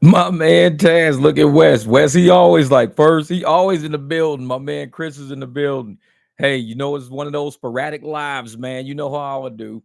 My man Taz, look at Wes. Wes, he always like first. He always in the building. My man Chris is in the building. Hey, it's one of those sporadic lives, man. You know how I would do.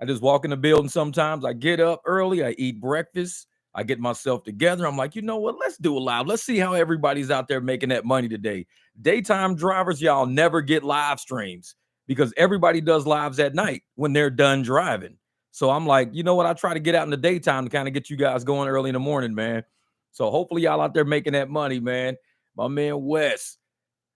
I just walk in the building sometimes. I get up early. I eat breakfast. I get myself together. I'm like, you know what? Let's do a live. Let's see how everybody's out there making that money today. Daytime drivers, y'all never get live streams because everybody does lives at night when they're done driving. So I'm like, you know what? I try to get out in the daytime to kind of get you guys going early in the morning, man. So hopefully y'all out there making that money, man. My man Wes.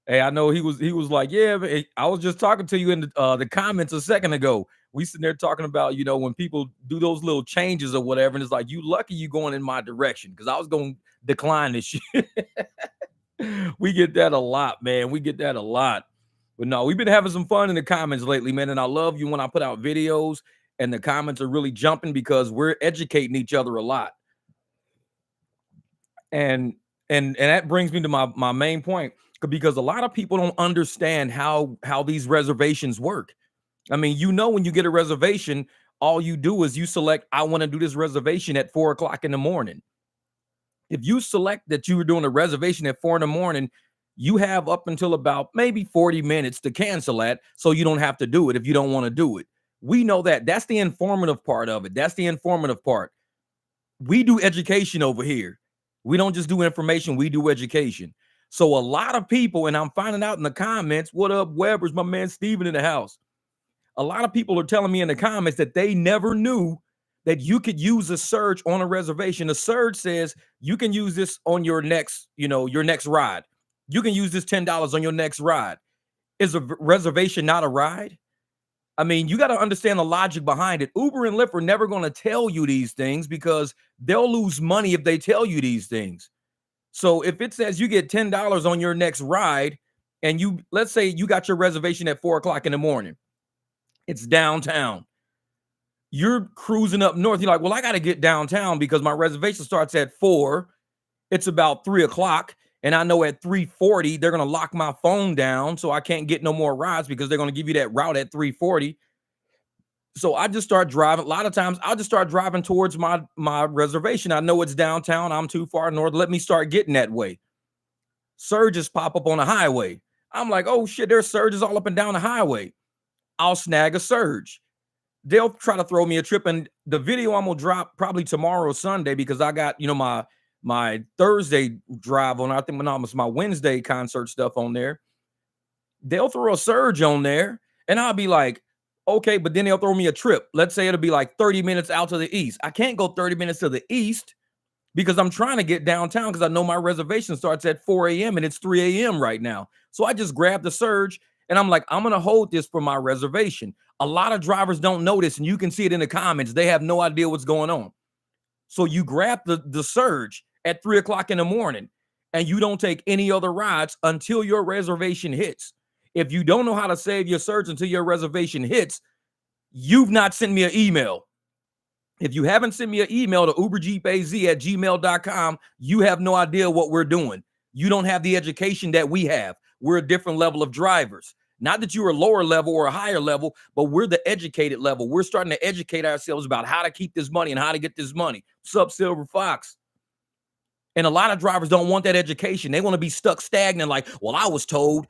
Hey, I know he was like, yeah, but I was just talking to you in the comments a second ago. We sitting there talking about, when people do those little changes or whatever, and it's like, you lucky you going in my direction because I was going to decline this shit. We get that a lot, man. We get that a lot. But no, we've been having some fun in the comments lately, man. And I love you when I put out videos and the comments are really jumping because we're educating each other a lot. And that brings me to my main point because a lot of people don't understand how these reservations work. I mean, when you get a reservation, all you do is you select, I want to do this reservation at 4 o'clock in the morning. If you select that you were doing a reservation at 4 in the morning, you have up until about maybe 40 minutes to cancel that so you don't have to do it if you don't want to do it. We know that. That's the informative part of it. That's the informative part. We do education over here. We don't just do information, we do education. So a lot of people, and I'm finding out in the comments, what up, Weber's my man Steven in the house. A lot of people are telling me in the comments that they never knew that you could use a surge on a reservation. A surge says you can use this on your next, your next ride. You can use this $10 on your next ride. Is a reservation not a ride? I mean, you got to understand the logic behind it. Uber and Lyft are never going to tell you these things because they'll lose money if they tell you these things. So if it says you get $10 on your next ride, and let's say you got your reservation at 4 o'clock in the morning, it's downtown. You're cruising up north. You're like, well, I got to get downtown because my reservation starts at 4. It's about 3 o'clock. And I know at 3:40, they're going to lock my phone down. So I can't get no more rides because they're going to give you that route at 3:40. So I just start driving. A lot of times I'll just start driving towards my reservation. I know it's downtown. I'm too far north. Let me start getting that way. Surges pop up on the highway. I'm like, oh shit, there's surges all up and down the highway. I'll snag a surge. They'll try to throw me a trip. And the video I'm gonna drop probably tomorrow or Sunday because I got, my Thursday drive on. I think it's my Wednesday concert stuff on there. They'll throw a surge on there, and I'll be like, okay, but then they'll throw me a trip. Let's say it'll be like 30 minutes out to the east. I can't go 30 minutes to the east because I'm trying to get downtown because I know my reservation starts at 4 a.m. and it's 3 a.m. right now. So I just grabbed the surge and I'm like, I'm going to hold this for my reservation. A lot of drivers don't know this, and you can see it in the comments. They have no idea what's going on. So you grab the surge at 3 o'clock in the morning and you don't take any other rides until your reservation hits. If you don't know how to save your surge until your reservation hits, you've not sent me an email. If you haven't sent me an email to uberjeepaz@gmail.com, you have no idea what we're doing. You don't have the education that we have. We're a different level of drivers. Not that you're a lower level or a higher level, but we're the educated level. We're starting to educate ourselves about how to keep this money and how to get this money. What's up, Silver Fox? And a lot of drivers don't want that education. They want to be stuck stagnant like, well, I was told.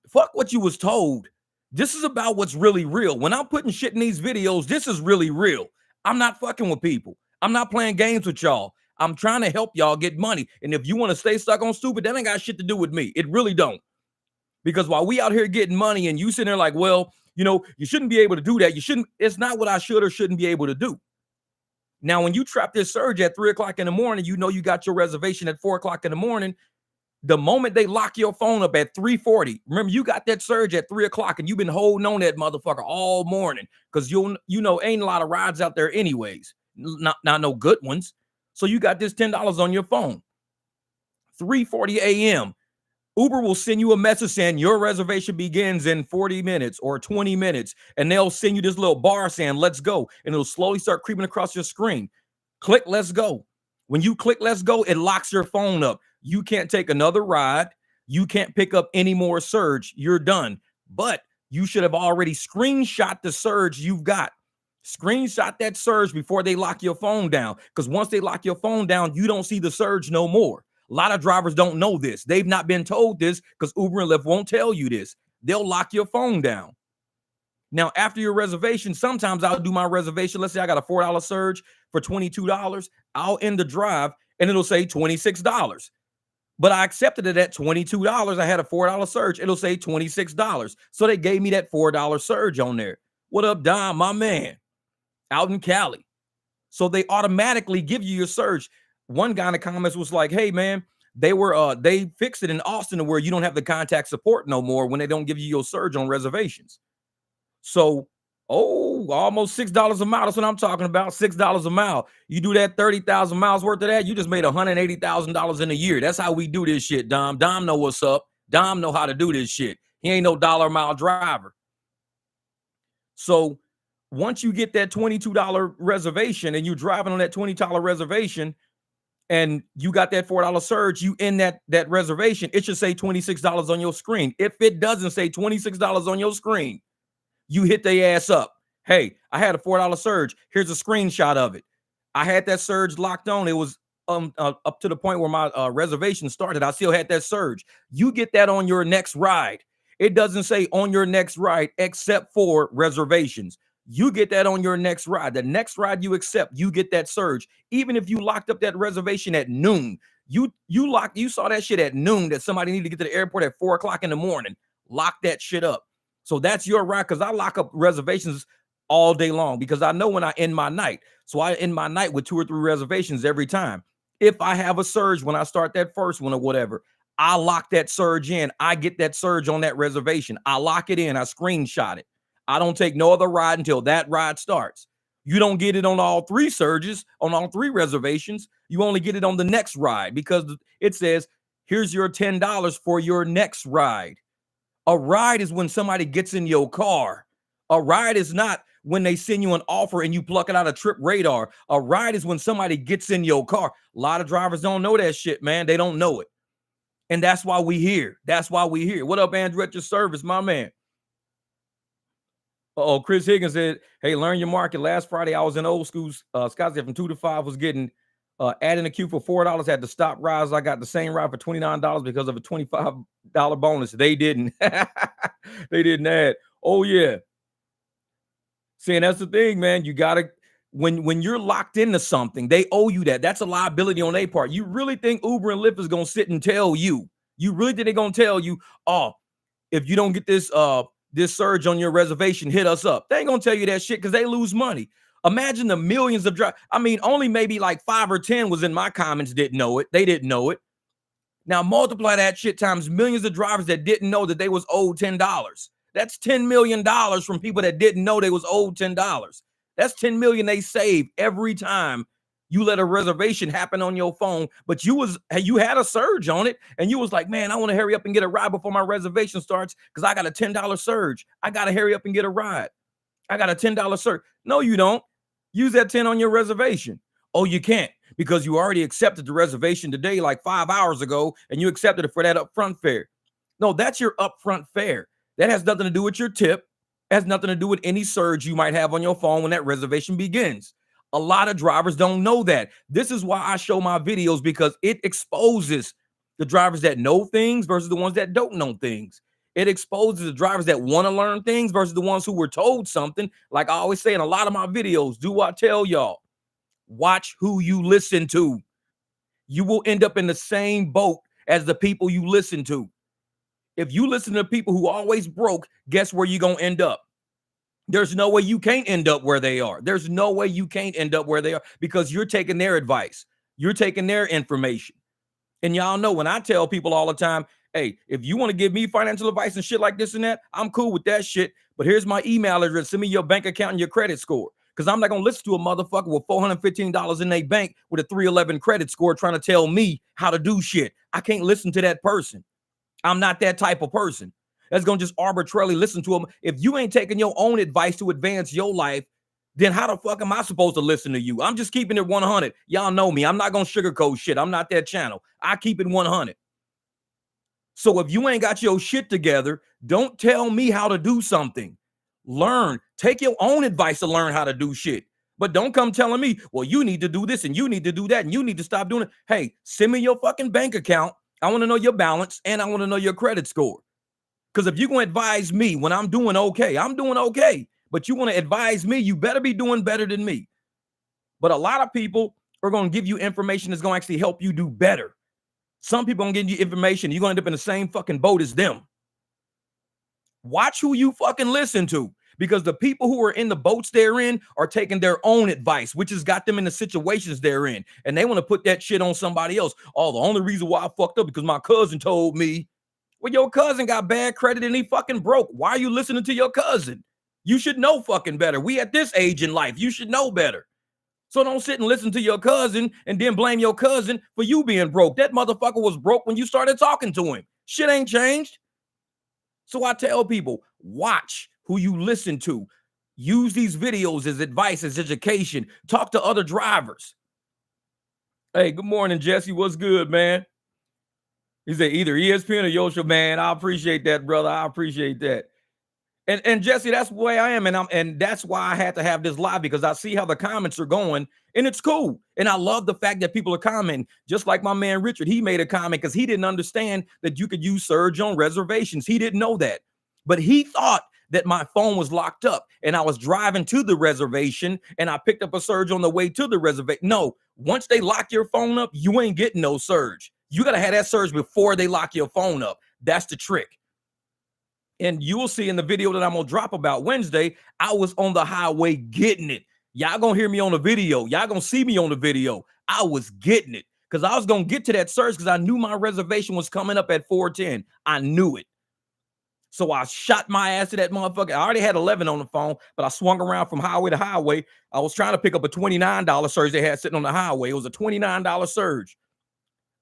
Fuck what you was told. This is about what's really real. When I'm putting shit in these videos, this is really real. I'm not fucking with people. I'm not playing games with y'all. I'm trying to help y'all get money. And if you want to stay stuck on stupid, that ain't got shit to do with me. It really don't. Because while we out here getting money and you sitting there like, well, you shouldn't be able to do that. It's not what I should or shouldn't be able to do. Now, when you trap this surge at 3 o'clock in the morning, you got your reservation at 4 o'clock in the morning. The moment they lock your phone up at 3:40, remember you got that surge at 3 o'clock and you've been holding on that motherfucker all morning because ain't a lot of rides out there anyways, not no good ones. So you got this $10 on your phone. 3:40 a.m. Uber will send you a message saying your reservation begins in 40 minutes or 20 minutes, and they'll send you this little bar saying, let's go. And it'll slowly start creeping across your screen. Click, let's go. When you click, let's go, it locks your phone up. You can't take another ride. You can't pick up any more surge. You're done. But you should have already screenshot the surge you've got. Screenshot that surge before they lock your phone down. Because once they lock your phone down, you don't see the surge no more. A lot of drivers don't know this. They've not been told this because Uber and Lyft won't tell you this. They'll lock your phone down. Now, after your reservation, sometimes I'll do my reservation. Let's say I got a $4 surge for $22. I'll end the drive and it'll say $26. But I accepted it at $22. I had a $4 surge. It'll say $26. So they gave me that $4 surge on there. What up, Dom, my man, out in Cali. So they automatically give you your surge. One guy in the comments was like, hey, man, they fixed it in Austin to where you don't have the contact support no more when they don't give you your surge on reservations. So, almost $6 a mile. That's what I'm talking about. $6 a mile. You do that 30,000 miles worth of that, you just made $180,000 in a year. That's how we do this shit, Dom. Dom know what's up. Dom know how to do this shit. He ain't no dollar a mile driver. So once you get that $22 reservation and you're driving on that $20 reservation and you got that $4 surge, you in that reservation, it should say $26 on your screen. If it doesn't say $26 on your screen, you hit their ass up. Hey, I had a $4 surge. Here's a screenshot of it. I had that surge locked on. It was up to the point where my reservation started. I still had that surge. You get that on your next ride. It doesn't say on your next ride except for reservations. You get that on your next ride. The next ride you accept, you get that surge. Even if you locked up that reservation at noon, you saw that shit at noon that somebody needed to get to the airport at 4 o'clock in the morning. Lock that shit up. So that's your ride, because I lock up reservations all day long because I know when I end my night. So I end my night with 2 or 3 reservations every time. If I have a surge when I start that first one or whatever, I lock that surge in. I get that surge on that reservation. I lock it in. I screenshot it. I don't take no other ride until that ride starts. You don't get it on all 3 surges, on all 3 reservations. You only get it on the next ride because it says, here's your $10 for your next ride. A ride is when somebody gets in your car. A ride is not when they send you an offer and you pluck it out of Trip Radar. A ride is when somebody gets in your car. A lot of drivers don't know that shit, man. They don't know it. And that's why we here. That's why we here. What up, Andrew, at your service, my man? Chris Higgins said, hey, learn your market. Last Friday, I was in old school. Scottsdale from 2 to 5 was getting adding a queue for $4. Had to stop rides. I got the same ride for $29 because of a $25 bonus. They didn't. They didn't add. Oh, yeah. See, and that's the thing, man. You got to, when you're locked into something, they owe you that. That's a liability on their part. You really think Uber and Lyft is going to sit and tell you? You really think they're going to tell you, oh, if you don't get this surge on your reservation, hit us up? They ain't going to tell you that shit because they lose money. Imagine the millions of drivers. I mean, only maybe like 5 or 10 was in my comments didn't know it. They didn't know it. Now multiply that shit times millions of drivers that didn't know that they was owed $10. That's $10 million from people that didn't know they was owed $10. That's $10 million they save every time you let a reservation happen on your phone. But you had a surge on it and you was like, man, I want to hurry up and get a ride before my reservation starts because I got a $10 surge. I got to hurry up and get a ride. I got a $10 surge. No, you don't. Use that 10 on your reservation. Oh, you can't because you already accepted the reservation today like 5 hours ago and you accepted it for that upfront fare. No, that's your upfront fare. That has nothing to do with your tip. It has nothing to do with any surge you might have on your phone when that reservation begins. A lot of drivers don't know that. This is why I show my videos, because it exposes the drivers that know things versus the ones that don't know things. It exposes the drivers that want to learn things versus the ones who were told something. Like I always say in a lot of my videos, do I tell y'all? Watch who you listen to. You will end up in the same boat as the people you listen to. If you listen to people who always broke, guess where you're going to end up? There's no way you can't end up where they are. There's no way you can't end up where they are because you're taking their advice. You're taking their information. And y'all know when I tell people all the time, hey, if you want to give me financial advice and shit like this and that, I'm cool with that shit. But here's my email address. Send me your bank account and your credit score. Because I'm not going to listen to a motherfucker with $415 in their bank with a 311 credit score trying to tell me how to do shit. I can't listen to that person. I'm not that type of person that's going to just arbitrarily listen to them. If you ain't taking your own advice to advance your life, then how the fuck am I supposed to listen to you? I'm just keeping it 100. Y'all know me. I'm not going to sugarcoat shit. I'm not that channel. I keep it 100. So if you ain't got your shit together, don't tell me how to do something. Learn. Take your own advice to learn how to do shit. But don't come telling me, well, you need to do this and you need to do that and you need to stop doing it. Hey, send me your fucking bank account. I want to know your balance and I want to know your credit score. Because if you're going to advise me when I'm doing okay, I'm doing okay. But you want to advise me, you better be doing better than me. But a lot of people are going to give you information that's going to actually help you do better. Some people are going to give you information. You're going to end up in the same fucking boat as them. Watch who you fucking listen to. Because the people who are in the boats they're in are taking their own advice, which has got them in the situations they're in. And they want to put that shit on somebody else. Oh, the only reason why I fucked up because my cousin told me. Well, your cousin got bad credit and he fucking broke. Why are you listening to your cousin? You should know fucking better. We at this age in life, you should know better. So don't sit and listen to your cousin and then blame your cousin for you being broke. That motherfucker was broke when you started talking to him. Shit ain't changed. So I tell people, watch who you listen to. Use these videos as advice, as education. Talk to other drivers. Hey, good morning, Jesse. What's good, man? He said either ESPN or Yosha, man. I appreciate that, brother. I appreciate that. And Jesse, that's the way I am. And that's why I had to have this live, because I see how the comments are going and it's cool. And I love the fact that people are commenting, just like my man Richard. He made a comment because he didn't understand that you could use surge on reservations. He didn't know that, but he thought that my phone was locked up and I was driving to the reservation and I picked up a surge on the way to the reservation. No, once they lock your phone up, you ain't getting no surge. You got to have that surge before they lock your phone up. That's the trick. And you will see in the video that I'm going to drop about Wednesday, I was on the highway getting it. Y'all going to hear me on the video. Y'all going to see me on the video. I was getting it because I was going to get to that surge because I knew my reservation was coming up at 4:10. I knew it. So I shot my ass to that motherfucker. I already had 11 on the phone, but I swung around from highway to highway. I was trying to pick up a $29 surge they had sitting on the highway. It was a $29 surge.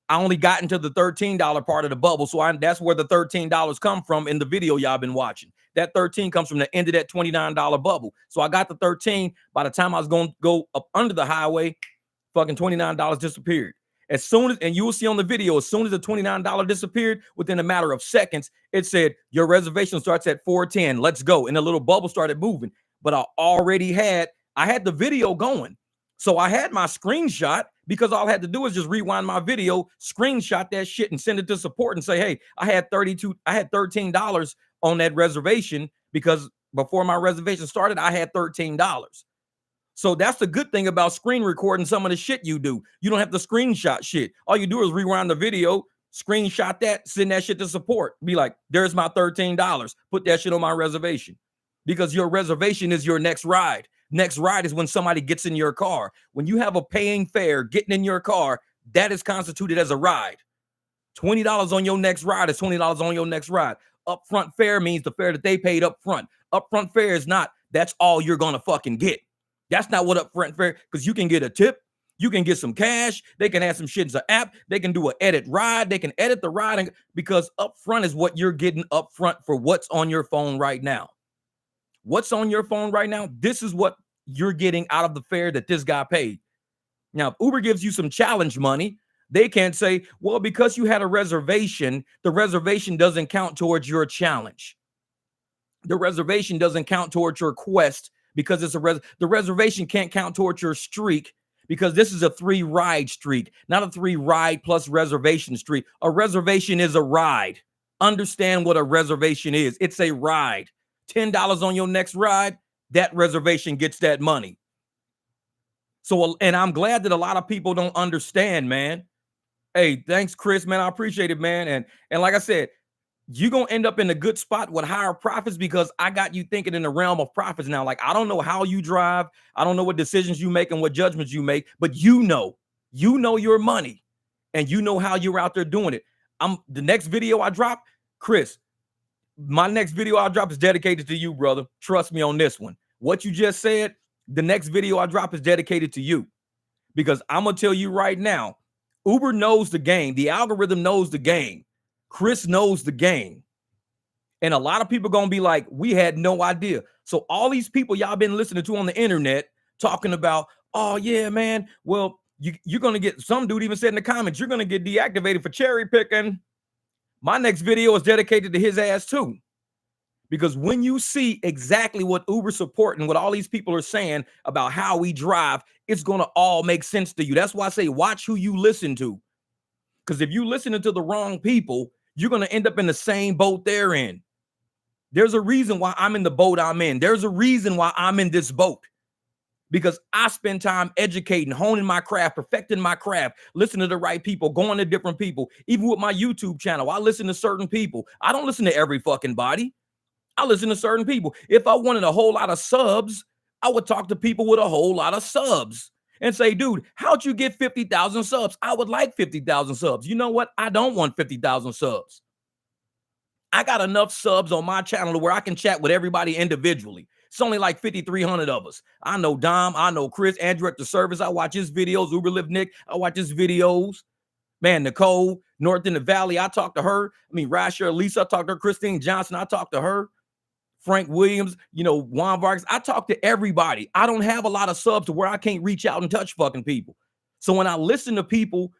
I only got into the $13 part of the bubble. So that's where the $13 come from in the video y'all been watching. That 13 comes from the end of that $29 bubble. So I got the 13. By the time I was going to go up under the highway, fucking $29 disappeared. As soon as, and you will see on the video, as soon as the $29 disappeared, within a matter of seconds, it said, your reservation starts at 4:10. Let's go. And the little bubble started moving. But I had the video going. So I had my screenshot because all I had to do is just rewind my video, screenshot that shit and send it to support and say, hey, I had $13 on that reservation because before my reservation started, I had $13. So that's the good thing about screen recording some of the shit you do. You don't have to screenshot shit. All you do is rewind the video, screenshot that, send that shit to support. Be like, there's my $13. Put that shit on my reservation because your reservation is your next ride. Next ride is when somebody gets in your car. When you have a paying fare getting in your car, that is constituted as a ride. $20 on your next ride is $20 on your next ride. Upfront fare means the fare that they paid up front. Upfront fare is not, that's all you're going to fucking get. That's not what upfront fare, because you can get a tip. You can get some cash. They can add some shit as an app. They can do an edit ride. They can edit the ride because upfront is what you're getting upfront for what's on your phone right now. What's on your phone right now? This is what you're getting out of the fare that this guy paid. Now, if Uber gives you some challenge money, they can't say, well, because you had a reservation, the reservation doesn't count towards your challenge. The reservation doesn't count towards your quest because it's the reservation can't count towards your streak because this is a 3-ride streak, not a 3-ride plus reservation streak. A reservation is a ride. Understand what a reservation is. It's a ride. $10 on your next ride, that reservation gets that money. So, and I'm glad that a lot of people don't understand, man. Hey, thanks, Chris, man. I appreciate it, man. And like I said, you're going to end up in a good spot with higher profits because I got you thinking in the realm of profits now. Like, I don't know how you drive. I don't know what decisions you make and what judgments you make, but you know your money and you know how you're out there doing it. The next video I drop, Chris, my next video I'll drop is dedicated to you, brother. Trust me on this one. What you just said, the next video I drop is dedicated to you because I'm going to tell you right now, Uber knows the game. The algorithm knows the game. Chris knows the game. And a lot of people going to be like, we had no idea. So all these people y'all been listening to on the internet talking about, oh, yeah, man, well, you're going to get, some dude even said in the comments, you're going to get deactivated for cherry picking. My next video is dedicated to his ass too, Because when you see exactly what Uber support and what all these people are saying about how we drive, it's going to all make sense to you. That's why I say watch who you listen to. Because if you listen to the wrong people, you're going to end up in the same boat they're in. There's a reason why I'm in the boat I'm in. There's a reason why I'm in this boat. Because I spend time educating, honing my craft, perfecting my craft, listening to the right people, going to different people. Even with my YouTube channel, I listen to certain people. I don't listen to every fucking body. I listen to certain people. If I wanted a whole lot of subs, I would talk to people with a whole lot of subs and say, dude, how'd you get 50,000 subs? I would like 50,000 subs. You know what? I don't want 50,000 subs. I got enough subs on my channel to where I can chat with everybody individually. It's only like 5,300 of us. I know Dom, I know Chris, Andrew at the service. I watch his videos. Uber Lyft Nick, I watch his videos. Man, Nicole, North in the Valley, I talked to her. I mean, rideshare Lisa, I talked to her. Christine Johnson, I talked to her. Frank Williams, Juan Vargas. I talk to everybody. I don't have a lot of subs to where I can't reach out and touch fucking people. So when I listen to people,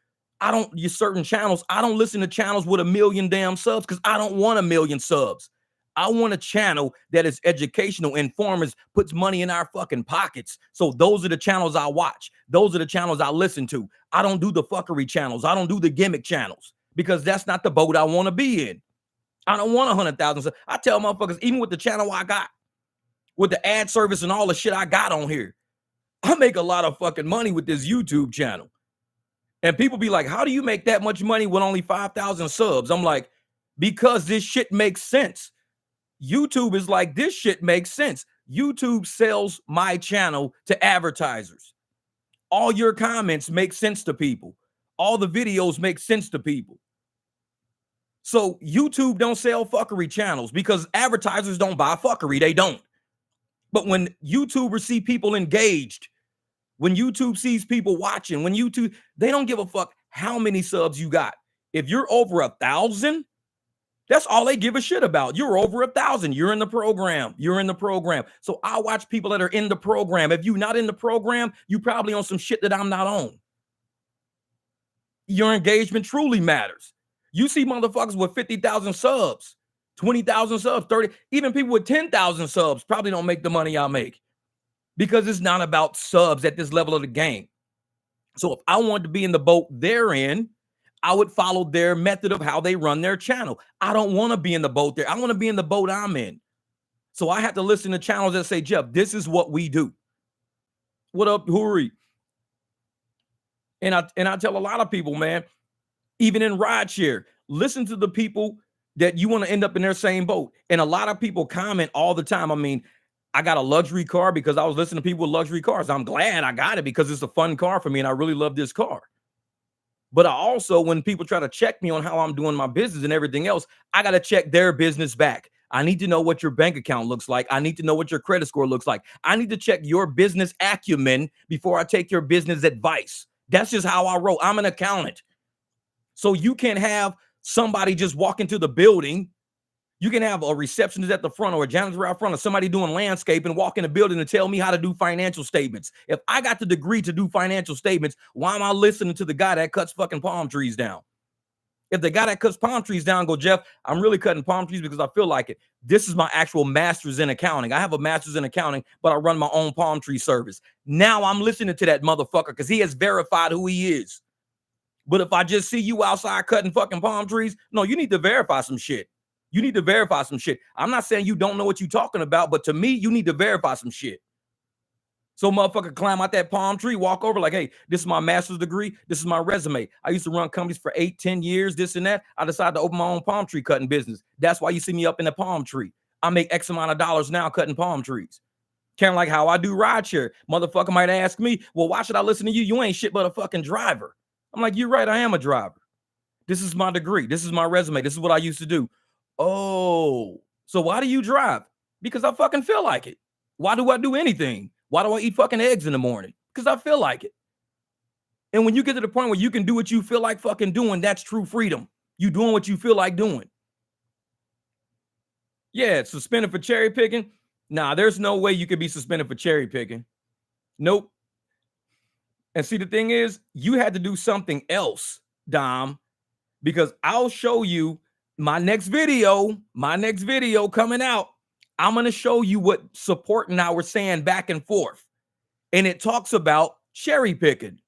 certain channels, I don't listen to channels with 1 million damn subs because I don't want 1 million subs. I want a channel that is educational, informs, puts money in our fucking pockets. So those are the channels I watch. Those are the channels I listen to. I don't do the fuckery channels. I don't do the gimmick channels because that's not the boat I want to be in. I don't want 100,000 subs. I tell motherfuckers, even with the channel I got, with the ad service and all the shit I got on here, I make a lot of fucking money with this YouTube channel. And people be like, how do you make that much money with only 5,000 subs? I'm like, because this shit makes sense. YouTube is like, this shit makes sense. YouTube sells my channel to advertisers. All your comments make sense to people. All the videos make sense to people. So YouTube don't sell fuckery channels because advertisers don't buy fuckery. They don't. But when YouTubers see people engaged, when YouTube sees people watching, they don't give a fuck how many subs you got. If you're over 1,000, that's all they give a shit about. You're over 1,000. You're in the program. You're in the program. So I watch people that are in the program. If you're not in the program, you probably on some shit that I'm not on. Your engagement truly matters. You see motherfuckers with 50,000 subs, 20,000 subs, 30, even people with 10,000 subs probably don't make the money I make because it's not about subs at this level of the game. So if I wanted to be in the boat they're in, I would follow their method of how they run their channel. I don't want to be in the boat there. I want to be in the boat I'm in. So I have to listen to channels that say, Jeff, this is what we do. What up, Huri? And I tell a lot of people, man, even in rideshare, listen to the people that you want to end up in their same boat. And a lot of people comment all the time. I mean, I got a luxury car because I was listening to people with luxury cars. I'm glad I got it because it's a fun car for me and I really love this car. But I also, when people try to check me on how I'm doing my business and everything else, I got to check their business back. I need to know what your bank account looks like. I need to know what your credit score looks like. I need to check your business acumen before I take your business advice. That's just how I roll. I'm an accountant. So you can't have somebody just walk into the building. You can have a receptionist at the front or a janitor out front or somebody doing landscape and walk in the building and tell me how to do financial statements. If I got the degree to do financial statements, why am I listening to the guy that cuts fucking palm trees down? If the guy that cuts palm trees down go, Jeff, I'm really cutting palm trees because I feel like it. This is my actual master's in accounting. I have a master's in accounting, but I run my own palm tree service. Now I'm listening to that motherfucker because he has verified who he is. But if I just see you outside cutting fucking palm trees, no, you need to verify some shit. You need to verify some shit. I'm not saying you don't know what you're talking about, but to me, you need to verify some shit. So motherfucker climb out that palm tree, walk over like, hey, this is my master's degree. This is my resume. I used to run companies for 8-10 years, this and that. I decided to open my own palm tree cutting business. That's why you see me up in the palm tree. I make X amount of dollars now cutting palm trees. Kind of like how I do rideshare. Motherfucker might ask me, well, why should I listen to you? You ain't shit but a fucking driver. I'm like, you're right. I am a driver. This is my degree. This is my resume. This is what I used to do. Oh, so why do you drive? Because I fucking feel like it. Why do I do anything? Why do I eat fucking eggs in the morning? Because I feel like it. And when you get to the point where you can do what you feel like fucking doing, that's true freedom. You doing what you feel like doing. Yeah, suspended for cherry picking. Nah, there's no way you could be suspended for cherry picking. Nope. And see, the thing is, you had to do something else, Dom, because I'll show you my next video coming out. I'm going to show you what support and I were saying back and forth. And it talks about cherry picking.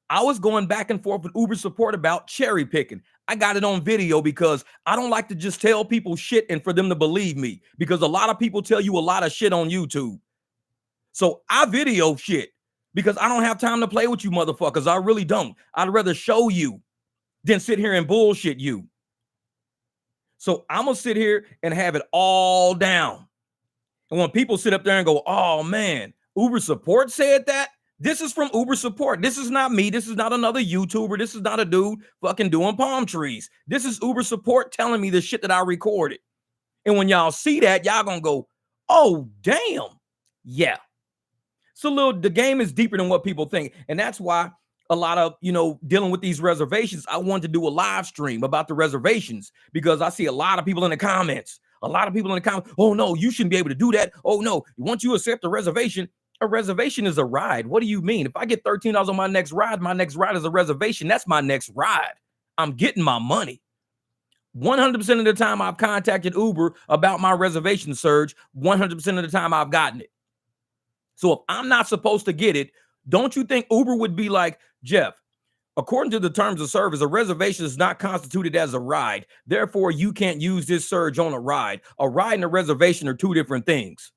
I was going back and forth with Uber support about cherry picking. I got it on video because I don't like to just tell people shit and for them to believe me, because a lot of people tell you a lot of shit on YouTube. So I video shit because I don't have time to play with you motherfuckers. I really don't. I'd rather show you than sit here and bullshit you. So I'm going to sit here and have it all down. And when people sit up there and go, oh man, Uber support said that, this is from Uber support. This is not me. This is not another YouTuber. This is not a dude fucking doing palm trees. This is Uber support telling me the shit that I recorded. And when y'all see that, y'all gonna go, oh, damn. Yeah. So the game is deeper than what people think. And that's why a lot of, dealing with these reservations, I wanted to do a live stream about the reservations, because I see a lot of people in the comments. Oh, no, you shouldn't be able to do that. Oh, no, once you accept a reservation is a ride. What do you mean? If I get $13 on my next ride is a reservation. That's my next ride. I'm getting my money. 100% of the time I've contacted Uber about my reservation surge, 100% of the time I've gotten it. So if I'm not supposed to get it, don't you think Uber would be like, Jeff, according to the terms of service, a reservation is not constituted as a ride. Therefore, you can't use this surge on a ride. A ride and a reservation are two different things.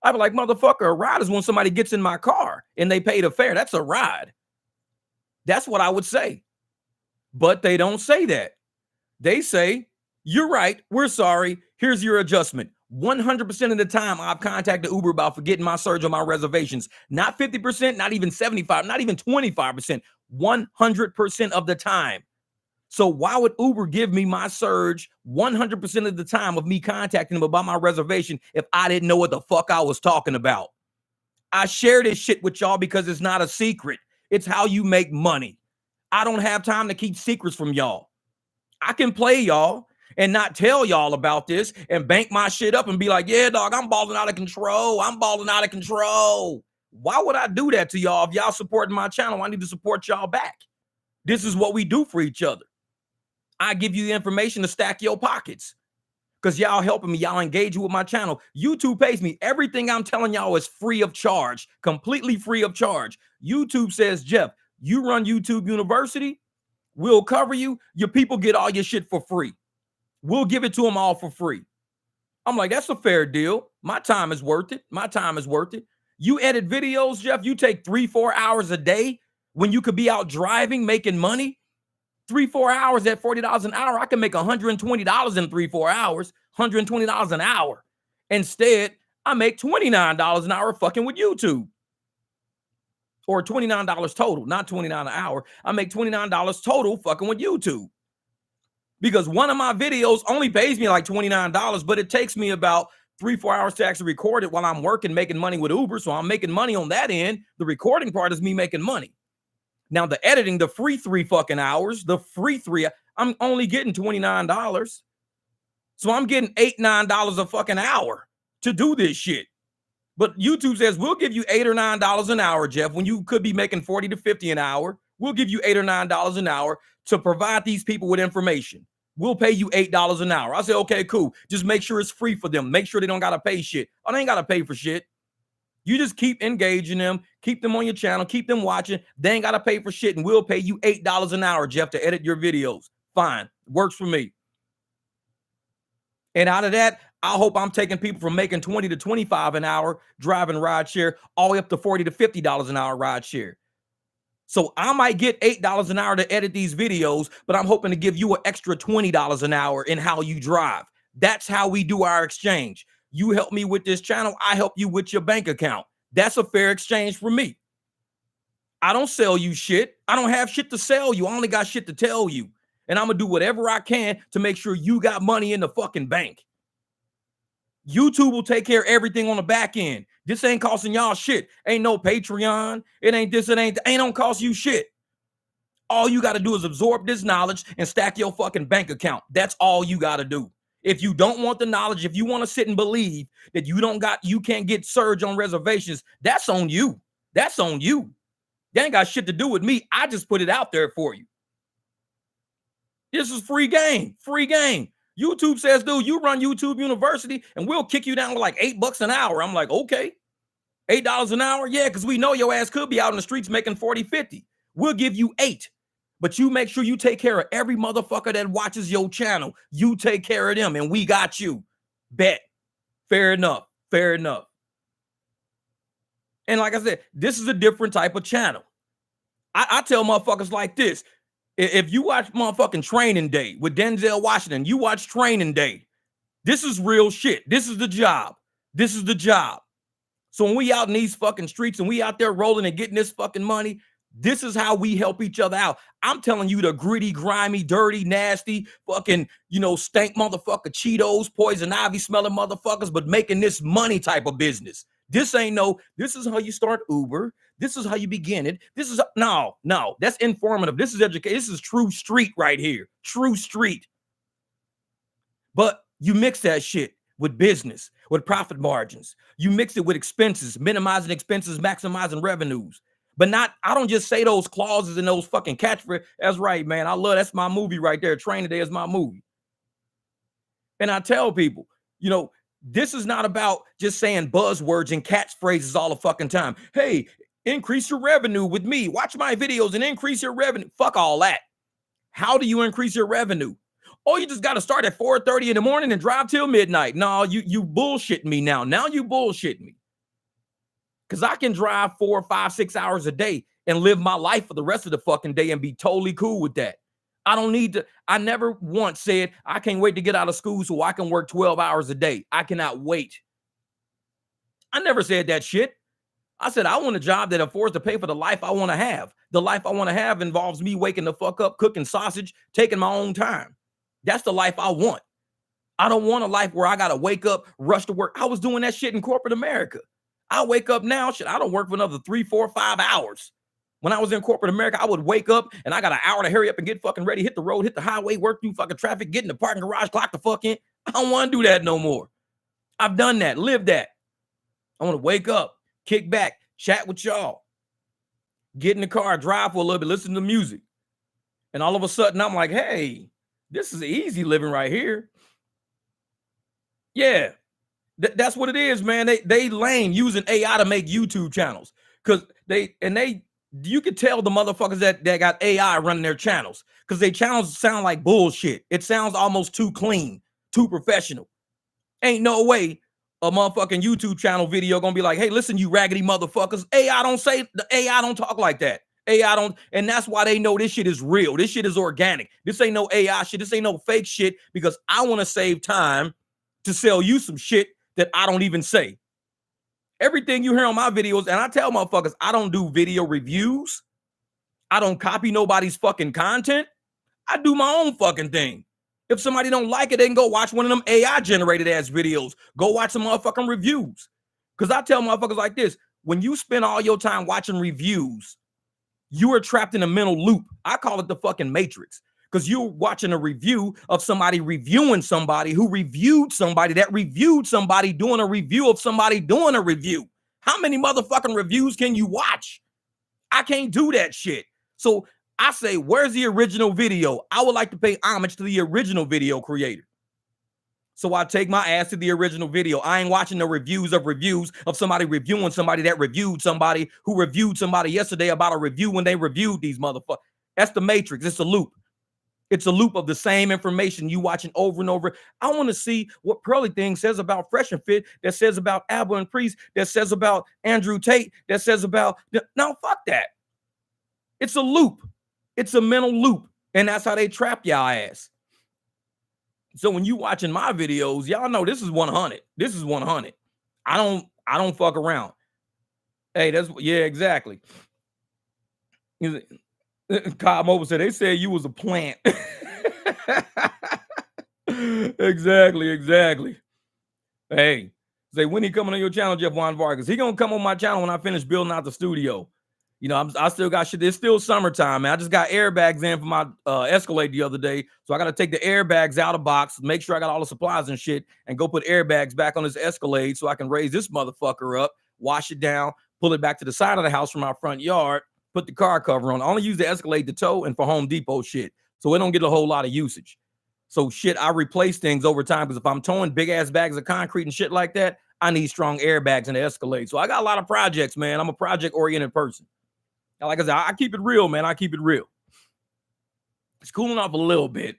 I'd be like, motherfucker, a ride is when somebody gets in my car and they pay the fare. That's a ride. That's what I would say. But they don't say that. They say, you're right. We're sorry. Here's your adjustment. 100% of the time I've contacted Uber about forgetting my surge on my reservations. Not 50%, not even 75, not even 25%. 100% of the time. So why would Uber give me my surge 100% of the time of me contacting them about my reservation if I didn't know what the fuck I was talking about? I share this shit with y'all because it's not a secret. It's how you make money. I don't have time to keep secrets from y'all. I can play y'all and not tell y'all about this and bank my shit up and be like, yeah, dog, I'm balling out of control. Why would I do that to y'all? If y'all supporting my channel, I need to support y'all back. This is what we do for each other. I give you the information to stack your pockets because y'all helping me. Y'all engaging with my channel. YouTube pays me. Everything I'm telling y'all is free of charge, completely free of charge. YouTube says, Jeff, you run YouTube University. We'll cover you. Your people get all your shit for free. We'll give it to them all for free. I'm like, that's a fair deal. My time is worth it. You edit videos, Jeff. You take 3-4 hours a day when you could be out driving, making money. 3-4 hours at $40 an hour, I can make $120 in 3-4 hours, $120 an hour. Instead, I make $29 an hour fucking with YouTube. Or $29 total, not $29 an hour. I make $29 total fucking with YouTube. Because one of my videos only pays me like $29, but it takes me about 3-4 hours to actually record it while I'm working, making money with Uber. So I'm making money on that end. The recording part is me making money. Now, the editing, the free 3 fucking hours, I'm only getting $29. So I'm getting $8-9 a fucking hour to do this shit. But YouTube says, we'll give you $8 or $9 an hour, Jeff, when you could be making $40 to $50 an hour. We'll give you $8 or $9 an hour to provide these people with information. We'll pay you $8 an hour. I say, okay, cool. Just make sure it's free for them. Make sure they don't got to pay shit. Oh, they ain't got to pay for shit. You just keep engaging them, keep them on your channel, keep them watching. They ain't got to pay for shit, and we'll pay you $8 an hour, Jeff, to edit your videos. Fine. Works for me. And out of that, I hope I'm taking people from making $20 to $25 an hour driving rideshare all the way up to $40 to $50 an hour rideshare. So I might get $8 an hour to edit these videos, but I'm hoping to give you an extra $20 an hour in how you drive. That's how we do our exchange. You help me with this channel, I help you with your bank account. That's a fair exchange for me. I don't sell you shit. I don't have shit to sell you. I only got shit to tell you. And I'm going to do whatever I can to make sure you got money in the fucking bank. YouTube will take care of everything on the back end. This ain't costing y'all shit. Ain't no Patreon. It ain't this. It ain't don't cost you shit. All you got to do is absorb this knowledge and stack your fucking bank account. That's all you got to do. If you don't want the knowledge, if you want to sit and believe that you can't get surge on reservations, that's on you. That's on you. That ain't got shit to do with me. I just put it out there for you. This is free game. Free game. YouTube says, dude, you run YouTube University and we'll kick you down to like $8 an hour. I'm like, okay, $8 an hour? Yeah, because we know your ass could be out in the streets making 40, 50. We'll give you 8. But you make sure you take care of every motherfucker that watches your channel. You take care of them and we got you. Bet. Fair enough. Fair enough. And like I said, this is a different type of channel. I tell motherfuckers like this. If you watch motherfucking Training Day with Denzel Washington, you watch Training Day. This is real shit. This is the job. This is the job. So when we out in these fucking streets and we out there rolling and getting this fucking money, this is how we help each other out. I'm telling you, the gritty, grimy, dirty, nasty, fucking, stank motherfucker Cheetos, poison ivy smelling motherfuckers, but making this money type of business. This is how you start Uber. This is how you begin it. This is, no, that's informative. This is education. This is true street right here. True street. But you mix that shit with business, with profit margins. You mix it with expenses, minimizing expenses, maximizing revenues. But I don't just say those clauses and those fucking catchphrases. That's right, man. That's my movie right there. Training Day is my movie. And I tell people, this is not about just saying buzzwords and catchphrases all the fucking time. Hey, increase your revenue with me. Watch my videos and increase your revenue. Fuck all that. How do you increase your revenue? Oh, you just got to start at 4:30 in the morning and drive till midnight. No, you bullshitting me now. Now you bullshitting me. Because I can drive 4, 5, 6 hours a day and live my life for the rest of the fucking day and be totally cool with that. I don't need to. I never once said, I can't wait to get out of school so I can work 12 hours a day. I cannot wait. I never said that shit. I said, I want a job that affords to pay for the life I want to have. The life I want to have involves me waking the fuck up, cooking sausage, taking my own time. That's the life I want. I don't want a life where I got to wake up, rush to work. I was doing that shit in corporate America. I wake up now, shit, I don't work for another 3, 4, 5 hours. When I was in corporate America, I would wake up and I got an hour to hurry up and get fucking ready, hit the road, hit the highway, work through fucking traffic, get in the parking garage, clock the fuck in. I don't want to do that no more. I've done that, lived that. I want to wake up, kick back, chat with y'all, get in the car, drive for a little bit, listen to music. And all of a sudden, I'm like, hey, this is easy living right here. Yeah, that's what it is, man. They lame using AI to make YouTube channels. Because you could tell the motherfuckers that got AI running their channels. Because their channels sound like bullshit. It sounds almost too clean, too professional. Ain't no way a motherfucking YouTube channel video gonna be like, hey, listen, you raggedy motherfuckers. AI don't talk like that. AI don't, and that's why they know this shit is real. This shit is organic. This ain't no AI shit. This ain't no fake shit, because I want to save time to sell you some shit that I don't even say. Everything you hear on my videos, and I tell motherfuckers, I don't do video reviews. I don't copy nobody's fucking content. I do my own fucking thing. If somebody don't like it, they can go watch one of them AI generated ass videos. Go watch some motherfucking reviews. Because I tell motherfuckers like this, when you spend all your time watching reviews, you are trapped in a mental loop. I call it the fucking matrix. Because you're watching a review of somebody reviewing somebody who reviewed somebody that reviewed somebody doing a review of somebody doing a review. How many motherfucking reviews can you watch? I can't do that shit. So I say, where's the original video? I would like to pay homage to the original video creator. So I take my ass to the original video. I ain't watching the reviews of somebody reviewing somebody that reviewed somebody who reviewed somebody yesterday about a review when they reviewed these motherfuckers. That's the matrix. It's a loop. It's a loop of the same information you watching over and over. I want to see what Pearly Thing says about Fresh and Fit, that says about Abba and Priest, that says about Andrew Tate, that says about... No, fuck that. It's a loop. It's a mental loop. And that's how they trap y'all ass. So when you watching my videos, y'all know this is 100. This is 100. I don't fuck around. Hey, yeah, exactly. Kyle Mobile said, they said you was a plant. Exactly. Hey, say, when he coming on your channel, Jeff Juan Vargas? He gonna come on my channel when I finish building out the studio. I still got shit. It's still summertime, man. I just got airbags in for my Escalade the other day. So I got to take the airbags out of box, make sure I got all the supplies and shit, and go put airbags back on this Escalade so I can raise this motherfucker up, wash it down, pull it back to the side of the house from my front yard, put the car cover on. I only use the Escalade to tow and for Home Depot shit. So it don't get a whole lot of usage. So shit, I replace things over time because if I'm towing big ass bags of concrete and shit like that, I need strong airbags and Escalade. So I got a lot of projects, man. I'm a project oriented person. Like I said, I keep it real, man. I keep it real. It's cooling off a little bit.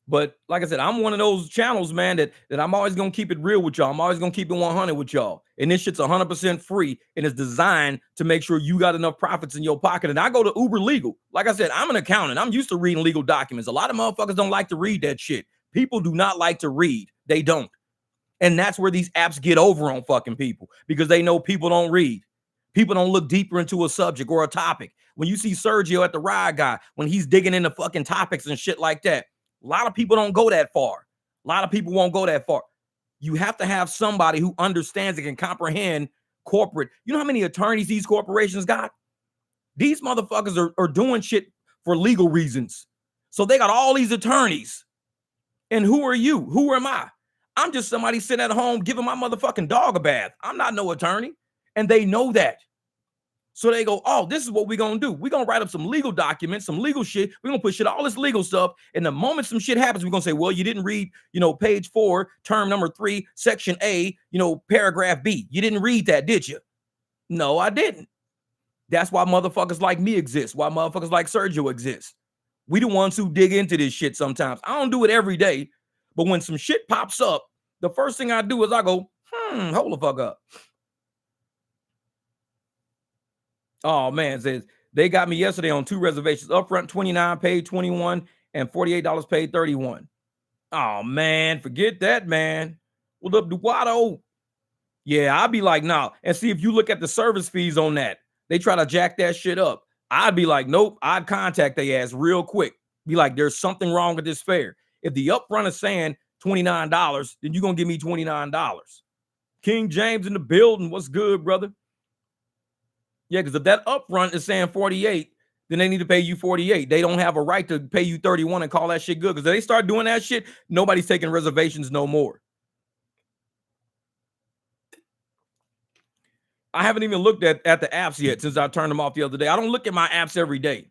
But like I said, I'm one of those channels, man, that I'm always going to keep it real with y'all. I'm always going to keep it 100 with y'all. And this shit's 100% free and it's designed to make sure you got enough profits in your pocket. And I go to Uber Legal. Like I said, I'm an accountant. I'm used to reading legal documents. A lot of motherfuckers don't like to read that shit. People do not like to read. They don't. And that's where these apps get over on fucking people because they know people don't read. People don't look deeper into a subject or a topic. When you see Sergio at the Ride Guy, when he's digging into fucking topics and shit like that, a lot of people don't go that far. A lot of people won't go that far. You have to have somebody who understands and can comprehend corporate. You know how many attorneys these corporations got? These motherfuckers are doing shit for legal reasons. So they got all these attorneys. And who are you? Who am I? I'm just somebody sitting at home giving my motherfucking dog a bath. I'm not no attorney. And they know that. So they go, oh, this is what we're going to do. We're going to write up some legal documents, some legal shit. We're going to push all this legal stuff. And the moment some shit happens, we're going to say, well, you didn't read, page 4, term number 3, section A, paragraph B. You didn't read that, did you? No, I didn't. That's why motherfuckers like me exist. Why motherfuckers like Sergio exist. We the ones who dig into this shit sometimes. I don't do it every day. But when some shit pops up, the first thing I do is I go, hold the fuck up. Oh, man, says they got me yesterday on 2 reservations. Upfront $29, paid $21, and $48 paid $31. Oh, man, forget that, man. What up, Duato? Yeah, I'd be like, nah. And see, if you look at the service fees on that, they try to jack that shit up. I'd be like, nope, I'd contact their ass real quick. Be like, there's something wrong with this fare. If the upfront is saying $29, then you're going to give me $29. King James in the building. What's good, brother? Yeah, because if that upfront is saying 48, then they need to pay you 48. They don't have a right to pay you 31 and call that shit good. Because if they start doing that shit, nobody's taking reservations no more. I haven't even looked at the apps yet since I turned them off the other day. I don't look at my apps every day.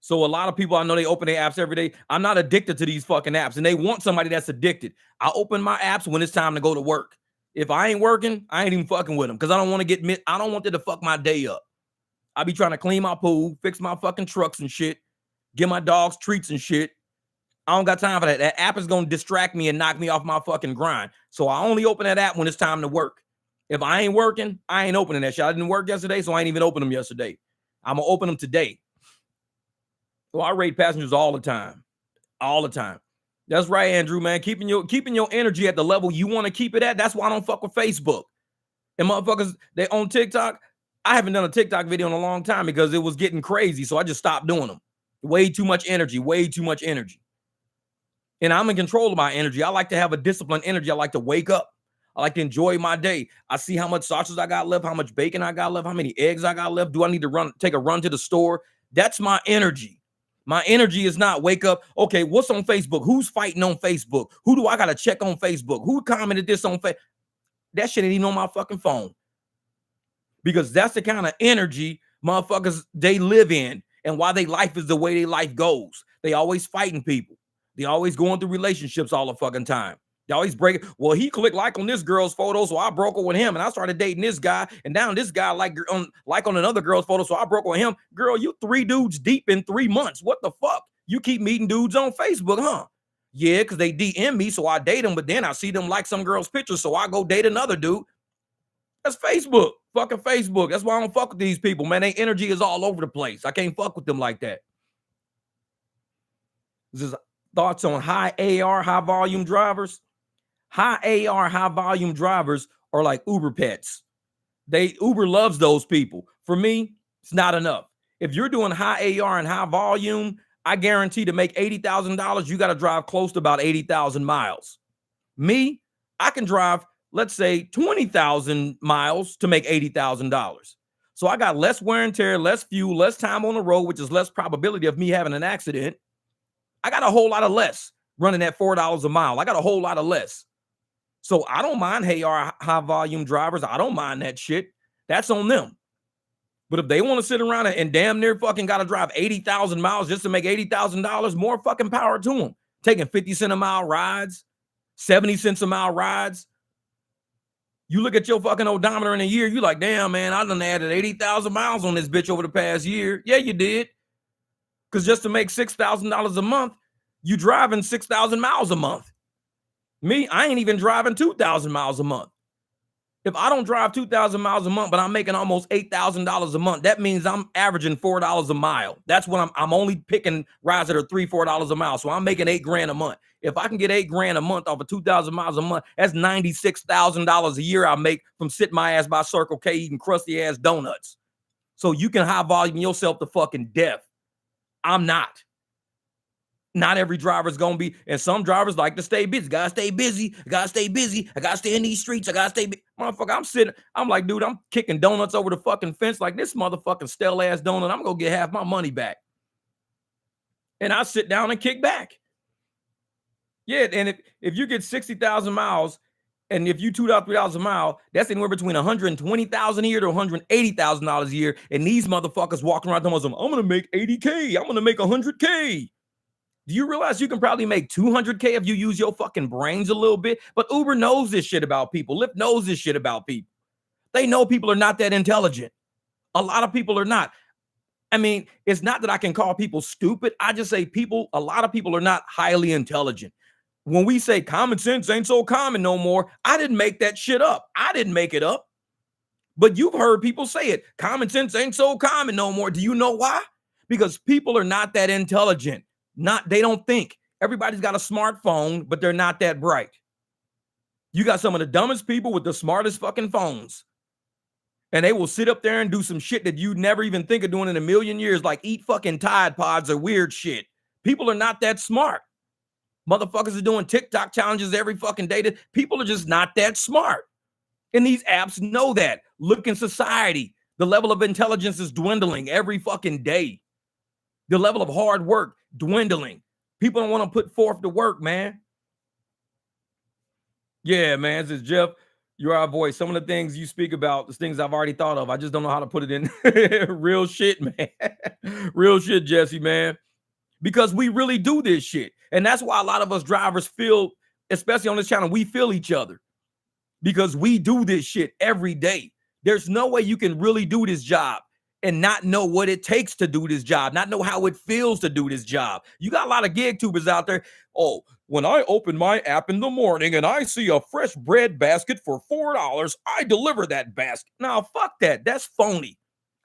So a lot of people, I know they open their apps every day. I'm not addicted to these fucking apps. And they want somebody that's addicted. I open my apps when it's time to go to work. If I ain't working, I ain't even fucking with them because I don't want to I don't want it to fuck my day up. I be trying to clean my pool, fix my fucking trucks and shit, give my dogs treats and shit. I don't got time for that. That app is going to distract me and knock me off my fucking grind. So I only open that app when it's time to work. If I ain't working, I ain't opening that shit. I didn't work yesterday, so I ain't even open them yesterday. I'm going to open them today. So I rate passengers all the time. All the time. That's right, Andrew, man. Keeping your energy at the level you want to keep it at. That's why I don't fuck with Facebook. And motherfuckers, they on TikTok. I haven't done a TikTok video in a long time because it was getting crazy. So I just stopped doing them. Way too much energy. And I'm in control of my energy. I like to have a disciplined energy. I like to wake up. I like to enjoy my day. I see how much sausages I got left, how much bacon I got left, how many eggs I got left. Do I need to take a run to the store? That's my energy. My energy is not wake up. Okay, what's on Facebook? Who's fighting on Facebook? Who do I got to check on Facebook? Who commented this on Facebook? That shit ain't even on my fucking phone. Because that's the kind of energy motherfuckers they live in and why their life is the way their life goes. They always fighting people. They always going through relationships all the fucking time. They always break it. Well, he clicked like on this girl's photo, so I broke up with him, and I started dating this guy, and now this guy like on another girl's photo, so I broke up with him. Girl, you 3 dudes deep in 3 months. What the fuck? You keep meeting dudes on Facebook, huh? Yeah, because they DM me, so I date them, but then I see them like some girl's picture, so I go date another dude. That's Facebook. Fucking Facebook. That's why I don't fuck with these people, man. Their energy is all over the place. I can't fuck with them like that. This is thoughts on high AR, high volume drivers. High AR, high volume drivers are like Uber pets. Uber loves those people. For me, it's not enough. If you're doing high AR and high volume, I guarantee to make $80,000, you got to drive close to about 80,000 miles. Me, I can drive, let's say 20,000 miles to make $80,000. So I got less wear and tear, less fuel, less time on the road, which is less probability of me having an accident. I got a whole lot of less running at $4 a mile. I got a whole lot of less. So I don't mind high volume drivers. I don't mind that shit. That's on them. But if they want to sit around and damn near fucking got to drive 80,000 miles just to make $80,000, more fucking power to them. Taking 50 cent a mile rides, 70 cents a mile rides. You look at your fucking odometer in a year, you like, damn, man, I done added 80,000 miles on this bitch over the past year. Yeah, you did. Because just to make $6,000 a month, you driving 6,000 miles a month. Me, I ain't even driving 2,000 miles a month. If I don't drive 2,000 miles a month, but I'm making almost $8,000 a month, that means I'm averaging $4 a mile. That's what I'm only picking rides that are $3, $4 a mile. So I'm making $8,000 a month. If I can get $8,000 a month off of 2,000 miles a month, that's $96,000 a year I make from sitting my ass by Circle K eating crusty ass donuts. So you can high volume yourself to fucking death. I'm not. Not every driver is going to be, and some drivers like to stay busy. Gotta stay busy. Gotta stay busy. I gotta stay in these streets. I gotta stay busy. Motherfucker, I'm like, dude, I'm kicking donuts over the fucking fence like this motherfucking stale ass donut. I'm going to get half my money back. And I sit down and kick back. Yeah, and if you get 60,000 miles, and if you $2, $3 a mile, that's anywhere between $120,000 a year to $180,000 a year. And these motherfuckers walking around telling them, I'm going to make 80K. I'm going to make 100K. Do you realize you can probably make 200K if you use your fucking brains a little bit? But Uber knows this shit about people. Lyft knows this shit about people. They know people are not that intelligent. A lot of people are not. I mean, it's not that I can call people stupid. I just say a lot of people are not highly intelligent. When we say common sense ain't so common no more, I didn't make that shit up. I didn't make it up. But you've heard people say it. Common sense ain't so common no more. Do you know why? Because people are not that intelligent. They don't think. Everybody's got a smartphone, but they're not that bright. You got some of the dumbest people with the smartest fucking phones. And they will sit up there and do some shit that you'd never even think of doing in a million years, like eat fucking Tide Pods or weird shit. People are not that smart. Motherfuckers are doing TikTok challenges every fucking day. People are just not that smart. And these apps know that. Look in society. The level of intelligence is dwindling every fucking day. The level of hard work dwindling. People don't want to put forth the work, man. Yeah, man. This is Jeff. You're our voice. Some of the things you speak about, the things I've already thought of. I just don't know how to put it in. Real shit, man. Real shit, Jesse, man. Because we really do this shit. And that's why a lot of us drivers feel, especially on this channel, we feel each other. Because we do this shit every day. There's no way you can really do this job and not know what it takes to do this job, not know how it feels to do this job. You got a lot of gig tubers out there. Oh, when I open my app in the morning and I see a fresh bread basket for $4, I deliver that basket. Now, fuck that. That's phony.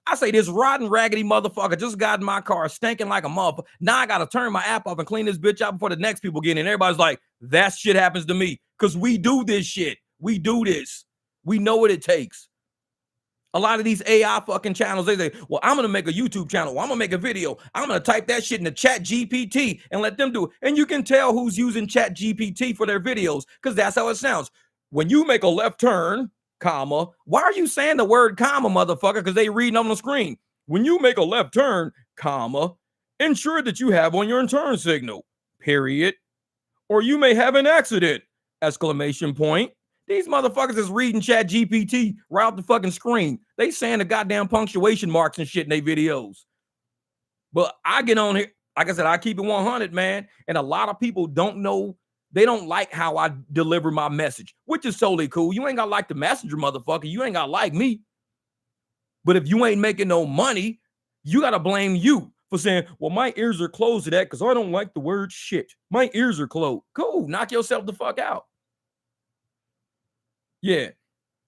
I say this rotten, raggedy motherfucker just got in my car stinking like a motherfucker. Now I got to turn my app off and clean this bitch out before the next people get in. Everybody's like, that shit happens to me because we do this shit. We do this. We know what it takes. A lot of these AI fucking channels, they say, well, I'm going to make a YouTube channel. Well, I'm going to make a video. I'm going to type that shit into Chat GPT and let them do it. And you can tell who's using Chat GPT for their videos because that's how it sounds. When you make a left turn, comma, why are you saying the word comma, motherfucker? Because they reading on the screen. When you make a left turn, comma, ensure that you have on your turn signal, period. Or you may have an accident, exclamation point. These motherfuckers is reading Chat GPT right off the fucking screen. They saying the goddamn punctuation marks and shit in their videos. But I get on here, like I said, I keep it 100, man. And a lot of people don't know, they don't like how I deliver my message, which is totally cool. You ain't got to like the messenger, motherfucker. You ain't got to like me. But if you ain't making no money, you got to blame you for saying, well, my ears are closed to that because I don't like the word shit. My ears are closed. Cool. Knock yourself the fuck out. Yeah.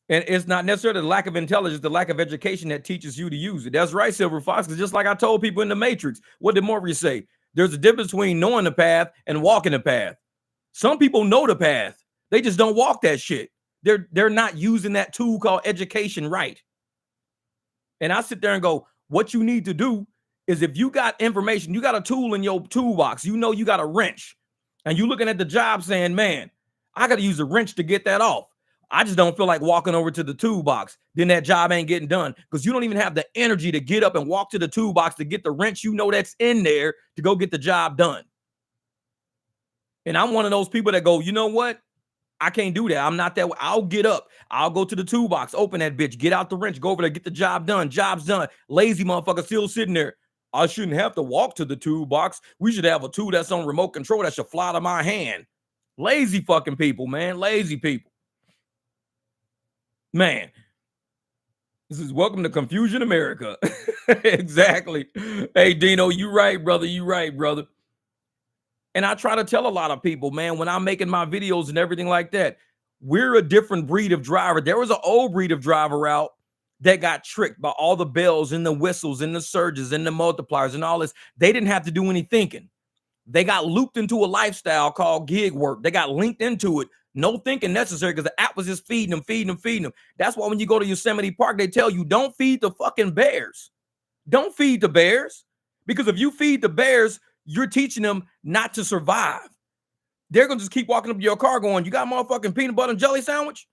And it's not necessarily the lack of intelligence, the lack of education that teaches you to use it. That's right, Silver Fox. Because just like I told people in the Matrix, what did Morpheus say? There's a difference between knowing the path and walking the path. Some people know the path. They just don't walk that shit. They're not using that tool called education right. And I sit there and go, what you need to do is if you got information, you got a tool in your toolbox, you know you got a wrench, and you looking at the job saying, man, I got to use a wrench to get that off. I just don't feel like walking over to the toolbox. Then that job ain't getting done because you don't even have the energy to get up and walk to the toolbox to get the wrench you know that's in there to go get the job done. And I'm one of those people that go, you know what? I can't do that. I'm not that way. I'll get up. I'll go to the toolbox, open that bitch, get out the wrench, go over there, get the job done. Job's done. Lazy motherfucker still sitting there. I shouldn't have to walk to the toolbox. We should have a tool that's on remote control that should fly to my hand. Lazy fucking people, man. Lazy people. Man. This is welcome to Confusion America. Exactly. Hey, Dino, you right, brother. You right, brother. And I try to tell a lot of people, man, when I'm making my videos and everything like that, we're a different breed of driver. There was an old breed of driver out that got tricked by all the bells and the whistles and the surges and the multipliers and all this. They didn't have to do any thinking. They got looped into a lifestyle called gig work. They got linked into it. No thinking necessary because the app was just feeding them. That's why when you go to Yosemite Park, they tell you don't feed the fucking bears. Don't feed the bears. Because if you feed the bears, you're teaching them not to survive. They're going to just keep walking up to your car going, you got a motherfucking peanut butter and jelly sandwich?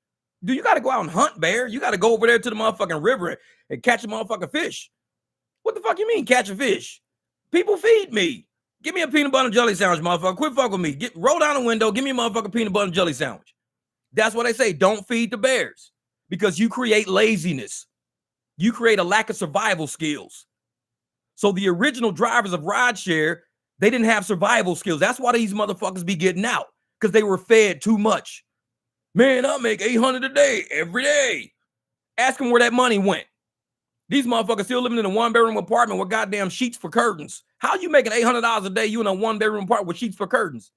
Dude, you got to go out and hunt, bear. You got to go over there to the motherfucking river and catch a motherfucking fish. What the fuck you mean catch a fish? People feed me. Give me a peanut butter and jelly sandwich, motherfucker. Quit fucking with me. Roll down the window. Give me a motherfucking peanut butter and jelly sandwich. That's what they say. Don't feed the bears because you create laziness. You create a lack of survival skills. So the original drivers of rideshare, they didn't have survival skills. That's why these motherfuckers be getting out because they were fed too much. Man, I make $800 a day every day. Ask them where that money went. These motherfuckers still living in a one-bedroom apartment with goddamn sheets for curtains. How you making $800 a day? You in a one-bedroom apartment with sheets for curtains?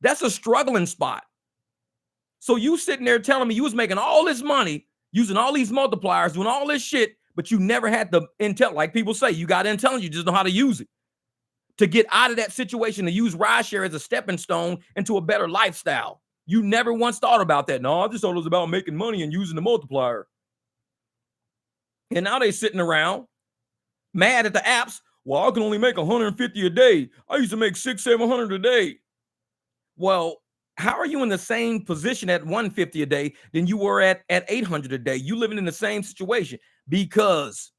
That's a struggling spot. So you sitting there telling me you was making all this money, using all these multipliers, doing all this shit, but you never had the intel. Like people say, you got intel, you just know how to use it. To get out of that situation, to use rideshare as a stepping stone into a better lifestyle. You never once thought about that. No, I just thought it was about making money and using the multiplier. And now they sitting around mad at the apps. Well, I can only make $150 a day. I used to make $600-700 a day. Well, how are you in the same position at $150 a day than you were at $800 a day? You living in the same situation because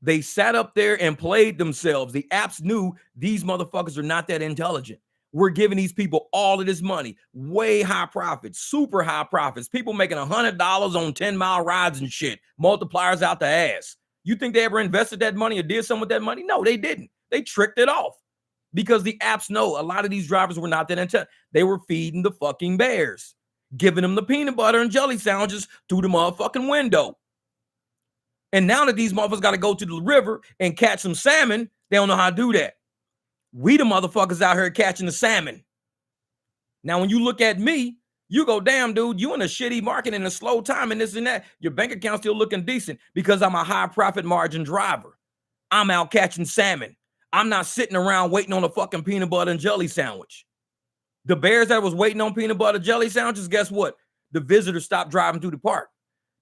they sat up there and played themselves. The apps knew these motherfuckers are not that intelligent. We're giving these people all of this money, way high profits, super high profits. People making $100 on 10-mile rides and shit, multipliers out the ass. You think they ever invested that money or did something with that money? No, they didn't. They tricked it off because the apps know a lot of these drivers were not that intelligent. They were feeding the fucking bears, giving them the peanut butter and jelly sandwiches through the motherfucking window. And now that these motherfuckers got to go to the river and catch some salmon, they don't know how to do that. We the motherfuckers out here catching the salmon. Now, when you look at me, you go, damn, dude, you in a shitty market in a slow time and this and that. Your bank account still looking decent because I'm a high profit margin driver. I'm out catching salmon. I'm not sitting around waiting on a fucking peanut butter and jelly sandwich. The bears that was waiting on peanut butter jelly sandwiches, guess what? The visitors stopped driving through the park.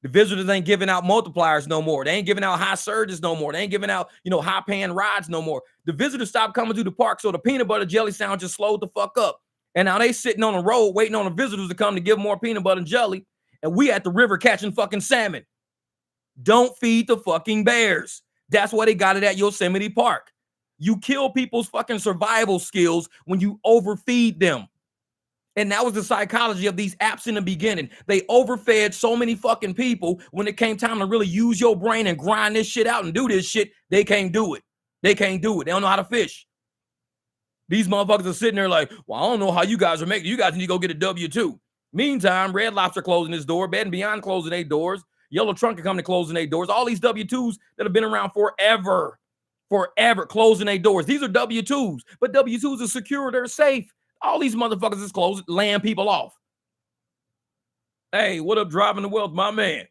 The visitors ain't giving out multipliers no more. They ain't giving out high surges no more. They ain't giving out, high paying rides no more. The visitors stopped coming through the park, so the peanut butter jelly sandwiches slowed the fuck up. And now they sitting on the road waiting on the visitors to come to give more peanut butter and jelly. And we at the river catching fucking salmon. Don't feed the fucking bears. That's why they got it at Yosemite Park. You kill people's fucking survival skills when you overfeed them. And that was the psychology of these apps in the beginning. They overfed so many fucking people. When it came time to really use your brain and grind this shit out and do this shit, they can't do it. They can't do it. They don't know how to fish. These motherfuckers are sitting there like, well, I don't know how you guys are making. You guys need to go get a W-2. Meantime, Red Lobster closing his door. Bed and Beyond closing their doors. Yellow Trunk are coming to closing their doors. All these W-2s that have been around forever, closing their doors. These are W-2s, but W-2s are secure. They're safe. All these motherfuckers is closed, laying people off. Hey, what up, Driving the Wealth, my man?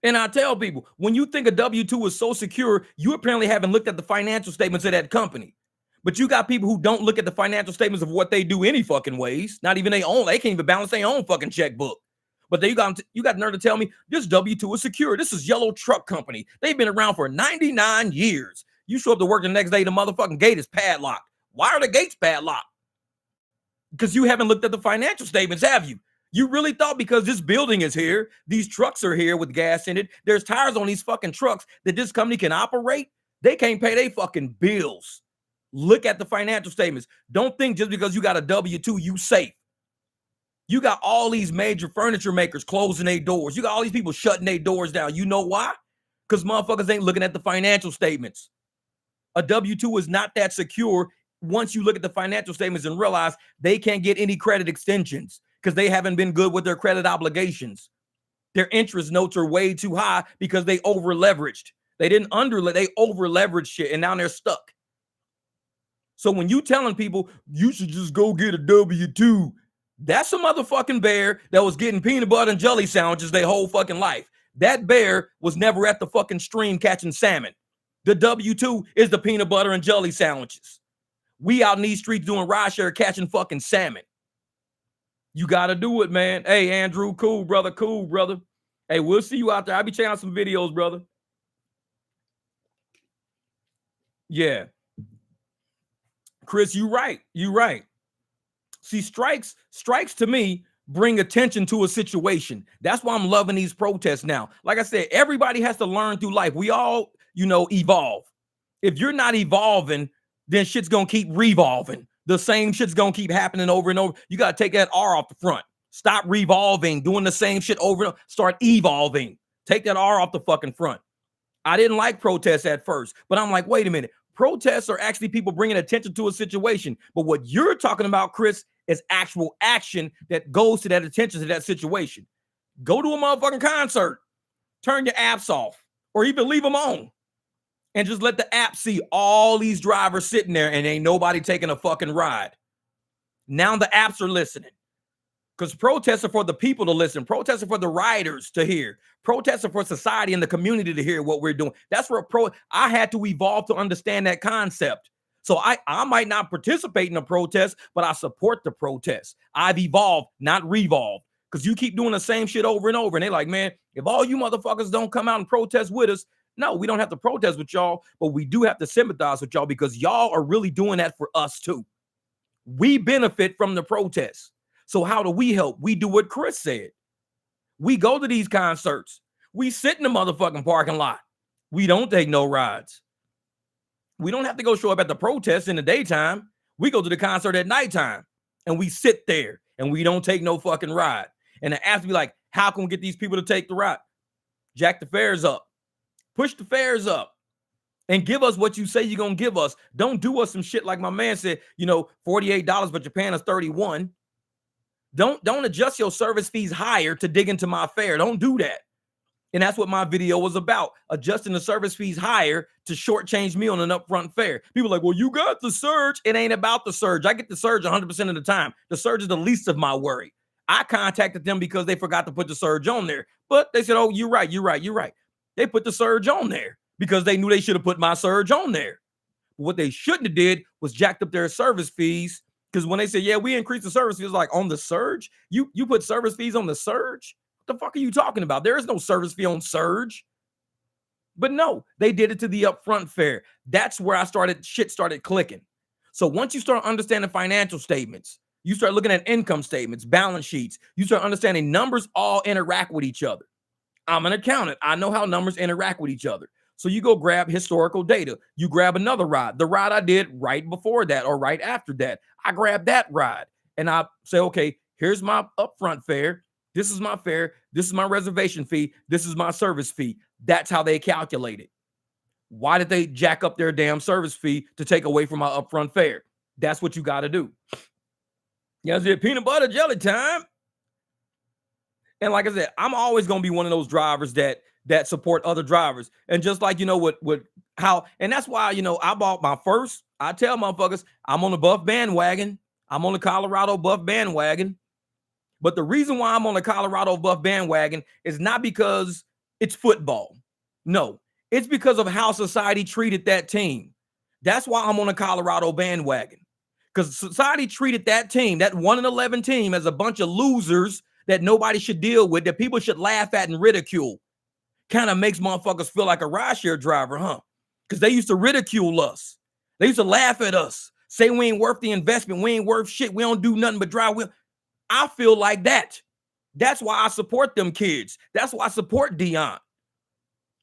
And I tell people, when you think a W-2 is so secure, you apparently haven't looked at the financial statements of that company. But you got people who don't look at the financial statements of what they do any fucking ways. Not even their own. They can't even balance their own fucking checkbook. But you got nerve to tell me this W-2 is secure. This is Yellow Truck Company. They've been around for 99 years. You show up to work the next day, the motherfucking gate is padlocked. Why are the gates padlocked? Because you haven't looked at the financial statements, have you? You really thought because this building is here, these trucks are here with gas in it, there's tires on these fucking trucks that this company can operate? They can't pay their fucking bills. Look at the financial statements. Don't think just because you got a W-2, you safe. You got all these major furniture makers closing their doors. You got all these people shutting their doors down. You know why? Because motherfuckers ain't looking at the financial statements. A W-2 is not that secure once you look at the financial statements and realize they can't get any credit extensions because they haven't been good with their credit obligations. Their interest notes are way too high because they over leveraged. They didn't they over leveraged shit and now they're stuck. So when you telling people you should just go get a W-2, that's a motherfucking bear that was getting peanut butter and jelly sandwiches their whole fucking life. That bear was never at the fucking stream catching salmon. The W-2 is the peanut butter and jelly sandwiches. We out in these streets doing rideshare catching fucking salmon. You got to do it, man. Hey, Andrew, cool, brother. Cool, brother. Hey, we'll see you out there. I'll be checking out some videos, brother. Yeah. Chris, you right. You right. See, strikes to me bring attention to a situation. That's why I'm loving these protests now. Like I said, everybody has to learn through life. We all, evolve. If you're not evolving, then shit's going to keep revolving. The same shit's going to keep happening over and over. You got to take that R off the front. Stop revolving, doing the same shit over and over. Start evolving. Take that R off the fucking front. I didn't like protests at first, but I'm like, wait a minute. Protests are actually people bringing attention to a situation. But what you're talking about, Chris, is actual action that goes to that attention to that situation. Go to a motherfucking concert. Turn your apps off or even leave them on. And just let the app see all these drivers sitting there and ain't nobody taking a fucking ride. Now the apps are listening. Because protests are for the people to listen. Protests are for the riders to hear. Protests are for society and the community to hear what we're doing. That's where I had to evolve to understand that concept. So I might not participate in a protest, but I support the protest. I've evolved, not revolved. Because you keep doing the same shit over and over. And they're like, man, if all you motherfuckers don't come out and protest with us, no, we don't have to protest with y'all, but we do have to sympathize with y'all because y'all are really doing that for us too. We benefit from the protests. So how do we help? We do what Chris said. We go to these concerts. We sit in the motherfucking parking lot. We don't take no rides. We don't have to go show up at the protest in the daytime. We go to the concert at nighttime and we sit there and we don't take no fucking ride. And they ask me like, how can we get these people to take the ride? Jack the fares up. Push the fares up. And give us what you say you're going to give us. Don't do us some shit like my man said, $48, but you're paying us $31. Don't adjust your service fees higher to dig into my fare. Don't do that. And that's what my video was about. Adjusting the service fees higher to shortchange me on an upfront fare. People are like, well, you got the surge. It ain't about the surge. I get the surge 100% of the time. The surge is the least of my worry. I contacted them because they forgot to put the surge on there. But they said, oh, you're right. They put the surge on there because they knew they should have put my surge on there. What they shouldn't have did was jacked up their service fees. Because when they said, yeah, we increased the service fees, like on the surge, you put service fees on the surge? What the fuck are you talking about? There is no service fee on surge. But no, they did it to the upfront fare. That's where shit started clicking. So once you start understanding financial statements, you start looking at income statements, balance sheets, you start understanding numbers all interact with each other. I'm an accountant. I know how numbers interact with each other. So you go grab historical data. You grab another ride. The ride I did right before that or right after that. I grab that ride and I say, okay, here's my upfront fare. This is my fare. This is my reservation fee. This is my service fee. That's how they calculate it. Why did they jack up their damn service fee to take away from my upfront fare? That's what you got to do. Yeah, it's peanut butter jelly time. And like I said, I'm always going to be one of those drivers that support other drivers. And just like, and that's why, I bought my first, I tell motherfuckers, I'm on the Buff bandwagon. I'm on the Colorado Buff bandwagon. But the reason why I'm on the Colorado Buff bandwagon is not because it's football. No, it's because of how society treated that team. That's why I'm on the Colorado bandwagon. Because society treated that team, that 1-11 team, as a bunch of losers that nobody should deal with, that people should laugh at and ridicule. Kind of makes motherfuckers feel like a rideshare driver, huh? Because they used to ridicule us. They used to laugh at us, say we ain't worth the investment, we ain't worth shit, we don't do nothing but drive. I feel like that. That's why I support them kids. That's why I support Dion.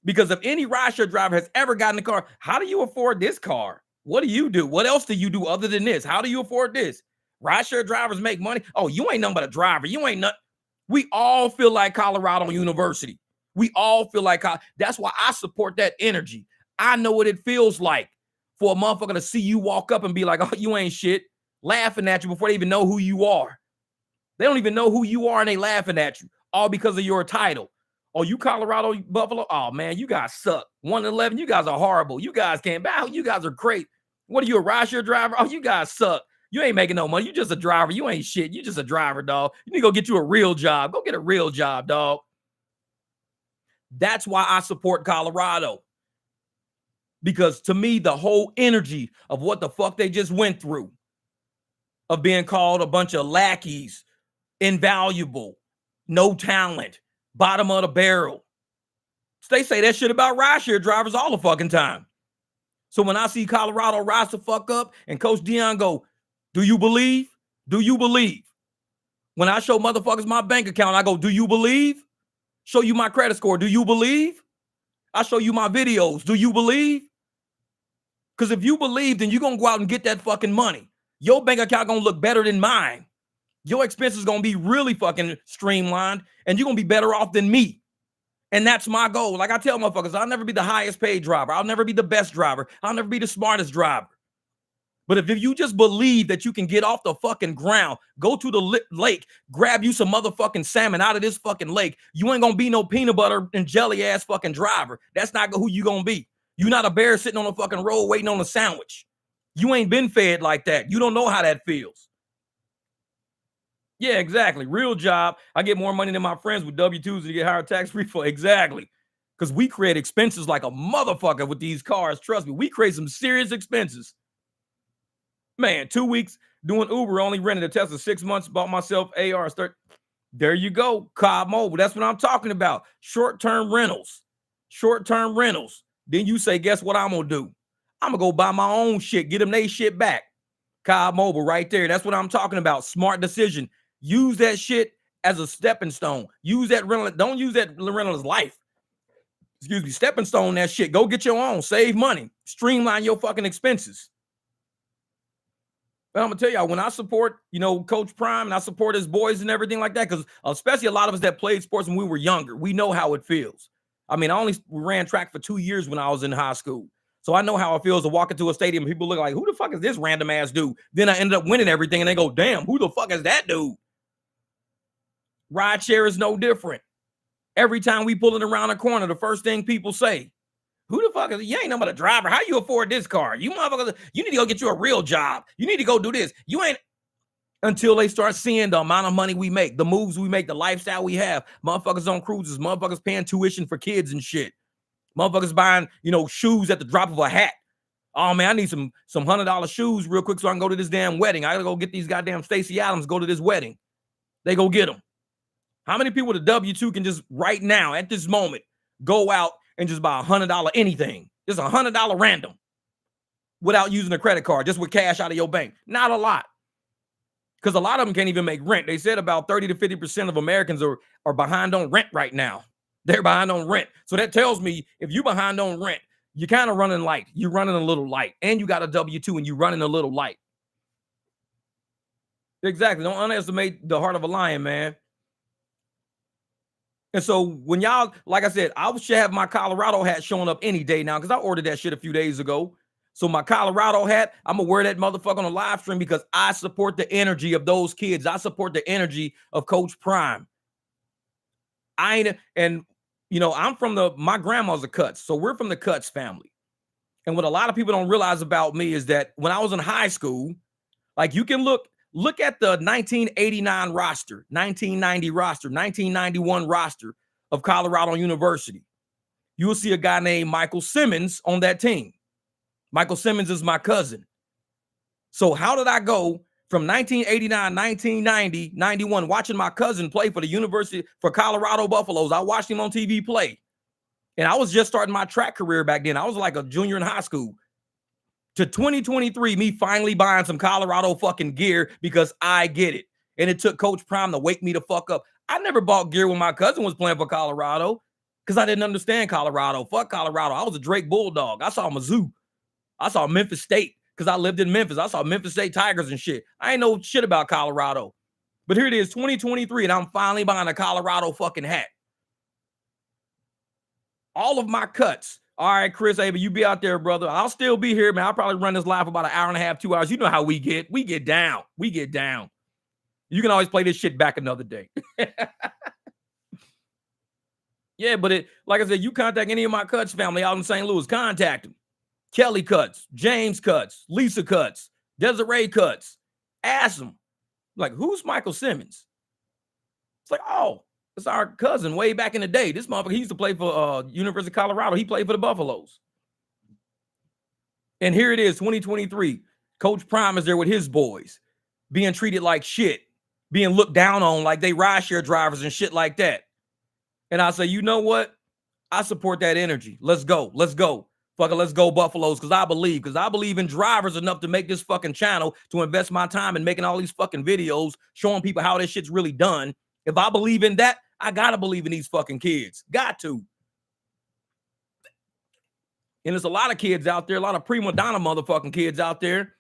Because if any rideshare driver has ever gotten a car, how do you afford this car? What do you do? What else do you do other than this? How do you afford this? Rideshare drivers make money. Oh, you ain't nothing but a driver. You ain't nothing. We all feel like Colorado University. We all feel like that's why I support that energy. I know what it feels like for a motherfucker to see you walk up and be like, oh, you ain't shit, laughing at you before they even know who you are. They don't even know who you are and they laughing at you, all because of your title. Oh, you Colorado Buffalo? Oh, man, you guys suck. 1-11, you guys are horrible. You guys can't bow. You guys are great. What are you, a rideshare driver? Oh, you guys suck. You ain't making no money. You just a driver. You ain't shit. You just a driver, dog. You need to go get you a real job. Go get a real job, dog. That's why I support Colorado. Because to me, the whole energy of what the fuck they just went through, of being called a bunch of lackeys, invaluable, no talent, bottom of the barrel. They say that shit about rideshare drivers all the fucking time. So when I see Colorado rise the fuck up and Coach Dion go, do you believe? Do you believe? When I show motherfuckers my bank account, I go, do you believe? Show you my credit score. Do you believe? I show you my videos. Do you believe? Because if you believe, then you're going to go out and get that fucking money. Your bank account going to look better than mine. Your expenses going to be really fucking streamlined, and you're going to be better off than me. And that's my goal. Like I tell motherfuckers, I'll never be the highest paid driver. I'll never be the best driver. I'll never be the smartest driver. But if you just believe that you can get off the fucking ground, go to the lake, grab you some motherfucking salmon out of this fucking lake, you ain't going to be no peanut butter and jelly ass fucking driver. That's not who you going to be. You're not a bear sitting on a fucking road waiting on a sandwich. You ain't been fed like that. You don't know how that feels. Yeah, exactly. Real job. I get more money than my friends with W-2s to get higher tax refund. Exactly. Because we create expenses like a motherfucker with these cars. Trust me, we create some serious expenses. Man, 2 weeks doing Uber, only rented a Tesla, 6 months, bought myself ARs. There you go. Cobb Mobile. That's what I'm talking about. Short-term rentals. Short-term rentals. Then you say, guess what I'm going to do? I'm going to go buy my own shit. Get them their shit back. Cobb Mobile right there. That's what I'm talking about. Smart decision. Use that shit as a stepping stone. Use that rental. Don't use that rental as life. Excuse me. Stepping stone that shit. Go get your own. Save money. Streamline your fucking expenses. But I'm going to tell y'all, when I support, Coach Prime and I support his boys and everything like that, because especially a lot of us that played sports when we were younger, we know how it feels. I mean, I only ran track for 2 years when I was in high school. So I know how it feels to walk into a stadium and people look like, who the fuck is this random ass dude? Then I ended up winning everything and they go, damn, who the fuck is that dude? Rideshare is no different. Every time we pull it around a corner, the first thing people say, who the fuck is it? You ain't nothing but a driver. How you afford this car? You motherfuckers, you need to go get you a real job. You need to go do this. You ain't, until they start seeing the amount of money we make, the moves we make, the lifestyle we have. Motherfuckers on cruises, motherfuckers paying tuition for kids and shit. Motherfuckers buying, shoes at the drop of a hat. Oh man, I need some $100 shoes real quick so I can go to this damn wedding. I gotta go get these goddamn Stacey Adams, go to this wedding. They go get them. How many people with a W-2 can just right now, at this moment, go out and just buy $100 anything? Just $100 random without using a credit card, just with cash out of your bank? Not a lot. Because a lot of them can't even make rent. They said about 30 to 50% of Americans are behind on rent right now. They're behind on rent. So that tells me if you're behind on rent, you're kind of running light. You're running a little light. And you got a W-2 and you're running a little light. Exactly. Don't underestimate the heart of a lion, man. And so when y'all, like I said, I should have my Colorado hat showing up any day now because I ordered that shit a few days ago. So my Colorado hat, I'm going to wear that motherfucker on a live stream because I support the energy of those kids. I support the energy of Coach Prime. I'm from my grandma's a Cutts. So we're from the Cutts family. And what a lot of people don't realize about me is that when I was in high school, like you can look at the 1989 roster, 1990 roster, 1991 roster of Colorado University. You will see a guy named Michael Simmons on that team. Michael Simmons is my cousin. So how did I go from 1989, 1990, 91, watching my cousin play for the University for Colorado Buffaloes? I watched him on TV play. And I was just starting my track career back then. I was like a junior in high school. To 2023, me finally buying some Colorado fucking gear because I get it. And it took Coach Prime to wake me the fuck up. I never bought gear when my cousin was playing for Colorado because I didn't understand Colorado. Fuck Colorado. I was a Drake Bulldog. I saw Mizzou. I saw Memphis State because I lived in Memphis. I saw Memphis State Tigers and shit. I ain't know shit about Colorado. But here it is, 2023, and I'm finally buying a Colorado fucking hat. All of my cuts. All right, Chris, hey, but you be out there, brother. I'll still be here, man. I'll probably run this live for about an hour and a half, 2 hours. You know how we get. We get down. We get down. You can always play this shit back another day. Yeah, but like I said, you contact any of my Cuts family out in St. Louis, contact them. Kelly Cuts, James Cuts, Lisa Cuts, Desiree Cuts. Ask them. Like, who's Michael Simmons? It's like, oh, it's our cousin way back in the day. This motherfucker, he used to play for University of Colorado. He played for the Buffaloes. And here it is, 2023. Coach Prime is there with his boys, being treated like shit, being looked down on like they rideshare drivers and shit like that. And I say, you know what? I support that energy. Let's go. Let's go. Fucking let's go Buffaloes, because I believe in drivers enough to make this fucking channel, to invest my time in making all these fucking videos, showing people how this shit's really done. If I believe in that, I gotta believe in these fucking kids. Got to. And there's a lot of kids out there, a lot of prima donna motherfucking kids out there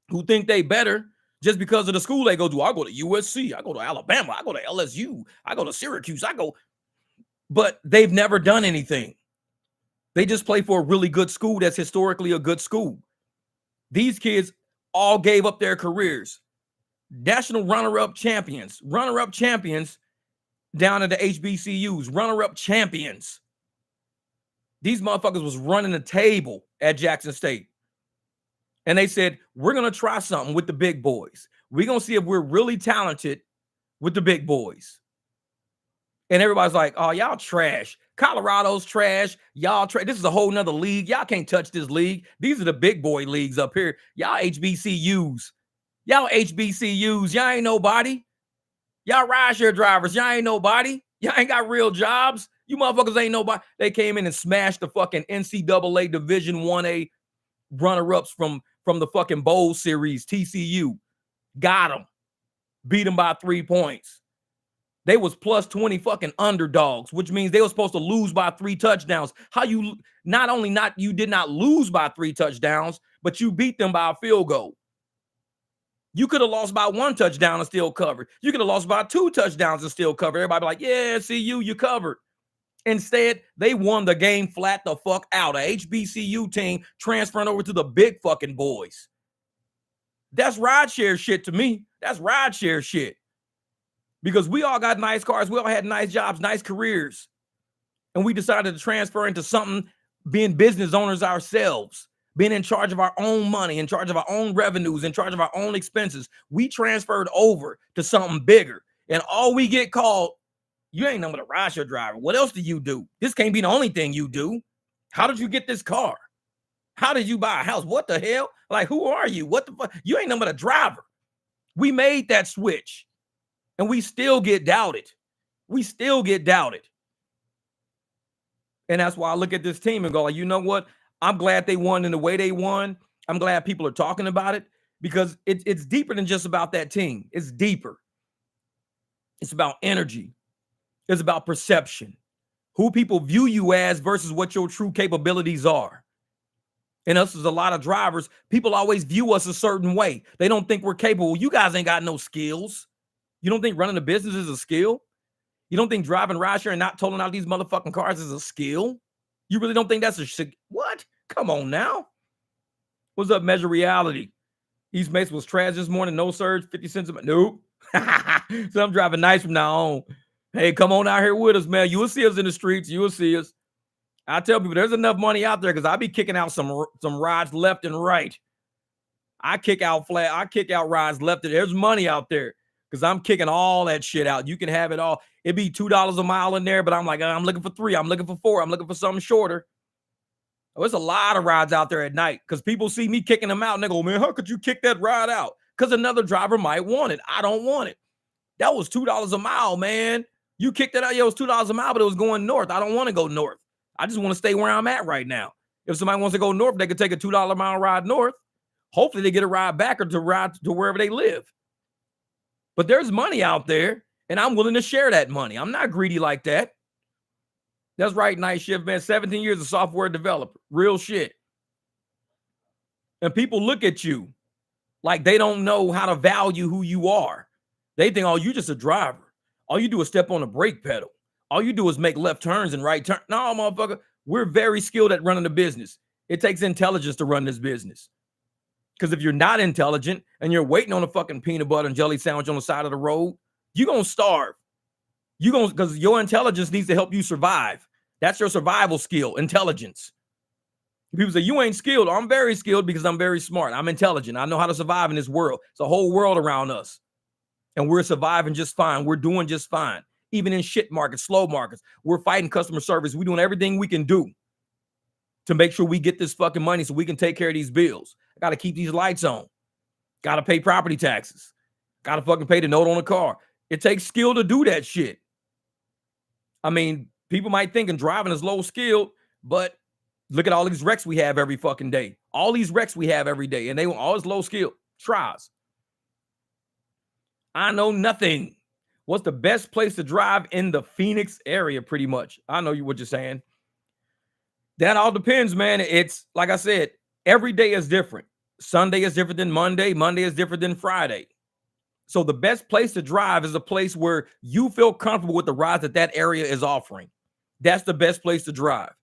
who think they better just because of the school they go to. I go to USC, I go to Alabama, I go to LSU, I go to Syracuse, but they've never done anything. They just play for a really good school that's historically a good school. These kids all gave up their careers. National runner-up champions down at the HBCUs, runner-up champions. These motherfuckers was running the table at Jackson State. And they said, we're going to try something with the big boys. We're going to see if we're really talented with the big boys. And everybody's like, oh, y'all trash. Colorado's trash. Y'all trash. This is a whole nother league. Y'all can't touch this league. These are the big boy leagues up here. Y'all HBCUs. Y'all HBCUs. Y'all ain't nobody. Y'all rideshare drivers. Y'all ain't nobody. Y'all ain't got real jobs. You motherfuckers ain't nobody. They came in and smashed the fucking NCAA Division 1A runner-ups from the fucking bowl series, TCU. Got them. Beat them by 3 points. They was plus 20 fucking underdogs, which means they were supposed to lose by 3 touchdowns. How you you did not lose by 3 touchdowns, but you beat them by a field goal. You could have lost by 1 touchdown and still covered. You could have lost by 2 touchdowns and still covered. Everybody be like, yeah, see you covered. Instead, they won the game flat the fuck out. A HBCU team transferring over to the big fucking boys. That's rideshare shit to me. That's rideshare shit. Because we all got nice cars. We all had nice jobs, nice careers. And we decided to transfer into something, being business owners ourselves, being in charge of our own money, in charge of our own revenues, in charge of our own expenses. We transferred over to something bigger. And all we get called, you ain't nothing but a rideshare driver. What else do you do? This can't be the only thing you do. How did you get this car? How did you buy a house? What the hell? Like, who are you? What the fuck? You ain't nothing but a driver. We made that switch. And we still get doubted. We still get doubted. And that's why I look at this team and go, like, you know what? I'm glad they won in the way they won. I'm glad people are talking about it, because it's deeper than just about that team. It's deeper. It's about energy. It's about perception. Who people view you as versus what your true capabilities are. And us as a lot of drivers, people always view us a certain way. They don't think we're capable. You guys ain't got no skills. You don't think running a business is a skill? You don't think driving rideshare and not tolling out these motherfucking cars is a skill? You really don't think that's what? Come on now. What's up, Measure Reality? East Mesa was trash this morning. No surge, 50 cents. Nope. So I'm driving nice from now on. Hey, come on out here with us, man. You will see us in the streets. You will see us. I tell people there's enough money out there, because I be kicking out some rides left and right. I kick out rides left and there's money out there. Because I'm kicking all that shit out. You can have it all. It'd be $2 a mile in there, but I'm like, I'm looking for 3. I'm looking for 4. I'm looking for something shorter. There's a lot of rides out there at night, because people see me kicking them out and they go, man, how could you kick that ride out? Because another driver might want it. I don't want it. That was $2 a mile, man. You kicked it out. Yeah, it was $2 a mile, but it was going north. I don't want to go north. I just want to stay where I'm at right now. If somebody wants to go north, they could take a $2 a mile ride north. Hopefully they get a ride back or to ride to wherever they live. But there's money out there, and I'm willing to share that money. I'm not greedy like that. That's right, Night Shift, man. 17 years of software developer. Real shit. And people look at you like they don't know how to value who you are. They think, oh, you just a driver. All you do is step on the brake pedal. All you do is make left turns and right turns. No, motherfucker, we're very skilled at running the business. It takes intelligence to run this business. Because if you're not intelligent and you're waiting on a fucking peanut butter and jelly sandwich on the side of the road, you're going to starve. Because your intelligence needs to help you survive. That's your survival skill, intelligence. People say, you ain't skilled. I'm very skilled because I'm very smart. I'm intelligent. I know how to survive in this world. It's a whole world around us. And we're surviving just fine. We're doing just fine. Even in shit markets, slow markets, we're fighting customer service. We're doing everything we can do to make sure we get this fucking money so we can take care of these bills. I got to keep these lights on. Got to pay property taxes. Got to fucking pay the note on the car. It takes skill to do that shit. I mean, people might think driving is low skilled, but look at all these wrecks we have every fucking day. All these wrecks we have every day, and they want all this low skill. Tries. I know nothing. What's the best place to drive in the Phoenix area? Pretty much. I know what you're saying. That all depends, man. It's like I said, every day is different. Sunday is different than Monday. Monday is different than Friday. So the best place to drive is a place where you feel comfortable with the rides that area is offering. That's the best place to drive.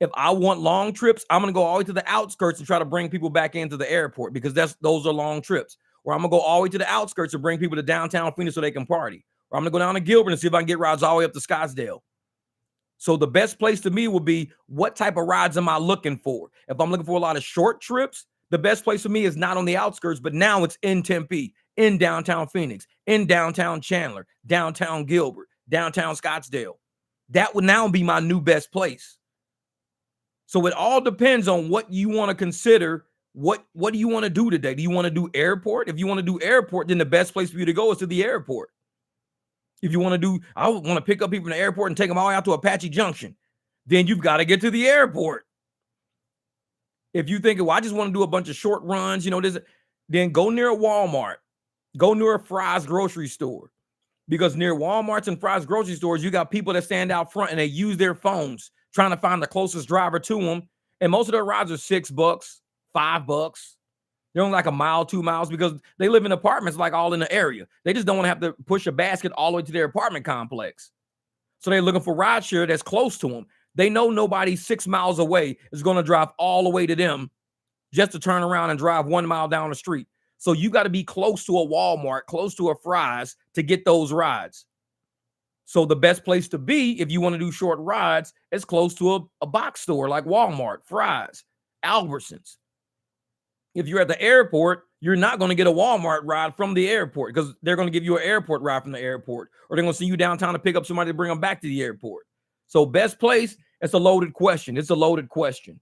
If I want long trips, I'm going to go all the way to the outskirts and try to bring people back into the airport because those are long trips. Or I'm going to go all the way to the outskirts and bring people to downtown Phoenix so they can party. Or I'm going to go down to Gilbert and see if I can get rides all the way up to Scottsdale. So the best place to me would be, what type of rides am I looking for? If I'm looking for a lot of short trips, the best place for me is not on the outskirts, but now it's in Tempe, in downtown Phoenix, in downtown Chandler, downtown Gilbert, downtown Scottsdale. That would now be my new best place. So it all depends on what you want to consider. What do you want to do today? Do you want to do airport? If you want to do airport, then the best place for you to go is to the airport. If you want to do, I want to pick up people from the airport and take them all the way out to Apache Junction, then you've got to get to the airport. If you think, well, I just want to do a bunch of short runs, then go near a Walmart, go near a Fry's grocery store, because near Walmarts and Fry's grocery stores, you got people that stand out front and they use their phones trying to find the closest driver to them. And most of their rides are $6, $5. They're only like a mile, 2 miles, because they live in apartments like all in the area. They just don't want to have to push a basket all the way to their apartment complex. So they're looking for rideshare that's close to them. They know nobody 6 miles away is going to drive all the way to them just to turn around and drive 1 mile down the street. So you got to be close to a Walmart, close to a Fry's to get those rides. So the best place to be if you want to do short rides is close to a box store like Walmart, Fry's, Albertsons. If you're at the airport, you're not going to get a Walmart ride from the airport because they're going to give you an airport ride from the airport, or they're going to send you downtown to pick up somebody to bring them back to the airport. So best place, it's a loaded question. It's a loaded question.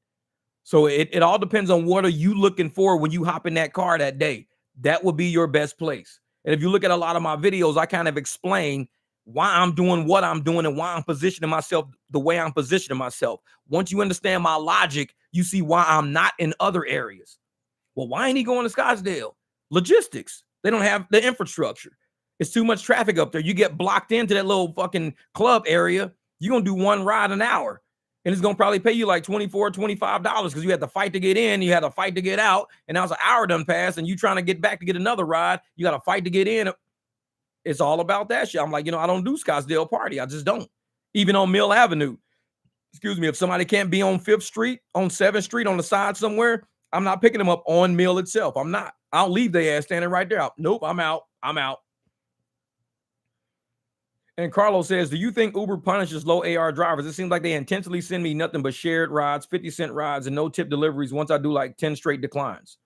So it all depends on what are you looking for when you hop in that car that day. That will be your best place. And if you look at a lot of my videos, I kind of explain why I'm doing what I'm doing and why I'm positioning myself the way I'm positioning myself. Once you understand my logic, you see why I'm not in other areas. Well, why ain't he going to Scottsdale? Logistics. They don't have the infrastructure. It's too much traffic up there. You get blocked into that little fucking club area. You're going to do one ride an hour. And it's going to probably pay you like $24, $25 because you had to fight to get in. You had to fight to get out. And now it's an hour done passed. And you trying to get back to get another ride. You got to fight to get in. It's all about that shit. I'm like, I don't do Scottsdale party. I just don't. Even on Mill Avenue. Excuse me. If somebody can't be on 5th Street, on 7th Street, on the side somewhere, I'm not picking them up on Mill itself. I'm not. I'll leave their ass standing right there. Nope, I'm out. I'm out. And Carlos says, do you think Uber punishes low AR drivers? It seems like they intentionally send me nothing but shared rides, 50-cent rides, and no tip deliveries once I do like 10 straight declines.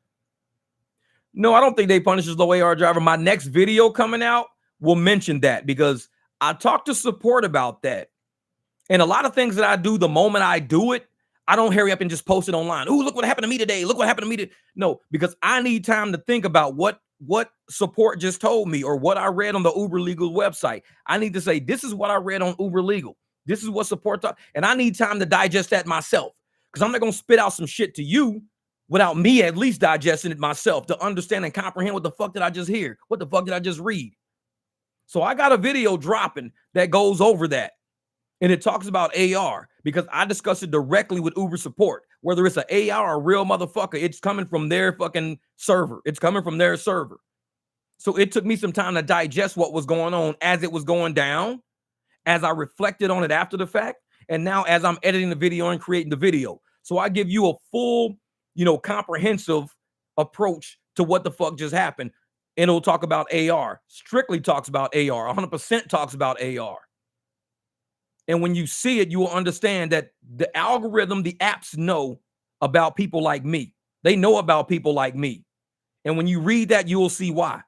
No, I don't think they punishes low AR driver. My next video coming out will mention that because I talked to support about that. And a lot of things that I do, the moment I do it, I don't hurry up and just post it online. Ooh, look what happened to me today. Look what happened to me. No, because I need time to think about what support just told me or what I read on the Uber Legal website. I need to say, this is what I read on Uber Legal. This is what support taught. And I need time to digest that myself because I'm not going to spit out some shit to you without me at least digesting it myself to understand and comprehend what the fuck did I just hear? What the fuck did I just read? So I got a video dropping that goes over that. And it talks about AR because I discuss it directly with Uber support. Whether it's an AI or a real motherfucker, it's coming from their fucking server. It's coming from their server. So it took me some time to digest what was going on as it was going down, as I reflected on it after the fact, and now as I'm editing the video and creating the video. So I give you a full, comprehensive approach to what the fuck just happened. And it'll talk about AR, strictly talks about AR, 100% talks about AR. And when you see it, you will understand that the algorithm, the apps know about people like me. They know about people like me. And when you read that, you will see why.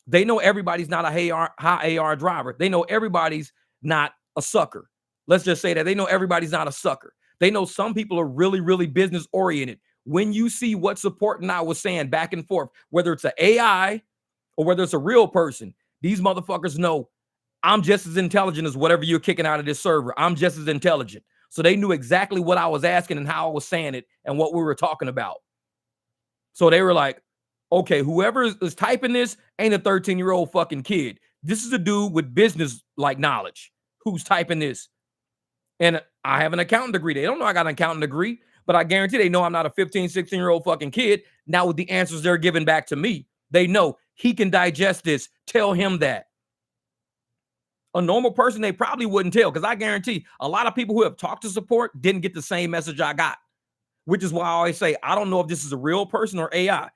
They know everybody's not a high AR driver. They know everybody's not a sucker. Let's just say that. They know everybody's not a sucker. They know some people are really, really business oriented. When you see what support and I was saying back and forth, whether it's an AI or whether it's a real person, these motherfuckers know I'm just as intelligent as whatever you're kicking out of this server. I'm just as intelligent. So they knew exactly what I was asking and how I was saying it and what we were talking about. So they were like, okay, whoever is typing this ain't a 13-year-old fucking kid. This is a dude with business like knowledge who's typing this. And I have an accounting degree. They don't know I got an accounting degree, but I guarantee they know I'm not a 15, 16-year-old fucking kid. Now with the answers they're giving back to me, they know he can digest this. Tell him that. A normal person, they probably wouldn't tell, because I guarantee a lot of people who have talked to support didn't get the same message I got, which is why I always say, I don't know if this is a real person or AI.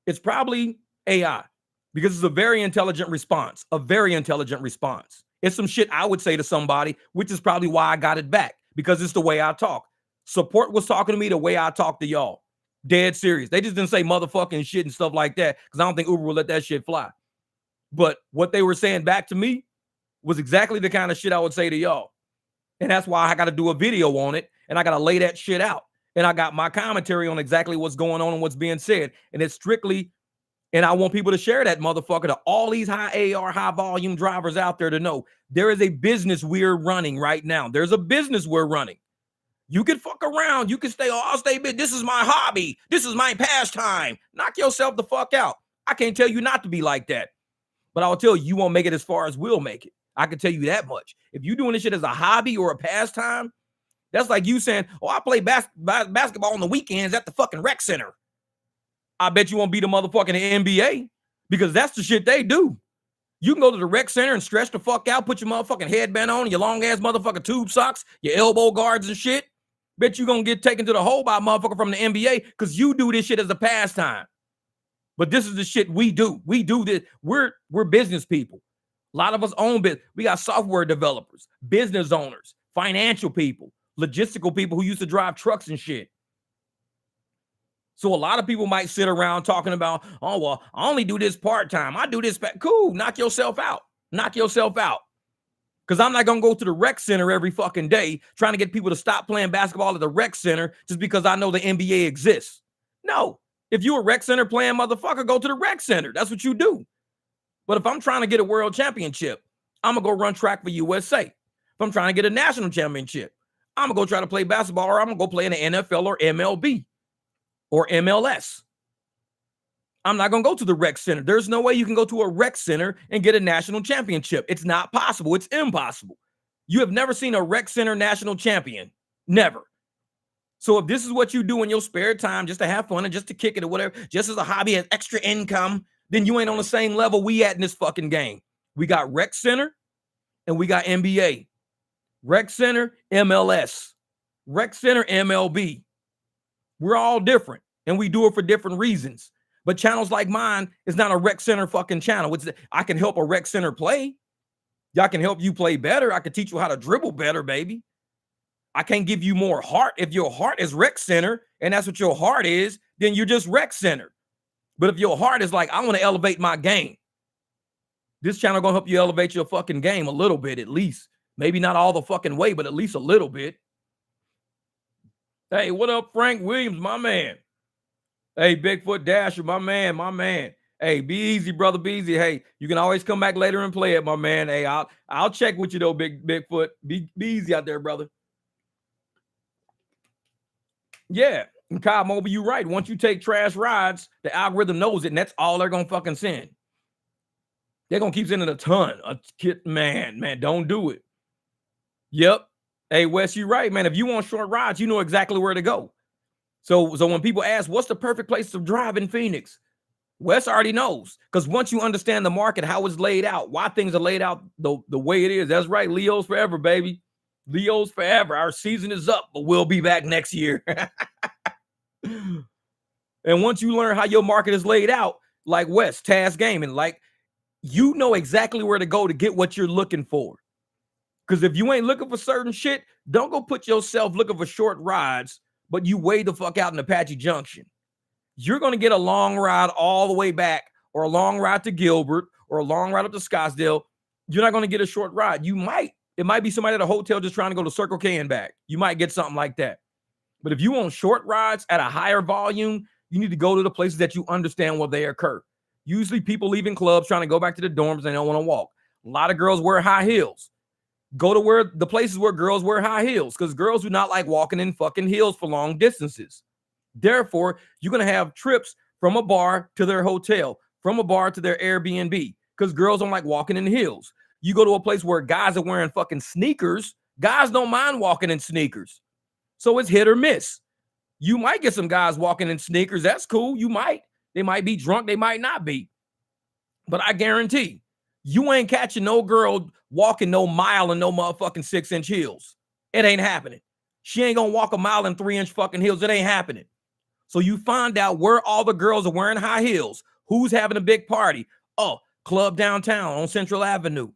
It's probably AI because it's a very intelligent response, It's some shit I would say to somebody, which is probably why I got it back, because it's the way I talk. Support was talking to me the way I talk to y'all. Dead serious. They just didn't say motherfucking shit and stuff like that, because I don't think Uber will let that shit fly. But what they were saying back to me was exactly the kind of shit I would say to y'all. And that's why I got to do a video on it, and I got to lay that shit out. And I got my commentary on exactly what's going on and what's being said. And it's strictly, and I want people to share that motherfucker to all these high AR, high volume drivers out there to know there is a business we're running right now. There's a business we're running. You can fuck around. You can stay, I'll stay big. This is my hobby. This is my pastime. Knock yourself the fuck out. I can't tell you not to be like that. But I'll tell you, you won't make it as far as we'll make it. I can tell you that much. If you're doing this shit as a hobby or a pastime, that's like you saying, oh, I play basketball on the weekends at the fucking rec center. I bet you won't be the motherfucking NBA, because that's the shit they do. You can go to the rec center and stretch the fuck out, put your motherfucking headband on, your long ass motherfucking tube socks, your elbow guards and shit. Bet you gonna get taken to the hole by a motherfucker from the NBA because you do this shit as a pastime. But this is the shit we do. We do this. We're business people. A lot of us own business. We got software developers, business owners, financial people, logistical people who used to drive trucks and shit. So a lot of people might sit around talking about, oh, well, I only do this part-time. I do this. Cool. Knock yourself out. Knock yourself out. Because I'm not going to go to the rec center every fucking day trying to get people to stop playing basketball at the rec center just because I know the NBA exists. No. If you're a rec center playing motherfucker, go to the rec center. That's what you do. But if I'm trying to get a world championship, I'm going to go run track for USA. If I'm trying to get a national championship, I'm going to go try to play basketball, or I'm going to go play in the NFL or MLB or MLS. I'm not going to go to the rec center. There's no way you can go to a rec center and get a national championship. It's not possible. It's impossible. You have never seen a rec center national champion. Never. So if this is what you do in your spare time, just to have fun and just to kick it or whatever, just as a hobby and extra income, then you ain't on the same level we at in this fucking game. We got rec center and we got NBA. Rec center, MLS. Rec center, MLB. We're all different, and we do it for different reasons. But channels like mine is not a rec center fucking channel. I can help a rec center play. Y'all can help you play better. I can teach you how to dribble better, baby. I can't give you more heart. If your heart is rec center and that's what your heart is, then you're just rec center. But if your heart is like, I want to elevate my game, this channel going to help you elevate your fucking game a little bit, at least. Maybe not all the fucking way, but at least a little bit. Hey, what up, Frank Williams, my man? Hey, Bigfoot Dasher, my man. Hey, be easy, brother, be easy. Hey, you can always come back later and play it, my man. Hey, I'll check with you though, Bigfoot. Be easy out there, brother. Yeah, and Kyle Mobley, you're right. Once you take trash rides, the algorithm knows it, and that's all they're gonna fucking send. They're gonna keep sending a ton. Man, don't do it. Yep. Hey, Wes, you're right, man. If you want short rides, you know exactly where to go. So when people ask, what's the perfect place to drive in Phoenix? Wes already knows, because once you understand the market, how it's laid out, why things are laid out the way it is, that's right. Leo's forever, baby. Leo's forever. Our season is up, but we'll be back next year. And once you learn how your market is laid out, like Wes, Taz Gaming, like, you know exactly where to go to get what you're looking for. Because if you ain't looking for certain shit, don't go put yourself looking for short rides, but you way the fuck out in Apache Junction. You're going to get a long ride all the way back, or a long ride to Gilbert, or a long ride up to Scottsdale. You're not going to get a short ride. It might be somebody at a hotel just trying to go to Circle K and back. You might get something like that. But if you want short rides at a higher volume, you need to go to the places that you understand where they occur. Usually people leaving clubs trying to go back to the dorms, they don't want to walk. A lot of girls wear high heels. Go to where the places where girls wear high heels, because girls do not like walking in fucking heels for long distances. Therefore, you're going to have trips from a bar to their hotel, from a bar to their Airbnb, because girls don't like walking in heels. You go to a place where guys are wearing fucking sneakers. Guys don't mind walking in sneakers. So it's hit or miss. You might get some guys walking in sneakers. That's cool. You might. They might be drunk. They might not be. But I guarantee you ain't catching no girl walking no mile in no motherfucking 6-inch heels. It ain't happening. She ain't gonna walk a mile in 3-inch fucking heels. It ain't happening. So you find out where all the girls are wearing high heels. Who's having a big party? Oh, club downtown on Central Avenue.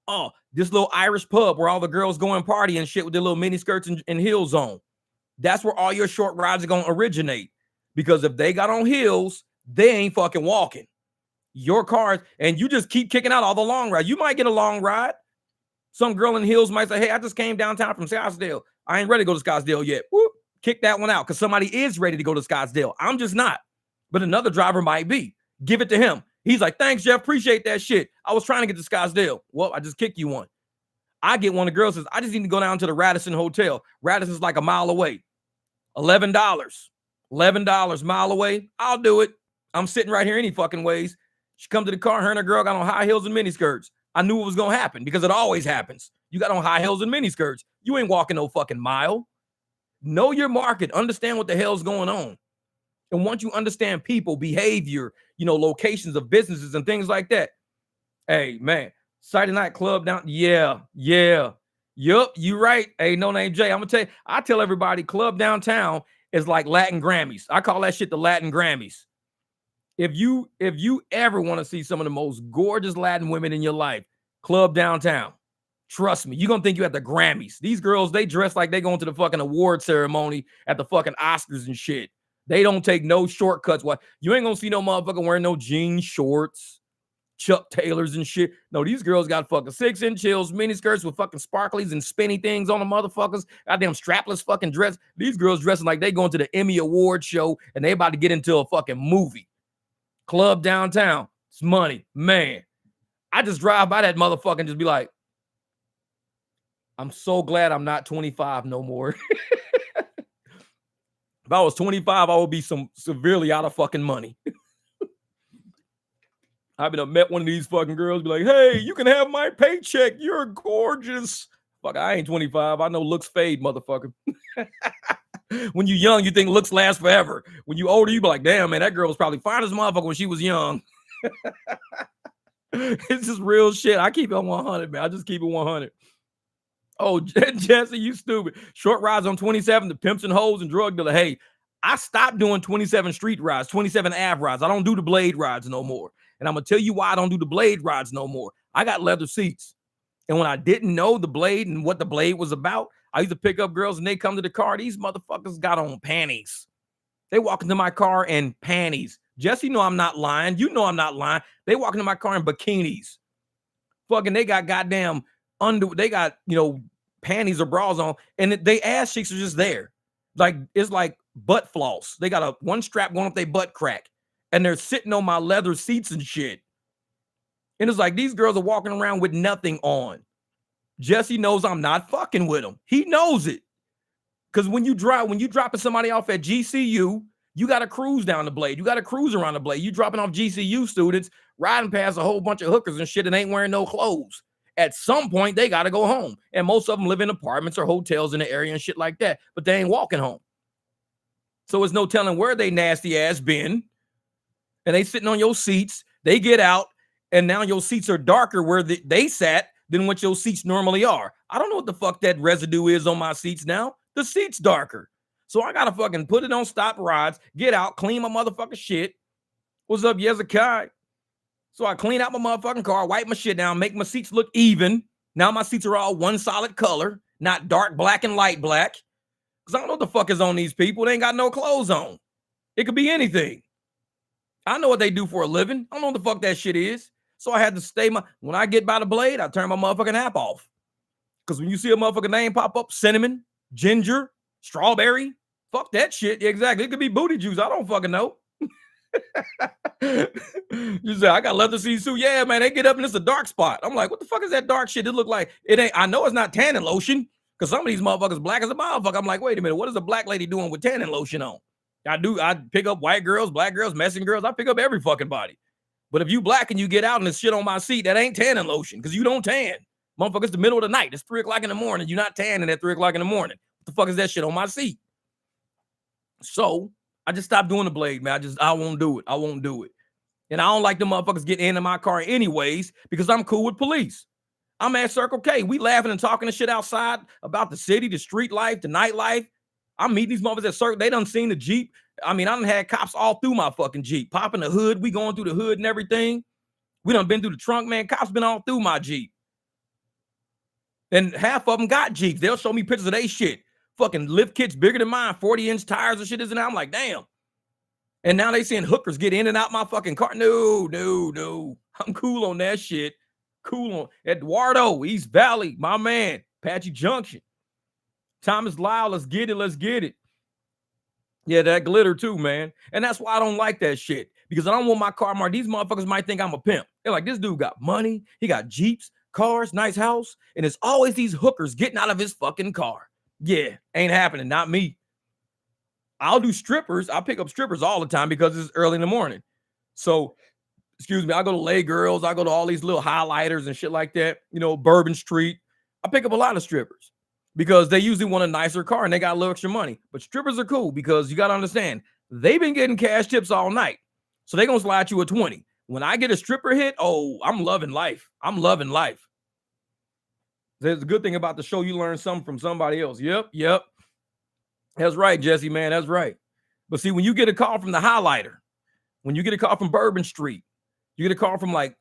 Oh, this little Irish pub where all the girls go and party and shit with their little mini skirts and heels on. That's where all your short rides are gonna originate. Because if they got on heels, they ain't fucking walking. Your cars, and you just keep kicking out all the long rides. You might get a long ride. Some girl in heels might say, hey, I just came downtown from Scottsdale. I ain't ready to go to Scottsdale yet. Whoop, kick that one out, because somebody is ready to go to Scottsdale. I'm just not. But another driver might be. Give it to him. He's like, thanks, Jeff. Appreciate that shit. I was trying to get to Scottsdale. Well, I just kicked you one. I get one of the girls says, I just need to go down to the Radisson Hotel. Radisson's like a mile away. $11. $11 mile away. I'll do it. I'm sitting right here any fucking ways. She comes to the car, her and her girl got on high heels and mini skirts. I knew it was going to happen because it always happens. You got on high heels and mini skirts. You ain't walking no fucking mile. Know your market. Understand what the hell's going on. And once you understand people, behavior, locations of businesses and things like that. Hey, man, Saturday night club down. Yeah. Yup, you right. Hey, no name Jay. I'm going to tell you, I tell everybody club downtown is like Latin Grammys. I call that shit the Latin Grammys. If you ever want to see some of the most gorgeous Latin women in your life, club downtown. Trust me, you're going to think you're at the Grammys. These girls, they dress like they going to the fucking award ceremony at the fucking Oscars and shit. They don't take no shortcuts. What? You ain't going to see no motherfucker wearing no jean shorts, Chuck Taylors and shit. No, these girls got fucking 6-inch heels, mini skirts with fucking sparklies and spinny things on the motherfuckers. Goddamn strapless fucking dress. These girls dressing like they going to the Emmy Award show and they about to get into a fucking movie. Club downtown. It's money. Man, I just drive by that motherfucker and just be like, I'm so glad I'm not 25 no more. If I was 25, I would be severely out of fucking money. I've been met one of these fucking girls, be like, hey, you can have my paycheck. You're gorgeous. Fuck, I ain't 25. I know looks fade, motherfucker. When you young, you think looks last forever. When you older, you be like, damn, man, that girl was probably fine as a motherfucker when she was young. It's just real shit. I keep it 100, man. I just keep it 100. Oh, Jesse, you stupid. Short rides on 27, the pimps and hoes and drug dealer. Hey, I stopped doing 27 street rides, 27 Ave rides. I don't do the blade rides no more. And I'm going to tell you why I don't do the blade rides no more. I got leather seats. And when I didn't know the blade and what the blade was about, I used to pick up girls and they come to the car. These motherfuckers got on panties. They walk into my car in panties. Jesse, know I'm not lying. You know I'm not lying. They walk into my car in bikinis. Fucking, they got goddamn they got, panties or bras on. And they ass cheeks are just there. Like, it's like butt floss. They got one strap going up their butt crack. And they're sitting on my leather seats and shit. And it's like, these girls are walking around with nothing on. Jesse knows I'm not fucking with him. He knows it. Because when you dropping somebody off at GCU, you got to cruise down the blade. You got to cruise around the blade. You dropping off GCU students, riding past a whole bunch of hookers and shit and ain't wearing no clothes. At some point, they got to go home. And most of them live in apartments or hotels in the area and shit like that. But they ain't walking home. So there's no telling where they nasty ass been. And they sitting on your seats. They get out. And now your seats are darker where they sat than what your seats normally are. I don't know what the fuck that residue is on my seats now. The seat's darker. So I got to fucking put it on stop rides, get out, clean my motherfucking shit. What's up, Yezekai? So I clean out my motherfucking car, wipe my shit down, make my seats look even. Now my seats are all one solid color, not dark black and light black. Because I don't know what the fuck is on these people. They ain't got no clothes on. It could be anything. I know what they do for a living. I don't know what the fuck that shit is. So I had to stay when I get by the blade, I turn my motherfucking app off. Because when you see a motherfucking name pop up, cinnamon, ginger, strawberry, fuck that shit. Yeah, exactly. It could be booty juice. I don't fucking know. You say I got leather seat suit. Yeah, man, they get up and it's a dark spot. I'm like, what the fuck is that dark shit? It look like it ain't. I know it's not tanning lotion because some of these motherfuckers black as a motherfucker. I'm like, wait a minute, what is a black lady doing with tanning lotion on? I pick up white girls, black girls, Mexican girls. I pick up every fucking body. But if you black and you get out and there's shit on my seat, that ain't tanning lotion because you don't tan. Motherfucker, it's the middle of the night. It's 3 o'clock in the morning. You're not tanning at 3 o'clock in the morning. What the fuck is that shit on my seat? So I just stopped doing the blade, man. I won't do it. I won't do it. And I don't like the motherfuckers getting into my car anyways because I'm cool with police. I'm at Circle K. We laughing and talking and shit outside about the city, the street life, the nightlife. I'm meeting these motherfuckers at Circle. They done seen the Jeep. I mean, I done had cops all through my fucking Jeep. Popping the hood. We going through the hood and everything. We done been through the trunk, man. Cops been all through my Jeep. And half of them got Jeeps. They'll show me pictures of they shit. Fucking lift kits bigger than mine, 40-inch tires and shit isn't that? I'm like, damn. And now they seeing hookers get in and out my fucking car. No. I'm cool on that shit. Cool on Eduardo, East Valley, my man. Apache Junction. Thomas Lyle, let's get it. Yeah, that glitter too, man. And that's why I don't like that shit. Because I don't want my car marked. These motherfuckers might think I'm a pimp. They're like, this dude got money. He got Jeeps, cars, nice house. And it's always these hookers getting out of his fucking car. Yeah, ain't happening. Not me. I'll do strippers. I pick up strippers all the time because it's early in the morning. So, excuse me, I go to Lay Girls. I go to all these little highlighters and shit like that. You know, Bourbon Street. I pick up a lot of strippers because they usually want a nicer car and they got a little extra money. But strippers are cool because you got to understand, they've been getting cash tips all night. So they're going to slide you a 20. When I get a stripper hit, oh, I'm loving life. I'm loving life. There's a good thing about the show. You learn something from somebody else. Yep. That's right, Jesse, man. That's right. But see, when you get a call from the highlighter, when you get a call from Bourbon Street, you get a call from like,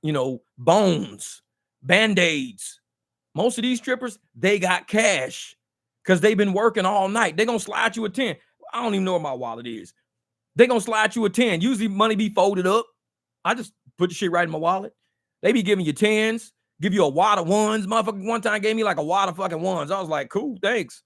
Bones, Band-Aids. Most of these strippers, they got cash because they've been working all night. They're going to slide you a 10. I don't even know where my wallet is. They're going to slide you a 10. Usually money be folded up. I just put the shit right in my wallet. They be giving you 10s, give you a wad of ones. Motherfucker one time gave me like a wad of fucking ones. I was like, cool, thanks.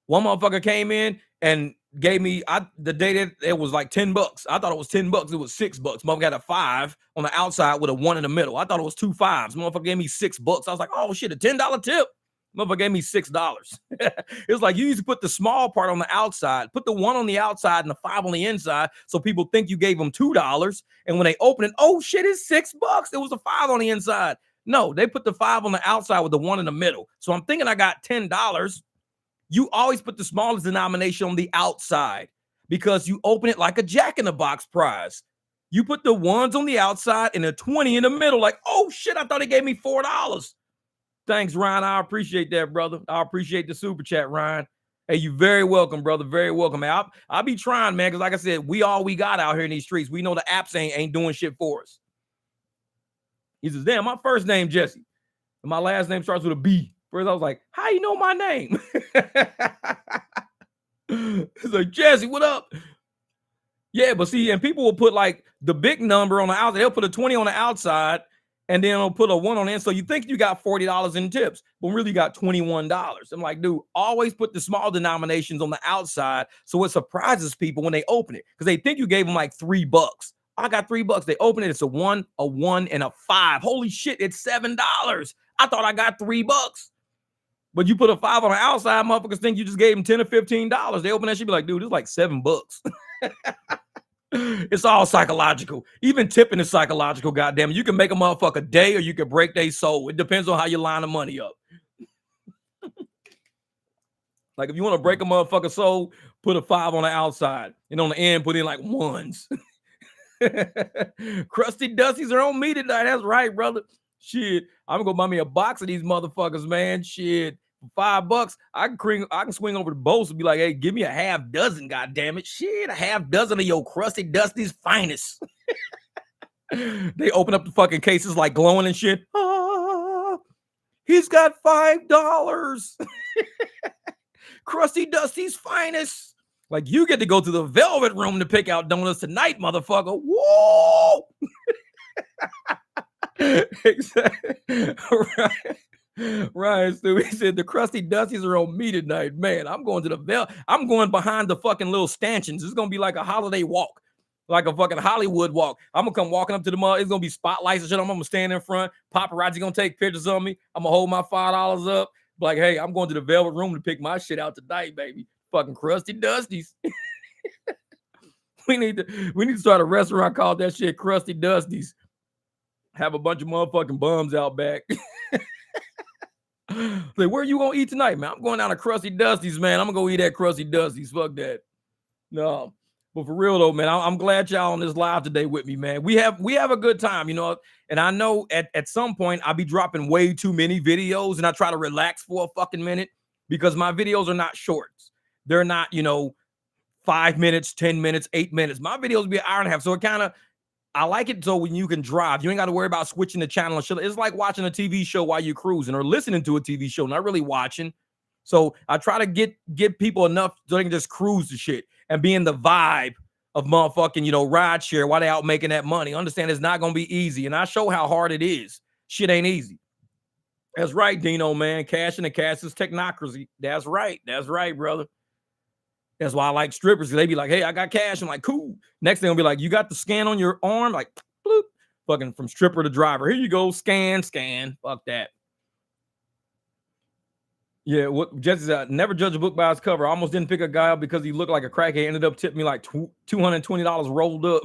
One motherfucker came in and gave me, the day that it was like $10. I thought it was $10. It was $6. Motherfucker got a 5 on the outside with a 1 in the middle. I thought it was 2 5s. Motherfucker gave me $6. I was like, oh shit, a $10 tip. Motherfucker gave me $6. It was like you used to put the small part on the outside, put the 1 on the outside and the 5 on the inside, so people think you gave them $2. And when they open it, oh shit, it's $6. It was a 5 on the inside. No, they put the 5 on the outside with the 1 in the middle. So I'm thinking I got $10. You always put the smallest denomination on the outside because you open it like a Jack-in-the-Box prize. You put the 1s on the outside and a 20 in the middle. Like, oh shit, I thought he gave me $4. Thanks, Ryan. I appreciate that, brother. I appreciate the super chat, Ryan. Hey, you very welcome, brother. Very welcome, man. I'll be trying, man, because like I said, we all we got out here in these streets. We know the apps ain't doing shit for us. He says, damn, my first name, Jesse. And my last name starts with a B. First, I was like, how you know my name? It's like, Jesse, what up? Yeah, but see, and people will put like the big number on the outside. They'll put a 20 on the outside and then they'll put a 1 on the end. So you think you got $40 in tips, but really you got $21. I'm like, dude, always put the small denominations on the outside so it surprises people when they open it because they think you gave them like $3. I got $3. They open it, it's a 1, and a 5. Holy shit, it's $7. I thought I got $3. But you put a 5 on the outside, motherfuckers think you just gave them $10 or $15. They open that shit, be like, dude, it's like $7. It's all psychological. Even tipping is psychological, goddamn it. You can make a motherfucker day or you can break their soul. It depends on how you line the money up. Like if you want to break a motherfucker soul, put a 5 on the outside. And on the end, put in like 1s. Crusty Dusties are on me tonight. That's right, brother. Shit. I'm gonna go buy me a box of these motherfuckers, man. Shit. For $5, I can swing over to Bose and be like, hey, give me a half dozen, goddamn it. Shit, a half dozen of your Crusty Dusty's finest. They open up the fucking cases like glowing and shit. Ah, he's got $5. Crusty Dusty's finest. Like you get to go to the velvet room to pick out donuts tonight, motherfucker. Whoa! Exactly. Right, Stu. He said the Crusty Dusties are on me tonight. Man, I'm going to the I'm going behind the fucking little stanchions. It's gonna be like a holiday walk, like a fucking Hollywood walk. I'm gonna come walking up to the mall. It's gonna be spotlights and shit. I'm gonna stand in front. Paparazzi gonna take pictures of me. I'm gonna hold my $5 up. Like, hey, I'm going to the velvet room to pick my shit out tonight, baby. Fucking Crusty Dusties. we need to start a restaurant called that shit Crusty Dusties. Have a bunch of motherfucking bums out back. Like, where you gonna eat tonight, man? I'm going down to Crusty Dusty's, man. I'm gonna go eat at Crusty Dusty's. Fuck that. No, but for real though, man, I'm glad y'all on this live today with me, man. We have a good time, you know. And I know at some point I'll be dropping way too many videos, and I try to relax for a fucking minute because my videos are not shorts. They're not, 5 minutes, 10 minutes, 8 minutes. My videos be an hour and a half, so it kind of. I like it so when you can drive, you ain't got to worry about switching the channel and shit. It's like watching a TV show while you're cruising or listening to a TV show, not really watching. So I try to get people enough so they can just cruise the shit and be in the vibe of motherfucking, rideshare while they out making that money. Understand it's not going to be easy. And I show how hard it is. Shit ain't easy. That's right, Dino, man. Cash in the cash is technocracy. That's right. That's right, brother. That's why I like strippers. They be like, hey, I got cash. I'm like, cool. Next thing I'll be like, you got the scan on your arm? Like, bloop. Fucking from stripper to driver. Here you go. Scan. Fuck that. Yeah, what Jesse said, never judge a book by its cover. I almost didn't pick a guy up because he looked like a crackhead. Ended up tipping me like $220 rolled up.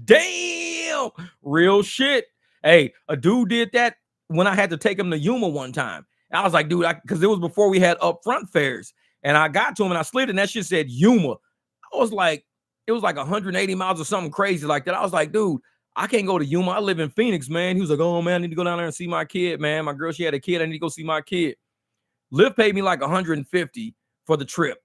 Damn. Real shit. Hey, a dude did that when I had to take him to Yuma one time. I was like, dude, because it was before we had upfront fares. And I got to him and I slid and that shit said Yuma. I was like, it was like 180 miles or something crazy like that. I was like, dude, I can't go to Yuma. I live in Phoenix, man. He was like, oh, man, I need to go down there and see my kid, man. My girl, she had a kid. I need to go see my kid. Lyft paid me like 150 for the trip.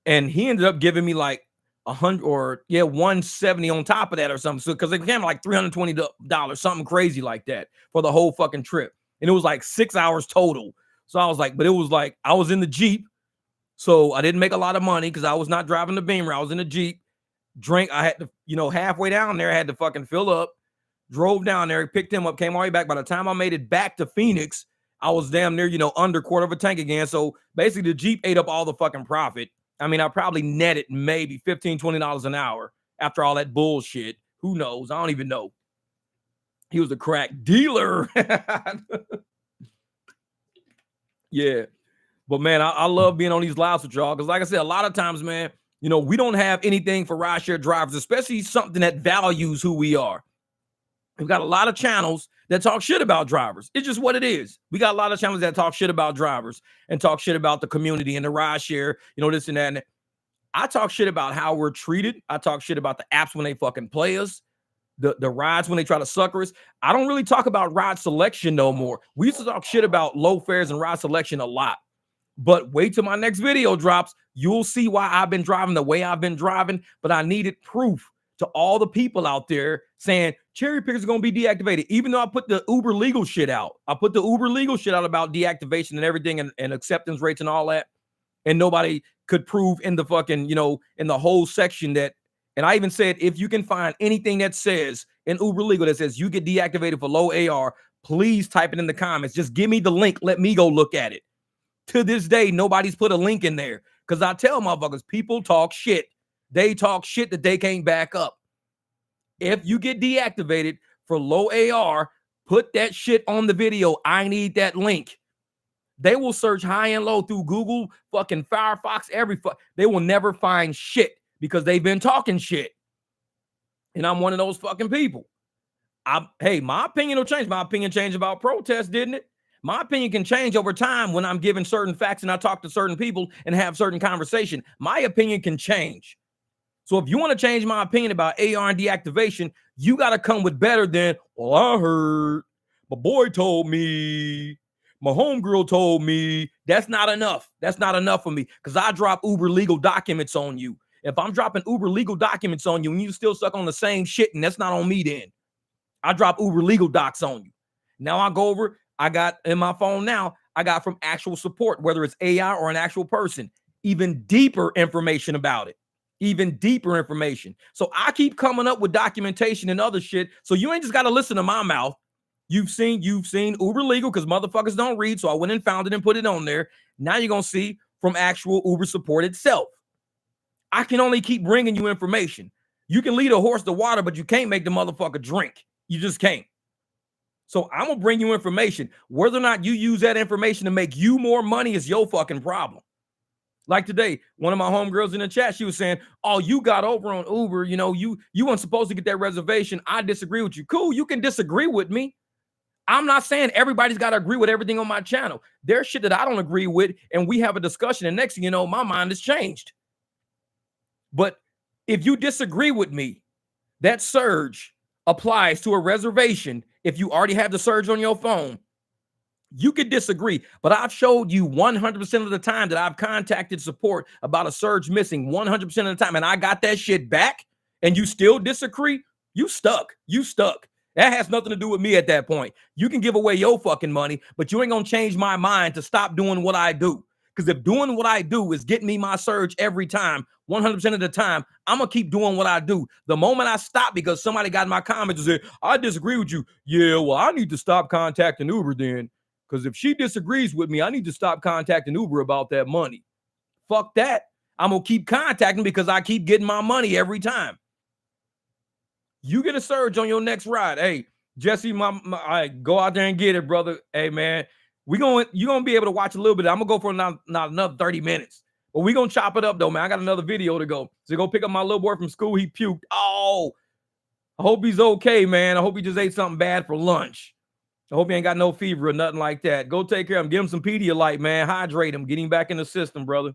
And he ended up giving me like 170 on top of that or something. So because it became like $320, something crazy like that for the whole fucking trip. And it was like 6 hours total. So I was like, but it was like, I was in the Jeep. So I didn't make a lot of money because I was not driving the Beamer. I was in a Jeep. Drink. I had to, halfway down there, I had to fucking fill up. Drove down there, picked him up, came all the way back. By the time I made it back to Phoenix, I was damn near, under quarter of a tank again. So basically the Jeep ate up all the fucking profit. I mean, I probably netted maybe $15, $20 an hour after all that bullshit. Who knows? I don't even know. He was a crack dealer. Yeah. But, man, I love being on these lives with y'all because, like I said, a lot of times, man, we don't have anything for rideshare drivers, especially something that values who we are. We've got a lot of channels that talk shit about drivers. It's just what it is. We got a lot of channels that talk shit about drivers and talk shit about the community and the rideshare, this and that. And I talk shit about how we're treated. I talk shit about the apps when they fucking play us, the rides when they try to sucker us. I don't really talk about ride selection no more. We used to talk shit about low fares and ride selection a lot. But wait till my next video drops. You'll see why I've been driving the way I've been driving. But I needed proof to all the people out there saying cherry pickers are going to be deactivated. Even though I put the Uber legal shit out. I put the Uber legal shit out about deactivation and everything and acceptance rates and all that. And nobody could prove in the fucking, in the whole section that. And I even said, if you can find anything that says in Uber legal that says you get deactivated for low AR, please type it in the comments. Just give me the link. Let me go look at it. To this day, nobody's put a link in there because I tell motherfuckers, people talk shit. They talk shit that they can't back up. If you get deactivated for low AR, put that shit on the video. I need that link. They will search high and low through Google, fucking Firefox, they will never find shit because they've been talking shit. And I'm one of those fucking people. Hey, my opinion will change. My opinion changed about protests, didn't it? My opinion can change over time when I'm given certain facts and I talk to certain people and have certain conversation. My opinion can change. So if you want to change my opinion about AR and deactivation, you got to come with better than, well, I heard, my boy told me, my homegirl told me. That's not enough. That's not enough for me because I drop Uber legal documents on you. If I'm dropping Uber legal documents on you and you still stuck on the same shit, and that's not on me then. I drop Uber legal docs on you. Now I go over, I got in my phone now, I got from actual support, whether it's AI or an actual person, even deeper information about it. Even deeper information. So I keep coming up with documentation and other shit. So you ain't just got to listen to my mouth. You've seen Uber legal because motherfuckers don't read. So I went and found it and put it on there. Now you're going to see from actual Uber support itself. I can only keep bringing you information. You can lead a horse to water, but you can't make the motherfucker drink. You just can't. So I'm going to bring you information. Whether or not you use that information to make you more money is your fucking problem. Like today, one of my homegirls in the chat, she was saying, oh, you got over on Uber. You know, you weren't supposed to get that reservation. I disagree with you. Cool, you can disagree with me. I'm not saying everybody's got to agree with everything on my channel. There's shit that I don't agree with, and we have a discussion, and next thing you know, my mind has changed. But if you disagree with me, that surge applies to a reservation if you already have the surge on your phone. You could disagree, but I've showed you 100% of the time that I've contacted support about a surge missing 100% of the time, and I got that shit back, and you still disagree? You stuck. You stuck. That has nothing to do with me at that point. You can give away your fucking money, but you ain't gonna change my mind to stop doing what I do. Because if doing what I do is getting me my surge every time, 100% of the time, I'm going to keep doing what I do. The moment I stop because somebody got in my comments and said, I disagree with you. Yeah, well, I need to stop contacting Uber then. Because if she disagrees with me, I need to stop contacting Uber about that money. Fuck that. I'm going to keep contacting because I keep getting my money every time. You get a surge on your next ride. Hey, Jesse, go out there and get it, brother. Hey, man, you're going to be able to watch a little bit. I'm going to go for not another 30 minutes. But we're going to chop it up, though, man. I got another video to go. So go pick up my little boy from school. He puked. Oh, I hope he's okay, man. I hope he just ate something bad for lunch. I hope he ain't got no fever or nothing like that. Go take care of him. Give him some Pedialyte, man. Hydrate him. Get him back in the system, brother.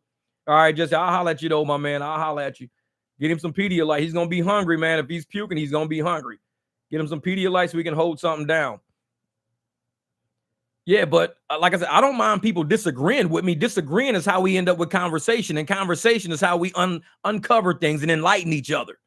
All right, Jesse, I'll holler at you, though, my man. I'll holler at you. Get him some Pedialyte. He's going to be hungry, man. If he's puking, he's going to be hungry. Get him some Pedialyte so we can hold something down. Yeah, but like I said, I don't mind people disagreeing with me. Disagreeing is how we end up with conversation, and conversation is how we uncover things and enlighten each other.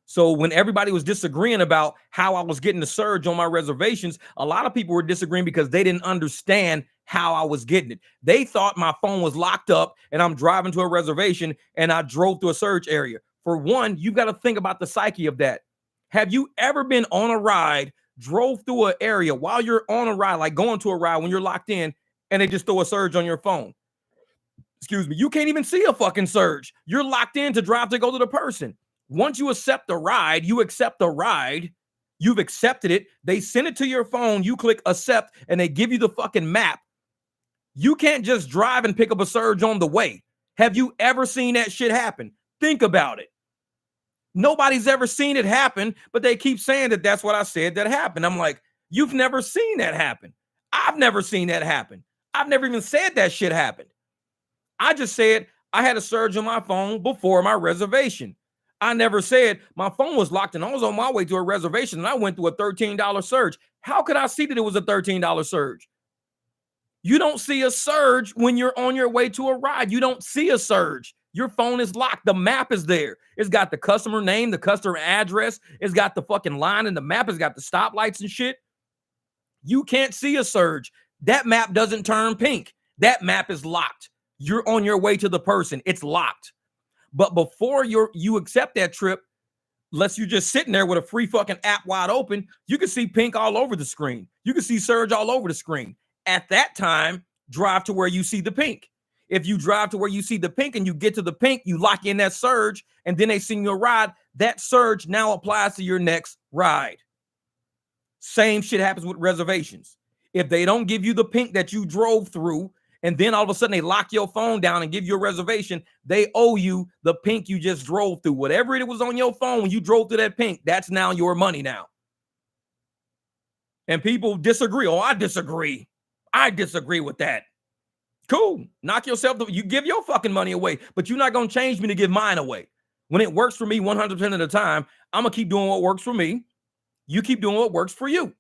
So when everybody was disagreeing about how I was getting the surge on my reservations, a lot of people were disagreeing because they didn't understand how I was getting it. They thought my phone was locked up and I'm driving to a reservation and I drove to a surge area. For one, you've got to think about the psyche of that. Have you ever been on a ride, drove through an area while you're on a ride, like going to a ride when you're locked in, and they just throw a surge on your phone? Excuse me. You can't even see a fucking surge. You're locked in to drive to go to the person. Once you accept the ride, you accept the ride. You've accepted it. They send it to your phone. You click accept, and they give you the fucking map. You can't just drive and pick up a surge on the way. Have you ever seen that shit happen? Think about it. Nobody's ever seen it happen, but they keep saying that that's what I said that happened. I'm like, you've never seen that happen. I've never seen that happen. I've never even said that shit happened. I just said I had a surge on my phone before my reservation. I never said my phone was locked and I was on my way to a reservation and I went through a $13 surge. How could I see that it was a $13 surge? You don't see a surge when you're on your way to a ride. You don't see a surge. Your phone is locked. The map is there. It's got the customer name, the customer address. It's got the fucking line in the map. It's got the stoplights and shit. You can't see a surge. That map doesn't turn pink. That map is locked. You're on your way to the person. It's locked. But before you accept that trip, unless you're just sitting there with a free fucking app wide open, you can see pink all over the screen. You can see surge all over the screen. At that time, drive to where you see the pink. If you drive to where you see the pink and you get to the pink, you lock in that surge, and then they send you a ride. That surge now applies to your next ride. Same shit happens with reservations. If they don't give you the pink that you drove through, and then all of a sudden they lock your phone down and give you a reservation, they owe you the pink you just drove through. Whatever it was on your phone when you drove through that pink, that's now your money now. And people disagree. Oh, I disagree. I disagree with that. Cool. Knock yourself. You give your fucking money away, but you're not going to change me to give mine away. When it works for me 100% of the time, I'm going to keep doing what works for me. You keep doing what works for you.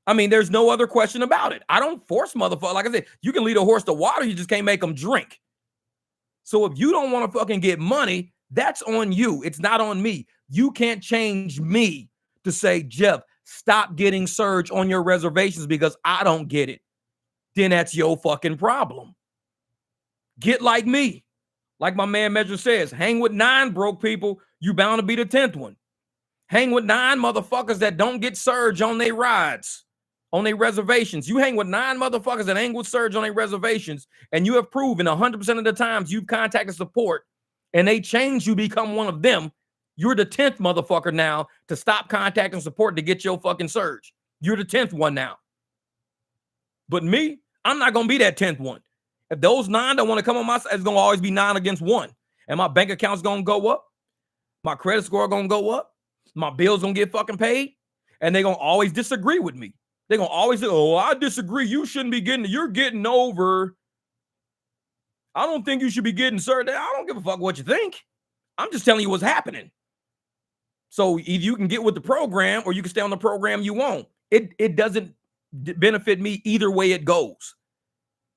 I mean, there's no other question about it. I don't force motherfucker. Like I said, you can lead a horse to water. You just can't make them drink. So if you don't want to fucking get money, that's on you. It's not on me. You can't change me to say, Jeff, stop getting surge on your reservations because I don't get it. Then that's your fucking problem. Get like me. Like my man Measure says, hang with 9 broke people, you bound to be the 10th one. Hang with 9 motherfuckers that don't get surge on their rides, on their reservations. You hang with 9 motherfuckers that hang with surge on their reservations, and you have proven 100% of the times you've contacted support and they change you become one of them. You're the 10th motherfucker now to stop contacting support to get your fucking surge. You're the 10th one now. But me, I'm not going to be that 10th one. If those 9 don't want to come on my side, it's going to always be 9 against 1. And my bank account's going to go up. My credit score going to go up. My bills going to get fucking paid. And they're going to always disagree with me. They're going to always say, oh, I disagree. You shouldn't be getting, you're getting over. I don't think you should be getting served. I don't give a fuck what you think. I'm just telling you what's happening. So either you can get with the program or you can stay on the program you want. It doesn't benefit me either way it goes.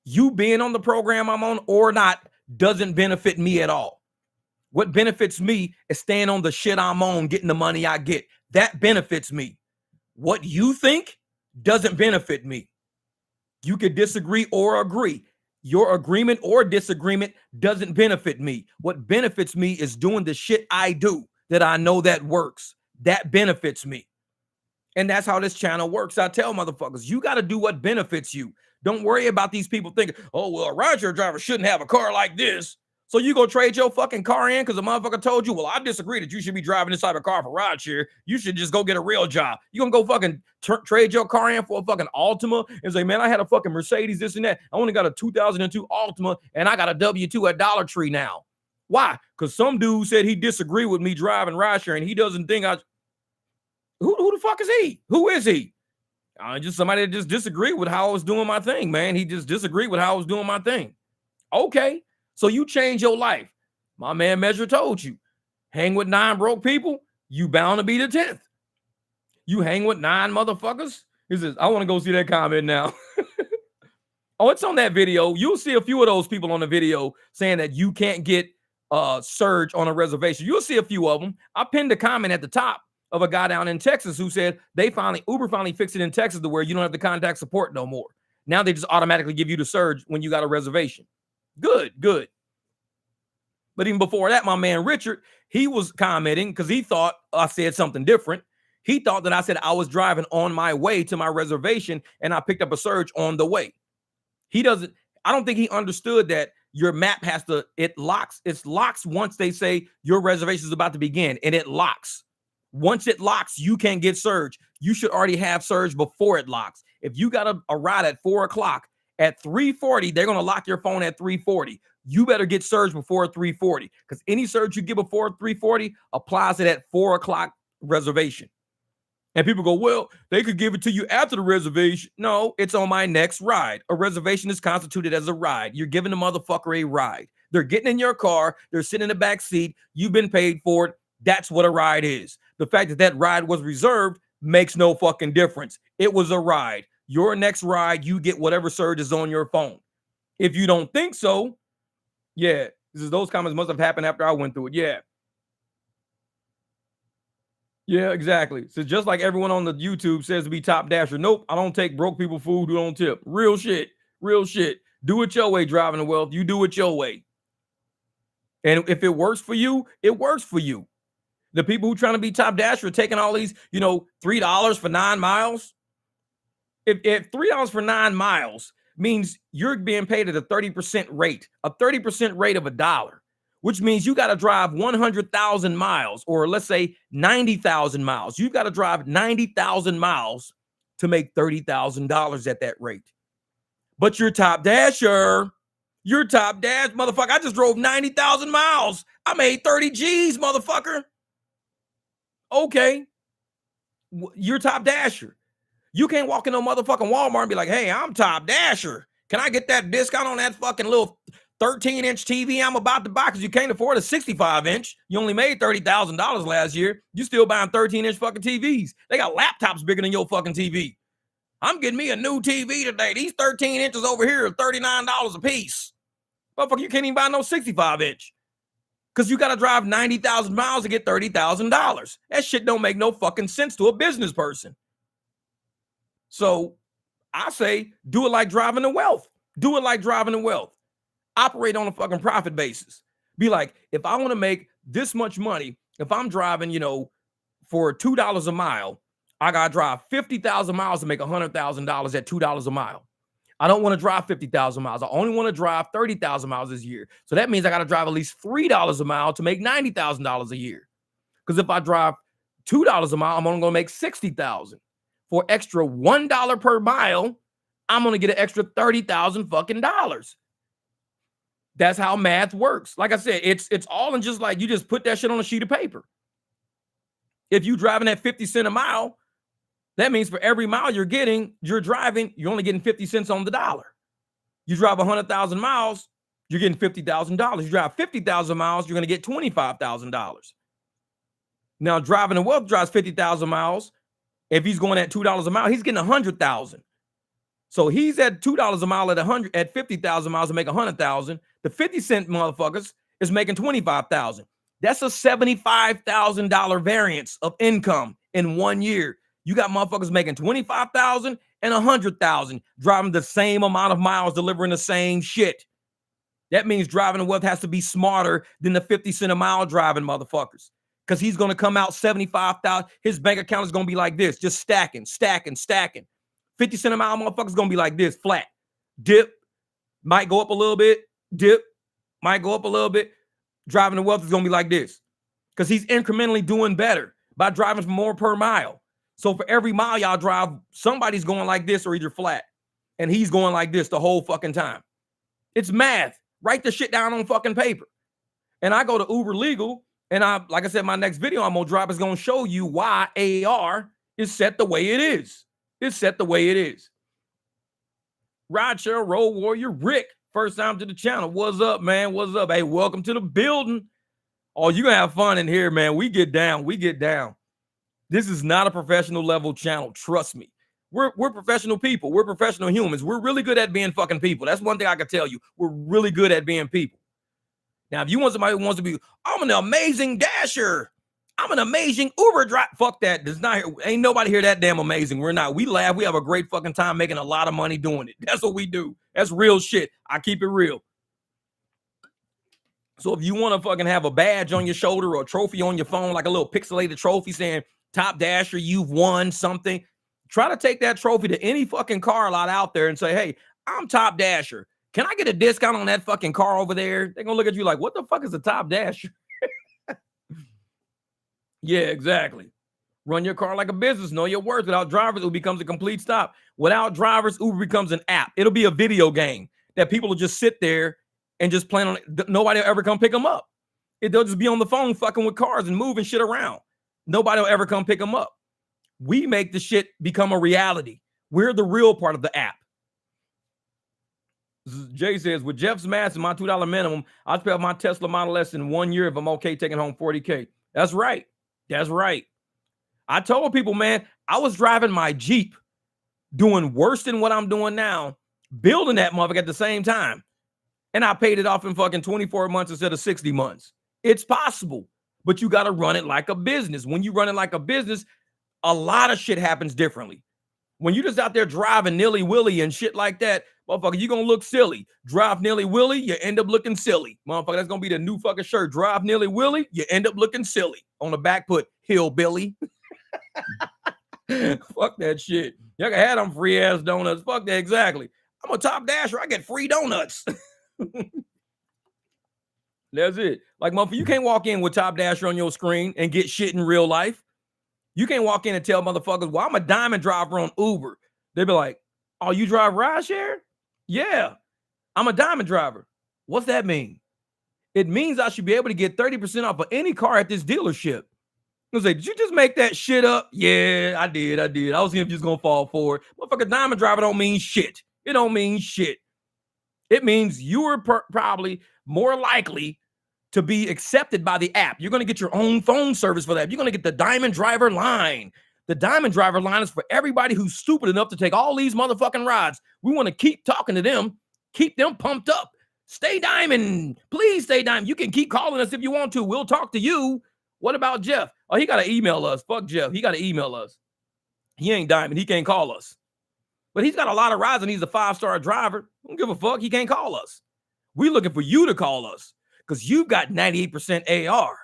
You being on the program I'm on or not doesn't benefit me at all. What benefits me is staying on the shit I'm on, getting the money I get. That benefits me. What you think doesn't benefit me. You could disagree or agree. Your agreement or disagreement doesn't benefit me. What benefits me is doing the shit I do that I know that works. That benefits me. And that's how this channel works. I tell motherfuckers, you got to do what benefits you. Don't worry about these people thinking, oh, well, a rideshare driver shouldn't have a car like this. So you go trade your fucking car in because the motherfucker told you, well, I disagree that you should be driving this type of car for rideshare. You should just go get a real job. You gonna go fucking trade your car in for a fucking Altima and say, man, I had a fucking Mercedes, this and that. I only got a 2002 Altima and I got a W2 at Dollar Tree now. Why? Because some dude said he disagreed with me driving rideshare and he doesn't think I... Who the fuck is he? Who is he? Just somebody that just disagreed with how I was doing my thing, man. He just disagreed with how I was doing my thing. Okay, so you change your life. My man Measure told you, hang with 9 broke people, you bound to be the 10th. You hang with 9 motherfuckers. He says, I want to go see that comment now. Oh, it's on that video. You'll see a few of those people on the video saying that you can't get surge on a reservation. You'll see a few of them. I pinned a comment at the top of a guy down in Texas who said Uber finally fixed it in Texas to where you don't have to contact support no more. Now they just automatically give you the surge when you got a reservation. Good. But even before that, my man Richard, he was commenting because he thought I said something different. He thought that I said I was driving on my way to my reservation and I picked up a surge on the way. I don't think he understood that your map it locks once they say your reservation is about to begin, and it locks. Once it locks, you can't get surge. You should already have surge before it locks. If you got a ride at 4 o'clock, at 3:40, they're going to lock your phone at 3:40. You better get surge before 3:40 because any surge you get before 3:40 applies to that 4 o'clock reservation. And people go, well, they could give it to you after the reservation. No, it's on my next ride. A reservation is constituted as a ride. You're giving the motherfucker a ride. They're getting in your car. They're sitting in the back seat. You've been paid for it. That's what a ride is. The fact that that ride was reserved makes no fucking difference. It was a ride. Your next ride, you get whatever surge is on your phone. If you don't think so, yeah, those comments must have happened after I went through it. Yeah, exactly. So just like everyone on the YouTube says to be top dasher. Nope, I don't take broke people food who don't tip. Real shit. Do it your way, driving the wealth. You do it your way. And if it works for you, it works for you. The people who trying to be top dasher are taking all these, $3 for 9 miles. If $3 for 9 miles means you're being paid at a 30% rate, a 30% rate of $1, which means you got to drive 100,000 miles, or let's say 90,000 miles. You've got to drive 90,000 miles to make $30,000 at that rate. But you're top dasher. You're top dash, motherfucker. I just drove 90,000 miles. I made 30 G's, motherfucker. Okay. You're top dasher. You can't walk in no motherfucking Walmart and be like, hey, I'm top dasher. Can I get that discount on that fucking little 13-inch TV I'm about to buy because you can't afford a 65-inch? You only made $30,000 last year. You still buying 13-inch fucking TVs. They got laptops bigger than your fucking TV. I'm getting me a new TV today. These 13 inches over here are $39 a piece. Motherfucker, you can't even buy no 65-inch. Because you got to drive 90,000 miles to get $30,000. That shit don't make no fucking sense to a business person. So I say, do it like driving to wealth. Do it like driving to wealth. Operate on a fucking profit basis. Be like, if I want to make this much money, if I'm driving, for $2 a mile, I got to drive 50,000 miles to make $100,000 at $2 a mile. I don't want to drive 50,000 miles. I only want to drive 30,000 miles this year. So that means I got to drive at least $3 a mile to make $90,000 a year. Because if I drive $2 a mile, I'm only going to make $60,000. For extra $1 per mile, I'm going to get an extra $30,000 fucking dollars. That's how math works. Like I said, it's all in just like you just put that shit on a sheet of paper. If you're driving at 50 cents a mile, that means for every mile you're driving, you're only getting 50 cents on the dollar. You drive 100,000 miles, you're getting $50,000. You drive 50,000 miles, you're going to get $25,000. Now, driving to wealth drives 50,000 miles. If he's going at $2 a mile, he's getting 100,000. So he's at $2 a mile at 50,000 miles to make 100,000. The 50-cent motherfuckers is making 25,000. That's a $75,000 variance of income in 1 year. You got motherfuckers making 25,000 and 100,000, driving the same amount of miles, delivering the same shit. That means driving to wealth has to be smarter than the 50 cent a mile driving motherfuckers. Because he's going to come out 75,000. His bank account is going to be like this, just stacking. 50 cent a mile motherfuckers going to be like this, flat. Dip, might go up a little bit. Dip, might go up a little bit. Driving to wealth is going to be like this. Because he's incrementally doing better by driving more per mile. So for every mile y'all drive, somebody's going like this or either flat. And he's going like this the whole fucking time. It's math. Write the shit down on fucking paper. And I go to Uber Legal. And like I said, my next video I'm going to drop is going to show you why AR is set the way it is. It's set the way it is. Rideshare Road Warrior Rick, first time to the channel. What's up, man? What's up? Hey, welcome to the building. Oh, you're going to have fun in here, man. We get down. This is not a professional level channel. Trust me. We're professional people. We're professional humans. We're really good at being fucking people. That's one thing I can tell you. We're really good at being people. Now, if you want somebody who wants to be, I'm an amazing dasher. I'm an amazing Uber driver. Fuck that. There's not, ain't nobody here that damn amazing. We're not. We laugh. We have a great fucking time making a lot of money doing it. That's what we do. That's real shit. I keep it real. So if you want to fucking have a badge on your shoulder or a trophy on your phone, like a little pixelated trophy saying top dasher, you've won something, try to take that trophy to any fucking car lot out there and say, hey, I'm top dasher. Can I get a discount on that fucking car over there? They're going to look at you like, what the fuck is a top dasher? Yeah, exactly. Run your car like a business. Know your worth. Without drivers, it becomes a complete stop. Without drivers, Uber becomes an app. It'll be a video game that people will just sit there and just plan on it. Nobody will ever come pick them up. They'll just be on the phone fucking with cars and moving shit around. Nobody will ever come pick them up. We make the shit become a reality. We're the real part of the app. Jay says, with Jeff's math and my $2 minimum, I'll pay off my Tesla Model S in 1 year if I'm okay taking home $40K. That's right. That's right. I told people, man, I was driving my Jeep doing worse than what I'm doing now, building that motherfucker at the same time. And I paid it off in fucking 24 months instead of 60 months. It's possible, but you got to run it like a business. When you run it like a business, a lot of shit happens differently. When you're just out there driving nilly-willy and shit like that, motherfucker, you're going to look silly. Drive nilly-willy, you end up looking silly. Motherfucker, that's going to be the new fucking shirt. Drive nilly-willy, you end up looking silly. On the back, put hillbilly. Fuck that shit. Y'all can have them free-ass donuts. Fuck that, exactly. I'm a top dasher. I get free donuts. That's it. Like, motherfucker, you can't walk in with Top Dasher on your screen and get shit in real life. You can't walk in and tell motherfuckers, well, I'm a diamond driver on Uber. They be like, oh, you drive rideshare? Yeah, I'm a diamond driver. What's that mean? It means I should be able to get 30% off of any car at this dealership. I was like, did you just make that shit up? Yeah, I did. I was seeing if you was gonna fall for it. Motherfucker, diamond driver don't mean shit. It don't mean shit. It means you are probably more likely to be accepted by the app. You're going to get your own phone service for that. You're going to get the Diamond Driver line. The Diamond Driver line is for everybody who's stupid enough to take all these motherfucking rides. We want to keep talking to them, keep them pumped up. Stay Diamond. Please stay Diamond. You can keep calling us if you want to. We'll talk to you. What about Jeff? Oh, he got to email us. Fuck Jeff. He got to email us. He ain't Diamond. He can't call us. But he's got a lot of rides and he's a 5-star driver. Don't give a fuck. He can't call us. We're looking for you to call us because you've got 98% AR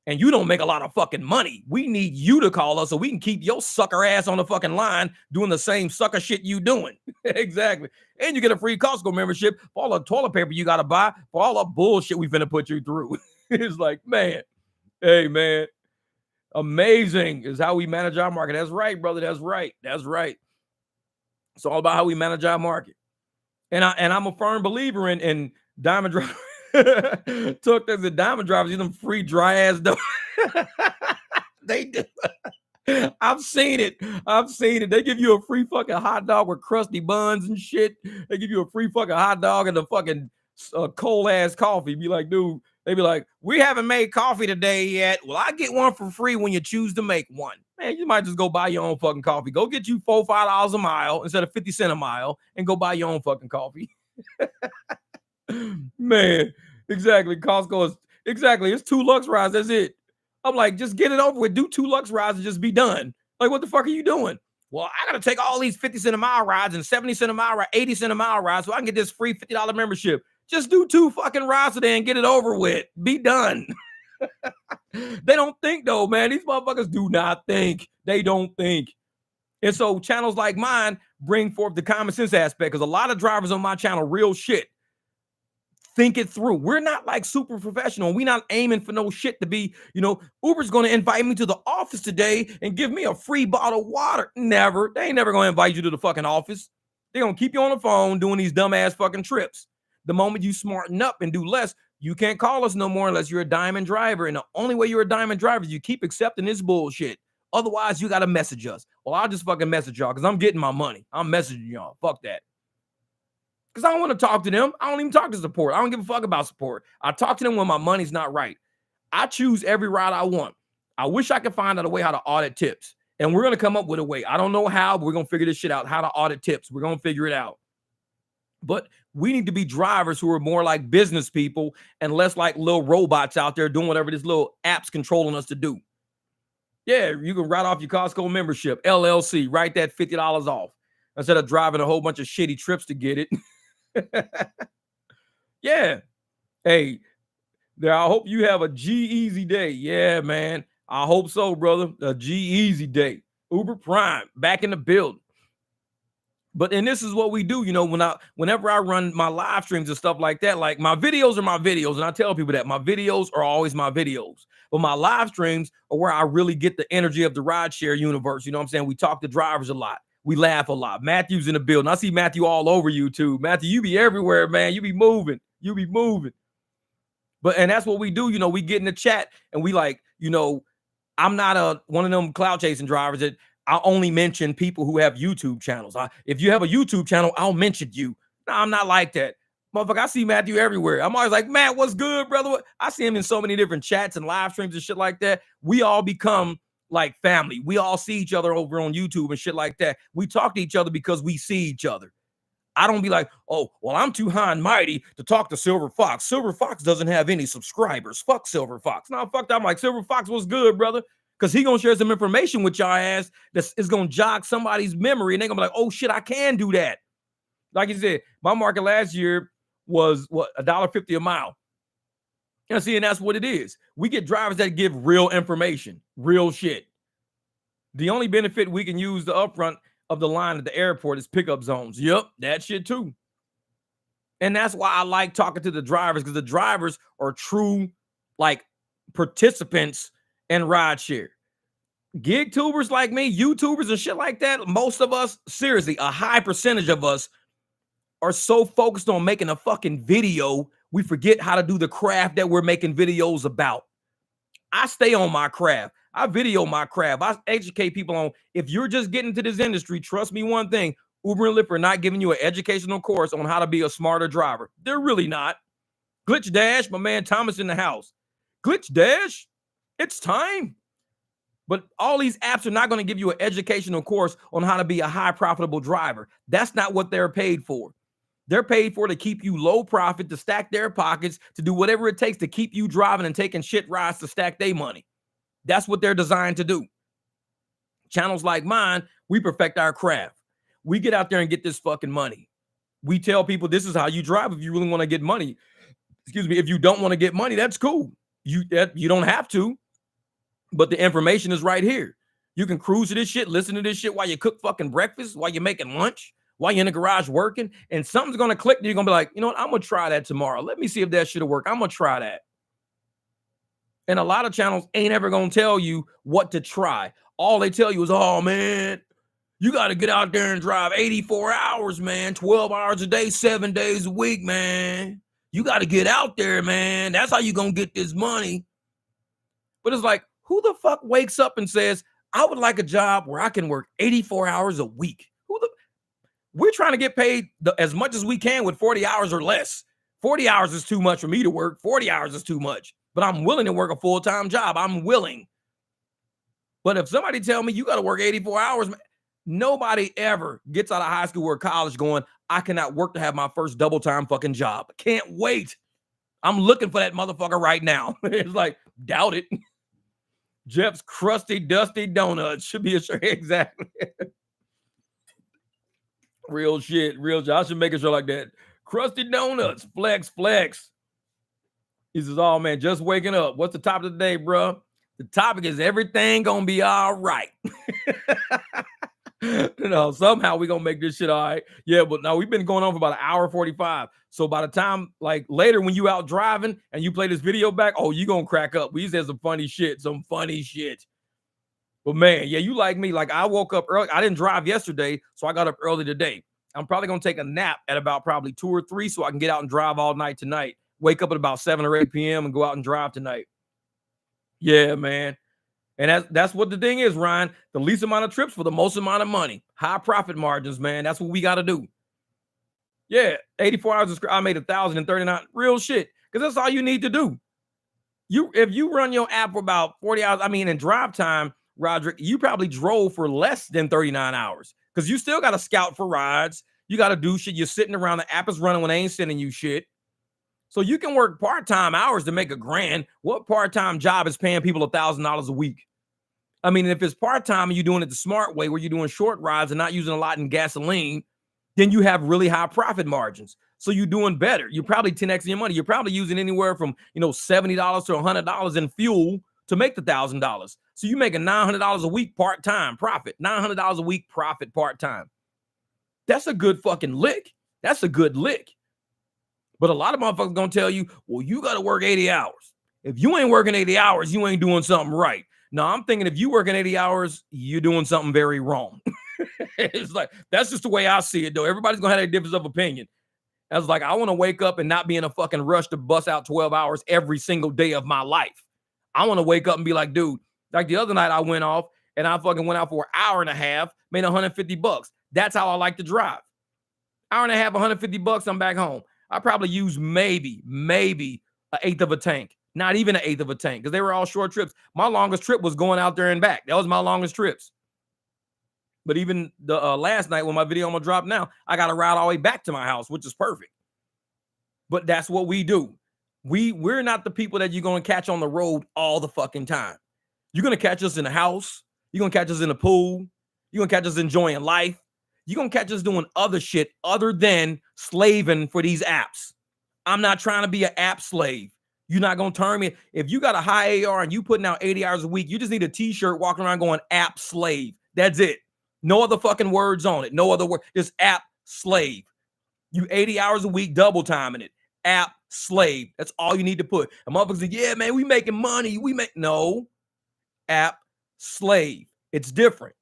and you don't make a lot of fucking money. We need you to call us so we can keep your sucker ass on the fucking line doing the same sucker shit you doing. Exactly. And you get a free Costco membership for all the toilet paper you got to buy for all the bullshit we finna put you through. It's like, man, hey, man, amazing is how we manage our market. That's right, brother. That's right. That's right. It's all about how we manage our market. And I'm a firm believer in diamond drivers. Took the diamond drivers, you them free dry ass dough. They do. I've seen it. They give you a free fucking hot dog with crusty buns and shit. They give you a free fucking hot dog and a fucking cold ass coffee. Be like, dude, they be like, we haven't made coffee today yet. Well, I get one for free when you choose to make one. Man, you might just go buy your own fucking coffee. Go get you $4-5 a mile instead of 50 cents a mile and go buy your own fucking coffee. Man, exactly. Costco is exactly. It's 2 Lux rides. That's it. I'm like, just get it over with. Do 2 Lux rides and just be done. Like, what the fuck are you doing? Well, I got to take all these 50 cent a mile rides and 70 cent a mile ride, 80 cent a mile rides so I can get this free $50 membership. Just do 2 fucking rides today and get it over with. Be done. They don't think though, man. These motherfuckers do not think. They don't think. And so channels like mine bring forth the common sense aspect because a lot of drivers on my channel, real shit, think it through. We're not like super professional. We're not aiming for no shit to be, Uber's going to invite me to the office today and give me a free bottle of water. Never. They ain't never going to invite you to the fucking office. They're going to keep you on the phone doing these dumbass fucking trips. The moment you smarten up and do less, you can't call us no more unless you're a diamond driver. And the only way you're a diamond driver is you keep accepting this bullshit. Otherwise, you got to message us. Well, I'll just fucking message y'all because I'm getting my money. I'm messaging y'all. Fuck that. Because I don't want to talk to them. I don't even talk to support. I don't give a fuck about support. I talk to them when my money's not right. I choose every ride I want. I wish I could find out a way how to audit tips. And we're going to come up with a way. I don't know how, but we're going to figure this shit out. How to audit tips. We're going to figure it out. But we need to be drivers who are more like business people and less like little robots out there doing whatever this little app's controlling us to do. Yeah, you can write off your Costco membership, LLC, write that $50 off instead of driving a whole bunch of shitty trips to get it. Yeah. Hey, there. I hope you have a G-Easy day. Yeah, man. I hope so, brother. A G-Easy day. Uber Prime back in the building. But and this is what we do, whenever I run my live streams and stuff like that, like my videos are my videos. And I tell people that my videos are always my videos. But my live streams are where I really get the energy of the rideshare universe. You know what I'm saying? We talk to drivers a lot. We laugh a lot. Matthew's in the building. I see Matthew all over YouTube. Matthew, you be everywhere, man. You be moving. And that's what we do. We get in the chat and we like, I'm not one of them cloud chasing drivers that I only mention people who have YouTube channels. If you have a YouTube channel, I'll mention you. No, I'm not like that. Motherfucker, I see Matthew everywhere. I'm always like, Matt, what's good, brother? I see him in so many different chats and live streams and shit like that. We all become like family. We all see each other over on YouTube and shit like that. We talk to each other because we see each other. I don't be like, oh, well, I'm too high and mighty to talk to Silver Fox. Silver Fox doesn't have any subscribers. Fuck Silver Fox. No, fuck that. I'm like, Silver Fox, what's good, brother? Because he going to share some information with y'all ass that is going to jog somebody's memory. And they're going to be like, oh, shit, I can do that. Like you said, my market last year was, $1.50 a mile. And see, and that's what it is. We get drivers that give real information, real shit. The only benefit we can use the upfront of the line at the airport is pickup zones. Yep, that shit too. And that's why I like talking to the drivers, because the drivers are true, like, participants in rideshare. Gig tubers like me, YouTubers and shit like that, most of us, seriously, a high percentage of us are so focused on making a fucking video, we forget how to do the craft that we're making videos about. I stay on my craft. I video my craft. I educate people on, if you're just getting into this industry, trust me one thing, Uber and Lyft are not giving you an educational course on how to be a smarter driver. They're really not. Glitch Dash, my man Thomas in the house. Glitch Dash, it's time. But all these apps are not going to give you an educational course on how to be a high profitable driver. That's not what they're paid for. They're paid for to keep you low profit, to stack their pockets, to do whatever it takes to keep you driving and taking shit rides to stack their money. That's what they're designed to do. Channels like mine, we perfect our craft. We get out there and get this fucking money. We tell people this is how you drive if you really want to get money. Excuse me, if you don't want to get money, that's cool. You don't have to. But the information is right here. You can cruise to this shit, listen to this shit while you cook fucking breakfast, while you're making lunch, while you're in the garage working, and something's going to click. And you're going to be like, you know what? I'm going to try that tomorrow. Let me see if that shit'll work. I'm going to try that. And a lot of channels ain't ever going to tell you what to try. All they tell you is, oh, man, you got to get out there and drive 84 hours, man, 12 hours a day, 7 days a week, man. You got to get out there, man. That's how you going to get this money. But it's like, who the fuck wakes up and says, I would like a job where I can work 84 hours a week? We're trying to get paid as much as we can with 40 hours or less. 40 hours is too much for me to work. 40 hours is too much. But I'm willing to work a full-time job. I'm willing. But if somebody tell me you got to work 84 hours, nobody ever gets out of high school or college going, I cannot work to have my first double-time fucking job. Can't wait. I'm looking for that motherfucker right now. It's like, doubt it. Jeff's crusty, dusty donuts should be a shirt. Exactly. Real shit. Real shit. I should make a show like that. Crusty donuts. Flex, flex. He says, oh, man, just waking up. What's the topic of the day, bro? The topic is everything going to be all right. Somehow we're going to make this shit all right. Yeah, but now we've been going on for about an hour 45. So by the time, like, later when you out driving and you play this video back, oh, you going to crack up. We said some funny shit. But, man, yeah, you like me. Like, I woke up early. I didn't drive yesterday, so I got up early today. I'm probably going to take a nap at about probably 2 or 3 so I can get out and drive all night tonight. Wake up at about 7 or 8 p.m. and go out and drive tonight. Yeah, man. And that's what the thing is, Ryan. The least amount of trips for the most amount of money. High profit margins, man. That's what we got to do. Yeah, 84 hours. I made 1,039. Real shit. Because that's all you need to do. If you run your app for about 40 hours, in drive time, Roderick, you probably drove for less than 39 hours. Because you still got to scout for rides. You got to do shit. You're sitting around. The app is running when they ain't sending you shit. So you can work part-time hours to make $1,000. What part-time job is paying people $1,000 a week? If it's part-time and you're doing it the smart way, where you're doing short rides and not using a lot in gasoline, then you have really high profit margins. So you're doing better. You're probably 10x your money. You're probably using anywhere from $70 to $100 in fuel to make the $1,000. So you making $900 a week part-time profit. $900 a week profit part-time. That's a good fucking lick. That's a good lick. But a lot of motherfuckers gonna tell you, well, you gotta work 80 hours. If you ain't working 80 hours, you ain't doing something right. No, I'm thinking if you working 80 hours, you're doing something very wrong. It's like, that's just the way I see it, though. Everybody's gonna have a difference of opinion. I was like, I want to wake up and not be in a fucking rush to bust out 12 hours every single day of my life. I want to wake up and be like, dude, like the other night I went off and I fucking went out for an hour and a half, made $150. That's how I like to drive. Hour and a half, $150, I'm back home. I probably used maybe an eighth of a tank. Not even an eighth of a tank, because they were all short trips. My longest trip was going out there and back. That was my longest trips. But even the last night when my video I'm going to drop now, I got to ride all the way back to my house, which is perfect. But that's what we do. We're not the people that you're going to catch on the road all the fucking time. You're going to catch us in the house. You're going to catch us in the pool. You're going to catch us enjoying life. You're going to catch us doing other shit other than slaving for these apps. I'm not trying to be an app slave. You're not going to turn me. If you got a high AR and you putting out 80 hours a week, you just need a t-shirt walking around going app slave. That's it. No other fucking words on it. No other word. Just app slave. You 80 hours a week, double timing it. App slave. That's all you need to put. And motherfuckers say, yeah, man, we making money. No. App slave. It's different.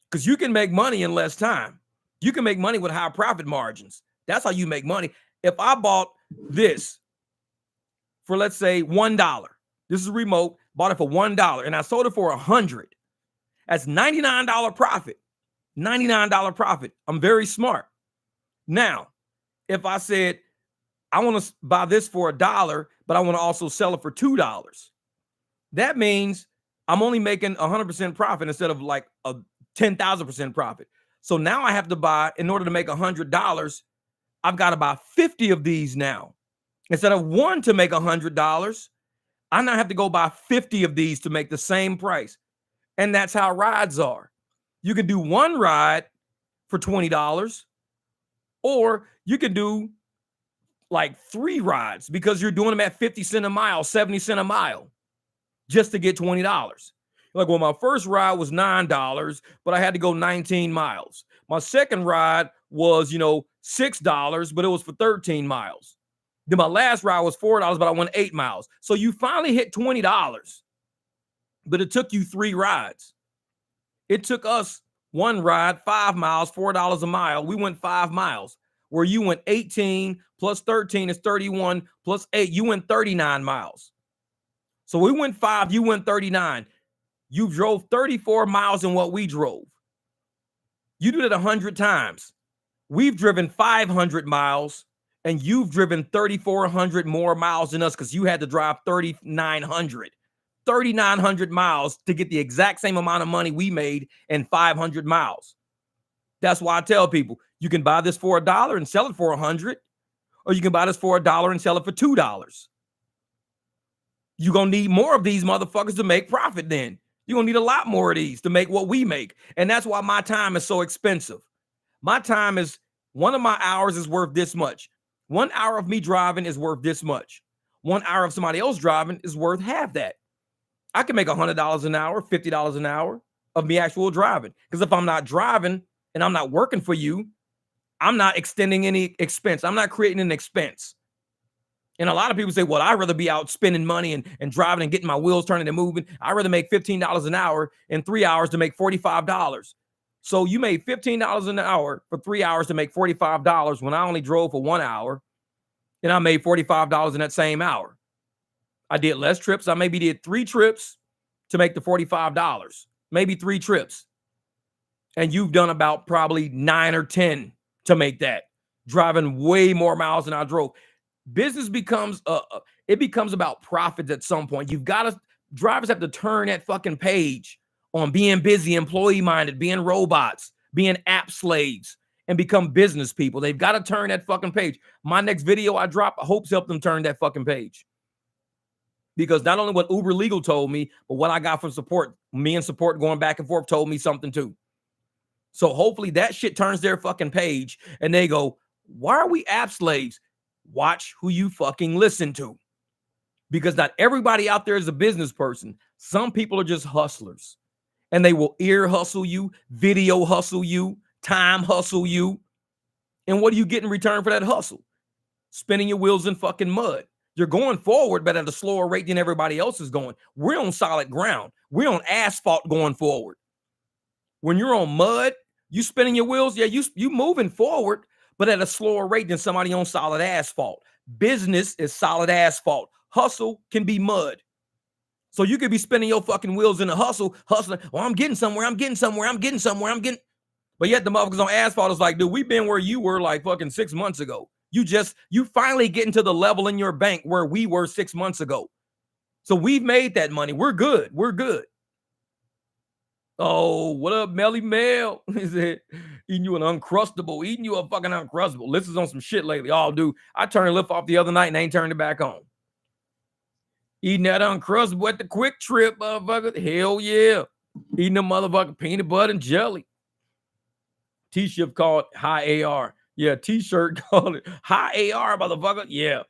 Because you can make money in less time. You can make money with high profit margins. That's how you make money. If I bought this for, let's say, $1, this is a remote, bought it for $1, and I sold it for $100, that's $99 profit. $99 profit. I'm very smart. Now, if I said, I want to buy this for $1, but I want to also sell it for $2, that means I'm only making 100% profit instead of like a 10,000% profit. So now I have to buy, in order to make $100, I've got to buy 50 of these now. Instead of one to make $100, I now have to go buy 50 of these to make the same price. And that's how rides are. You can do one ride for $20, or you can do like 3 rides because you're doing them at 50 cents a mile, 70 cents a mile, just to get $20. Like, well, my first ride was $9, but I had to go 19 miles. My second ride was, $6, but it was for 13 miles. Then my last ride was $4, but I went 8 miles. So you finally hit $20, but it took you 3 rides. It took us one ride, 5 miles, $4 a mile. We went 5 miles, where you went 18 plus 13 is 31 plus 8. You went 39 miles. So we went 5, you went 39. You drove 34 miles in what we drove. You did it 100 times. We've driven 500 miles, and you've driven 3,400 more miles than us because you had to drive 3,900. 3,900 miles to get the exact same amount of money we made in 500 miles. That's why I tell people, you can buy this for $1 and sell it for $100, or you can buy this for $1 and sell it for $2. You're going to need more of these motherfuckers to make profit then. You're going to need a lot more of these to make what we make. And that's why my time is so expensive. My time is, one of my hours is worth this much. 1 hour of me driving is worth this much. 1 hour of somebody else driving is worth half that. I can make $100 an hour, $50 an hour of me actual driving. Because if I'm not driving and I'm not working for you, I'm not extending any expense. I'm not creating an expense. And a lot of people say, well, I'd rather be out spending money and driving and getting my wheels turning and moving. I'd rather make $15 an hour in 3 hours to make $45. So you made $15 an hour for 3 hours to make $45 when I only drove for 1 hour. And I made $45 in that same hour. I did less trips. I maybe did 3 trips to make the $45. Maybe 3 trips. And you've done about probably 9 or 10 to make that. Driving way more miles than I drove. Business becomes it becomes about profits at some point. Drivers have to turn that fucking page on being busy, employee minded, being robots, being app slaves, and become business people. They've got to turn that fucking page. My next video I drop, I hope to help them turn that fucking page. Because not only what Uber Legal told me, but what I got from support, me and support going back and forth told me something too. So hopefully that shit turns their fucking page and they go, why are we app slaves? Watch who you fucking listen to. Because not everybody out there is a business person. Some people are just hustlers. And they will ear hustle you, video hustle you, time hustle you. And what do you get in return for that hustle? Spinning your wheels in fucking mud. You're going forward, but at a slower rate than everybody else is going. We're on solid ground. We're on asphalt going forward. When you're on mud, you spinning your wheels, yeah, you moving forward, but at a slower rate than somebody on solid asphalt. Business is solid asphalt. Hustle can be mud. So you could be spinning your fucking wheels in a hustling. Well, I'm getting somewhere. But yet the motherfuckers on asphalt is like, dude, we've been where you were like fucking 6 months ago. You finally getting to the level in your bank where we were 6 months ago. So we've made that money. We're good. Oh, what up, Melly Mel? He said, eating you a fucking Uncrustable. Liz is on some shit lately. Oh, dude, I turned the lift off the other night and ain't turned it back on. Eating that Uncrustable at the Quick Trip, motherfucker. Hell yeah. Eating the motherfucking peanut butter and jelly. T-shirt called High AR. Yeah, T-shirt called it High AR, motherfucker. Yeah.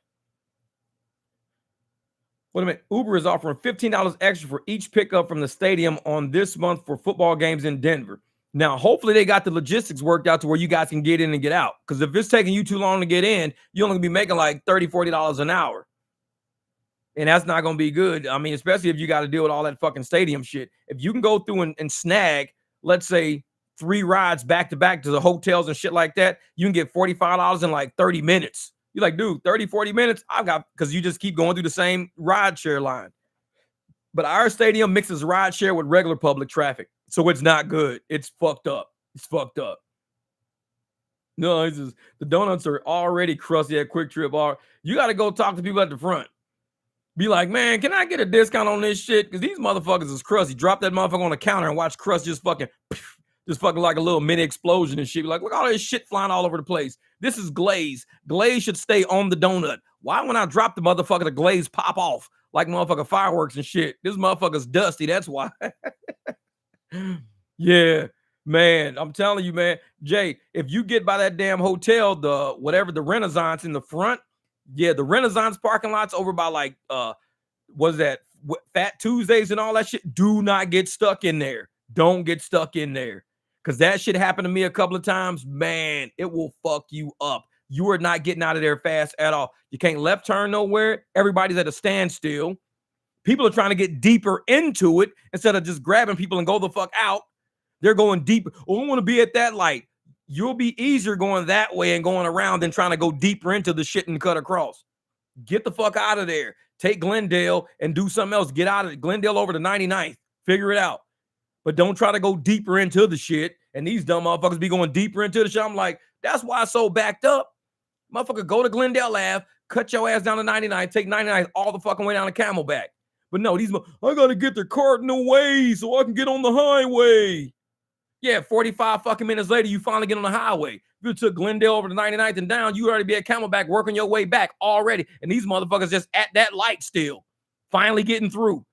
Wait a minute. Uber is offering $15 extra for each pickup from the stadium on this month for football games in Denver. Now, hopefully they got the logistics worked out to where you guys can get in and get out. Because if it's taking you too long to get in, you're only going to be making like $30, $40 an hour. And that's not going to be good. I mean, especially if you got to deal with all that fucking stadium shit. If you can go through and snag, let's say, 3 rides back to back to the hotels and shit like that, you can get $45 in like 30 minutes. You're like, dude, 30, 40 minutes? I've got, because you just keep going through the same rideshare line. But our stadium mixes rideshare with regular public traffic. So it's not good. It's fucked up. It's fucked up. No, it's just, the donuts are already crusty at Quick Trip. You got to go talk to people at the front. Be like, man, can I get a discount on this shit? Because these motherfuckers is crusty. Drop that motherfucker on the counter and watch crust just fucking like a little mini explosion and shit. Be like, look at all this shit flying all over the place. This is glaze. Glaze should stay on the donut. Why when I drop the motherfucker, the glaze pop off like motherfucker fireworks and shit? This motherfucker's dusty. That's why. Yeah, man. I'm telling you, man. Jay, if you get by that damn hotel, the Renaissance in the front, yeah, the Renaissance parking lots over by like what is that? Fat Tuesdays and all that shit. Do not get stuck in there. Don't get stuck in there. Because that shit happened to me a couple of times. Man, it will fuck you up. You are not getting out of there fast at all. You can't left turn nowhere. Everybody's at a standstill. People are trying to get deeper into it instead of just grabbing people and go the fuck out. They're going deep. Oh, I want to be at that light. You'll be easier going that way and going around than trying to go deeper into the shit and cut across. Get the fuck out of there. Take Glendale and do something else. Get out of it. Glendale over to 99th. Figure it out. But don't try to go deeper into the shit. And these dumb motherfuckers be going deeper into the shit. I'm like, that's why it's so backed up. Motherfucker, go to Glendale Ave, cut your ass down to 99, take 99 all the fucking way down to Camelback. But no, I got to get the cardinal way so I can get on the highway. Yeah, 45 fucking minutes later, you finally get on the highway. If you took Glendale over to 99th and down, you already be at Camelback working your way back already. And these motherfuckers just at that light still, finally getting through.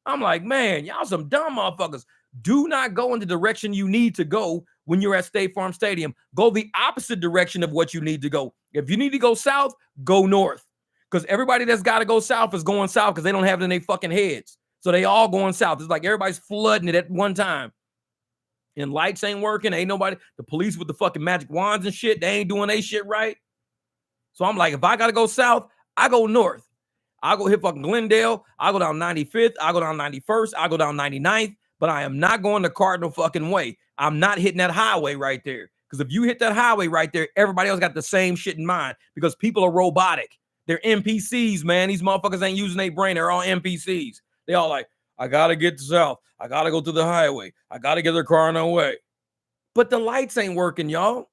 I'm like, man, y'all some dumb motherfuckers. Do not go in the direction you need to go when you're at State Farm Stadium. Go the opposite direction of what you need to go. If you need to go south, go north. Because everybody that's got to go south is going south because they don't have it in their fucking heads. So they all going south. It's like everybody's flooding it at one time. And lights ain't working. Ain't nobody. The police with the fucking magic wands and shit, they ain't doing their shit right. So I'm like, if I got to go south, I go north. I go hit fucking Glendale. I go down 95th. I go down 91st. I go down 99th. But I am not going the Cardinal fucking way. I'm not hitting that highway right there. Because if you hit that highway right there, everybody else got the same shit in mind. Because people are robotic. They're NPCs, man. These motherfuckers ain't using their brain. They're all NPCs. They all like, I got to get to south. I got to go to the highway. I got to get the Cardinal way. But the lights ain't working, y'all.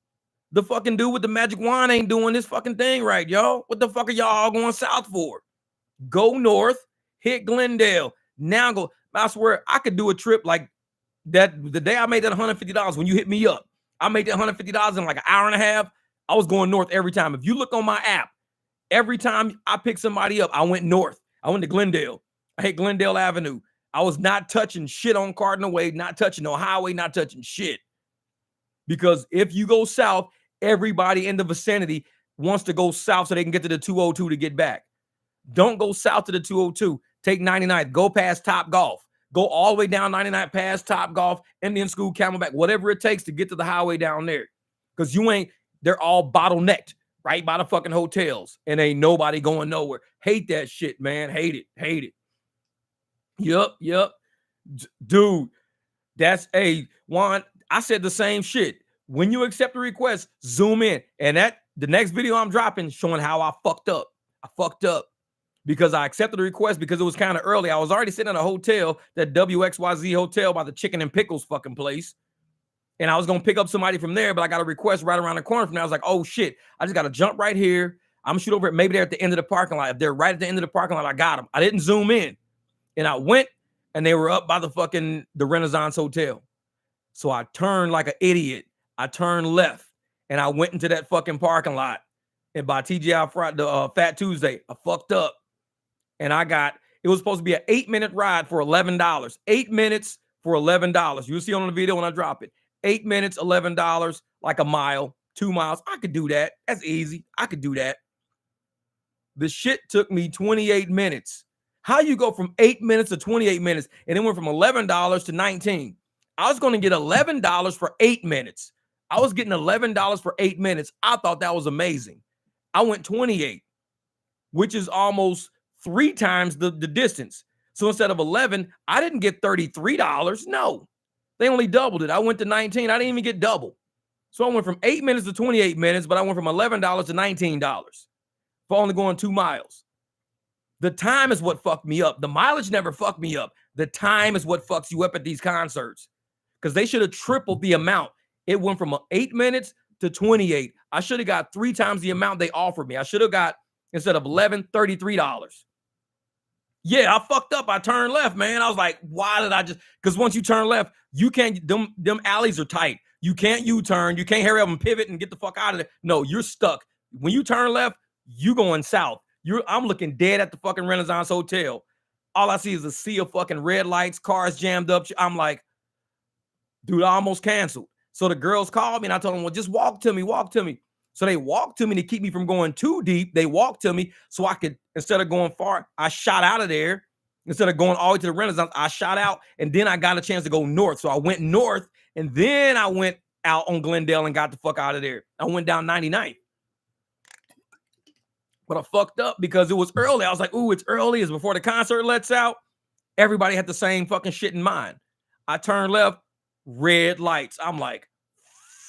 The fucking dude with the magic wand ain't doing this fucking thing right, y'all. What the fuck are y'all all going south for? Go north, hit Glendale. Now go. I swear I could do a trip like that. The day I made that $150 when you hit me up, I made that $150 in like an hour and a half. I was going north every time. If you look on my app, every time I picked somebody up, I went north. I went to Glendale. I hit Glendale Avenue. I was not touching shit on Cardinal Way, not touching no highway, not touching shit. Because if you go south, everybody in the vicinity wants to go south so they can get to the 202 to get back. Don't go south to the 202. Take 99. Go past Top Golf. Go all the way down 99 past Top Golf, Indian School, Camelback, whatever it takes to get to the highway down there. Because they're all bottlenecked right by the fucking hotels. And ain't nobody going nowhere. Hate that shit, man. Hate it. Yep. Dude, that's Juan, I said the same shit. When you accept the request, zoom in. And the next video I'm dropping showing how I fucked up. Because I accepted the request because it was kind of early. I was already sitting in a hotel, that WXYZ hotel by the Chicken and Pickles fucking place. And I was going to pick up somebody from there, but I got a request right around the corner from there. I was like, oh shit, I just got to jump right here. I'm going to shoot over it. Maybe they're at the end of the parking lot. If they're right at the end of the parking lot, I got them. I didn't zoom in. And I went and they were up by the Renaissance Hotel. So I turned like an idiot. I turned left and I went into that fucking parking lot. And by TGI Friday, Fat Tuesday, I fucked up. And it was supposed to be an 8-minute ride for $11. 8 minutes for $11. You'll see on the video when I drop it. 8 minutes, $11, like a mile, 2 miles. I could do that. That's easy. I could do that. The shit took me 28 minutes. How you go from 8 minutes to 28 minutes and it went from $11 to $19? I was going to get $11 for 8 minutes. I was getting $11 for 8 minutes. I thought that was amazing. I went 28, which is almost 3 times the distance. So instead of 11, I didn't get $33. No, They only doubled it. I went to 19. I didn't even get double. So I went from 8 minutes to 28 minutes, but I went from $11 to $19 for only going 2 miles. The time is what fucked me up. The mileage never fucked me up. The time is what fucks you up at these concerts, because they should have tripled the amount. It went from 8 minutes to 28. I should have got 3 times the amount they offered me. I should have got, instead of $11, $33. Yeah, I fucked up. I turned left, man. I was like, why did I just? Because once you turn left, you can't. Them alleys are tight. You can't U-turn. You can't hurry up and pivot and get the fuck out of there. No, you're stuck. When you turn left, you going south. I'm looking dead at the fucking Renaissance Hotel. All I see is a sea of fucking red lights, cars jammed up. I'm like, dude, I almost canceled. So the girls called me and I told them, well, just walk to me, walk to me. So they walked to me to keep me from going too deep. They walked to me so I could, instead of going far, I shot out of there. Instead of going all the way to the Renaissance, I shot out, and then I got a chance to go north. So I went north, and then I went out on Glendale and got the fuck out of there. I went down 99th. But I fucked up because it was early. I was like, ooh, it's early. It's before the concert lets out. Everybody had the same fucking shit in mind. I turned left, red lights. I'm like,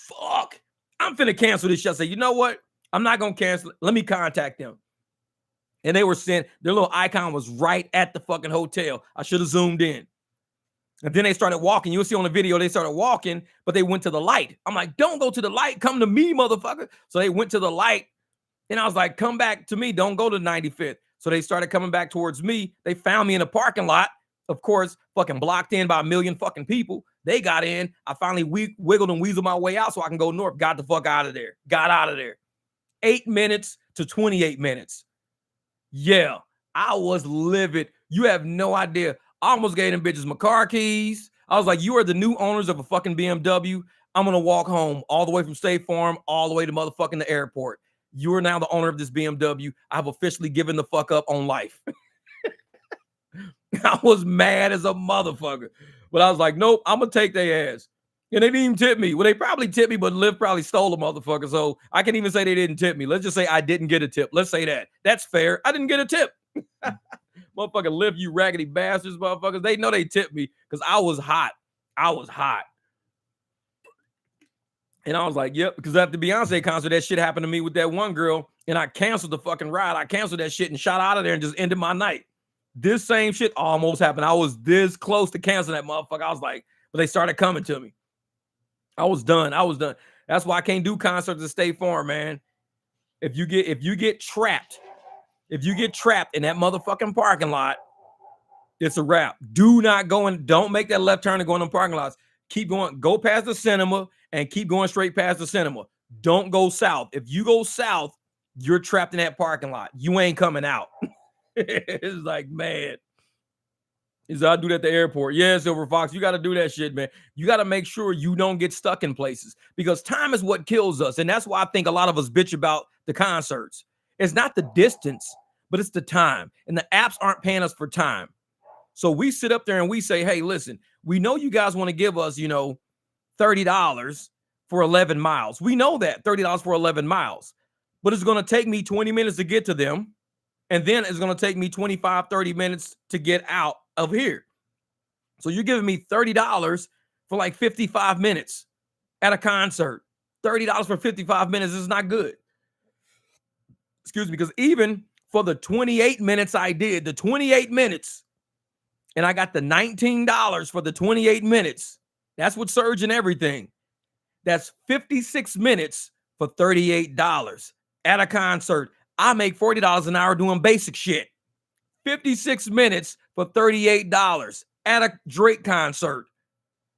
fuck. I'm finna cancel this shit. I say, you know what? I'm not gonna cancel it. Let me contact them. And they were saying their little icon was right at the fucking hotel. I should have zoomed in. And then they started walking. You'll see on the video, they started walking, but they went to the light. I'm like, don't go to the light. Come to me, motherfucker. So they went to the light. And I was like, come back to me. Don't go to 95th. So they started coming back towards me. They found me in a parking lot. Of course, fucking blocked in by a million fucking people. They got in. I finally wiggled and weaseled my way out so I can go north. Got the fuck out of there. Got out of there. 8 minutes to 28 minutes. Yeah, I was livid. You have no idea. I almost gave them bitches my car keys. I was like, you are the new owners of a fucking BMW. I'm going to walk home all the way from State Farm, all the way to motherfucking the airport. You are now the owner of this BMW. I've officially given the fuck up on life. I was mad as a motherfucker. But I was like, nope, I'm going to take their ass. And they didn't even tip me. Well, they probably tipped me, but Lyft probably stole a motherfucker. So I can't even say they didn't tip me. Let's just say I didn't get a tip. Let's say that. That's fair. I didn't get a tip. Motherfucker Lyft, you raggedy bastards, motherfuckers. They know they tipped me because I was hot. I was hot. And I was like, yep, because at the Beyonce concert, that shit happened to me with that one girl, and I canceled the fucking ride. I canceled that shit and shot out of there and just ended my night. This same shit almost happened. I was this close to canceling that motherfucker. I was like, but they started coming to me. I was done. That's why I can't do concerts at State Farm, man. If you get trapped in that motherfucking parking lot, it's a wrap. Do not go and don't make that left turn and go in the parking lots. Keep going. Go past the cinema and keep going straight past the cinema. Don't go south. If you go south, you're trapped in that parking lot. You ain't coming out. It's like, man. I do that at the airport. Yeah, Silver Fox, you got to do that shit, man. You got to make sure you don't get stuck in places because time is what kills us. And that's why I think a lot of us bitch about the concerts. It's not the distance, but it's the time. And the apps aren't paying us for time. So we sit up there and we say, hey, listen, we know you guys want to give us, $30 for 11 miles. We know that, $30 for 11 miles. But it's going to take me 20 minutes to get to them. And then it's going to take me 25, 30 minutes to get out of here. So you're giving me $30 for like 55 minutes at a concert. $30 for 55 minutes is not good. Excuse me, because even for the 28 minutes I did, the 28 minutes, and I got the $19 for the 28 minutes. That's with surge and everything. That's 56 minutes for $38 at a concert. I make $40 an hour doing basic shit. 56 minutes for $38 at a Drake concert.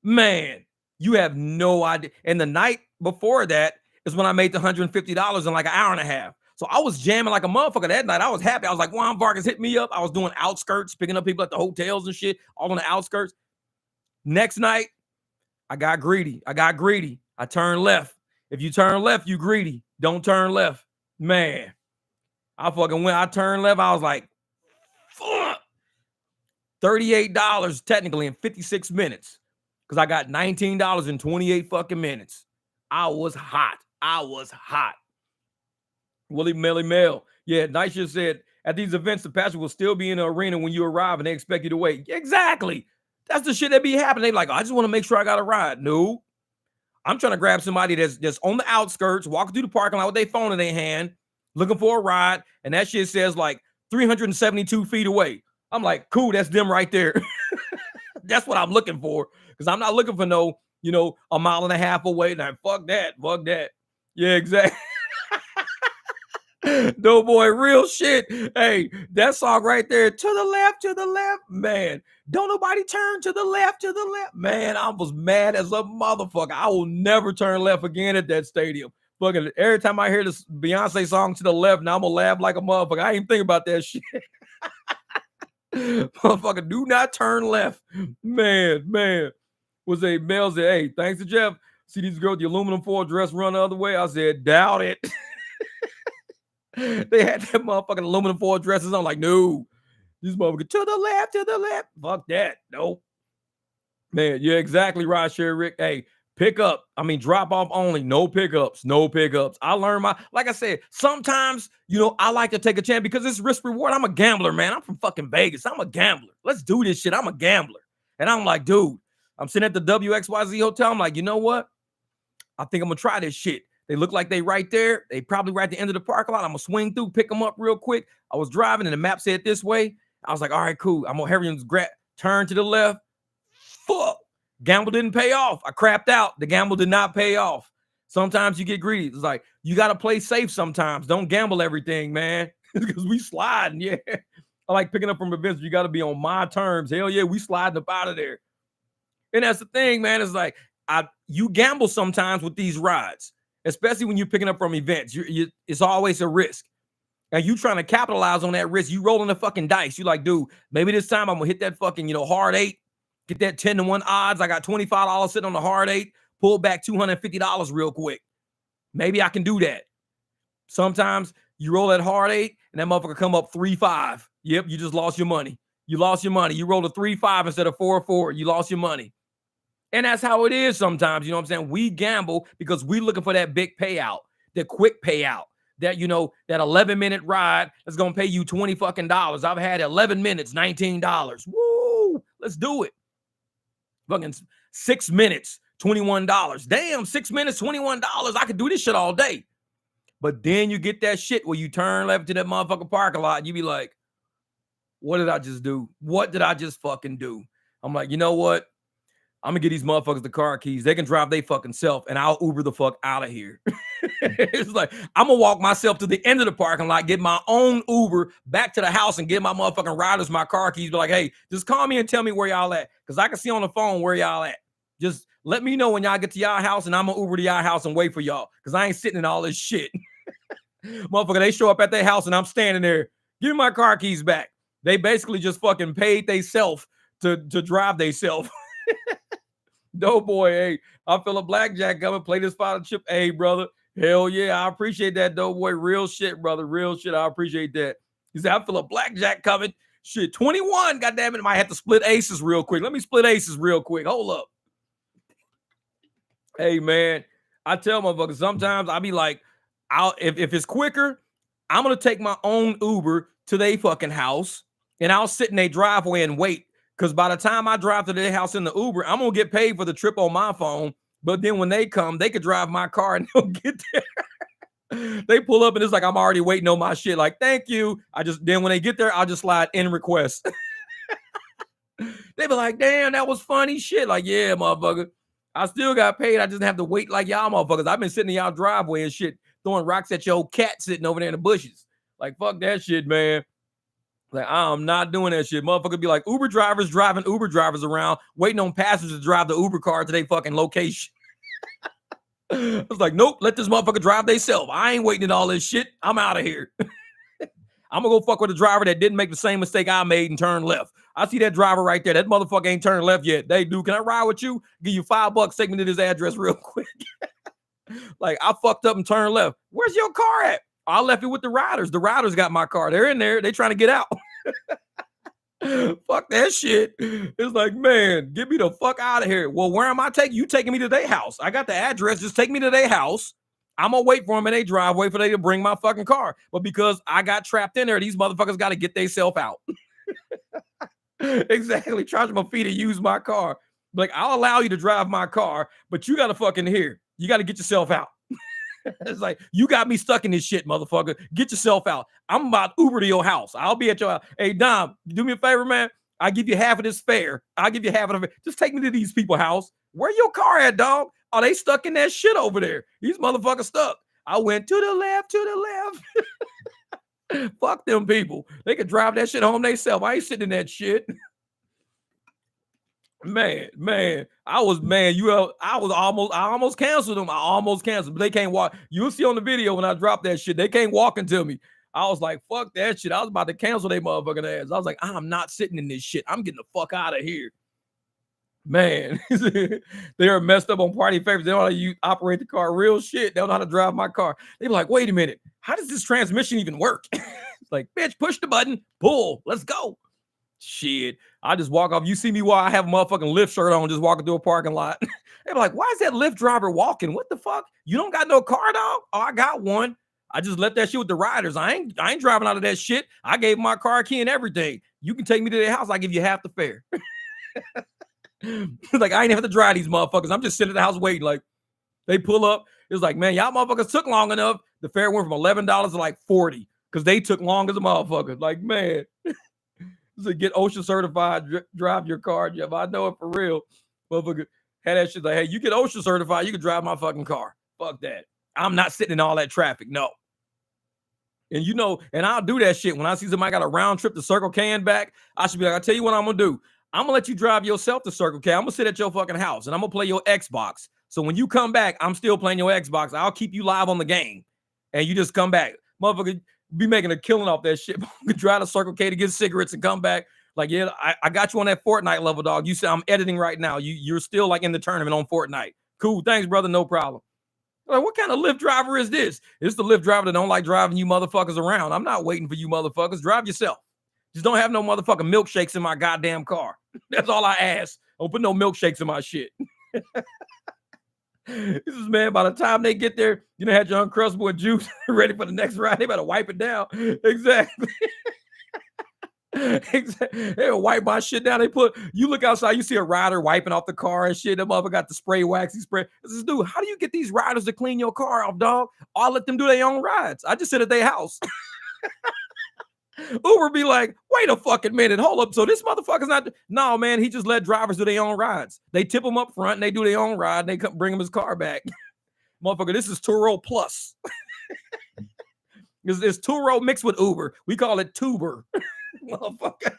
Man, you have no idea. And the night before that is when I made the $150 in like an hour and a half. So I was jamming like a motherfucker that night. I was happy. I was like, Juan Vargas hit me up. I was doing outskirts, picking up people at the hotels and shit, all on the outskirts. Next night, I got greedy. I turned left. If you turn left, you greedy. Don't turn left. Man, I turned left. I was like, fuck. $38 technically in 56 minutes because I got $19 in 28 fucking minutes. I was hot. Willie Melly Mel. Yeah, Nice just said, at these events, the pastor will still be in the arena when you arrive and they expect you to wait. Exactly. That's the shit that be happening. They like, I just want to make sure I got a ride. No, I'm trying to grab somebody that's on the outskirts, walking through the parking lot with their phone in their hand, looking for a ride, and that shit says like 372 feet away. I'm like, cool, that's them right there. That's what I'm looking for, because I'm not looking for no, a mile and a half away. Now, fuck that. Yeah, exactly. No, boy, real shit. Hey, that song right there, to the left, man. Don't nobody turn to the left, man. I was mad as a motherfucker. I will never turn left again at that stadium. Fucking every time I hear this Beyonce song to the left, now I'm gonna laugh like a motherfucker. I ain't think about that shit. Motherfucker, do not turn left. Man. Was a Mel said, hey, thanks to Jeff. See these girls with the aluminum foil dress run the other way? I said, doubt it. They had that motherfucking aluminum foil dresses on. Like, no, this motherfucker to the left. Fuck that. Nope. Man, yeah, exactly right, Sherry Rick. Hey, drop off only. No pickups. I learned like I said, sometimes, I like to take a chance because it's risk reward. I'm a gambler, man. I'm from fucking Vegas. I'm a gambler. Let's do this shit. I'm a gambler. And I'm like, dude, I'm sitting at the WXYZ hotel. I'm like, you know what? I think I'm going to try this shit. They look like they right there. They probably right at the end of the parking lot. I'm going to swing through, pick them up real quick. I was driving and the map said this way. I was like, all right, cool. I'm going to turn to the left. Fuck. Gamble didn't pay off. I crapped out. The gamble did not pay off. Sometimes you get greedy. It's like, you got to play safe sometimes. Don't gamble everything, man. Because we sliding, yeah. I like picking up from events. You got to be on my terms. Hell yeah, we sliding up out of there. And that's the thing, man. It's like, you gamble sometimes with these rides, especially when you're picking up from events. It's always a risk. And you trying to capitalize on that risk. You rolling the fucking dice. You like, dude, maybe this time I'm going to hit that fucking, hard 8. Get that 10-1 odds. I got $25 sitting on the hard 8. Pull back $250 real quick. Maybe I can do that. Sometimes you roll that hard 8 and that motherfucker come up 3-5. Yep, you just lost your money. You lost your money. You rolled a 3-5 instead of 4-4. You lost your money. And that's how it is sometimes. You know what I'm saying? We gamble because we looking for that big payout, the quick payout. That, that 11-minute ride is going to pay you $20 fucking. I've had 11 minutes, $19. Woo! Let's do it. Fucking 6 minutes, $21. Damn, 6 minutes, $21. I could do this shit all day. But then you get that shit where you turn left to that motherfucking parking lot and you be like, what did I just do? What did I just fucking do? I'm like, you know what? I'm gonna get these motherfuckers the car keys. They can drive they fucking self and I'll Uber the fuck out of here. It's like, I'm gonna walk myself to the end of the parking lot, get my own Uber back to the house and get my motherfucking riders my car keys. Be like, hey, just call me and tell me where y'all at. Cause I can see on the phone where y'all at. Just let me know when y'all get to y'all house and I'm gonna Uber to y'all house and wait for y'all. Cause I ain't sitting in all this shit. Motherfucker, they show up at their house and I'm standing there. Give me my car keys back. They basically just fucking paid they self to drive they self. No, boy, hey, I feel a blackjack coming. Play this final chip. Hey, brother. Hell yeah, I appreciate that, though, boy. Real shit, brother. Real shit. I appreciate that. He said, I feel a blackjack coming. Shit, 21. Goddamn it. I might have to split aces real quick. Let me split aces real quick. Hold up. Hey, man, I tell motherfuckers, sometimes I be like, if it's quicker, I'm going to take my own Uber to their fucking house, and I'll sit in their driveway and wait. Because by the time I drive to their house in the Uber, I'm going to get paid for the trip on my phone. But then when they come, they could drive my car and they'll get there. They pull up and it's like, I'm already waiting on my shit. Like, thank you. Then when they get there, I'll just slide in request. They be like, damn, that was funny shit. Like, yeah, motherfucker. I still got paid. I just have to wait like y'all motherfuckers. I've been sitting in y'all driveway and shit, throwing rocks at your old cat sitting over there in the bushes. Like, fuck that shit, man. Like, I'm not doing that shit. Motherfucker be like, Uber drivers driving Uber drivers around, waiting on passengers to drive the Uber car to their fucking location. I was like, nope, let this motherfucker drive theyself. I ain't waiting at all this shit. I'm out of here. I'm gonna go fuck with a driver that didn't make the same mistake I made and turn left. I see that driver right there. That motherfucker ain't turned left yet. They do. Can I ride with you? Give you $5. Take me to this address real quick. Like, I fucked up and turned left. Where's your car at? I left it with the riders. The riders got my car. They're in there. They trying to get out. Fuck that shit. It's like, man, get me the fuck out of here. Well, where am I taking you? Taking me to their house. I got the address. Just take me to their house. I'm gonna wait for them in their driveway for they to bring my fucking car. But because I got trapped in there, these motherfuckers got to get themselves out. Exactly. Charge my fee to use my car. Like, I'll allow you to drive my car, but you got to fucking hear. You got to get yourself out. It's like, you got me stuck in this shit, motherfucker. Get yourself out. I'm about Uber to your house. I'll be at your house. Hey, Dom, do me a favor, man. I'll give you half of this fare. I'll give you half of it. Just take me to these people's house. Where your car at, dog? Oh, they stuck in that shit over there. These motherfuckers stuck. I went to the left. Fuck them people. They could drive that shit home themselves. I ain't sitting in that shit. Man, I almost canceled them. I almost canceled, but they can't walk. You'll see on the video when I drop that shit, they can't walk until me. I was like, fuck that shit. I was about to cancel their motherfucking ass. I was like, I'm not sitting in this shit. I'm getting the fuck out of here. Man, they are messed up on party favors. They don't know how to operate the car. Real shit. They don't know how to drive my car. They be like, wait a minute. How does this transmission even work? It's like, bitch, push the button, pull, let's go. Shit. I just walk off. You see me while I have a motherfucking Lyft shirt on, just walking through a parking lot. They be like, why is that Lyft driver walking? What the fuck? You don't got no car, dog? Oh, I got one. I just left that shit with the riders. I ain't driving out of that shit. I gave my car key and everything. You can take me to their house. I give you half the fare. Like, I ain't have to drive these motherfuckers. I'm just sitting at the house waiting. Like, they pull up. It's like, man, y'all motherfuckers took long enough. The fare went from $11 to like $40 because they took long as a motherfucker. Like, man. To get OSHA certified, drive your car, Jeff. I know it for real. Motherfucker had that shit like, hey, you get OSHA certified, you can drive my fucking car. Fuck that. I'm not sitting in all that traffic. No. And you know, and I'll do that shit when I see somebody got a round trip to Circle K and back. I should be like, I'll tell you what I'm gonna do. I'm gonna let you drive yourself to Circle K. I'm gonna sit at your fucking house and I'm gonna play your Xbox. So when you come back, I'm still playing your Xbox. I'll keep you live on the game. And you just come back. Motherfucker, be making a killing off that shit. Drive to Circle K to get cigarettes and come back. Like, yeah, I got you on that Fortnite level, dog. You said I'm editing right now. You're still like in the tournament on Fortnite. Cool, thanks, brother. No problem. Like, what kind of Lyft driver is this? It's the Lyft driver that don't like driving you motherfuckers around. I'm not waiting for you motherfuckers. Drive yourself. Just don't have no motherfucking milkshakes in my goddamn car. That's all I ask. Don't put no milkshakes in my shit. This is, man, by the time they get there, you know, had your Uncrustable and juice ready for the next ride. They better wipe it down. Exactly. Exactly. They'll wipe my shit down. You look outside, you see a rider wiping off the car and shit. That motherfucker got the spray waxy spray. This is, dude, how do you get these riders to clean your car off, dog? I'll let them do their own rides. I just sit at their house. Uber be like, wait a fucking minute, hold up. So this motherfucker's not. No, man, he just let drivers do their own rides. They tip them up front and they do their own ride. And they come bring him his car back. Motherfucker, this is Turo Plus. It's Turo mixed with Uber. We call it Tuber. Motherfucker.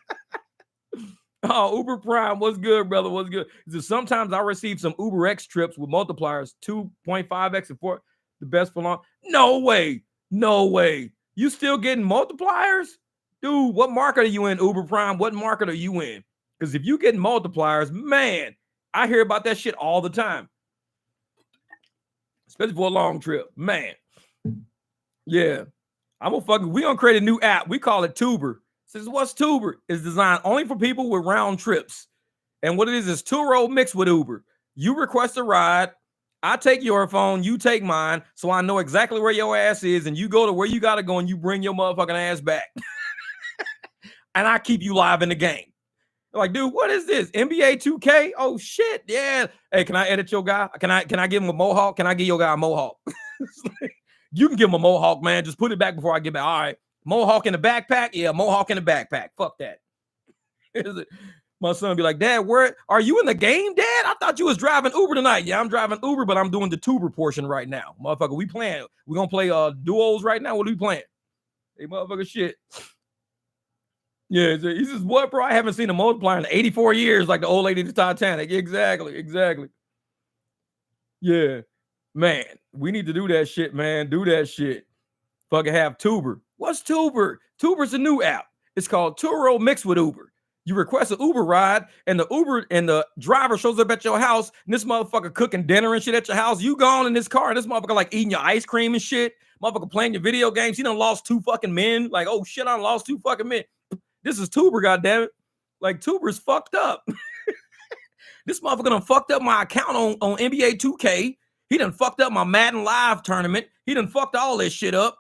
Oh, Uber Prime, what's good, brother? What's good? Sometimes I receive some UberX trips with multipliers, 2.5x and 4, the best for long. No way. You still getting multipliers? Dude, what market are you in, Uber Prime? What market are you in? Because if you getting multipliers, man, I hear about that shit all the time. Especially for a long trip. Man. Yeah. We gonna create a new app. We call it Tuber. Says, what's Tuber? It's designed only for people with round trips. And what it is Turo mixed with Uber. You request a ride. I take your phone, you take mine, so I know exactly where your ass is, and you go to where you gotta go, and you bring your motherfucking ass back. And I keep you live in the game. Like, dude, what is this? NBA 2K? Oh shit, yeah. Hey, can I edit your guy? Can I give him a mohawk? Can I give your guy a mohawk? You can give him a mohawk, man. Just put it back before I get back. All right. Mohawk in the backpack? Yeah, mohawk in the backpack. Fuck that. My son be like, Dad, where are you in the game, Dad? I thought you was driving Uber tonight. Yeah, I'm driving Uber, but I'm doing the tuber portion right now. Motherfucker, we playing. We're going to play duos right now. What are we playing? Hey, motherfucker, shit. Yeah, he says, what, bro? I haven't seen a multiplier in 84 years like the old lady in the Titanic. Exactly. Yeah. Man, we need to do that shit, man. Do that shit. Fucking have Tuber. What's Tuber? Tuber's a new app. It's called Turo mixed with Uber. You request an Uber ride, and the driver shows up at your house, and this motherfucker cooking dinner and shit at your house. You gone in this car, and this motherfucker like eating your ice cream and shit. Motherfucker playing your video games. He done lost 2 fucking men. Like, oh shit, I lost 2 fucking men. This is Tuber, goddammit. Like, Tuber's fucked up. This motherfucker done fucked up my account on NBA 2K. He done fucked up my Madden Live tournament. He done fucked all this shit up.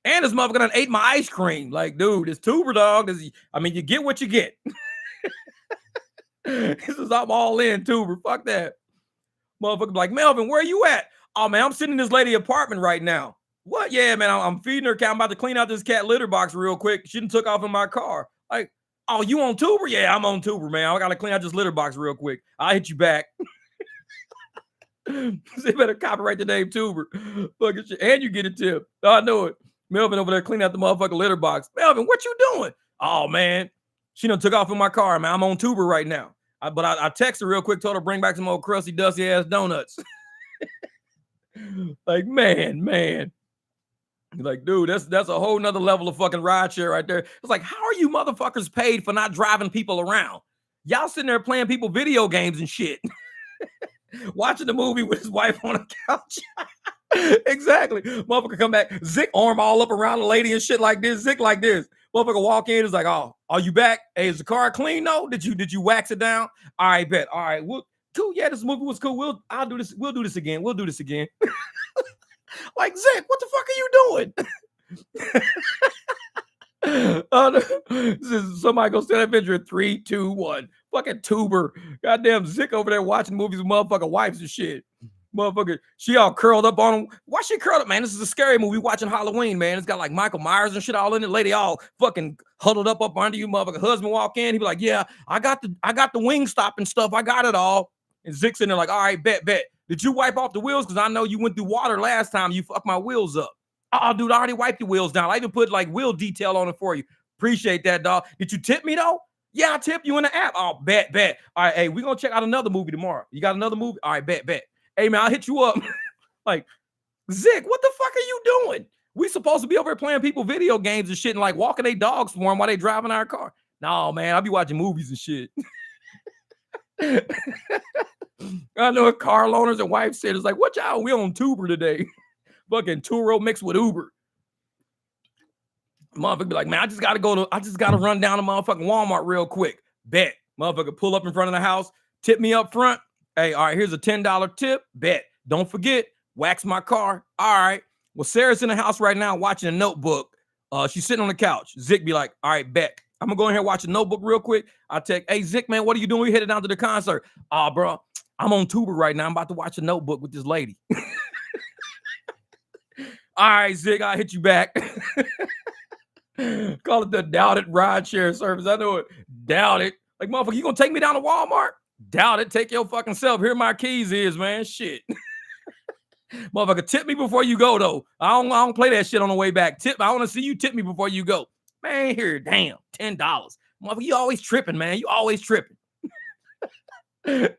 And this motherfucker done ate my ice cream. Like, dude, it's Tuber, dog. You get what you get. He says, I'm all in, tuber. Fuck that. Motherfucker be like, Melvin, where you at? Oh, man, I'm sitting in this lady apartment right now. What? Yeah, man, I'm feeding her cat. I'm about to clean out this cat litter box real quick. She done took off in my car. Like, oh, you on tuber? Yeah, I'm on tuber, man. I got to clean out this litter box real quick. I'll hit you back. They better copyright the name tuber. Fucking shit. And you get a tip. Oh, I know it. Melvin over there cleaning out the motherfucking litter box. Melvin, what you doing? Oh, man. She done took off in my car, man. I'm on tuber right now. But I texted her real quick, told her bring back some old crusty, dusty ass donuts. Like, man. Like, dude, that's a whole nother level of fucking rideshare right there. It's like, how are you motherfuckers paid for not driving people around? Y'all sitting there playing people video games and shit. Watching the movie with his wife on the couch. Exactly. Motherfucker come back, Zick arm all up around the lady and shit like this. Zick like this. Motherfucker walk in, is like, oh, are you back? Hey, is the car clean? No? Did you wax it down? All right, bet. All right, well, cool. Yeah, this movie was cool. We'll do this again. We'll do this again. Like, Zick, what the fuck are you doing? Somebody go stand that picture in 3, 2, 1. Fucking tuber. Goddamn Zick over there watching movies with motherfucking wives and shit. Motherfucker, she all curled up on him. Why she curled up, man? This is a scary movie watching Halloween, man. It's got like Michael Myers and shit all in it. Lady all fucking huddled up under you, motherfucker. Husband walk in, he be like, yeah, I got the wing stop and stuff. I got it all. And Zick's in there like, all right, bet. Did you wipe off the wheels? Because I know you went through water last time. You fucked my wheels up. Oh, dude, I already wiped the wheels down. I even put like wheel detail on it for you. Appreciate that, dog. Did you tip me though? Yeah, I tip you in the app. Oh, bet. All right, hey, we're gonna check out another movie tomorrow. You got another movie? All right, bet. Hey, man, I'll hit you up. Like, Zick, what the fuck are you doing? We supposed to be over here playing people video games and shit and like walking their dogs for them while they driving our car. No, man, I'll be watching movies and shit. I know car loaners and wife said, it's like, what y'all, we on tuber today. Fucking Turo mixed with Uber. Motherfucker be like, man, I just gotta run down to motherfucking Walmart real quick. Bet. Motherfucker pull up in front of the house, tip me up front. Hey, all right, here's a $10 tip. Bet. Don't forget, wax my car. All right. Well, Sarah's in the house right now watching a Notebook. She's sitting on the couch. Zick be like, all right, bet. I'm gonna go in here and watch a Notebook real quick. I text, hey, Zick, man, what are you doing? We headed down to the concert. Bro, I'm on tuber right now. I'm about to watch a Notebook with this lady. All right, Zick, I'll hit you back. Call it the doubted rideshare service. I know it. Doubt it. Like, motherfucker, you gonna take me down to Walmart? Doubt it. Take your fucking self. Here my keys is, man. Shit. Motherfucker, tip me before you go, though. I don't play that shit on the way back. I want to see you tip me before you go. Man, here, damn, $10. Motherfucker, you always tripping, man. You always tripping. Take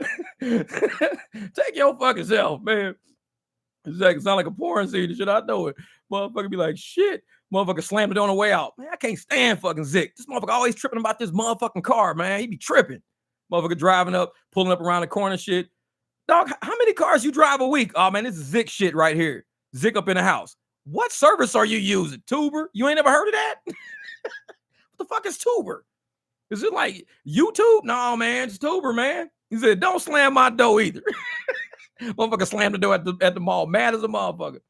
your fucking self, man. It sound like a porn scene and shit. I know it. Motherfucker be like, shit. Motherfucker slammed it on the way out. Man, I can't stand fucking Zick. This motherfucker always tripping about this motherfucking car, man. He be tripping. Motherfucker driving up, pulling up around the corner shit. Dog, how many cars you drive a week? Oh, man, this is Zick shit right here. Zick up in the house. What service are you using? Tuber? You ain't never heard of that? What the fuck is Tuber? Is it like YouTube? No, man, it's Tuber, man. He said, don't slam my door either. Motherfucker slammed the door at the mall, mad as a motherfucker.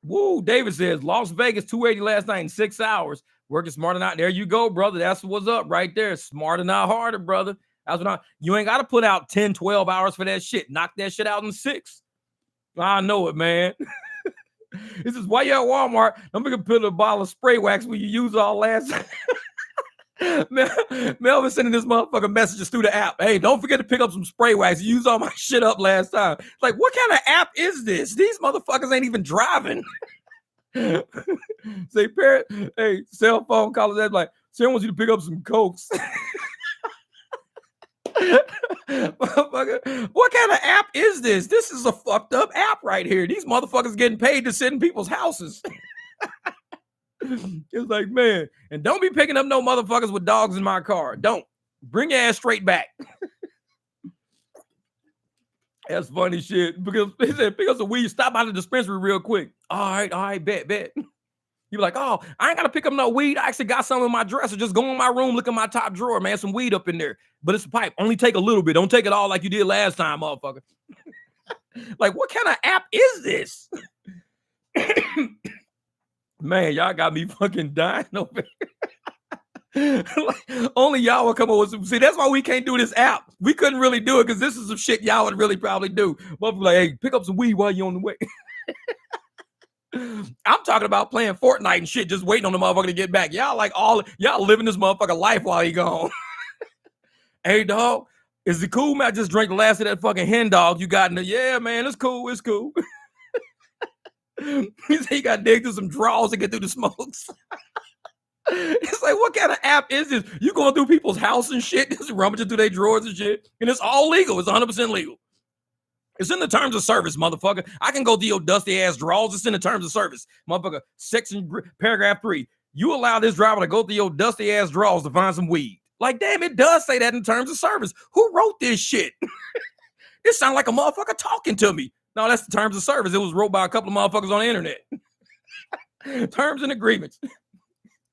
Woo, David says, Las Vegas, 280 last night in 6 hours. Working smarter not. There you go, brother. That's what's up right there. Smarter, not harder, brother. That's what you ain't got to put out 10, 12 hours for that shit. Knock that shit out in 6. I know it, man. This is why you at Walmart. I'm going to put a bottle of spray wax when you use all last. Melvin sending this motherfucker messages through the app. Hey, don't forget to pick up some spray wax. You used all my shit up last time. Like, what kind of app is this? These motherfuckers ain't even driving. Say, parent, hey, cell phone callers, that's like, Sarah wants you to pick up some Cokes. Motherfucker, what kind of app is this? This is a fucked up app right here. These motherfuckers getting paid to sit in people's houses. It's like, man, and don't be picking up no motherfuckers with dogs in my car. Don't. Bring your ass straight back. That's funny shit. Because he said, pick up some weed, stop by the dispensary real quick. All right, bet. You be like, oh, I ain't got to pick up no weed. I actually got some in my dresser. Just go in my room, look in my top drawer, man. Some weed up in there. But it's a pipe. Only take a little bit. Don't take it all like you did last time, motherfucker. Like, what kind of app is this? Man, y'all got me fucking dying over here. Like, only y'all would come up with some. See, that's why we can't do this app. We couldn't really do it because this is some shit y'all would really probably do. Motherfucker, like, hey, pick up some weed while you're on the way. I'm talking about playing Fortnite and shit, just waiting on the motherfucker to get back. Y'all like y'all living this motherfucker life while he gone. Hey, dog, is it cool, man? I just drank the last of that fucking hen dog you got in the. Yeah, man, it's cool. It's cool. He said you got to dig through some drawers to get through the smokes. It's like, what kind of app is this? You going through people's house and shit, just rummaging through their drawers and shit, and it's all legal. It's 100% legal. It's in the terms of service, motherfucker. I can go to your dusty ass drawers. It's in the terms of service, motherfucker. Section paragraph 3. You allow this driver to go through your dusty ass drawers to find some weed. Like, damn, it does say that in terms of service. Who wrote this shit? It sounds like a motherfucker talking to me. No, that's the terms of service. It was wrote by a couple of motherfuckers on the internet. Terms and agreements.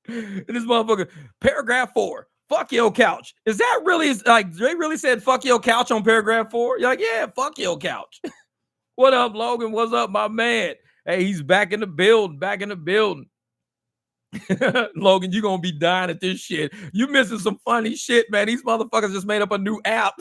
And this motherfucker, paragraph 4. Fuck your couch. Is that really like they really said fuck your couch on paragraph 4? You're like, yeah, fuck your couch. What up, Logan? What's up, my man? Hey, he's back in the building. Back in the building. Logan, you're gonna be dying at this shit. You missing some funny shit, man. These motherfuckers just made up a new app.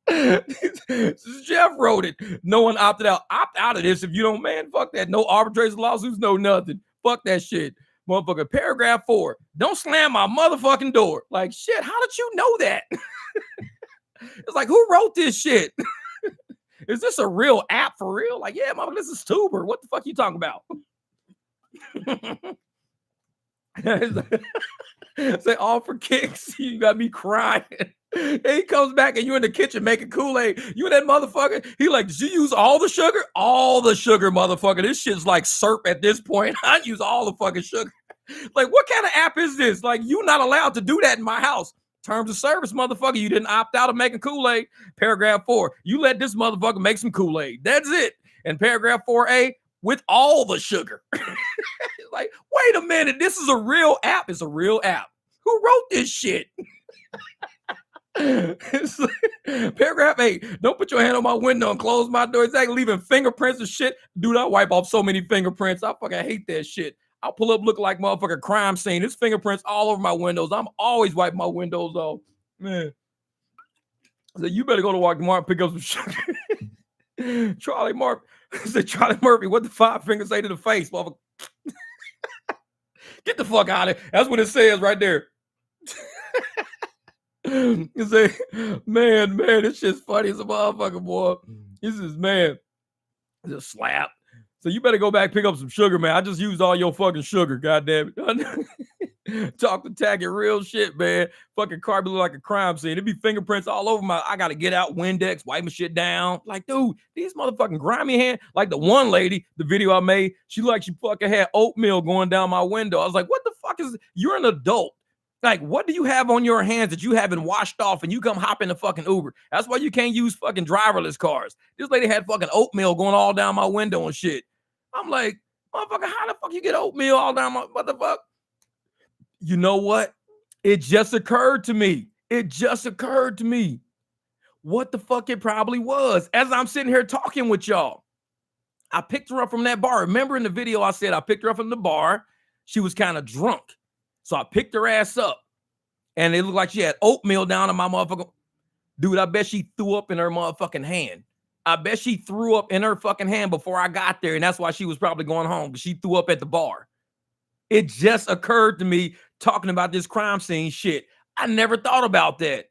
Jeff wrote it. No one opted out. Opt out of this if you don't, man. Fuck that. No arbitration lawsuits, no nothing. Fuck that shit. Motherfucker, paragraph 4. Don't slam my motherfucking door. Like, shit, how did you know that? It's like, who wrote this shit? Is this a real app for real? Like, yeah, motherfucker, this is Tuber. What the fuck you talking about? Say all for kicks. You got me crying. And he comes back and you in the kitchen making Kool-Aid. You and that motherfucker. He like, did you use all the sugar? All the sugar, motherfucker. This shit's like syrup at this point. I use all the fucking sugar. Like, what kind of app is this? Like, you're not allowed to do that in my house. Terms of service, motherfucker. You didn't opt out of making Kool-Aid. Paragraph 4. You let this motherfucker make some Kool-Aid. That's it. And paragraph 4A, with all the sugar. Like, wait a minute. This is a real app. It's a real app. Who wrote this shit? Paragraph 8. Don't put your hand on my window and close my door. Exactly. Leaving fingerprints and shit. Dude, I wipe off so many fingerprints. I fucking hate that shit. I'll pull up, look like motherfucking crime scene. There's fingerprints all over my windows. I'm always wiping my windows off. Man. I said, you better go to Walmart and pick up some sugar. Charlie Murphy. I said, Charlie Murphy, what the 5 fingers say to the face, motherfucker? Get the fuck out of here. That's what it says right there. You say, man, this shit's funny as a motherfucker, boy. This is, man, just slap. So you better go back pick up some sugar, man. I just used all your fucking sugar, goddamn it. Talk to tagging real shit, man. Fucking car be like a crime scene. It'd be fingerprints all over my. I gotta get out Windex, wipe my shit down. Like, dude, these motherfucking grimy hands. Like the one lady, the video I made, she fucking had oatmeal going down my window. I was like, what the fuck is? You're an adult. Like, what do you have on your hands that you haven't washed off and you come hop in the fucking Uber? That's why you can't use fucking driverless cars. This lady had fucking oatmeal going all down my window and shit. I'm like, motherfucker, how the fuck you get oatmeal all down my motherfucker? You know what? It just occurred to me. What the fuck it probably was. As I'm sitting here talking with y'all, I picked her up from that bar. Remember in the video I said I picked her up from the bar. She was kind of drunk. So I picked her ass up. And it looked like she had oatmeal down in my motherfucker. Dude, I bet she threw up in her motherfucking hand. I bet she threw up in her fucking hand before I got there. And that's why she was probably going home, because she threw up at the bar. It just occurred to me talking about this crime scene shit. I never thought about that.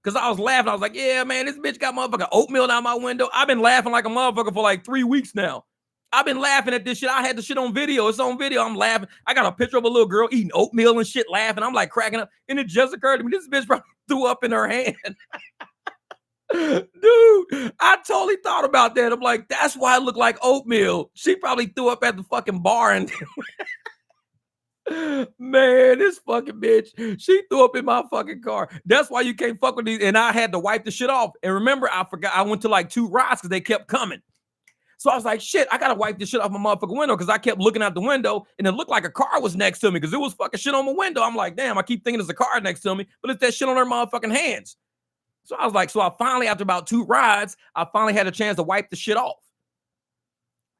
Because I was laughing. I was like, yeah, man, this bitch got motherfucking oatmeal down my window. I've been laughing like a motherfucker for like 3 weeks now. I've been laughing at this shit. I had the shit on video. It's on video. I'm laughing. I got a picture of a little girl eating oatmeal and shit, laughing. I'm like cracking up. And it just occurred to me, this bitch probably threw up in her hand. Dude, I totally thought about that. I'm like, that's why it looked like oatmeal. She probably threw up at the fucking bar. And man, this fucking bitch, she threw up in my fucking car. That's why you can't fuck with these. And I had to wipe the shit off. And remember, I forgot, I went to like 2 rides because they kept coming. So I was like, shit, I got to wipe this shit off my motherfucking window, because I kept looking out the window and it looked like a car was next to me because it was fucking shit on my window. I'm like, damn, I keep thinking there's a car next to me, but it's that shit on her motherfucking hands. So I was like, so I finally, after about 2 rides, I finally had a chance to wipe the shit off.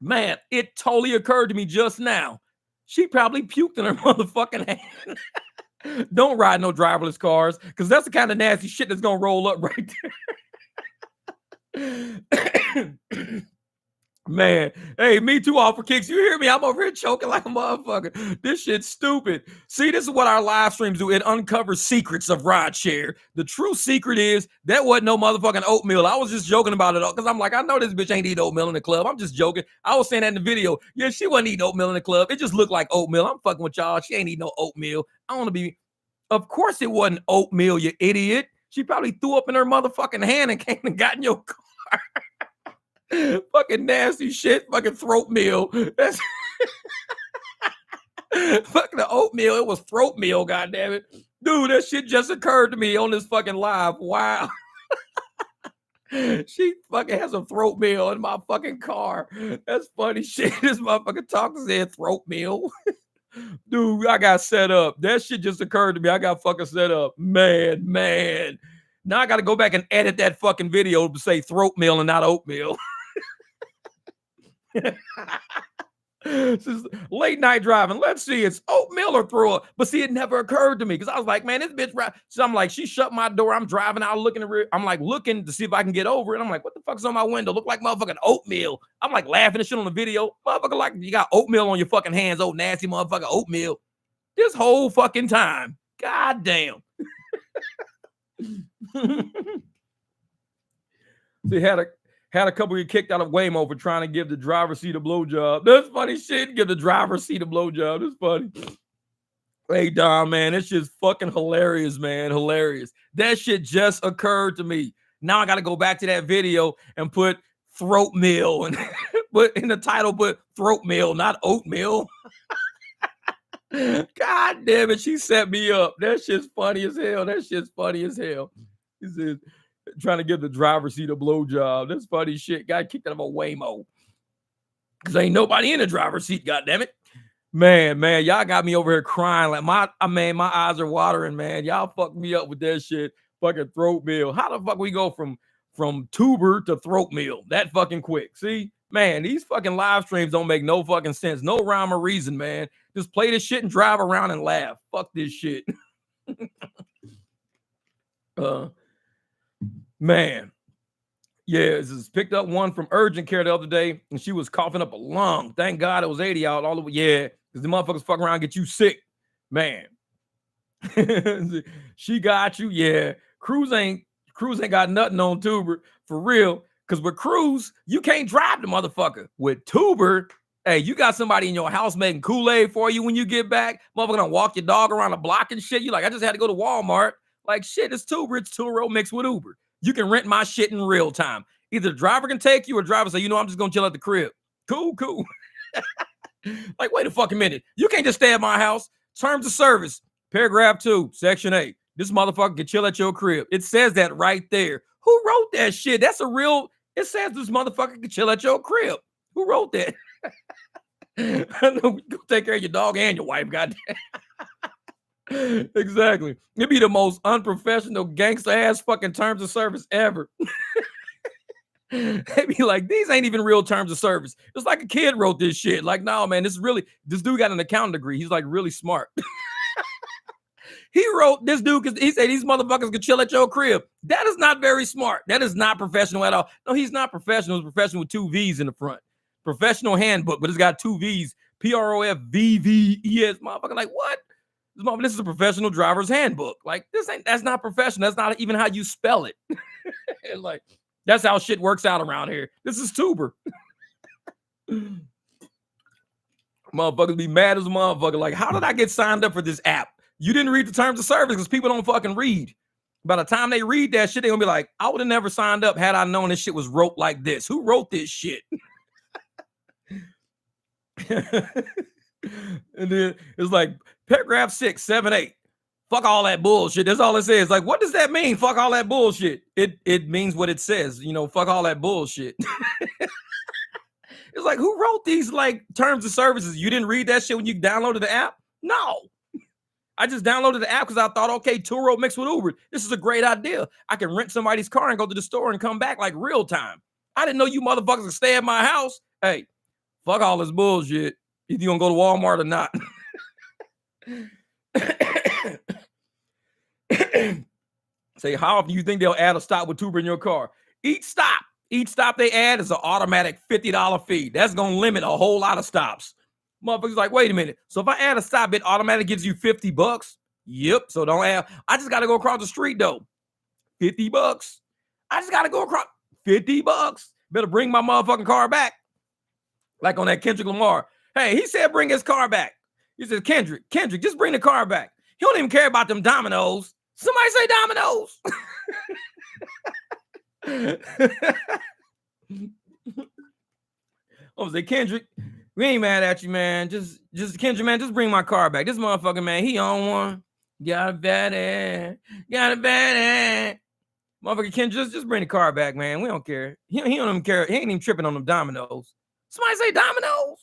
Man, it totally occurred to me just now. She probably puked in her motherfucking hand. Don't ride no driverless cars, because that's the kind of nasty shit that's gonna roll up right there. Man, hey, me too, off for kicks. You hear me? I'm over here choking like a motherfucker. This shit's stupid. See, this is what our live streams do. It uncovers secrets of rideshare. The true secret is that wasn't no motherfucking oatmeal. I was just joking about it because I'm like, I know this bitch ain't eating oatmeal in the club. I'm just joking. I was saying that in the video. Yeah, she wasn't eating oatmeal in the club. It just looked like oatmeal. I'm fucking with y'all. She ain't eating no oatmeal. I want to be. Of course it wasn't oatmeal, you idiot. She probably threw up in her motherfucking hand and came and got in your car. Fucking nasty shit, fucking throat meal. That's fucking the oatmeal. It was throat meal, goddammit. Dude, that shit just occurred to me on this fucking live. Wow. She fucking has a throat meal in my fucking car. That's funny shit. This motherfucker talking said throat meal. Dude, I got set up. That shit just occurred to me. I got fucking set up. Man. Now I got to go back and edit that fucking video to say throat meal and not oatmeal. This is late night driving. Let's see, it's oatmeal or throw up. But see, it never occurred to me because I was like, man, this bitch right. So I'm like, she shut my door. I'm driving out, looking at I'm like looking to see if I can get over it. I'm like, what the fuck's on my window? Look like motherfucking oatmeal. I'm like laughing and shit on the video. Motherfucker, like you got oatmeal on your fucking hands, old nasty motherfucker oatmeal. This whole fucking time. God damn. They had a couple get kicked out of Waymo for trying to give the driver's seat a blowjob. That's funny shit. Give the driver's seat a blowjob. That's funny. Hey, Don, man, it's just fucking hilarious, man. Hilarious. That shit just occurred to me. Now I got to go back to that video and put throat meal and put in the title, put throat meal, not oatmeal. God damn it. She set me up. That shit's funny as hell. That shit's funny as hell. He says, trying to give the driver's seat a blowjob. That's funny shit. Got kicked out of a Waymo. Because ain't nobody in the driver's seat, goddammit. Man, y'all got me over here crying. Like my eyes are watering, man. Y'all fucked me up with that shit. Fucking throat meal. How the fuck we go from tuber to throat meal that fucking quick? See? Man, these fucking live streams don't make no fucking sense. No rhyme or reason, man. Just play this shit and drive around and laugh. Fuck this shit. Man. Yeah, this is picked up one from urgent care the other day, and she was coughing up a lung. Thank God it was 80 out all the way. Yeah, because the motherfuckers fuck around and get you sick. Man. She got you. Yeah. Cruz ain't got nothing on tuber for real. Because with Cruz, you can't drive the motherfucker. With tuber, hey, you got somebody in your house making Kool-Aid for you when you get back. Motherfucker gonna walk your dog around the block and shit. You like, I just had to go to Walmart. Like, shit, it's tuber. It's Turo mixed with Uber. You can rent my shit in real time. Either the driver can take you or driver say, I'm just gonna chill at the crib. Cool. Like, wait a fucking minute. You can't just stay at my house. Terms of service, paragraph 2, section 8. This motherfucker can chill at your crib. It says that right there. Who wrote that shit? That's a real, it says this motherfucker can chill at your crib. Who wrote that? I know we go take care of your dog and your wife, goddamn. Exactly. It'd be the most unprofessional gangster ass fucking terms of service ever. They'd be like, these ain't even real terms of service. It's like a kid wrote this shit. Like, no, man, this dude got an accounting degree. He's like really smart. He wrote this dude because he said these motherfuckers can chill at your crib. That is not very smart. That is not professional at all. No, he's not professional. He's professional with 2 V's in the front. Professional handbook, but it's got 2 V's. PROFVVES. Motherfucker, like, what? This is a professional driver's handbook. Like, that's not professional. That's not even how you spell it. Like, that's how shit works out around here. This is tuber. Motherfuckers be mad as a motherfucker. Like, how did I get signed up for this app? You didn't read the terms of service because people don't fucking read. By the time they read that shit, they're gonna be like, I would have never signed up had I known this shit was wrote like this. Who wrote this shit? And then it's like paragraph 6, 7, 8. Fuck all that bullshit. That's all it says. Like, what does that mean? Fuck all that bullshit. It means what it says. Fuck all that bullshit. It's like, who wrote these like terms of services? You didn't read that shit when you downloaded the app? No. I just downloaded the app because I thought, okay, Turo mixed with Uber. This is a great idea. I can rent somebody's car and go to the store and come back like real time. I didn't know you motherfuckers could stay at my house. Hey, fuck all this bullshit. If you gonna go to Walmart or not. Say, how often do you think they'll add a stop with Tuber in your car? Each stop they add is an automatic $50 fee. That's going to limit a whole lot of stops. Motherfuckers like, wait a minute. So if I add a stop, it automatically gives you $50? Yep. So don't add. I just got to go across the street though. $50. I just got to go across. $50. Better bring my motherfucking car back. Like on that Kendrick Lamar. Hey, he said bring his car back. He said, Kendrick, just bring the car back. He don't even care about them dominoes. Somebody say dominoes. I say, Kendrick, we ain't mad at you, man. Just Kendrick, man, just bring my car back. This motherfucker, man, he on one. Got a bad ass. Motherfucker, Kendrick, just bring the car back, man. We don't care. He don't even care. He ain't even tripping on them dominoes. Somebody say dominoes.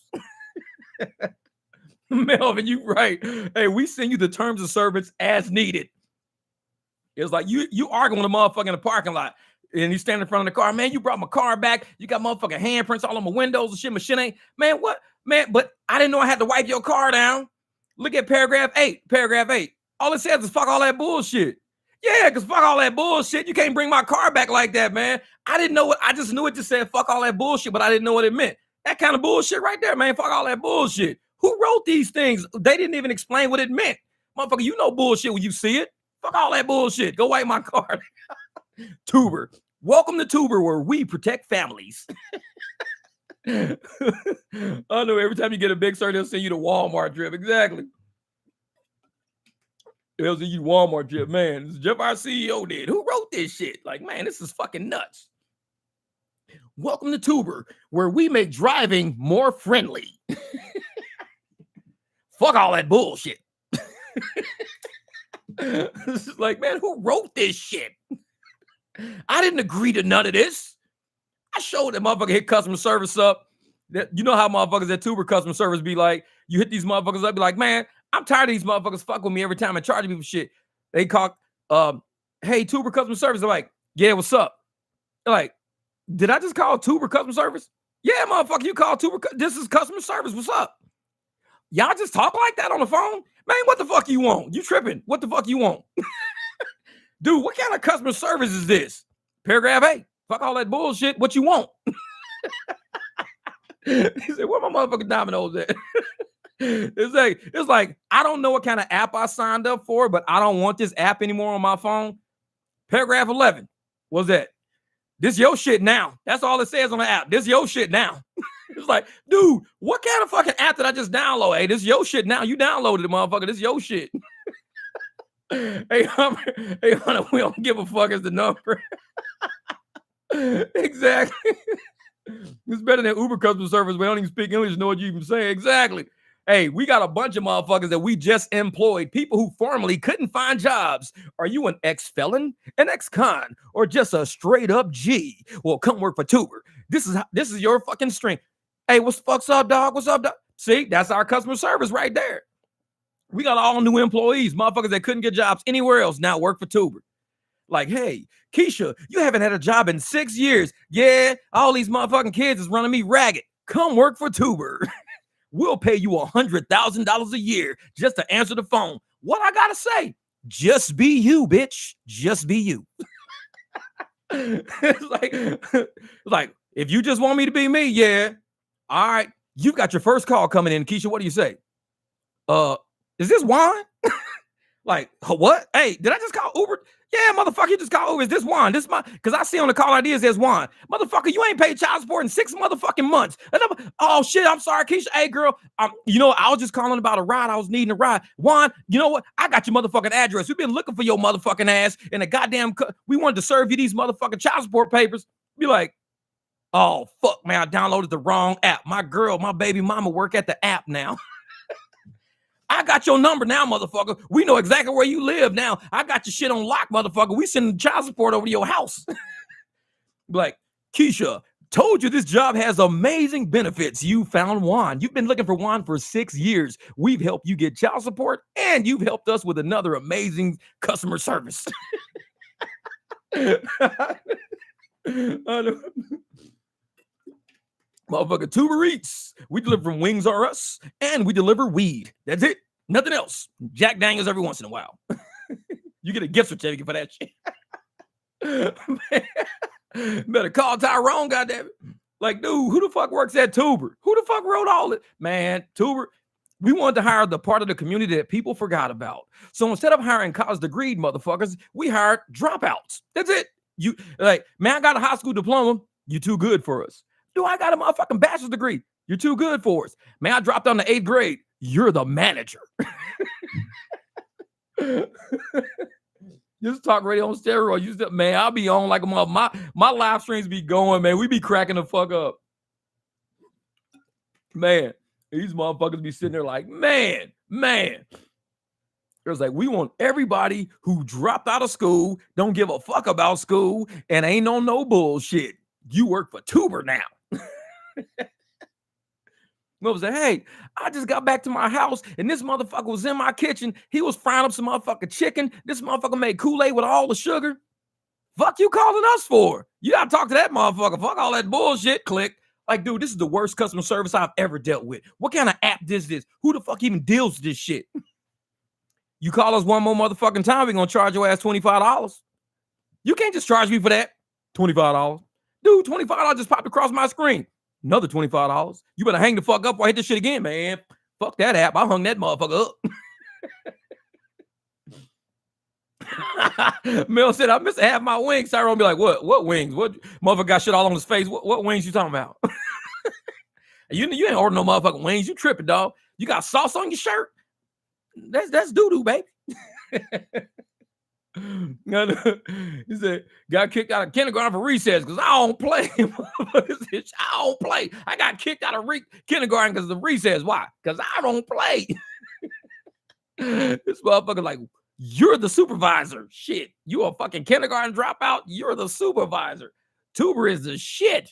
Melvin, you right. Hey, we send you the terms of service as needed. It's like you arguing with a motherfucker in the parking lot, and you stand in front of the car. Man, you brought my car back. You got motherfucking handprints all on my windows and shit. My shit ain't. Man, what? Man, but I didn't know I had to wipe your car down. Look at paragraph 8. Paragraph 8. All it says is fuck all that bullshit. Yeah, because fuck all that bullshit. You can't bring my car back like that, man. I didn't know what. I just knew it just said fuck all that bullshit, but I didn't know what it meant. That kind of bullshit right there, man. Fuck all that bullshit. Who wrote these things? They didn't even explain what it meant. Motherfucker, you know bullshit when you see it. Fuck all that bullshit. Go wipe my car. Tuber. Welcome to Tuber, where we protect families. I know every time you get a big cert, they'll send you the Walmart drip. Exactly. They'll send you Walmart drip. Man, this is Jeff, our CEO, did. Who wrote this shit? Like, man, this is fucking nuts. Welcome to Tuber, where we make driving more friendly. Fuck all that bullshit. This is like, man, who wrote this shit? I didn't agree to none of this. I showed that motherfucker hit customer service up. That, you know how motherfuckers at Tuber customer service be like, you hit these motherfuckers up, be like, man, I'm tired of these motherfuckers fuck with me every time and charging me for shit. They call, hey, Tuber customer service. I'm like, yeah, what's up? They're like, did I just call Tuber customer service? Yeah, motherfucker, you call Tuber. This is customer service. What's up? Y'all just talk like that on the phone? Man, what the fuck you want? You tripping. What the fuck you want? Dude, what kind of customer service is this? Paragraph 8. Fuck all that bullshit. What you want? He said, where my motherfucking dominoes at? It's like, I don't know what kind of app I signed up for, but I don't want this app anymore on my phone. Paragraph 11. What's that? This your shit now. That's all it says on the app. This your shit now. It's like, dude, what kind of fucking app did I just download? Hey, this your shit now. You downloaded it, motherfucker. This your shit. Hey, Hunter, we don't give a fuck is the number. Exactly. It's better than Uber customer service. We don't even speak English, know what you even say. Exactly. Hey, we got a bunch of motherfuckers that we just employed, people who formerly couldn't find jobs. Are you an ex-felon, an ex-con, or just a straight-up G? Well, come work for Tuber. This is your fucking strength. Hey, what's up, dog? What's up, dog? See, that's our customer service right there. We got all new employees, motherfuckers that couldn't get jobs anywhere else now work for Tuber. Like, hey, Keisha, you haven't had a job in 6 years. Yeah, all these motherfucking kids is running me ragged. Come work for Tuber. We'll pay you $100,000 a year just to answer the phone. What I gotta say? Just be you, bitch. Just be you. It's like, if you just want me to be me, yeah. All right. You've got your first call coming in. Keisha, what do you say? Is this Juan? Like, what? Hey, did I just call Uber? Yeah, motherfucker, you just call Uber. Is this Juan? This my, because I see on the call ID it says Juan. Motherfucker, you ain't paid child support in 6 motherfucking months. Oh shit, I'm sorry, Keisha. Hey, girl, I was just calling about a ride. I was needing a ride. Juan, you know what? I got your motherfucking address. We've been looking for your motherfucking ass in a goddamn. We wanted to serve you these motherfucking child support papers. Be like, oh fuck, man, I downloaded the wrong app. My girl, my baby mama work at the app now. I got your number now, motherfucker. We know exactly where you live now. I got your shit on lock, motherfucker. We sending child support over to your house. Like, Keisha, told you this job has amazing benefits. You found Juan. You've been looking for Juan for 6 years. We've helped you get child support, and you've helped us with another amazing customer service. Motherfucker, ubereats. We deliver from Wings R Us, and we deliver weed. That's it. Nothing else. Jack Daniels every once in a while. You get a gift certificate for that shit. Better call Tyrone, goddamn it. Like, dude, who the fuck works at Tuber? Who the fuck wrote all it? Man, Tuber, we wanted to hire the part of the community that people forgot about. So instead of hiring college degreed motherfuckers, we hired dropouts. That's it. You like, man, I got a high school diploma. You too good for us. Dude, I got a motherfucking bachelor's degree. You're too good for us. Man, I dropped down to 8th grade. You're the manager. Just talk radio on steroids. You said, man, I'll be on like a mother. My live streams be going, man. We be cracking the fuck up. Man, these motherfuckers be sitting there like, man. It was like, we want everybody who dropped out of school, don't give a fuck about school, and ain't on no bullshit. You work for Tuber now. Was like, hey, I just got back to my house and this motherfucker was in my kitchen. He was frying up some motherfucking chicken. This motherfucker made Kool-Aid with all the sugar. Fuck you calling us for? You gotta talk to that motherfucker. Fuck all that bullshit. Click. Like, dude, this is the worst customer service I've ever dealt with. What kind of app is this? Who the fuck even deals with this shit? You call us one more motherfucking time, we're gonna charge your ass $25. You can't just charge me for that. $25. Dude, $25 just popped across my screen. Another $25. You better hang the fuck up or I hit this shit again, man. Fuck that app. I hung that motherfucker up. Mel said, I miss half my wings. Tyrone be like, what? What wings? What motherfucker got shit all on his face? What wings you talking about? You ain't ordering no motherfucking wings. You tripping, dog. You got sauce on your shirt? That's doo-doo, baby. He said, got kicked out of kindergarten for recess because I don't play. I don't play. I got kicked out of kindergarten because of the recess. Why? Because I don't play. This motherfucker like, you're the supervisor. Shit. You a fucking kindergarten dropout? You're the supervisor. Tuber is the shit.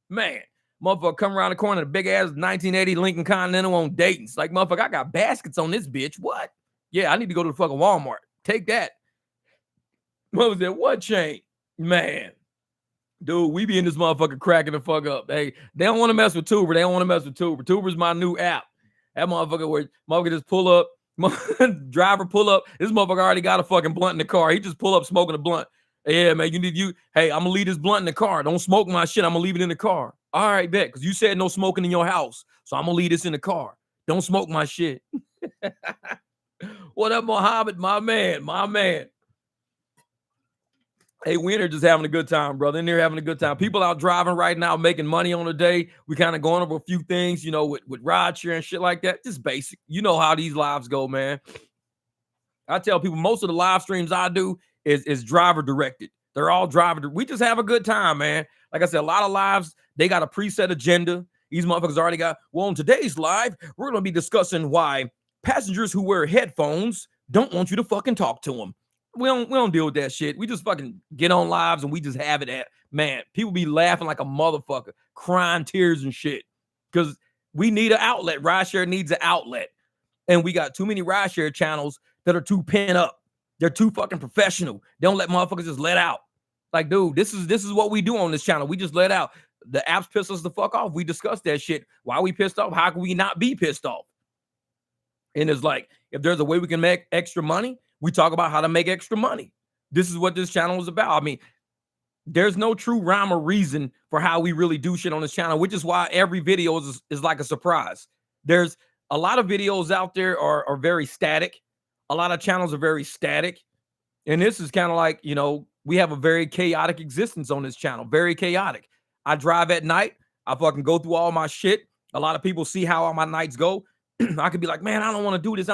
Man. Motherfucker come around the corner, the big ass 1980 Lincoln Continental on Dayton's. Like, motherfucker, I got baskets on this bitch. What? Yeah, I need to go to the fucking Walmart. Take that. What was that? What chain? Man. Dude, we be in this motherfucker cracking the fuck up. Hey, they don't want to mess with Tuber. They don't want to mess with Tuber. Tuber's my new app. That motherfucker where motherfucker just pull up, driver pull up. This motherfucker already got a fucking blunt in the car. He just pull up smoking a blunt. Yeah, man, hey, I'm gonna leave this blunt in the car. Don't smoke my shit. I'm gonna leave it in the car. All right, bet, because you said no smoking in your house. So I'm gonna leave this in the car. Don't smoke my shit. What up, Mohammed? My man. Hey, we in there just having a good time, brother. In there having a good time. People out driving right now, making money on the day. We kind of going over a few things, with rideshare and shit like that. Just basic. You know how these lives go, man. I tell people most of the live streams I do is driver directed. They're all driver. We just have a good time, man. Like I said, a lot of lives, they got a preset agenda. These motherfuckers already got, well, on today's live, we're going to be discussing why passengers who wear headphones don't want you to fucking talk to them. We don't deal with that shit. We just fucking get on lives and we just have it at, man, people be laughing like a motherfucker, crying tears and shit. Because we need an outlet. Rideshare needs an outlet. And we got too many rideshare channels that are too pent up. They're too fucking professional. They don't let motherfuckers just let out. Like, dude, this is what we do on this channel. We just let out. The apps piss us the fuck off. We discuss that shit. Why are we pissed off? How can we not be pissed off? And it's like, if there's a way we can make extra money, we talk about how to make extra money. This is what this channel is about. I mean, there's no true rhyme or reason for how we really do shit on this channel, which is why every video is like a surprise. There's a lot of videos out there are very static. A lot of channels are very static. And this is kind of like, we have a very chaotic existence on this channel. Very chaotic. I drive at night. I fucking go through all my shit. A lot of people see how all my nights go. I could be like, man, I don't want to do this.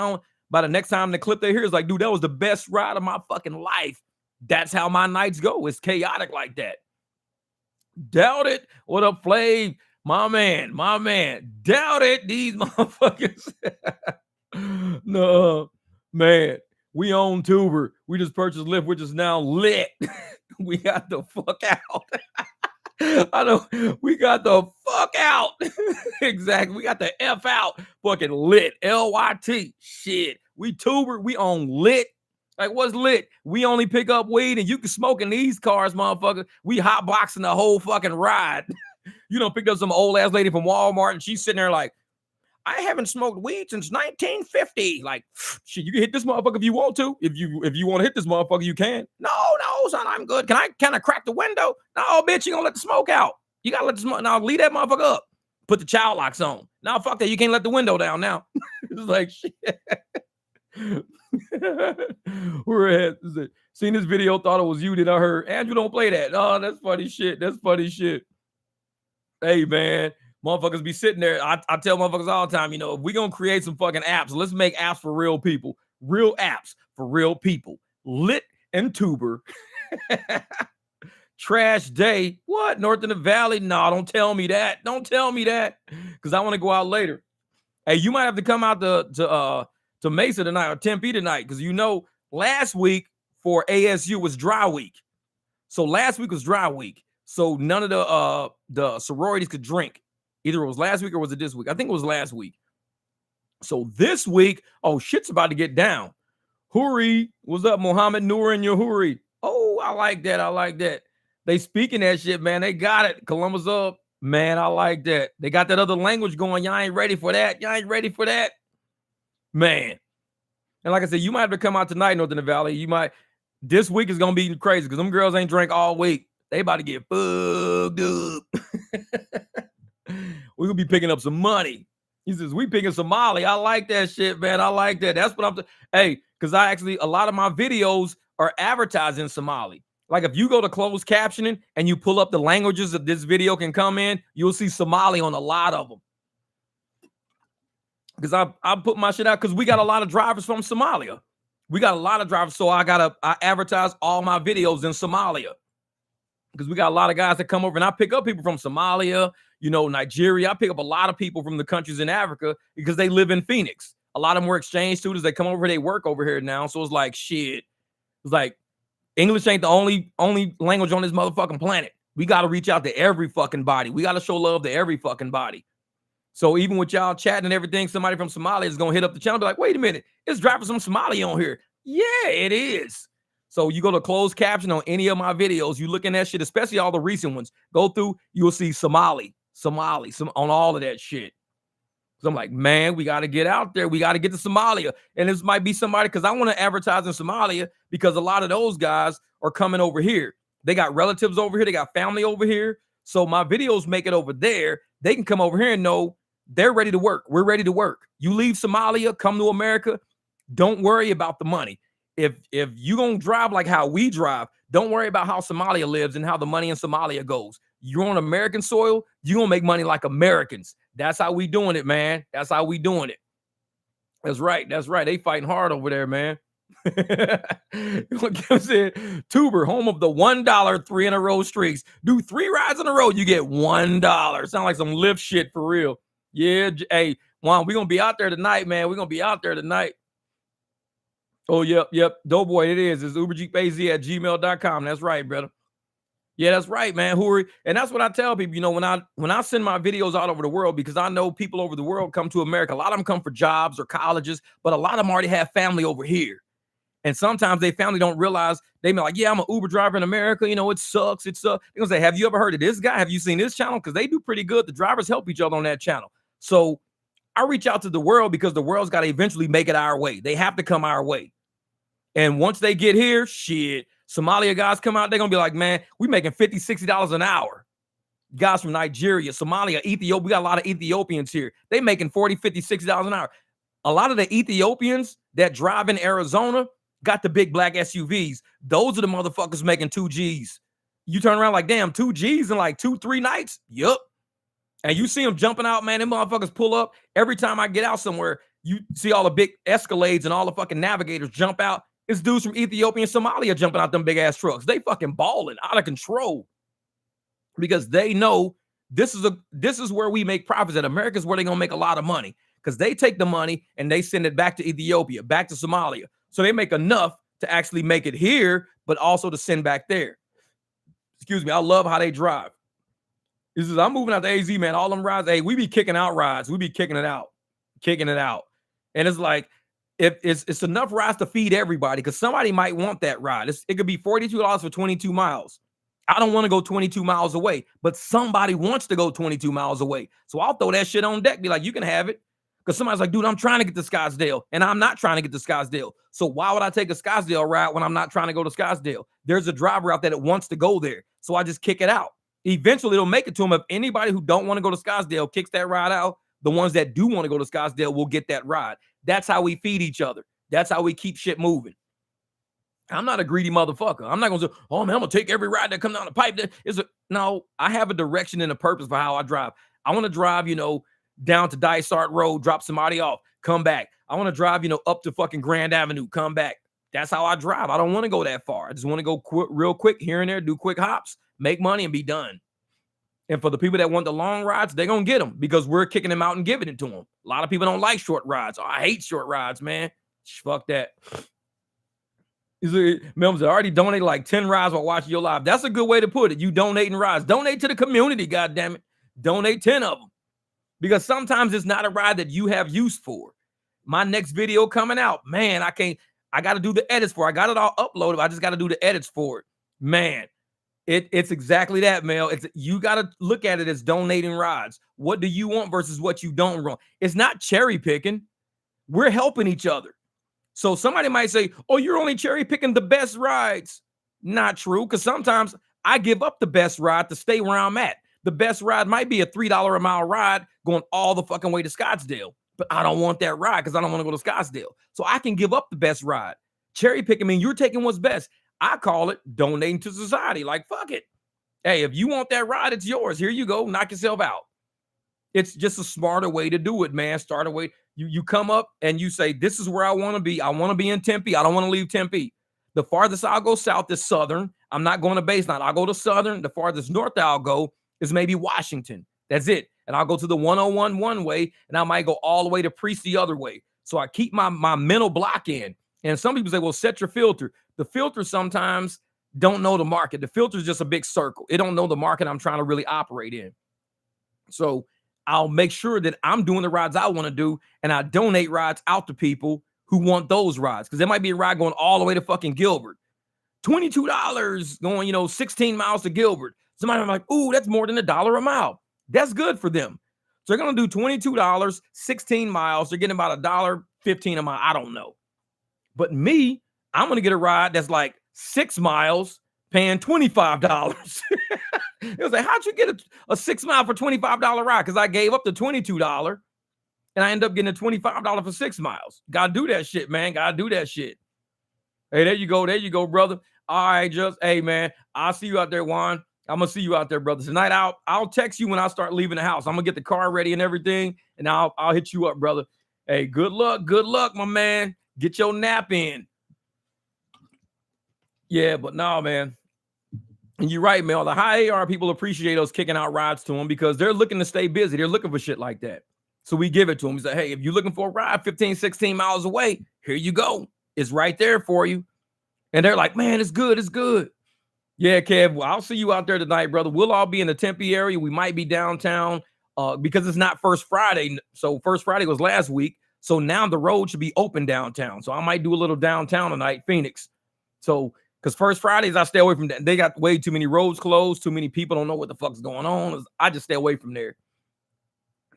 By the next time the clip they hear is like, dude, that was the best ride of my fucking life. That's how my nights go. It's chaotic like that. Doubt it. What up, Flav? My man. Doubt it. These motherfuckers. No, man. We own Tuber. We just purchased Lyft, which is now lit. We got the fuck out. I know. We got the fuck out. Exactly. We got the F out. Fucking lit. LYT. Shit. We Tuber. We own lit. Like, what's lit? We only pick up weed and you can smoke in these cars, motherfucker. We hotboxing the whole fucking ride. You don't pick up some old ass lady from Walmart and she's sitting there like, I haven't smoked weed since 1950. Like, shit, you can hit this motherfucker if you want to. If you want to hit this motherfucker, you can. No, son, I'm good. Can I crack the window? No, bitch, you gonna let the smoke out. You gotta let the smoke. Now leave that motherfucker up. Put the child locks on. Now fuck that. You can't let the window down now. It's like shit. We're at seen this video, thought it was you. Then I heard Andrew don't play that. Oh, that's funny shit. That's funny shit. Hey man, motherfuckers be sitting there. I tell motherfuckers all the time, if we gonna create some fucking apps, let's make apps for real people. Real apps for real people. Lit and Tuber. Trash day. What? North in the Valley? No, don't tell me that. Don't tell me that. Because I want to go out later. Hey, you might have to come out to Mesa tonight or Tempe tonight. Because last week for ASU was dry week. So last week was dry week. So none of the sororities could drink. Either it was last week or was it this week? I think it was last week. So this week, oh, shit's about to get down. Huri, what's up, Muhammad Noor and your Huri? Oh, I like that. I like that. They speaking that shit, man. They got it. Columbus up. Man, I like that. They got that other language going. Y'all ain't ready for that. Y'all ain't ready for that. Man. And like I said, you might have to come out tonight, North in the Valley. This week is going to be crazy because them girls ain't drank all week. They about to get fucked up. We're going to be picking up some money. He says, we picking Somali. I like that shit, man. I like that. That's what hey, because a lot of my videos are advertised in Somali. Like if you go to closed captioning and you pull up the languages that this video can come in, you'll see Somali on a lot of them. Because I put my shit out because we got a lot of drivers from Somalia. We got a lot of drivers. So I advertise all my videos in Somalia. Because we got a lot of guys that come over and I pick up people from Somalia, Nigeria. I pick up a lot of people from the countries in Africa because they live in Phoenix. A lot of them were exchange students. They come over, they work over here now. So it's like, shit. It's like, English ain't the only language on this motherfucking planet. We got to reach out to every fucking body. We got to show love to every fucking body. So even with y'all chatting and everything, somebody from Somalia is going to hit up the channel and be like, wait a minute, it's dropping some Somali on here. Yeah, it is. So you go to closed caption on any of my videos, you look in that shit, especially all the recent ones, go through, you'll see Somali on all of that shit. So I'm like, man, we got to get out there. We got to get to Somalia. And this might be somebody, because I want to advertise in Somalia because a lot of those guys are coming over here. They got relatives over here. They got family over here. So my videos make it over there. They can come over here and know they're ready to work. We're ready to work. You leave Somalia, come to America. Don't worry about the money. If you going to drive like how we drive, don't worry about how Somalia lives and how the money in Somalia goes. You're on American soil, you're going to make money like Americans. That's how we doing it, man. That's how we doing it. That's right. That's right. They fighting hard over there, man. Tuber, home of the $1 3 in a row streaks. Do 3 rides in a row, you get $1. Sound like some Lyft shit for real. Yeah. Hey, Juan, we're going to be out there tonight, man. We're going to be out there tonight. Oh, yep. Doughboy, it is. It's uberjeepaz@gmail.com. That's right, brother. Yeah, that's right, man. Huri. And that's what I tell people, when I send my videos all over the world, because I know people over the world come to America. A lot of them come for jobs or colleges, but a lot of them already have family over here. And sometimes they family don't realize, they be like, yeah, I'm an Uber driver in America. It sucks. It sucks. They're going to say, have you ever heard of this guy? Have you seen this channel? Because they do pretty good. The drivers help each other on that channel. So I reach out to the world because the world's got to eventually make it our way. They have to come our way. And once they get here, shit, Somalia guys come out, they're going to be like, man, we making $50, $60 an hour. Guys from Nigeria, Somalia, Ethiopia, we got a lot of Ethiopians here. They making $40, $50, $60 an hour. A lot of the Ethiopians that drive in Arizona got the big black SUVs. Those are the motherfuckers making 2 G's. You turn around like, damn, 2 G's in like 2-3 nights? Yup. And you see them jumping out, man, them motherfuckers pull up. Every time I get out somewhere, you see all the big Escalades and all the fucking Navigators jump out. It's dudes from Ethiopia and Somalia jumping out them big ass trucks. They fucking balling out of control because they know this is where we make profits. At America's where they're gonna make a lot of money because they take the money and they send it back to Ethiopia, back to Somalia. So they make enough to actually make it here, but also to send back there. Excuse me. I love how they drive. This is I'm moving out to AZ, man. All them rides, hey, we be kicking out rides. We be kicking it out. And it's like, if it's enough rides to feed everybody, because somebody might want that ride. It could be $42 for 22 miles. I don't want to go 22 miles away, but somebody wants to go 22 miles away. So I'll throw that shit on deck. Be like, you can have it. Because somebody's like, dude, I'm trying to get to Scottsdale, and I'm not trying to get to Scottsdale. So why would I take a Scottsdale ride when I'm not trying to go to Scottsdale? There's a driver out there that wants to go there. So I just kick it out. Eventually, it'll make it to them. If anybody who don't want to go to Scottsdale kicks that ride out, the ones that do want to go to Scottsdale will get that ride. That's how we feed each other. That's how we keep shit moving. I'm not a greedy motherfucker. I'm not going to say, oh, man, I'm going to take every ride that comes down the pipe. No, I have a direction and a purpose for how I drive. I want to drive, down to Dysart Road, drop somebody off, come back. I want to drive, up to fucking Grand Avenue, come back. That's how I drive. I don't want to go that far. I just want to go real quick here and there, do quick hops, make money, and be done. And for the people that want the long rides, they're going to get them because we're kicking them out and giving it to them. A lot of people don't like short rides. Oh, I hate short rides, man. Fuck that. Members already donated like 10 rides while watching your live. That's a good way to put it. You donating rides. Donate to the community, goddammit. Donate 10 of them. Because sometimes it's not a ride that you have use for. My next video coming out, man, I got to do the edits for it. I got it all uploaded. I just got to do the edits for it. Man, it's exactly that, Mel. You got to look at it as donating rides. What do you want versus what you don't want? It's not cherry picking. We're helping each other. So somebody might say, oh, you're only cherry picking the best rides. Not true, because sometimes I give up the best ride to stay where I'm at. The best ride might be a $3 a mile ride going all the fucking way to Scottsdale, but I don't want that ride because I don't want to go to Scottsdale. So I can give up the best ride. Cherry picking means you're taking what's best. I call it donating to society. Like, fuck it. Hey, if you want that ride, it's yours. Here you go. Knock yourself out. It's just a smarter way to do it, man. Start a way. You come up and you say, this is where I want to be. I want to be in Tempe. I don't want to leave Tempe. The farthest I'll go south is Southern. I'm not going to Baseline. I'll go to Southern. The farthest north I'll go is maybe Washington. That's it. And I'll go to the 101 one way, and I might go all the way to Priest the other way. So I keep my mental block in. And some people say, well, set your filter. The filter sometimes don't know the market. The filter is just a big circle. It don't know the market I'm trying to really operate in. So I'll make sure that I'm doing the rides I want to do, and I donate rides out to people who want those rides. Because there might be a ride going all the way to fucking Gilbert. $22 going, 16 miles to Gilbert. Somebody might be like, ooh, that's more than $1 a mile. That's good for them. So they're going to do $22, 16 miles. They're getting about $1.15 a mile. I don't know. But me, I'm going to get a ride that's like 6 miles paying $25. It was like, how'd you get a 6 mile for $25 ride? Because I gave up the $22 and I end up getting a $25 for 6 miles. Gotta do that shit, man. Gotta do that shit. Hey, there you go. There you go, brother. All right, hey, man. I'll see you out there, Juan. I'm gonna see you out there, brother. Tonight, I'll text you when I start leaving the house. I'm gonna get the car ready and everything, and I'll hit you up, brother. Hey, good luck, my man. Get your nap in. Yeah, but no, man. And you're right, Mel. The high AR people appreciate us kicking out rides to them because they're looking to stay busy. They're looking for shit like that. So we give it to them. We say, hey, if you're looking for a ride 15, 16 miles away, here you go. It's right there for you. And they're like, man, it's good. It's good. Yeah, Kev, well, I'll see you out there tonight, brother. We'll all be in the Tempe area. We might be downtown because it's not First Friday. So First Friday was last week. So now the road should be open downtown. So I might do a little downtown tonight, Phoenix. So because First Fridays, I stay away from that. They got way too many roads closed. Too many people don't know what the fuck's going on. I just stay away from there.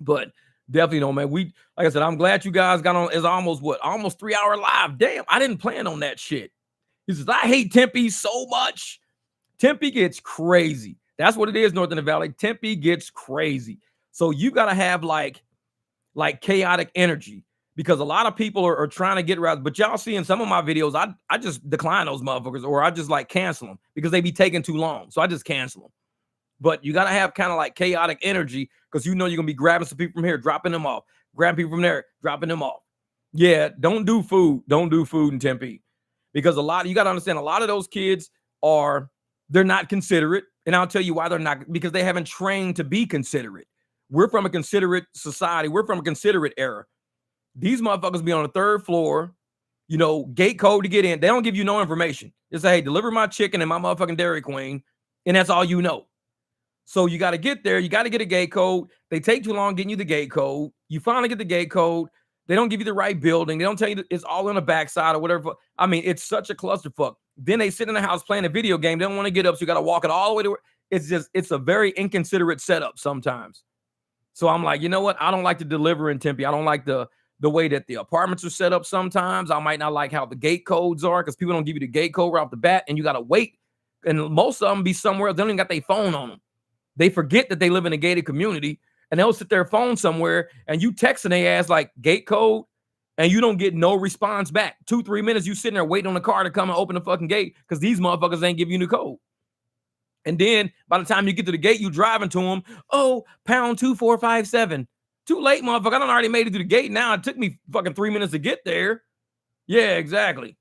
But definitely, man. Like I said, I'm glad you guys got on. It's almost 3 hour live. Damn, I didn't plan on that shit. He says, I hate Tempe so much. Tempe gets crazy. That's what it is, North in the Valley. Tempe gets crazy. So you got to have like chaotic energy. Because a lot of people are trying to get around, but y'all see in some of my videos, I just decline those motherfuckers, or I just like cancel them because they be taking too long. So I just cancel them. But you got to have kind of like chaotic energy because you're going to be grabbing some people from here, dropping them off, grabbing people from there, dropping them off. Yeah, don't do food. Don't do food in Tempe because you got to understand a lot of those kids they're not considerate. And I'll tell you why they're not, because they haven't trained to be considerate. We're from a considerate society. We're from a considerate era. These motherfuckers be on the third floor, gate code to get in. They don't give you no information. They say, hey, deliver my chicken and my motherfucking Dairy Queen. And that's all you know. So you got to get there. You got to get a gate code. They take too long getting you the gate code. You finally get the gate code. They don't give you the right building. They don't tell you that it's all on the backside or whatever. I mean, it's such a clusterfuck. Then they sit in the house playing a video game. They don't want to get up. So you got to walk it all the way to work. It's a very inconsiderate setup sometimes. So I'm like, you know what? I don't like to deliver in Tempe. I don't like the way that the apartments are set up sometimes. I might not like how the gate codes are because people don't give you the gate code right off the bat and you got to wait. And most of them be somewhere else. They don't even got their phone on them. They forget that they live in a gated community and they'll sit their phone somewhere and you texting their ass like gate code and you don't get no response back. 2-3 minutes, you sitting there waiting on the car to come and open the fucking gate because these motherfuckers ain't giving you the code. And then by the time you get to the gate, you driving to them. Oh, pound 2457. Too late, motherfucker. I done already made it to the gate. Now it took me fucking 3 minutes to get there. Yeah, exactly.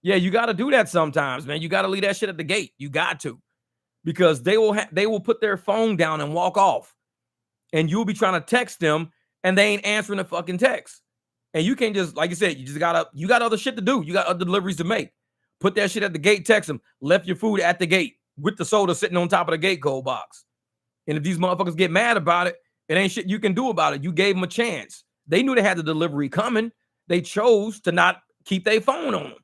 Yeah, you got to do that sometimes, man. You got to leave that shit at the gate. You got to, because they will put their phone down and walk off, and you'll be trying to text them, and they ain't answering the fucking text. And you can't just, like you said, you got other shit to do. You got other deliveries to make. Put that shit at the gate. Text them. Left your food at the gate with the soda sitting on top of the gate code box. And if these motherfuckers get mad about it, it ain't shit you can do about it. You gave them a chance. They knew they had the delivery coming. They chose to not keep their phone on them.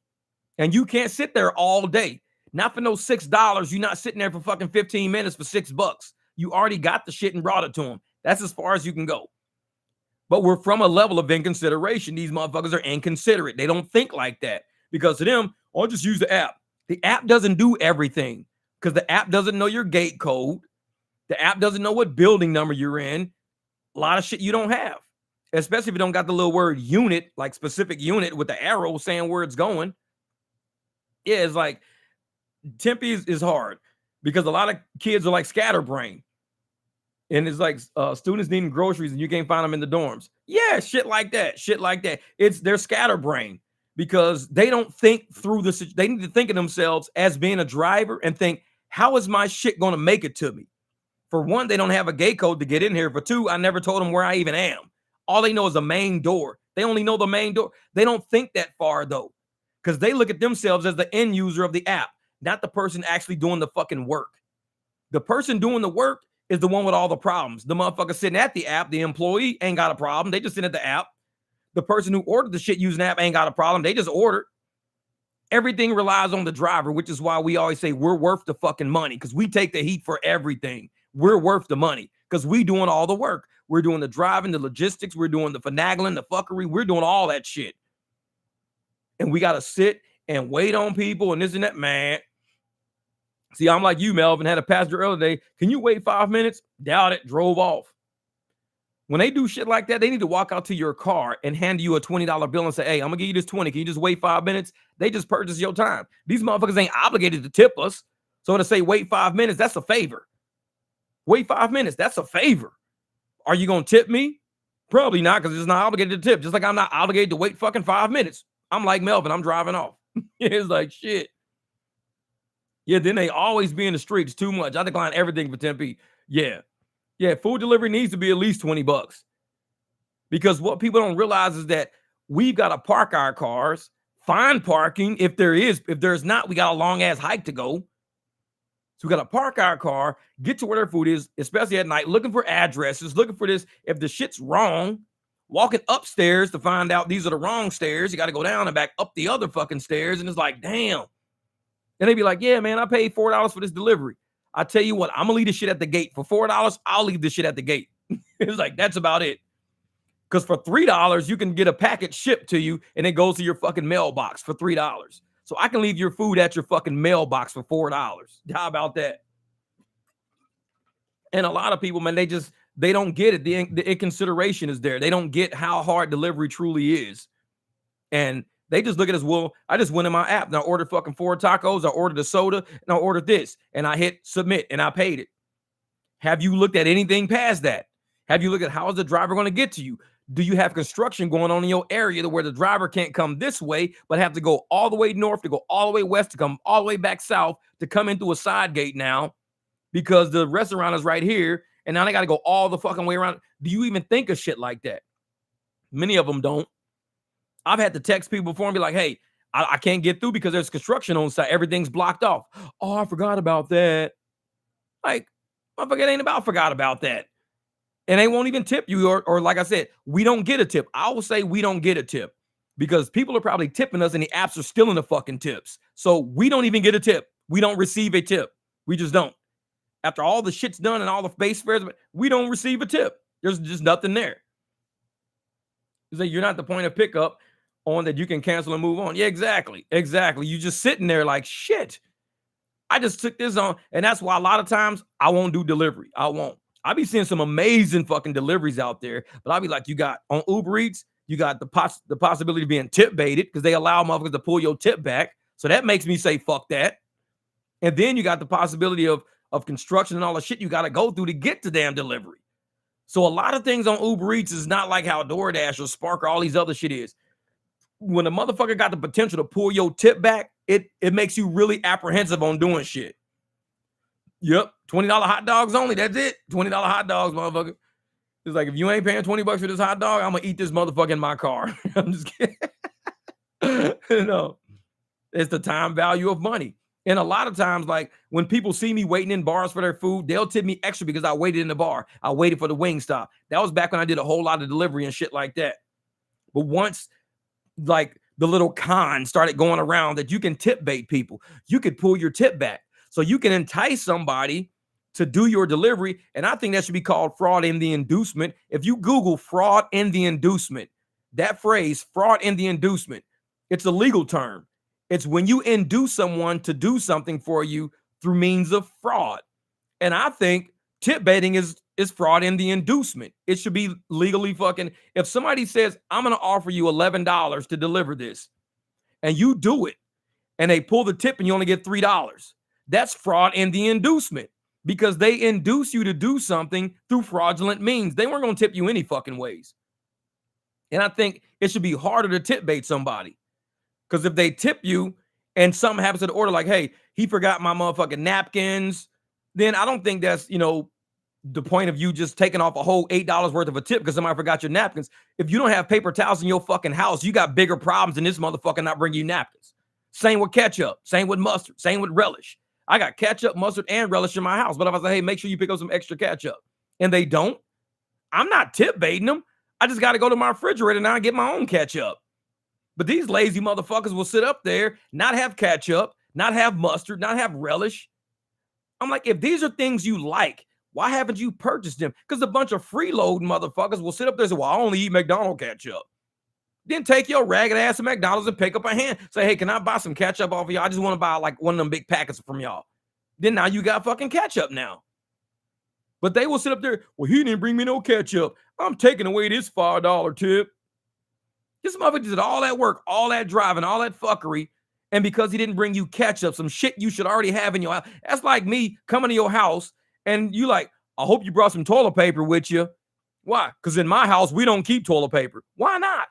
And you can't sit there all day. Not for no $6. You're not sitting there for fucking 15 minutes for $6. You already got the shit and brought it to them. That's as far as you can go. But we're from a level of inconsideration. These motherfuckers are inconsiderate. They don't think like that. Because to them, I'll just use the app. The app doesn't do everything. Because the app doesn't know your gate code. The app doesn't know what building number you're in. A lot of shit you don't have. Especially if you don't got the little word unit, like specific unit with the arrow saying where it's going. Yeah, it's like Tempe is hard because a lot of kids are like scatterbrained. And it's like students needing groceries and you can't find them in the dorms. Yeah, shit like that. They're scatterbrained because they don't think through this. They need to think of themselves as being a driver and think, how is my shit going to make it to me? For one, they don't have a gate code to get in here. For two, I never told them where I even am. All they know is the main door. They only know the main door. They don't think that far though, because they look at themselves as the end user of the app, not the person actually doing the fucking work. The person doing the work is the one with all the problems. The motherfucker sitting at the app, the employee, ain't got a problem. They just sit at the app. The person who ordered the shit using the app ain't got a problem. They just ordered. Everything relies on the driver, which is why we always say we're worth the fucking money, because we take the heat for everything. We're worth the money because we doing all the work. We're doing the driving, the logistics. We're doing the finagling, the fuckery. We're doing all that shit. And we got to sit and wait on people and this and that, man. See, I'm like you, Melvin, had a passenger earlier today. Can you wait 5 minutes? Doubt it. Drove off. When they do shit like that, they need to walk out to your car and hand you a $20 bill and say, hey, I'm going to give you this 20. Can you just wait 5 minutes? They just purchase your time. These motherfuckers ain't obligated to tip us. So to say wait 5 minutes, that's a favor. Wait 5 minutes, that's a favor. Are you going to tip me? Probably not, because it's not obligated to tip. Just like I'm not obligated to wait fucking 5 minutes. I'm like Melvin, I'm driving off. It's like shit. Yeah, then they always be in the streets too much. I decline everything for Tempe. Yeah. Yeah, food delivery needs to be at least $20. Because what people don't realize is that we've got to park our cars, find parking if there is. If there's not, we got a long ass hike to go. So we got to park our car, get to where their food is, especially at night, looking for addresses, looking for this. If the shit's wrong, walking upstairs to find out these are the wrong stairs. You got to go down and back up the other fucking stairs. And it's like, damn. And they be like, yeah, man, I paid $4 for this delivery. I tell you what, I'm going to leave this shit at the gate. For $4, I'll leave this shit at the gate. It's like, that's about it. Because for $3, you can get a package shipped to you and it goes to your fucking mailbox for $3. So I can leave your food at your fucking mailbox for $4. How about that? And a lot of people, man, they don't get it. The inconsideration is there. They don't get how hard delivery truly is. And they just look at it as, well, I just went in my app and I ordered fucking 4 tacos. I ordered a soda and I ordered this and I hit submit and I paid it. Have you looked at anything past that? Have you looked at how is the driver going to get to you? Do you have construction going on in your area to where the driver can't come this way, but have to go all the way north, to go all the way west, to come all the way back south, to come into a side gate now because the restaurant is right here. And now they got to go all the fucking way around. Do you even think of shit like that? Many of them don't. I've had to text people before and be like, hey, I can't get through because there's construction on site. Everything's blocked off. Oh, I forgot about that. Like, motherfucker, it ain't about forgot about that. And they won't even tip you. Or like I said, we don't get a tip. I will say we don't get a tip because people are probably tipping us and the apps are stealing the fucking tips. So we don't even get a tip. We don't receive a tip. We just don't. After all the shit's done and all the base fares, we don't receive a tip. There's just nothing there. You say you're not the point of pickup on that you can cancel and move on. Yeah, exactly. Exactly. You just sitting there like, shit, I just took this on. And that's why a lot of times I won't do delivery. I won't. I be seeing some amazing fucking deliveries out there, but I'll be like, you got on Uber Eats, you got the possibility of being tip baited because they allow motherfuckers to pull your tip back. So that makes me say, fuck that. And then you got the possibility of construction and all the shit you got to go through to get to damn delivery. So a lot of things on Uber Eats is not like how DoorDash or Spark or all these other shit is. When a motherfucker got the potential to pull your tip back, it makes you really apprehensive on doing shit. Yep, $20 hot dogs only. That's it. $20 hot dogs, motherfucker. It's like, if you ain't paying $20 for this hot dog, I'm gonna eat this motherfucker in my car. I'm just kidding. It's the time value of money. And a lot of times, like when people see me waiting in bars for their food, they'll tip me extra because I waited in the bar. I waited for the wing stop. That was back when I did a whole lot of delivery and shit like that. But once like the little con started going around that you can tip bait people, you could pull your tip back. So you can entice somebody to do your delivery. And I think that should be called fraud in the inducement. If you Google fraud in the inducement, that phrase, fraud in the inducement, it's a legal term. It's when you induce someone to do something for you through means of fraud. And I think tip baiting is fraud in the inducement. It should be legally fucking. If somebody says, I'm going to offer you $11 to deliver this, and you do it, and they pull the tip and you only get $3, that's fraud in the inducement because they induce you to do something through fraudulent means. They weren't going to tip you any fucking ways. And I think it should be harder to tip bait somebody. Because if they tip you and something happens to the order, like, hey, he forgot my motherfucking napkins, then I don't think that's, the point of you just taking off a whole $8 worth of a tip because somebody forgot your napkins. If you don't have paper towels in your fucking house, you got bigger problems than this motherfucker not bringing you napkins. Same with ketchup, same with mustard, same with relish. I got ketchup, mustard, and relish in my house. But if I say, hey, make sure you pick up some extra ketchup, and they don't, I'm not tip baiting them. I just got to go to my refrigerator now and get my own ketchup. But these lazy motherfuckers will sit up there, not have ketchup, not have mustard, not have relish. I'm like, if these are things you like, why haven't you purchased them? Because a bunch of freeloading motherfuckers will sit up there and say, well, I only eat McDonald's ketchup. Then take your ragged ass to McDonald's and pick up a hand. Say, hey, can I buy some ketchup off of y'all? I just want to buy like one of them big packets from y'all. Then now you got fucking ketchup now. But they will sit up there, well, he didn't bring me no ketchup. I'm taking away this $5 tip. This motherfucker did all that work, all that driving, all that fuckery. And because he didn't bring you ketchup, some shit you should already have in your house. That's like me coming to your house and you like, I hope you brought some toilet paper with you. Why? Because in my house, we don't keep toilet paper. Why not?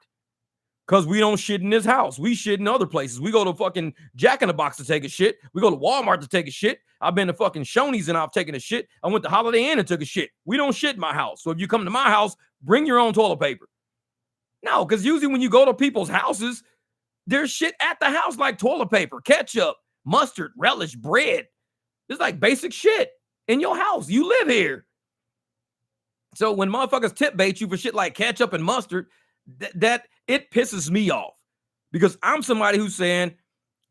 Because we don't shit in this house. We shit in other places. We go to fucking Jack in the Box to take a shit. We go to Walmart to take a shit. I've been to fucking Shoney's and I've taken a shit. I went to Holiday Inn and took a shit. We don't shit in my house. So if you come to my house, bring your own toilet paper. No, because usually when you go to people's houses, there's shit at the house like toilet paper, ketchup, mustard, relish, bread. It's like basic shit in your house. You live here. So when motherfuckers tip bait you for shit like ketchup and mustard, that it pisses me off because I'm somebody who's saying,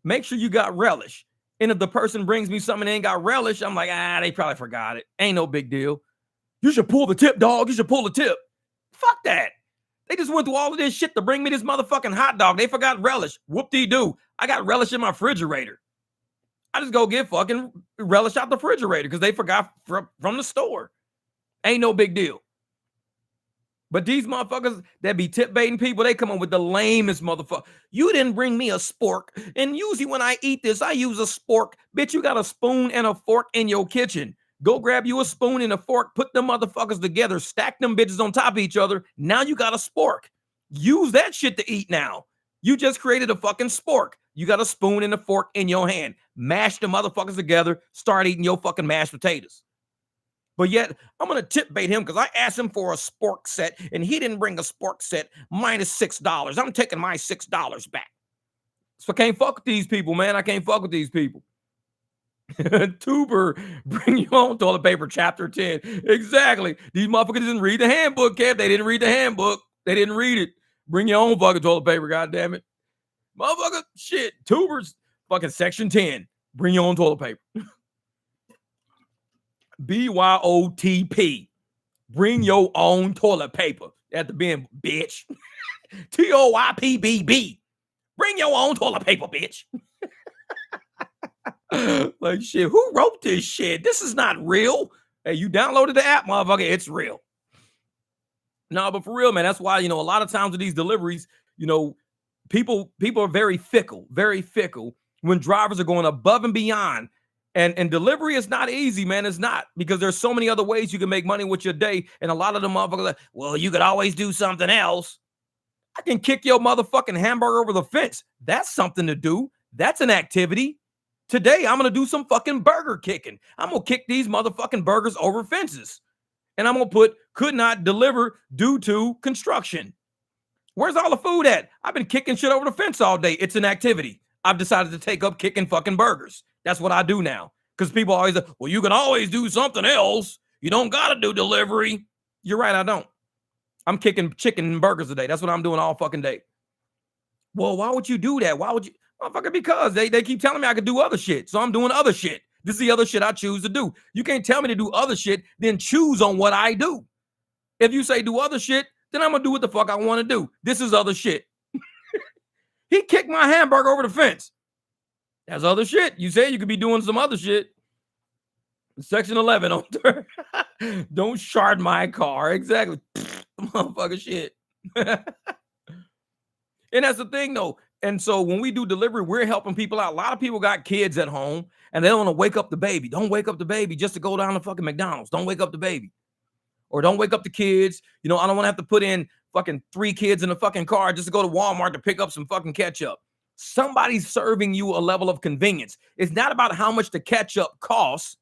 make sure you got relish. And if the person brings me something and ain't got relish, I'm like, they probably forgot it. Ain't no big deal. You should pull the tip, dog. You should pull the tip. Fuck that. They just went through all of this shit to bring me this motherfucking hot dog. They forgot relish. Whoop-dee-doo. I got relish in my refrigerator. I just go get fucking relish out the refrigerator because they forgot from the store. Ain't no big deal. But these motherfuckers that be tip baiting people, they come up with the lamest motherfucker. You didn't bring me a spork. And usually when I eat this, I use a spork. Bitch, you got a spoon and a fork in your kitchen. Go grab you a spoon and a fork, put them motherfuckers together, stack them bitches on top of each other. Now you got a spork. Use that shit to eat now. You just created a fucking spork. You got a spoon and a fork in your hand. Mash the motherfuckers together. Start eating your fucking mashed potatoes. But yet, I'm going to tip bait him because I asked him for a spork set and he didn't bring a spork set minus $6. I'm taking my $6 back. So I can't fuck with these people, man. I can't fuck with these people. Tuber, bring your own toilet paper, chapter 10. Exactly. These motherfuckers didn't read the handbook, Kev. They didn't read the handbook. They didn't read it. Bring your own fucking toilet paper, goddammit. Motherfucker, shit. Tuber's fucking section 10. Bring your own toilet paper. BYOTP. Bring your own toilet paper at the bin, bitch. TOYPBB. Bring your own toilet paper, bitch. Like, shit, who wrote this shit? This is not real. Hey, you downloaded the app, motherfucker. It's real. No, but for real, man, that's why, a lot of times with these deliveries, people are very fickle when drivers are going above and beyond. And delivery is not easy, man. It's not, because there's so many other ways you can make money with your day. And a lot of them motherfuckers are like, well, you could always do something else. I can kick your motherfucking hamburger over the fence. That's something to do. That's an activity. Today, I'm going to do some fucking burger kicking. I'm going to kick these motherfucking burgers over fences. And I'm going to put could not deliver due to construction. Where's all the food at? I've been kicking shit over the fence all day. It's an activity. I've decided to take up kicking fucking burgers. That's what I do now. Because people always say, well, you can always do something else. You don't got to do delivery. You're right, I don't. I'm kicking chicken and burgers today. That's what I'm doing all fucking day. Well, why would you do that? Why would you? Motherfucker, because they keep telling me I could do other shit. So I'm doing other shit. This is the other shit I choose to do. You can't tell me to do other shit, then choose on what I do. If you say do other shit, then I'm going to do what the fuck I want to do. This is other shit. He kicked my hamburger over the fence. That's other shit. You say you could be doing some other shit. Section 11. Don't shard my car. Exactly. Motherfucker shit. And that's the thing, though. And so when we do delivery, we're helping people out. A lot of people got kids at home and they don't want to wake up the baby. Don't wake up the baby just to go down to fucking McDonald's. Don't wake up the baby. Or don't wake up the kids. I don't want to have to put in fucking 3 kids in a fucking car just to go to Walmart to pick up some fucking ketchup. Somebody's serving you a level of convenience. It's not about how much the ketchup costs.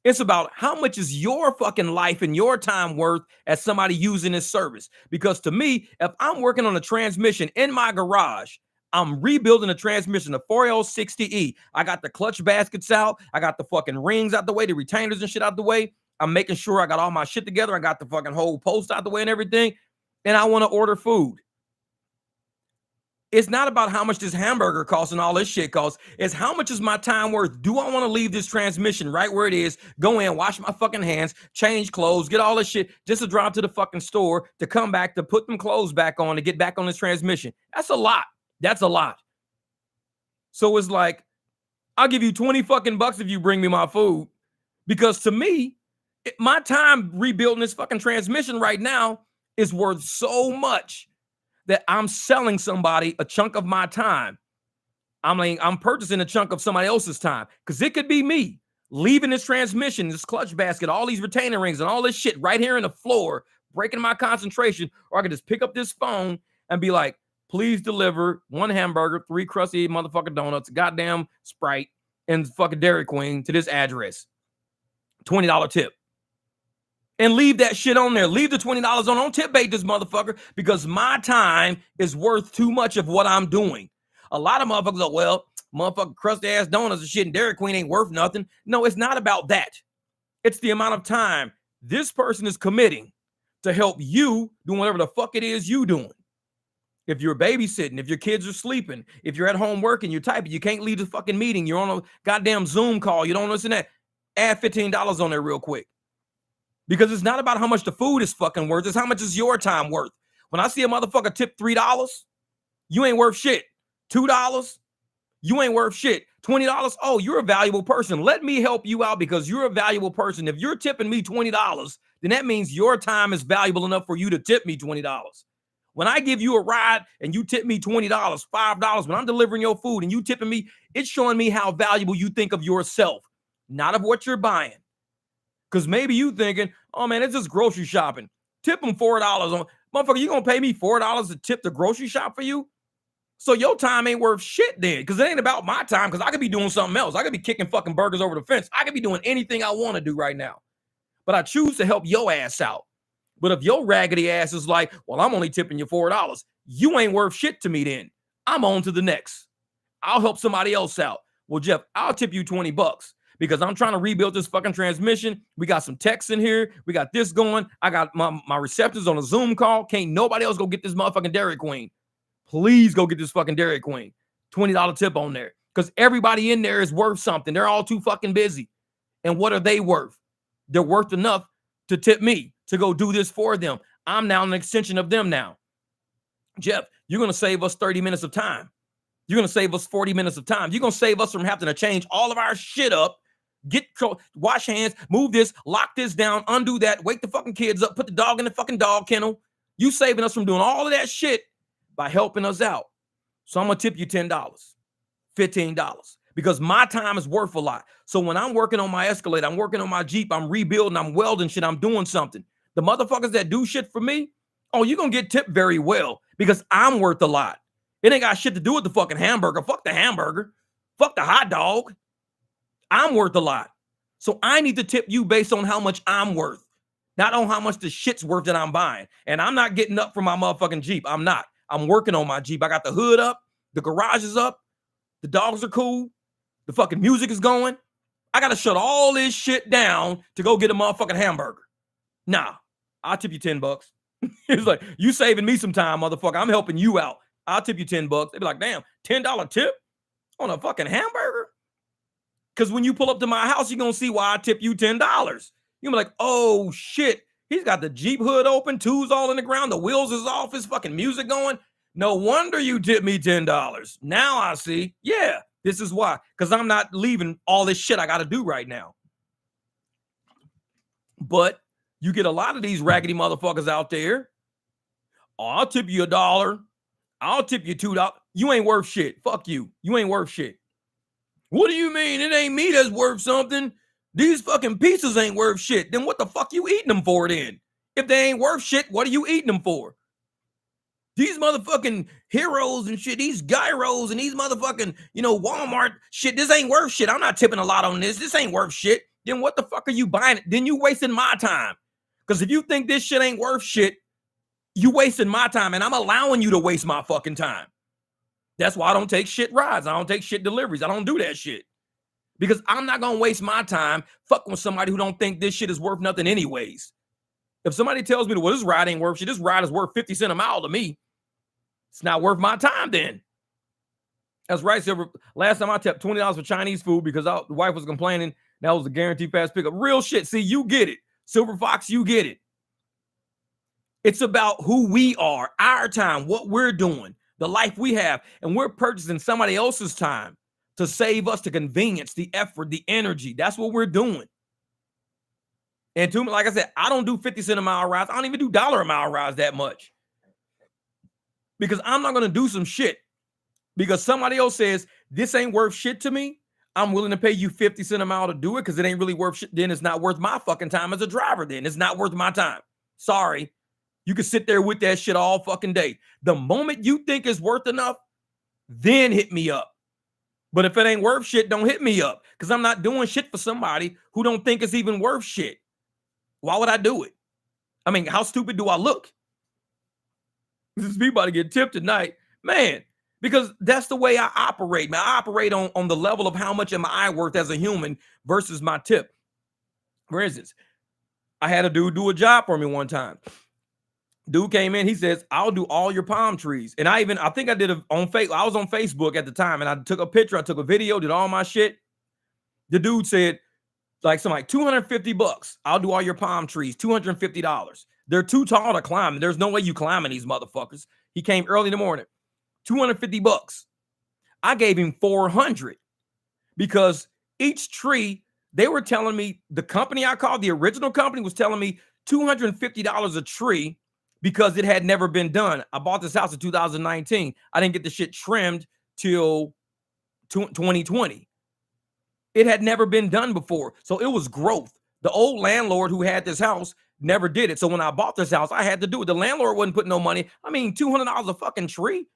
It's about how much is your fucking life and your time worth as somebody using this service. Because to me, if I'm working on a transmission in my garage, I'm rebuilding a transmission, a 4L60E. I got the clutch baskets out. I got the fucking rings out the way, the retainers and shit out the way. I'm making sure I got all my shit together. I got the fucking whole post out the way and everything. And I want to order food. It's not about how much this hamburger costs and all this shit costs. It's how much is my time worth? Do I want to leave this transmission right where it is, go in, wash my fucking hands, change clothes, get all this shit just to drive to the fucking store, to come back, to put them clothes back on, to get back on this transmission? That's a lot. That's a lot. So it's like, I'll give you 20 fucking bucks if you bring me my food. Because to me, my time rebuilding this fucking transmission right now is worth so much that I'm selling somebody a chunk of my time. I'm purchasing a chunk of somebody else's time, because it could be me leaving this transmission, this clutch basket, all these retainer rings and all this shit right here in the floor, breaking my concentration. Or I could just pick up this phone and be like, please deliver 1 hamburger, 3 crusty motherfucking donuts, goddamn Sprite, and fucking Dairy Queen to this address. $20 tip. And leave that shit on there. Leave the $20 on. Don't tip bait this motherfucker, because my time is worth too much of what I'm doing. A lot of motherfuckers are, well, motherfucking crusty ass donuts and shit and Dairy Queen ain't worth nothing. No, it's not about that. It's the amount of time this person is committing to help you doing whatever the fuck it is you doing. If you're babysitting, if your kids are sleeping, if you're at home working, you're typing, you can't leave the fucking meeting, you're on a goddamn Zoom call, you don't listen to that, add $15 on there real quick. Because it's not about how much the food is fucking worth. It's how much is your time worth. When I see a motherfucker tip $3, you ain't worth shit. $2, you ain't worth shit. $20, oh, you're a valuable person. Let me help you out because you're a valuable person. If you're tipping me $20, then that means your time is valuable enough for you to tip me $20. When I give you a ride and you tip me $20, $5, when I'm delivering your food and you tipping me, it's showing me how valuable you think of yourself, not of what you're buying. Because maybe you thinking, oh, man, it's just grocery shopping. Tip them $4 on. Motherfucker, you going to pay me $4 to tip the grocery shop for you? So your time ain't worth shit then, because it ain't about my time, because I could be doing something else. I could be kicking fucking burgers over the fence. I could be doing anything I want to do right now. But I choose to help your ass out. But if your raggedy ass is like, well, I'm only tipping you $4, you ain't worth shit to me then. I'm on to the next. I'll help somebody else out. Well, Jeff, I'll tip you $20. Because I'm trying to rebuild this fucking transmission. We got some texts in here. We got this going. I got my receptors on a Zoom call. Can't nobody else go get this motherfucking Dairy Queen. Please go get this fucking Dairy Queen. $20 tip on there. Because everybody in there is worth something. They're all too fucking busy. And what are they worth? They're worth enough to tip me to go do this for them. I'm now an extension of them now. Jeff, you're going to save us 30 minutes of time. You're going to save us 40 minutes of time. You're going to save us from having to change all of our shit up, wash hands, move this, lock this down, undo that, wake the fucking kids up, put the dog in the fucking dog kennel. You saving us from doing all of that shit by helping us out. So I'm going to tip you $10, $15, because my time is worth a lot. So when I'm working on my Escalade, I'm working on my Jeep, I'm rebuilding, I'm welding shit, I'm doing something. The motherfuckers that do shit for me, oh, you're going to get tipped very well because I'm worth a lot. It ain't got shit to do with the fucking hamburger. Fuck the hamburger. Fuck the hot dog. I'm worth a lot. So I need to tip you based on how much I'm worth, not on how much the shit's worth that I'm buying. And I'm not getting up from my motherfucking Jeep. I'm not. I'm working on my Jeep. I got the hood up. The garage is up. The dogs are cool. The fucking music is going. I got to shut all this shit down to go get a motherfucking hamburger. Nah, I'll tip you $10. It's like, you saving me some time, motherfucker. I'm helping you out. I'll tip you $10. They'd be like, damn, $10 tip on a fucking hamburger? Because when you pull up to my house, you're going to see why I tip you $10. You're going to be like, oh, shit. He's got the Jeep hood open, tools all in the ground, the wheels is off, his fucking music going. No wonder you tip me $10. Now I see. Yeah, this is why. Because I'm not leaving all this shit I got to do right now. But you get a lot of these raggedy motherfuckers out there. Oh, I'll tip you $1. I'll tip you $2. You ain't worth shit. Fuck you. You ain't worth shit. What do you mean? It ain't me that's worth something. These fucking pizzas ain't worth shit. Then what the fuck you eating them for then? If they ain't worth shit, what are you eating them for? These motherfucking heroes and shit, these gyros and these motherfucking, Walmart shit, this ain't worth shit. I'm not tipping a lot on this. This ain't worth shit. Then what the fuck are you buying it? Then you wasting my time. Because if you think this shit ain't worth shit, you wasting my time, and I'm allowing you to waste my fucking time. That's why I don't take shit rides. I don't take shit deliveries. I don't do that shit. Because I'm not going to waste my time fucking with somebody who don't think this shit is worth nothing anyways. If somebody tells me, well, this ride ain't worth shit, this ride is worth 50 cents a mile to me, it's not worth my time then. That's right, Silver. Last time I tipped $20 for Chinese food because the wife was complaining. That was a guaranteed fast pickup. Real shit. See, you get it. Silver Fox, you get it. It's about who we are, our time, what we're doing, the life we have, and we're purchasing somebody else's time to save us the convenience, the effort, the energy. That's what we're doing. And to me, like I said, I don't do 50 cent a mile rides. I don't even do dollar a mile rides that much. Because I'm not going to do some shit because somebody else says this ain't worth shit to me. I'm willing to pay you 50 cent a mile to do it because it ain't really worth shit. Then it's not worth my fucking time as a driver. Then it's not worth my time. Sorry. You can sit there with that shit all fucking day. The moment you think it's worth enough, then hit me up. But if it ain't worth shit, don't hit me up because I'm not doing shit for somebody who don't think it's even worth shit. Why would I do it? I mean, how stupid do I look? This is me about to get tipped tonight. Man, because that's the way I operate, man. I operate on the level of how much am I worth as a human versus my tip. For instance, I had a dude do a job for me one time. Dude came in, he says, I'll do all your palm trees. And I think I did it on Facebook. I was on Facebook at the time and I took a picture, I took a video, did all my shit. The dude said, something like $250. I'll do all your palm trees, $250. They're too tall to climb. There's no way you climbing these motherfuckers. He came early in the morning, $250. I gave him $400 because each tree, they were telling me, the company I called, the original company was telling me $250 a tree because it had never been done. I bought this house in 2019. I didn't get the shit trimmed till 2020. It had never been done before. So it was growth. The old landlord who had this house never did it. So when I bought this house, I had to do it. The landlord wasn't putting no money. I mean, $200 a fucking tree.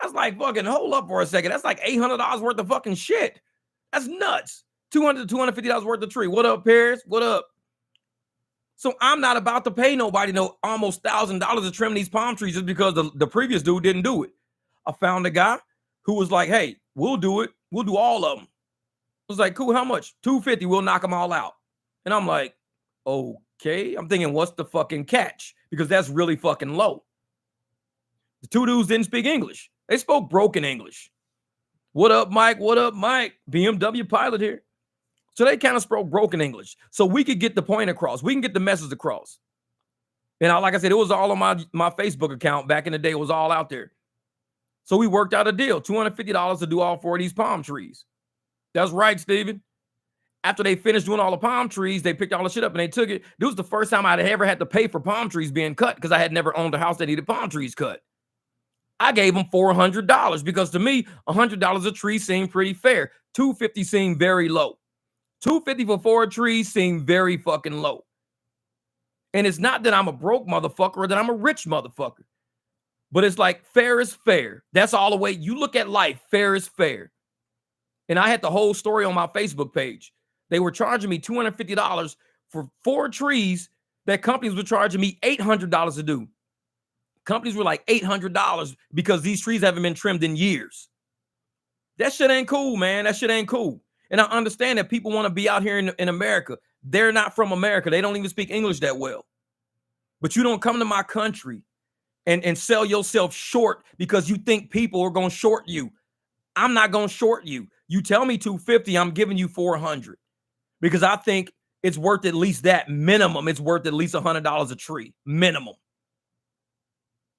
That's like fucking, hold up for a second. That's like $800 worth of fucking shit. That's nuts. $200 to $250 worth of tree. What up, Paris? What up? So I'm not about to pay nobody no almost $1,000 to trim these palm trees just because the previous dude didn't do it. I found a guy who was like, hey, we'll do it. We'll do all of them. I was like, cool, how much? $250, we'll knock them all out. And I'm like, okay. I'm thinking, what's the fucking catch? Because that's really fucking low. The two dudes didn't speak English. They spoke broken English. What up, Mike? What up, Mike? BMW pilot here. So they kind of spoke broken English. So we could get the point across. We can get the message across. And like I said, it was all on my Facebook account back in the day. It was all out there. So we worked out a deal, $250 to do all 4 of these palm trees. That's right, Steven. After they finished doing all the palm trees, they picked all the shit up and they took it. This was the first time I'd ever had to pay for palm trees being cut because I had never owned a house that needed palm trees cut. I gave them $400 because to me, $100 a tree seemed pretty fair. $250 seemed very low. $250 for 4 trees seemed very fucking low. And it's not that I'm a broke motherfucker or that I'm a rich motherfucker. But it's like fair is fair. That's all the way you look at life. Fair is fair. And I had the whole story on my Facebook page. They were charging me $250 for 4 trees that companies were charging me $800 to do. Companies were like $800 because these trees haven't been trimmed in years. That shit ain't cool, man. That shit ain't cool. And I understand that people want to be out here in America. They're not from America. They don't even speak English that well. But you don't come to my country and sell yourself short because you think people are going to short you. I'm not going to short you. You tell me $250, I'm giving you $400 because I think it's worth at least that minimum. It's worth at least $100 a tree minimum.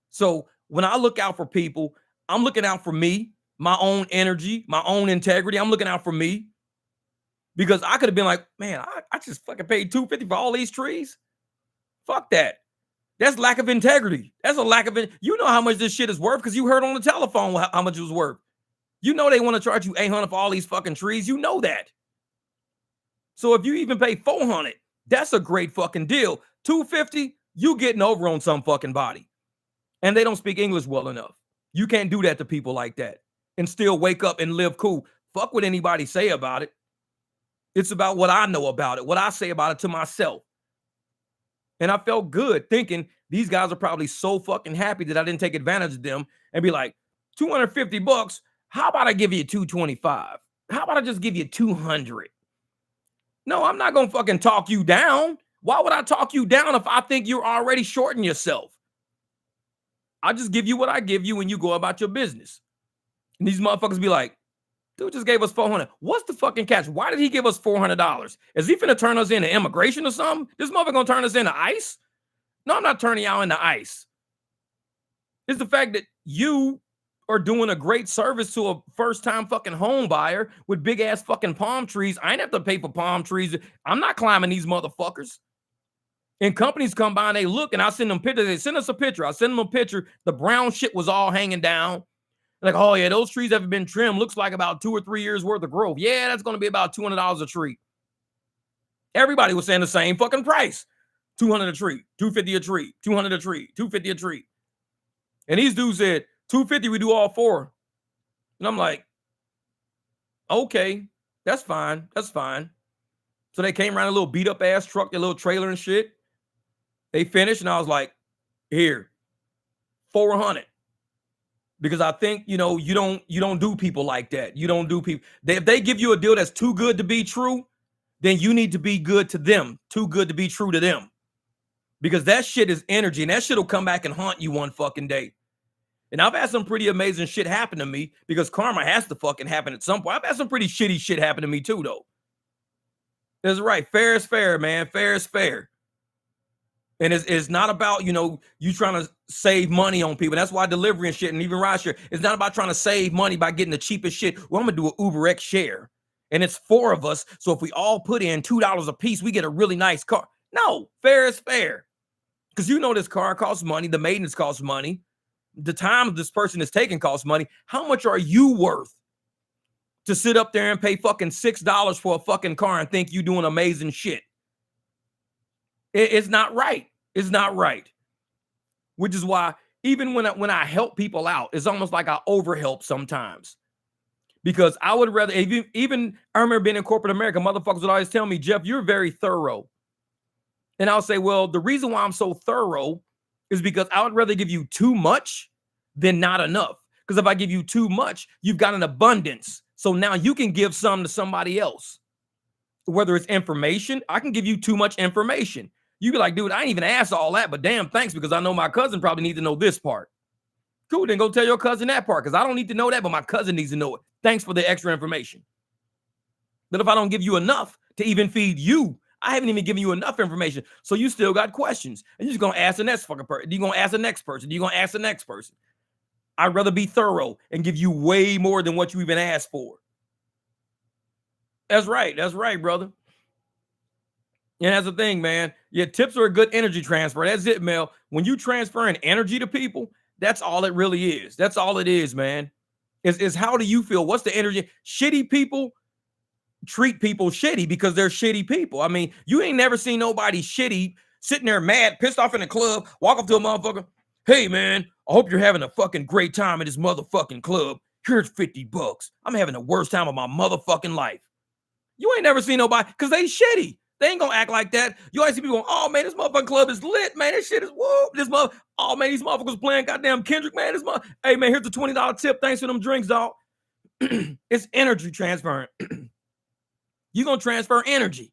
So when I look out for people, I'm looking out for me, my own energy, my own integrity. I'm looking out for me because I could have been like, man, I just fucking paid $250 for all these trees. Fuck that. That's lack of integrity. That's a lack of it. You know how much this shit is worth because you heard on the telephone how much it was worth. You know they want to charge you $800 for all these fucking trees. You know that. So if you even pay $400, that's a great fucking deal. $250, you getting over on some fucking body. And they don't speak English well enough. You can't do that to people like that and still wake up and live cool. Fuck what anybody say about it. It's about what I know about it, what I say about it to myself. And I felt good thinking these guys are probably so fucking happy that I didn't take advantage of them and be like, $250, how about I give you $225? How about I just give you $200? No, I'm not going to fucking talk you down. Why would I talk you down if I think you're already shorting yourself? I just give you what I give you and you go about your business. And these motherfuckers be like, dude just gave us $400. What's the fucking catch? Why did he give us $400? Is he finna turn us into immigration or something? This motherfucker gonna turn us into ICE? No, I'm not turning y'all into ICE. It's the fact that you are doing a great service to a first-time fucking home buyer with big-ass fucking palm trees. I ain't have to pay for palm trees. I'm not climbing these motherfuckers. And companies come by and they look, and I send them pictures. They send us a picture. I send them a picture. The brown shit was all hanging down. Like, oh, yeah, those trees haven't been trimmed. Looks like about 2 or 3 years worth of growth. Yeah, that's going to be about $200 a tree. Everybody was saying the same fucking price. $200 a tree, $250 a tree, $200 a tree, $250 a tree. And these dudes said, $250, we do all 4. And I'm like, okay, that's fine. That's fine. So they came around a little beat up ass truck, their little trailer and shit. They finished, and I was like, here, $400. Because I think, you don't do people like that. You don't do people. If they give you a deal that's too good to be true, then you need to be good to them. Too good to be true to them. Because that shit is energy, and that shit will come back and haunt you one fucking day. And I've had some pretty amazing shit happen to me because karma has to fucking happen at some point. I've had some pretty shitty shit happen to me too, though. That's right. Fair is fair, man. Fair is fair. And it's not about, you trying to save money on people. That's why delivery and shit and even rideshare, it's not about trying to save money by getting the cheapest shit. Well, I'm going to do an ubereats share. And it's 4 of us. So if we all put in $2 a piece, we get a really nice car. No, fair is fair. Because this car costs money. The maintenance costs money. The time this person is taking costs money. How much are you worth to sit up there and pay fucking $6 for a fucking car and think you doing amazing shit? It's not right. It's not right. Which is why even when I help people out, it's almost like I overhelp sometimes. Because I would rather, even I remember being in corporate America, motherfuckers would always tell me, Jeff, you're very thorough. And I'll say, well, the reason why I'm so thorough is because I would rather give you too much than not enough. Because if I give you too much, you've got an abundance. So now you can give some to somebody else. Whether it's information, I can give you too much information. You be like, dude, I ain't even asked all that, but damn, thanks, because I know my cousin probably needs to know this part. Cool, then go tell your cousin that part, because I don't need to know that, but my cousin needs to know it. Thanks for the extra information. But if I don't give you enough, to even feed you. I haven't even given you enough information. So you still got questions. And you're just going to ask the next fucking person. You're going to ask the next person. You're going to ask the next person. I'd rather be thorough and give you way more than what you even asked for. That's right. That's right, brother. And that's the thing, man. Yeah, tips are a good energy transfer. That's it, Mel. When you transferring energy to people, that's all it really is. That's all it is, man. Is how do you feel? What's the energy? Shitty people treat people shitty because they're shitty people. I mean, you ain't never seen nobody shitty sitting there mad, pissed off in the club, walk up to a motherfucker. Hey, man, I hope you're having a fucking great time at this motherfucking club. Here's $50. I'm having the worst time of my motherfucking life. You ain't never seen nobody because they shitty. They ain't gonna act like that. You always see people going, oh man, this motherfucking club is lit, man. This shit is whoop. This mother, oh man, these motherfuckers playing goddamn Kendrick, man. This mother, hey man, here's a $20 tip. Thanks for them drinks, dog. It's energy transferring. You gonna transfer energy.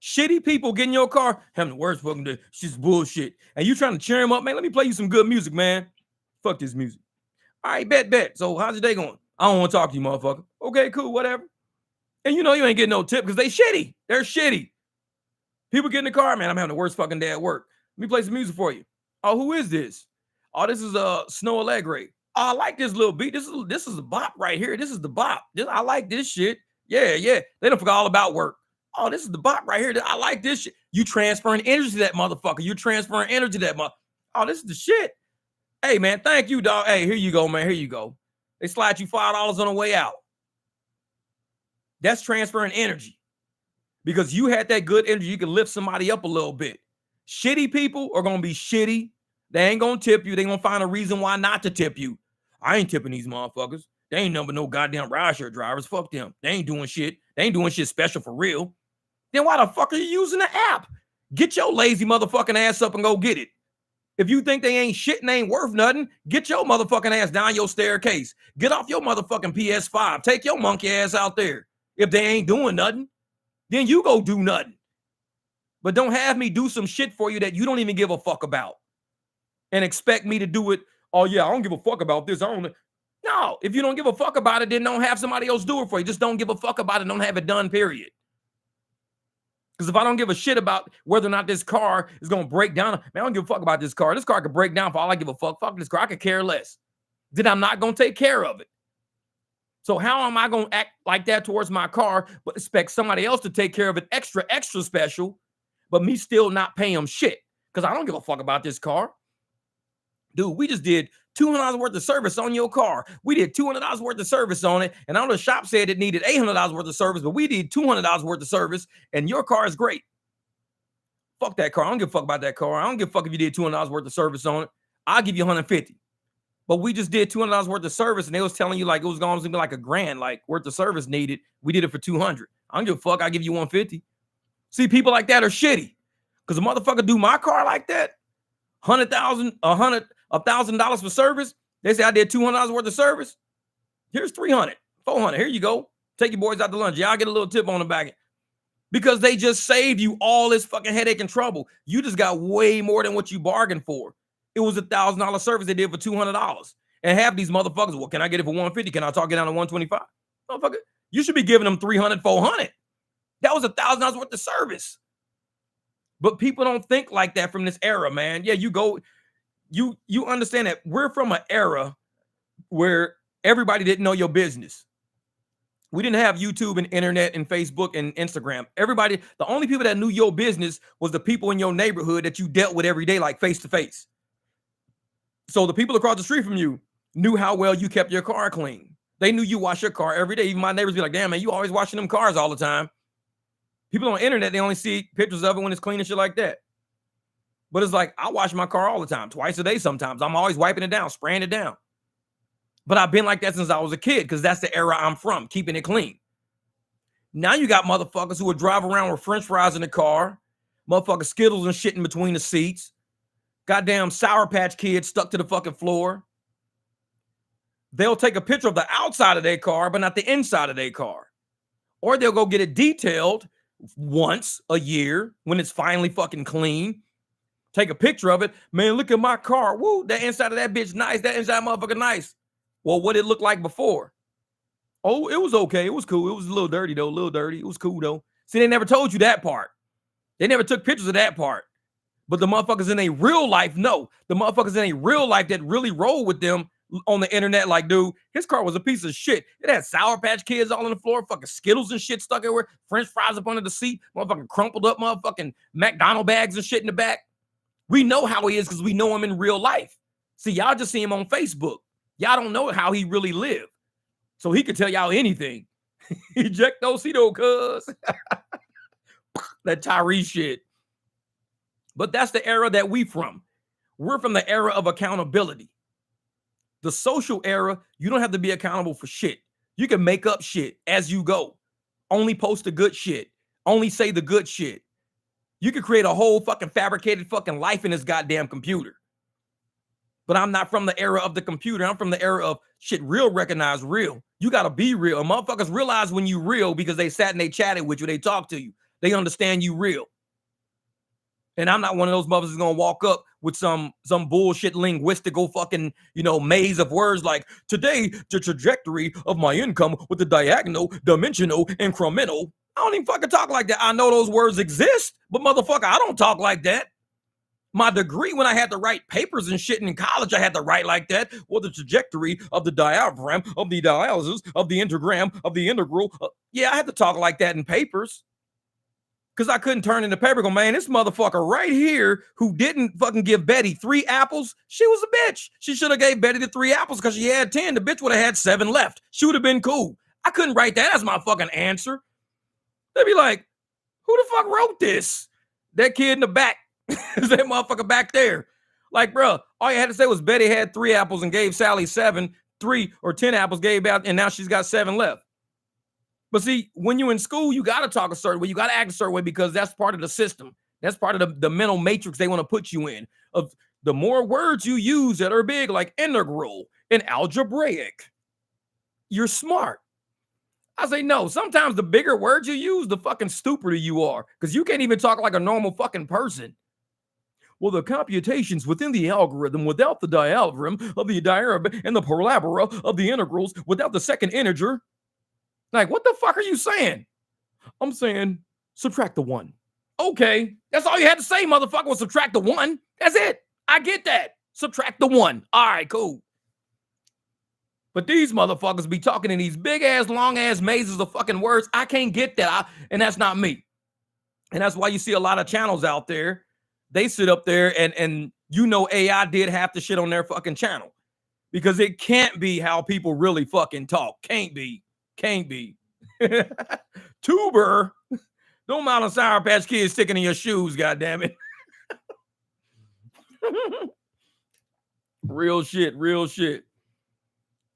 Shitty people get in your car, having the worst fucking day. Shit's bullshit. And you trying to cheer them up, man. Let me play you some good music, man. Fuck this music. All right, bet. So how's your day going? I don't want to talk to you, motherfucker. Okay, cool, whatever. And you know you ain't getting no tip because they shitty. They're shitty. People get in the car, man. I'm having the worst fucking day at work. Let me play some music for you. Oh, who is this? Oh, this is Snow Allegre. Oh, I like this little beat. This is a bop right here. This is the bop. I like this shit. Yeah. They don't forget all about work. Oh, this is the bop right here. I like this shit. You transferring energy to that motherfucker. You transferring energy to that mother. Oh, this is the shit. Hey, man, thank you, dog. Hey, here you go, man. Here you go. They slide you $5 on the way out. That's transferring energy because you had that good energy. You can lift somebody up a little bit. Shitty people are going to be shitty. They ain't going to tip you. They going to find a reason why not to tip you. I ain't tipping these motherfuckers. They ain't number no goddamn rideshare drivers. Fuck them. They ain't doing shit. They ain't doing shit special for real. Then why the fuck are you using the app? Get your lazy motherfucking ass up and go get it. If you think they ain't shit and ain't worth nothing, get your motherfucking ass down your staircase. Get off your motherfucking PS5. Take your monkey ass out there. If they ain't doing nothing, then you go do nothing. But don't have me do some shit for you that you don't even give a fuck about and expect me to do it. Oh, yeah, I don't give a fuck about this. No, if you don't give a fuck about it, then don't have somebody else do it for you. Just don't give a fuck about it. Don't have it done, period. Because if I don't give a shit about whether or not this car is going to break down, man, I don't give a fuck about this car. This car could break down for all I give a fuck. Fuck this car. I could care less. Then I'm not going to take care of it. So how am I going to act like that towards my car, but expect somebody else to take care of it extra special, but me still not pay them shit? Because I don't give a fuck about this car. Dude, we just did $200 worth of service on your car. We did $200 worth of service on it. And I know the shop said it needed $800 worth of service, but we did $200 worth of service, and your car is great. Fuck that car. I don't give a fuck about that car. I don't give a fuck if you did $200 worth of service on it. I'll give you $150. But we just did $200 worth of service, and they was telling you like it was going to be like $1,000 like worth of service needed. We did it for $200. I don't give a fuck. I give you $150. See, people like that are shitty. Because a motherfucker do my car like that, $1,000 for service. They say I did $200 worth of service. Here's $300, $400. Here you go. Take your boys out to lunch. Y'all get a little tip on the back end. Because they just saved you all this fucking headache and trouble. You just got way more than what you bargained for. It was $1,000 service they did for $200. And half these motherfuckers, well, can I get it for $150? Can I talk it down to $125? Motherfucker, you should be giving them $300, $400. That was $1,000 worth of service. But people don't think like that from this era, man. Yeah, you understand that we're from an era where everybody didn't know your business. We didn't have YouTube and internet and Facebook and Instagram. Everybody, the only people that knew your business was the people in your neighborhood that you dealt with every day, like face to face. So the people across the street from you knew how well you kept your car clean. They knew you wash your car every day. Even my neighbors be like, damn, man, you always washing them cars all the time. People on the internet, they only see pictures of it when it's clean and shit like that. But it's like, I wash my car all the time, twice a day sometimes. I'm always wiping it down, spraying it down. But I've been like that since I was a kid because that's the era I'm from, keeping it clean. Now you got motherfuckers who would drive around with french fries in the car, motherfucking Skittles and shit in between the seats, goddamn Sour Patch Kids stuck to the fucking floor. They'll take a picture of the outside of their car, but not the inside of their car. Or they'll go get it detailed once a year when it's finally fucking clean. Take a picture of it. Man, look at my car. Woo, that inside of that bitch nice. That inside motherfucker nice. Well, what it looked like before? Oh, it was okay. It was cool. It was a little dirty, though. A little dirty. It was cool, though. See, they never told you that part. They never took pictures of that part. But the motherfuckers in a real life know. The motherfuckers in a real life that really roll with them on the internet, like, dude, his car was a piece of shit. It had Sour Patch Kids all on the floor, fucking Skittles and shit stuck everywhere, French fries up under the seat, motherfucking crumpled up motherfucking McDonald bags and shit in the back. We know how he is because we know him in real life. See, y'all just see him on Facebook. Y'all don't know how he really lived. So he could tell y'all anything. Ejectocito, cuz. That Tyree shit. But that's the era that we from. We're from the era of accountability. The social era, you don't have to be accountable for shit. You can make up shit as you go. Only post the good shit. Only say the good shit. You could create a whole fucking fabricated fucking life in this goddamn computer. But I'm not from the era of the computer. I'm from the era of shit, real recognize real. You got to be real. And motherfuckers realize when you real because they sat and they chatted with you. They talked to you. They understand you real. And I'm not one of those motherfuckers going to walk up with some bullshit linguistical fucking, maze of words like, today, the trajectory of my income with the diagonal, dimensional, incremental. I don't even fucking talk like that. I know those words exist, but motherfucker, I don't talk like that. My degree, when I had to write papers and shit in college, I had to write like that. Well, the trajectory of the diaphragm, of the dialysis, of the integram, of the integral. Yeah, I had to talk like that in papers. Because I couldn't turn in the paper, go, man, this motherfucker right here who didn't fucking give Betty 3 apples, she was a bitch. She should have gave Betty the 3 apples because she had 10. The bitch would have had 7 left. She would have been cool. I couldn't write that as my fucking answer. They'd be like, who the fuck wrote this? That kid in the back. Is that motherfucker back there? Like, bro, all you had to say was Betty had 3 apples and gave Sally 7, 3 or 10 apples gave out, and now she's got 7 left. But see, when you're in school, you got to talk a certain way. You got to act a certain way because that's part of the system. That's part of the mental matrix they want to put you in. Of the more words you use that are big, like integral and algebraic, you're smart. I say no. Sometimes the bigger words you use, the fucking stupider you are because you can't even talk like a normal fucking person. Well, the computations within the algorithm without the diagram of the diagram and the parabola of the integrals without the second integer. Like, what the fuck are you saying? I'm saying subtract the 1. Okay. That's all you had to say, motherfucker, was subtract the 1. That's it. I get that. Subtract the 1. All right, cool. But these motherfuckers be talking in these big-ass, long-ass mazes of fucking words. I can't get that. And that's not me. And that's why you see a lot of channels out there. They sit up there and AI did half the shit on their fucking channel. Because it can't be how people really fucking talk. Can't be. Can't be. Tuber. Don't mind a Sour Patch Kid sticking in your shoes, goddammit. Real shit, real shit.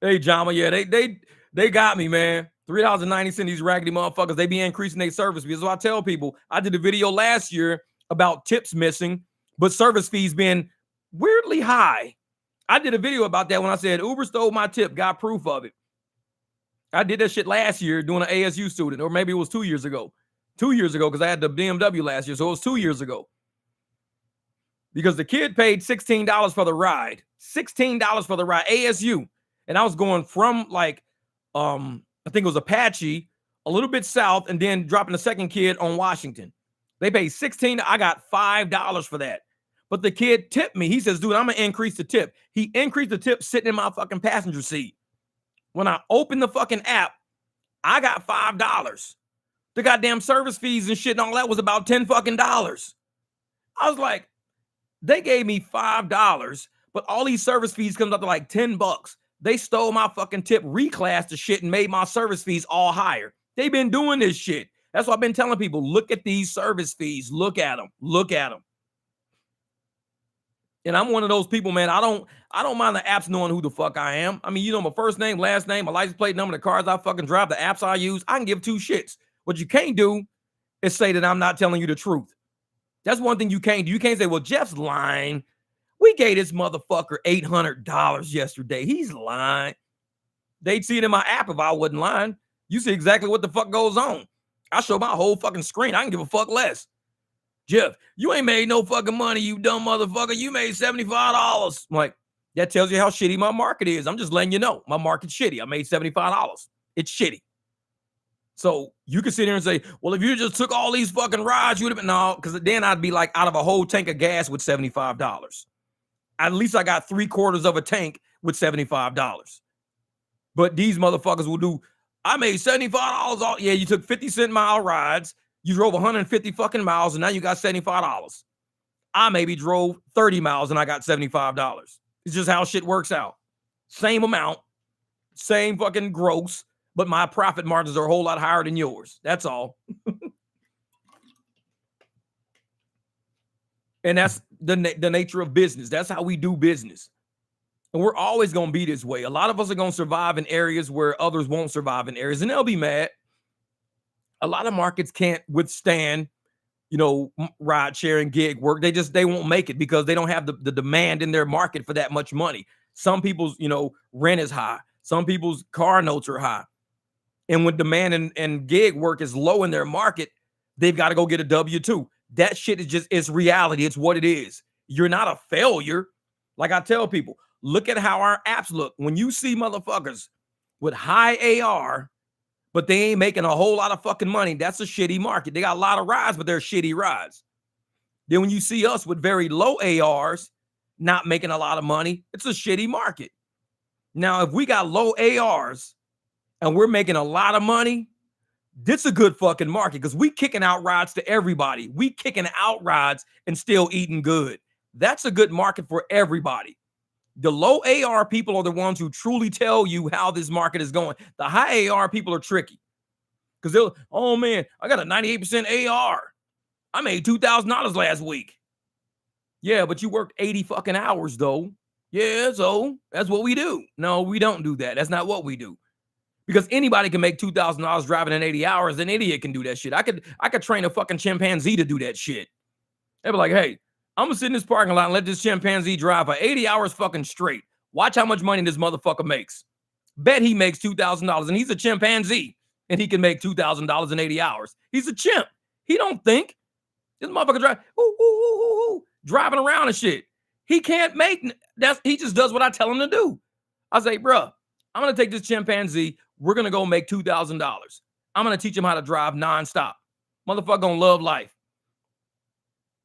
Hey, Jama, yeah, they got me, man. $3.90, these raggedy motherfuckers. They be increasing their service fees. So I tell people, I did a video last year about tips missing, but service fees being weirdly high. I did a video about that when I said Uber stole my tip, got proof of it. I did that shit last year doing an ASU student, or maybe it was 2 years ago. 2 years ago, because I had the BMW last year, so it was 2 years ago. Because the kid paid $16 for the ride. $16 for the ride, ASU. And I was going from like, I think it was Apache, a little bit south, and then dropping the second kid on Washington. They paid $16. I got $5 for that. But the kid tipped me. He says, dude, I'm going to increase the tip. He increased the tip sitting in my fucking passenger seat. When I opened the fucking app, I got $5. The goddamn service fees and shit and all that was about $10 fucking dollars. I was like, they gave me $5, but all these service fees comes up to like $10. They stole my fucking tip, reclassed the shit, and made my service fees all higher. They've been doing this shit. That's why I've been telling people, look at these service fees. Look at them. Look at them. And I'm one of those people, man. I don't mind the apps knowing who the fuck I am. I mean, you know my first name, last name, my license plate number, the cars I fucking drive, the apps I use. I can give 2 shits. What you can't do is say that I'm not telling you the truth. That's one thing you can't do. You can't say, well, Jeff's lying. We gave this motherfucker $800 yesterday. He's lying. They'd see it in my app if I wasn't lying. You see exactly what the fuck goes on. I show my whole fucking screen. I can give a fuck less. Jeff, you ain't made no fucking money, you dumb motherfucker. You made $75. I'm like, that tells you how shitty my market is. I'm just letting you know. My market's shitty. I made $75. It's shitty. So you could sit here and say, well, if you just took all these fucking rides, you would have been, no, because then I'd be like out of a whole tank of gas with $75. At least I got 3/4 of a tank with $75. But these motherfuckers will do, I made $75 all. Yeah, you took 50-cent-mile rides. You drove 150 fucking miles, and now you got $75. I maybe drove 30 miles and I got $75. It's just how shit works out. Same amount, same fucking gross, but my profit margins are a whole lot higher than yours. That's all. And that's the nature of business. That's how we do business. And we're always going to be this way. A lot of us are going to survive in areas where others won't survive in areas, and they'll be mad. A lot of markets can't withstand, ride sharing gig work. They won't make it because they don't have the demand in their market for that much money. Some people's, rent is high. Some people's car notes are high. And when demand and gig work is low in their market, they've got to go get a W-2. That shit it's reality. It's what it is. You're not a failure. Like I tell people, look at how our apps look. When you see motherfuckers with high AR, but they ain't making a whole lot of fucking money, that's a shitty market. They got a lot of rides, but they're shitty rides. Then when you see us with very low ARs, not making a lot of money, it's a shitty market. Now, if we got low ARs and we're making a lot of money, this is a good fucking market because we kicking out rides to everybody. We kicking out rides and still eating good. That's a good market for everybody. The low AR people are the ones who truly tell you how this market is going. The high AR people are tricky because they'll, oh man, I got a 98% AR. I made $2,000 last week. Yeah, but you worked 80 fucking hours though. Yeah, so that's what we do. No, we don't do that. That's not what we do. Because anybody can make $2,000 driving in 80 hours. An idiot can do that shit. I could train a fucking chimpanzee to do that shit. They'd be like, hey, I'm gonna sit in this parking lot and let this chimpanzee drive for 80 hours fucking straight. Watch how much money this motherfucker makes. Bet he makes $2,000, and he's a chimpanzee, and he can make $2,000 in 80 hours. He's a chimp. He don't think. This motherfucker driving around and shit. He can't make that. He just does what I tell him to do. I say, bruh, I'm gonna take this chimpanzee. We're gonna go make $2,000. I'm gonna teach him how to drive nonstop. Motherfucker gonna love life.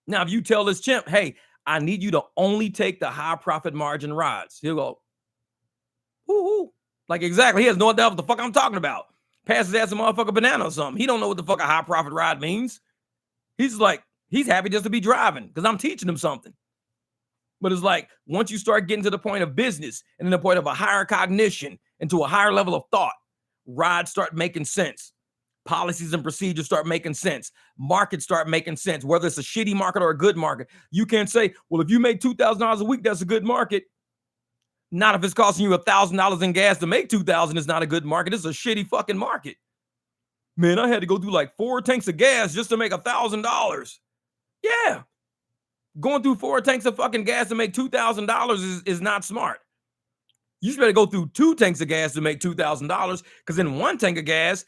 Now, if you tell this chimp, hey, I need you to only take the high profit margin rides, he'll go, woo-hoo. Like, exactly. He has no idea what the fuck I'm talking about. Pass his ass a motherfucker banana or something. He don't know what the fuck a high profit ride means. He's like, he's happy just to be driving because I'm teaching him something. But it's like, once you start getting to the point of business and then the point of a higher cognition and to a higher level of thought, rides start making sense. Policies and procedures start making sense. Markets start making sense, whether it's a shitty market or a good market. You can't say, well, if you make $2,000 a week, that's a good market. Not if it's costing you $1,000 in gas to make $2,000. It's not a good market. It's a shitty fucking market. Man, I had to go through like 4 tanks of gas just to make $1,000. Yeah. Going through 4 tanks of fucking gas to make $2,000 is not smart. You should better go through 2 tanks of gas to make $2,000 because in 1 tank of gas,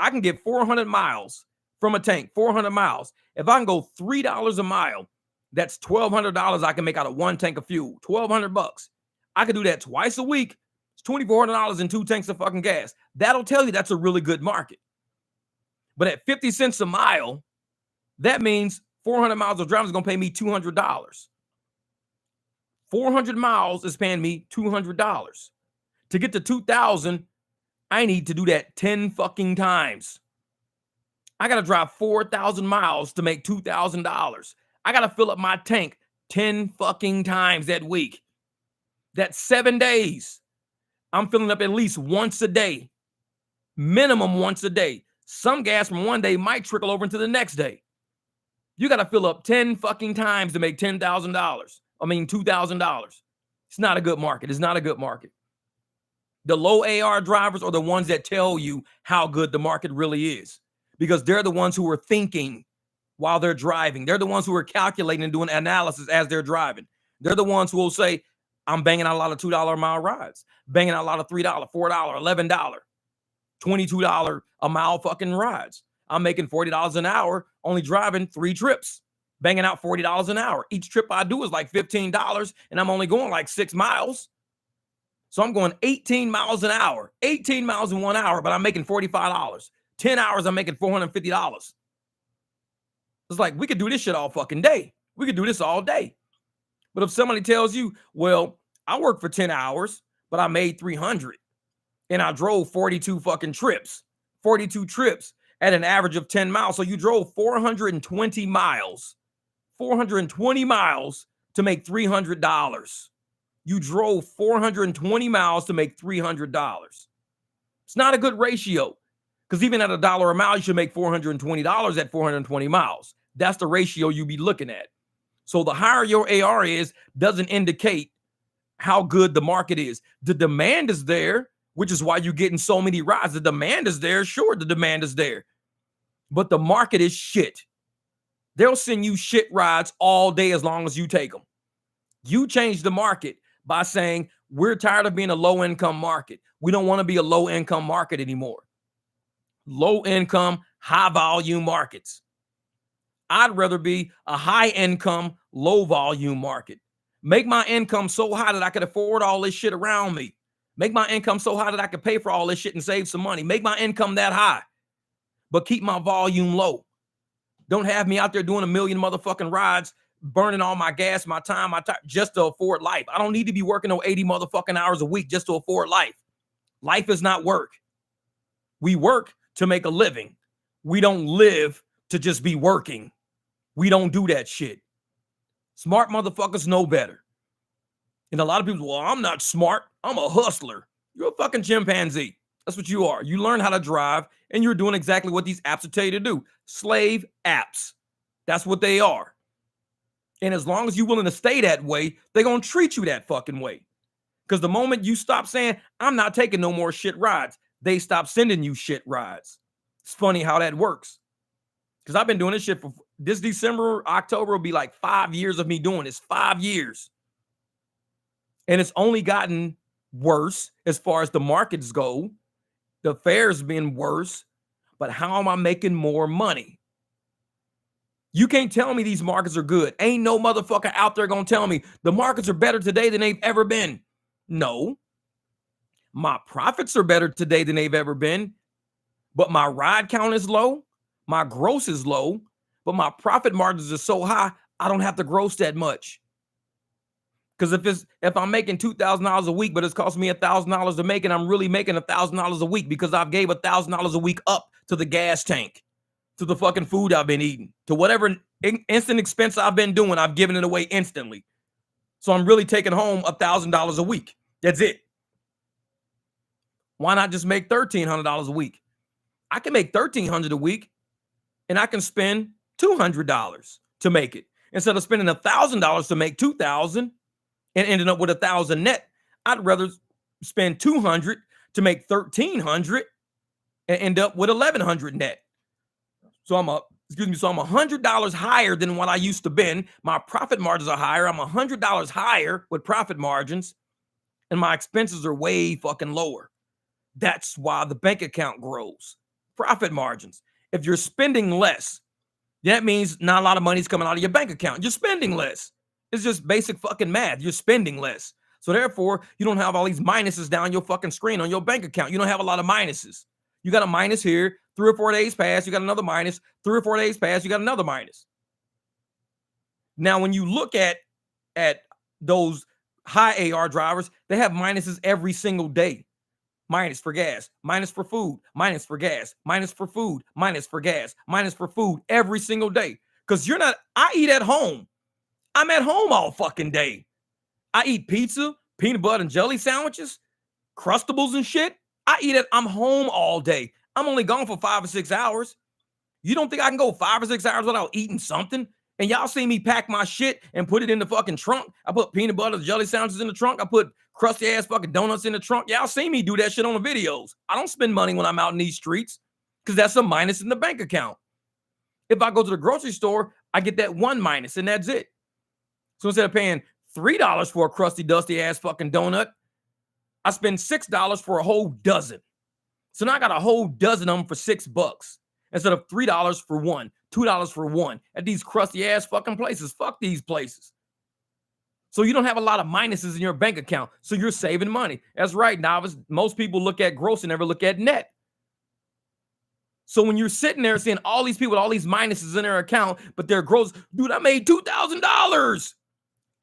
I can get 400 miles from a tank, 400 miles. If I can go $3 a mile, that's $1,200 I can make out of 1 tank of fuel, $1,200. I could do that twice a week. It's $2,400 in 2 tanks of fucking gas. That'll tell you that's a really good market. But at 50 cents a mile, that means 400 miles of driving is going to pay me $200. 400 miles is paying me $200. To get to 2,000, I need to do that 10 fucking times. I got to drive 4,000 miles to make $2,000. I got to fill up my tank 10 fucking times that week. That's 7 days. I'm filling up at least once a day. Minimum once a day. Some gas from one day might trickle over into the next day. You got to fill up 10 fucking times to make $10,000. I mean, $2,000. It's not a good market. It's not a good market. The low AR drivers are the ones that tell you how good the market really is because they're the ones who are thinking while they're driving. They're the ones who are calculating and doing analysis as they're driving. They're the ones who will say, I'm banging out a lot of $2 a mile rides, banging out a lot of $3, $4, $11, $22 a mile fucking rides. I'm making $40 an hour, only driving 3 trips, banging out $40 an hour. Each trip I do is like $15, and I'm only going like 6 miles. So I'm going 18 miles an hour, 18 miles in 1 hour, but I'm making $45. 10 hours, I'm making $450. It's like, we could do this shit all fucking day. We could do this all day. But if somebody tells you, well, I worked for 10 hours, but I made 300 and I drove 42 fucking trips, 42 trips at an average of 10 miles. So you drove 420 miles, 420 miles to make $300. You drove 420 miles to make $300. It's not a good ratio, because even at $1 a mile, you should make $420 at 420 miles. That's the ratio you be looking at. So the higher your AR is, doesn't indicate how good the market is. The demand is there, which is why you're getting so many rides. The demand is there. Sure, the demand is there. But the market is shit. They'll send you shit rides all day as long as you take them. You change the market by saying, we're tired of being a low-income market. We don't want to be a low-income market anymore. Low-income, high-volume markets. I'd rather be a high-income, low-volume market. Make my income so high that I could afford all this shit around me. Make my income so high that I could pay for all this shit and save some money. Make my income that high, but keep my volume low. Don't have me out there doing a million motherfucking rides, burning all my gas, my time, just to afford life. I don't need to be working on 80 motherfucking hours a week just to afford life. Life is not work. We work to make a living. We don't live to just be working. We don't do that shit. Smart motherfuckers know better. And a lot of people, well, I'm not smart. I'm a hustler. You're a fucking chimpanzee. That's what you are. You learn how to drive, and you're doing exactly what these apps will tell you to do. Slave apps. That's what they are. And as long as you're willing to stay that way, they're going to treat you that fucking way. Because the moment you stop saying, I'm not taking no more shit rides, they stop sending you shit rides. It's funny how that works. Because I've been doing this shit for this December, October will be like 5 years of me doing this. 5 years. And it's only gotten worse as far as the markets go. The fares been worse. But how am I making more money? You can't tell me these markets are good. Ain't no motherfucker out there gonna tell me the markets are better today than they've ever been. No. My profits are better today than they've ever been. But my ride count is low. My gross is low. But my profit margins are so high, I don't have to gross that much. Because if I'm making $2,000 a week, but it's cost me $1,000 to make it, I'm really making $1,000 a week because I've gave $1,000 a week up to the gas tank, to the fucking food I've been eating, to whatever instant expense I've been doing, I've given it away instantly. So I'm really taking home $1,000 a week. That's it. Why not just make $1,300 a week? I can make $1,300 a week, and I can spend $200 to make it. Instead of spending $1,000 to make $2,000 and ending up with $1,000 net, I'd rather spend $200 to make $1,300 and end up with $1,100 net. So I'm $100 higher than what I used to been. My profit margins are higher. I'm $100 higher with profit margins, and my expenses are way fucking lower. That's why the bank account grows. Profit margins. If you're spending less, that means not a lot of money's coming out of your bank account. You're spending less. It's just basic fucking math. You're spending less. So therefore, you don't have all these minuses down your fucking screen on your bank account. You don't have a lot of minuses. You got a minus here, 3 or 4 days pass, you got another minus, 3 or 4 days pass, you got another minus. Now, when you look at those high AR drivers, they have minuses every single day. Minus for gas, minus for food, minus for gas, minus for food, minus for gas, minus for food every single day. Because I eat at home. I'm at home all fucking day. I eat pizza, peanut butter and jelly sandwiches, Crustables and shit. I'm home all day. I'm only gone for 5 or 6 hours. You don't think I can go 5 or 6 hours without eating something? And y'all see me pack my shit and put it in the fucking trunk. I put peanut butter, jelly sandwiches in the trunk. I put crusty ass fucking donuts in the trunk. Y'all see me do that shit on the videos. I don't spend money when I'm out in these streets because that's a minus in the bank account. If I go to the grocery store, I get that one minus and that's it. So instead of paying $3 for a crusty, dusty ass fucking donut, I spend $6 for a whole dozen. So now I got a whole dozen of them for $6 instead of $3 for one, $2 for one at these crusty ass fucking places. Fuck these places. So you don't have a lot of minuses in your bank account. So you're saving money. That's right, novice. Most people look at gross and never look at net. So when you're sitting there seeing all these people with all these minuses in their account, but their gross, dude, I made $2,000.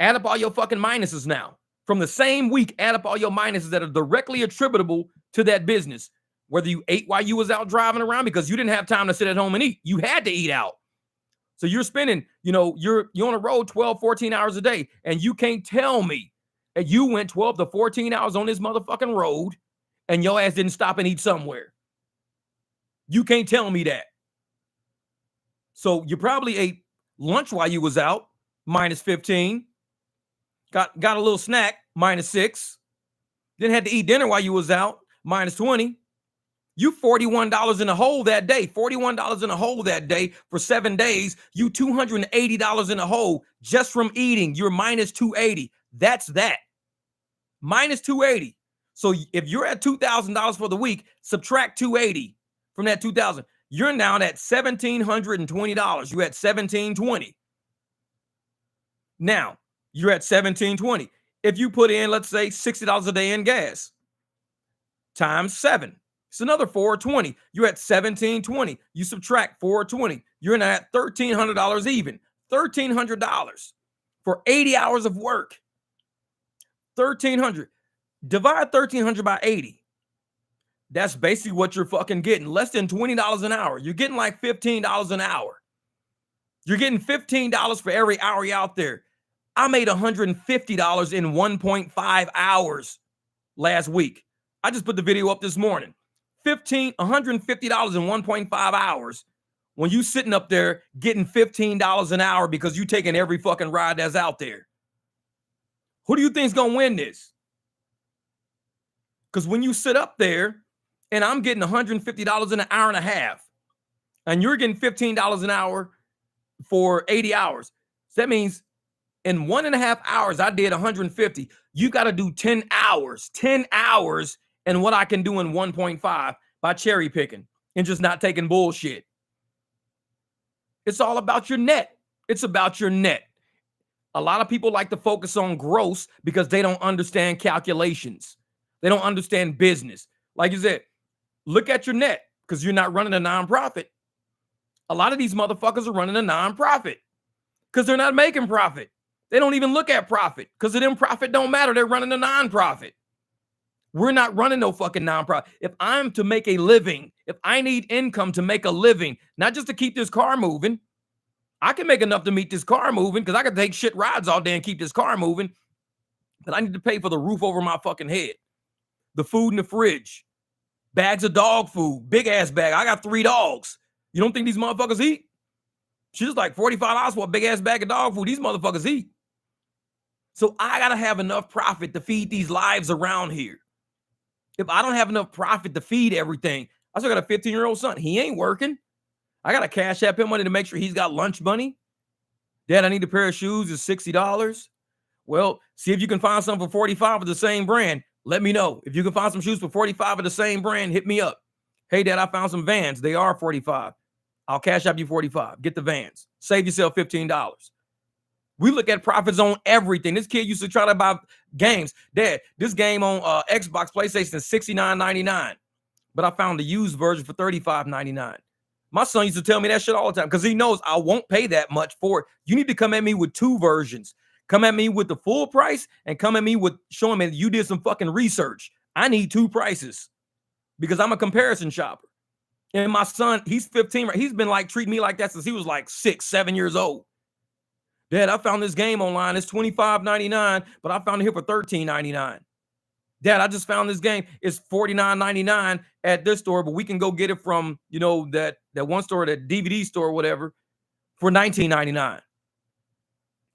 Add up all your fucking minuses now. From the same week, add up all your minuses that are directly attributable to that business. Whether you ate while you was out driving around because you didn't have time to sit at home and eat. You had to eat out. So you're spending, you're on the road 12, 14 hours a day. And you can't tell me that you went 12 to 14 hours on this motherfucking road and your ass didn't stop and eat somewhere. You can't tell me that. So you probably ate lunch while you was out, minus 15. Got a little snack, minus 6. Then had to eat dinner while you was out, minus 20. You $41 in a hole that day. $41 in a hole that day for 7 days. You $280 in a hole just from eating. You're minus 280. That's that. Minus 280. So if you're at $2,000 for the week, subtract 280 from that 2,000. You're now at $1,720. You're at $1,720. Now, you're at $1,720. If you put in, let's say, $60 a day in gas, times 7, it's another $420. You're at $1,720. You subtract $420. You're now at $1,300 even. $1,300 for 80 hours of work. $1,300. Divide 1,300 by 80. That's basically what you're fucking getting. Less than $20 an hour. You're getting like $15 an hour. You're getting $15 for every hour you're out there. I made $150 in 1.5 hours last week. I just put the video up this morning. $150 in 1.5 hours when you sitting up there getting $15 an hour because you taking every fucking ride that's out there. Who do you think's going to win this? Because when you sit up there and I'm getting $150 in an hour and a half and you're getting $15 an hour for 80 hours. So that means in 1.5 hours, I did 150. You got to do 10 hours and what I can do in 1.5 by cherry picking and just not taking bullshit. It's all about your net. It's about your net. A lot of people like to focus on gross because they don't understand calculations. They don't understand business. Like you said, look at your net because you're not running a nonprofit. A lot of these motherfuckers are running a nonprofit because they're not making profit. They don't even look at profit because to them profit don't matter. They're running a nonprofit. We're not running no fucking nonprofit. If I'm to make a living, if I need income to make a living, not just to keep this car moving, I can make enough to meet this car moving because I can take shit rides all day and keep this car moving. But I need to pay for the roof over my fucking head, the food in the fridge, bags of dog food, big ass bag. I got 3 dogs. You don't think these motherfuckers eat? She's like $45 for a big ass bag of dog food. These motherfuckers eat. So I got to have enough profit to feed these lives around here. If I don't have enough profit to feed everything, I still got a 15-year-old son. He ain't working. I got to cash app him money to make sure he's got lunch money. Dad, I need a pair of shoes. It's $60. Well, see if you can find some for $45 of the same brand. Let me know. If you can find some shoes for $45 of the same brand, hit me up. Hey, Dad, I found some Vans. They are $45. I'll cash app you $45. Get the Vans. Save yourself $15. We look at profits on everything. This kid used to try to buy games. Dad, this game on Xbox, PlayStation is $69.99. But I found the used version for $35.99. My son used to tell me that shit all the time because he knows I won't pay that much for it. You need to come at me with 2 versions. Come at me with the full price and come at me with showing me that you did some fucking research. I need 2 prices because I'm a comparison shopper. And my son, he's 15. Right? He's been like treating me like that since he was like 6, 7 years old. Dad, I found this game online. It's $25.99, but I found it here for $13.99. Dad, I just found this game. It's $49.99 at this store, but we can go get it from, that one store, that DVD store or whatever, for $19.99.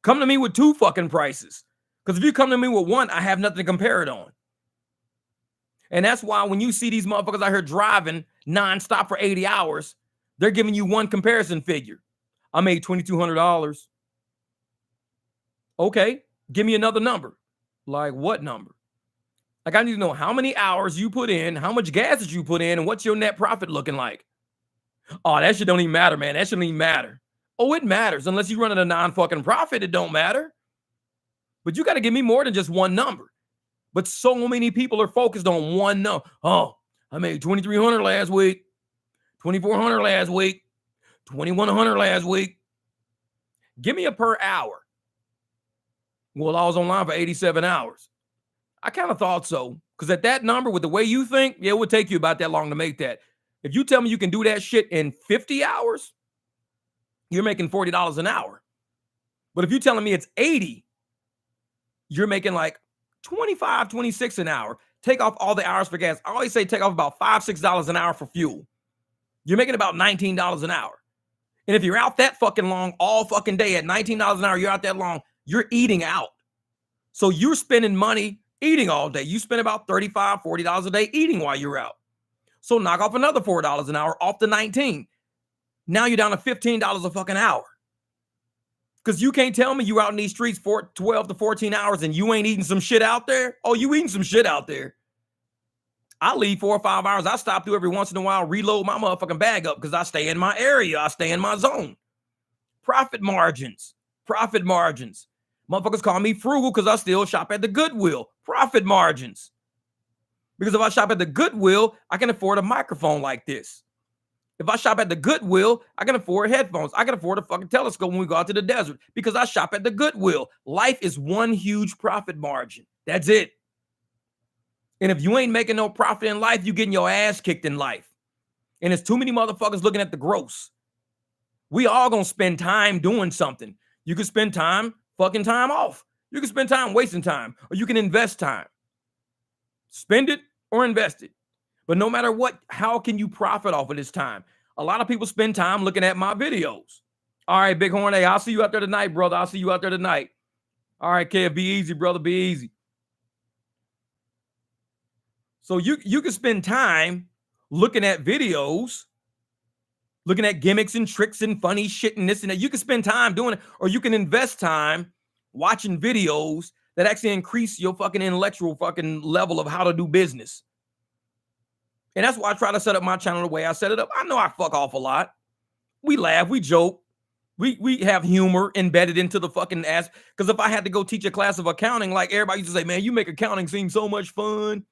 Come to me with 2 fucking prices. Because if you come to me with 1, I have nothing to compare it on. And that's why when you see these motherfuckers out here driving nonstop for 80 hours, they're giving you 1 comparison figure. I made $2,200. Okay, give me another number. Like what number? Like I need to know how many hours you put in, how much gas did you put in, and what's your net profit looking like? Oh, that shit don't even matter, man. That shouldn't even matter. Oh, it matters. Unless you're running a non-fucking profit, it don't matter. But you got to give me more than just 1 number. But so many people are focused on 1 number. Oh, I made $2,300 last week. $2,400 last week, $2,100 last week. Give me a per hour. Well, I was online for 87 hours. I kind of thought so. Because at that number, with the way you think, yeah, it would take you about that long to make that. If you tell me you can do that shit in 50 hours, you're making $40 an hour. But if you're telling me it's 80, you're making like 25, 26 an hour. Take off all the hours for gas. I always say take off about $5, $6 an hour for fuel. You're making about $19 an hour. And if you're out that fucking long all fucking day at $19 an hour, you're out that long, you're eating out. So you're spending money eating all day. You spend about $35, $40 a day eating while you're out. So knock off another $4 an hour off the 19. Now you're down to $15 a fucking hour. Because you can't tell me you out in these streets for 12 to 14 hours and you ain't eating some shit out there. Oh, you eating some shit out there. I leave 4 or 5 hours. I stop through every once in a while, reload my motherfucking bag up because I stay in my area. I stay in my zone. Profit margins. Profit margins. Motherfuckers call me frugal because I still shop at the Goodwill. Profit margins. Because if I shop at the Goodwill, I can afford a microphone like this. If I shop at the Goodwill, I can afford headphones. I can afford a fucking telescope when we go out to the desert because I shop at the Goodwill. Life is one huge profit margin. That's it. And if you ain't making no profit in life, you getting your ass kicked in life. And it's too many motherfuckers looking at the gross. We all gonna spend time doing something. You can spend time fucking time off. You can spend time wasting time, or you can invest time. Spend it or invest it. But no matter what, how can you profit off of this time? A lot of people spend time looking at my videos. All right, Big Horn, hey, I'll see you out there tonight, brother. I'll see you out there tonight. All right, Kev, be easy, brother, be easy. So you can spend time looking at videos, looking at gimmicks and tricks and funny shit and this and that. You can spend time doing it, or you can invest time watching videos that actually increase your fucking intellectual fucking level of how to do business. And that's why I try to set up my channel the way I set it up. I know I fuck off a lot. We laugh, we joke. We have humor embedded into the fucking ass. Because if I had to go teach a class of accounting, like everybody used to say, man, you make accounting seem so much fun.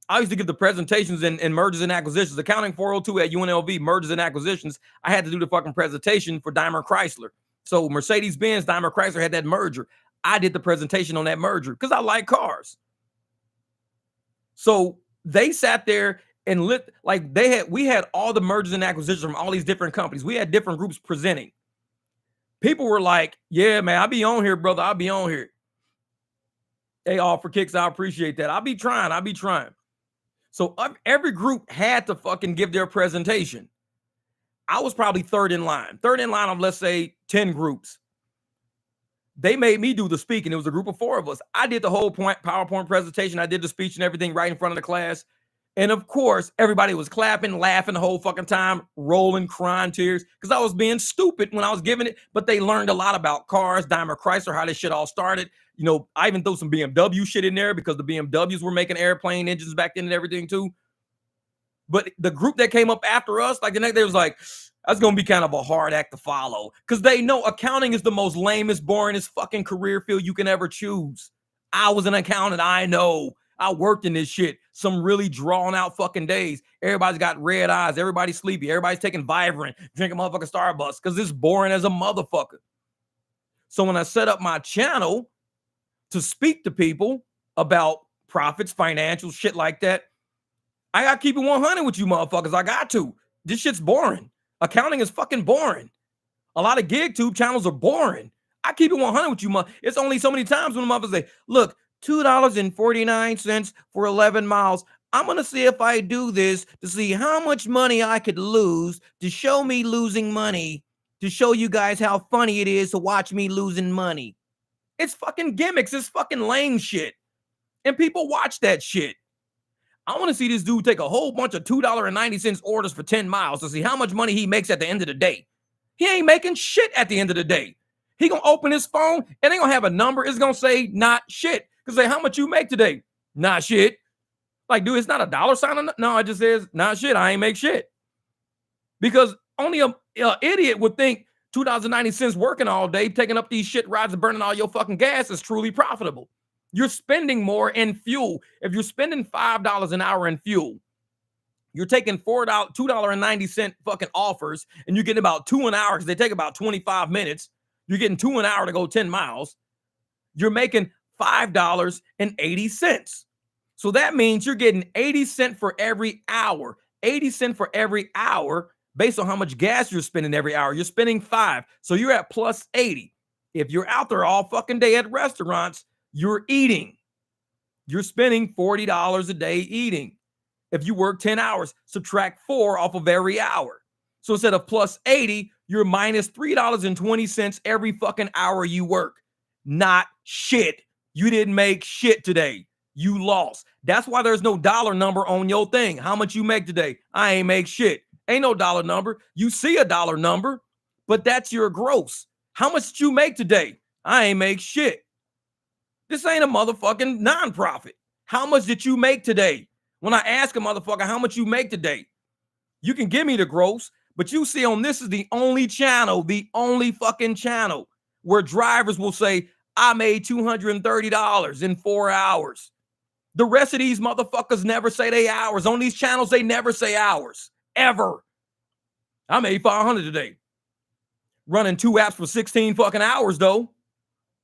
I used to give the presentations in mergers and acquisitions. Accounting 402 at UNLV, mergers and acquisitions. I had to do the fucking presentation for Daimler Chrysler. So Mercedes-Benz, Daimler Chrysler had that merger. I did the presentation on that merger because I like cars. So they sat there and we had all the mergers and acquisitions from all these different companies. We had different groups presenting. People were like, yeah, man, I'll be on here, brother. I'll be on here. Hey, all for kicks. I appreciate that. I'll be trying. So every group had to fucking give their presentation. I was probably third in line of, let's say, 10 groups. They made me do the speaking. It was a group of 4 of us. I did the whole PowerPoint presentation. I did the speech and everything right in front of the class. And of course, everybody was clapping, laughing the whole fucking time, rolling, crying tears, because I was being stupid when I was giving it. But they learned a lot about cars, Daimler Chrysler, how this shit all started. You know, I even threw some BMW shit in there because the BMWs were making airplane engines back then and everything too. But the group that came up after us, like the next day, was like, that's going to be kind of a hard act to follow. Because they know accounting is the most lamest, boringest fucking career field you can ever choose. I was an accountant. I know. I worked in this shit. Some really drawn out fucking days. Everybody's got red eyes. Everybody's sleepy. Everybody's taking Vibrant, drinking motherfucking Starbucks because it's boring as a motherfucker. So when I set up my channel to speak to people about profits, financial shit like that, I got to keep it 100 with you motherfuckers. I got to. This shit's boring. Accounting is fucking boring. A lot of gig tube channels are boring. I keep it 100 with you. It's only so many times when the motherfuckers say, look, $2.49 for 11 miles. I'm going to see if I do this to see how much money I could lose to show me losing money, to show you guys how funny it is to watch me losing money. It's fucking gimmicks. It's fucking lame shit. And people watch that shit. I want to see this dude take a whole bunch of $2.90 orders for 10 miles to see how much money he makes at the end of the day. He ain't making shit at the end of the day. He going to open his phone and they going to have a number. It's going to say not shit. Because say, how much you make today? Not shit. Like, dude, it's not a dollar sign. No, it just says not shit. I ain't make shit. Because only a idiot would think $2.90 working all day, taking up these shit rides and burning all your fucking gas is truly profitable. You're spending more in fuel. If you're spending $5 an hour in fuel, You're taking $2.90 fucking offers, and you're getting about 2 an hour because they take about 25 minutes. You're getting 2 an hour to go 10 miles. You're making $5.80. So that means you're getting 80 cents for every hour. 80 cents for every hour based on how much gas you're spending every hour. You're spending 5. So you're at plus 80. If you're out there all fucking day at restaurants, you're eating. You're spending $40 a day eating. If you work 10 hours, subtract 4 off of every hour. So instead of plus 80, you're minus $3.20 every fucking hour you work. Not shit. You didn't make shit today. You lost. That's why there's no dollar number on your thing. How much you make today? I ain't make shit. Ain't no dollar number. You see a dollar number, but that's your gross. How much did you make today? I ain't make shit. This ain't a motherfucking nonprofit. How much did you make today? When I ask a motherfucker how much you make today, you can give me the gross, but you see on this is the only channel, the only fucking channel where drivers will say, I made $230 in 4 hours. The rest of these motherfuckers never say they hours. On these channels, they never say hours. Ever. I made 500 today. Running 2 apps for 16 fucking hours, though.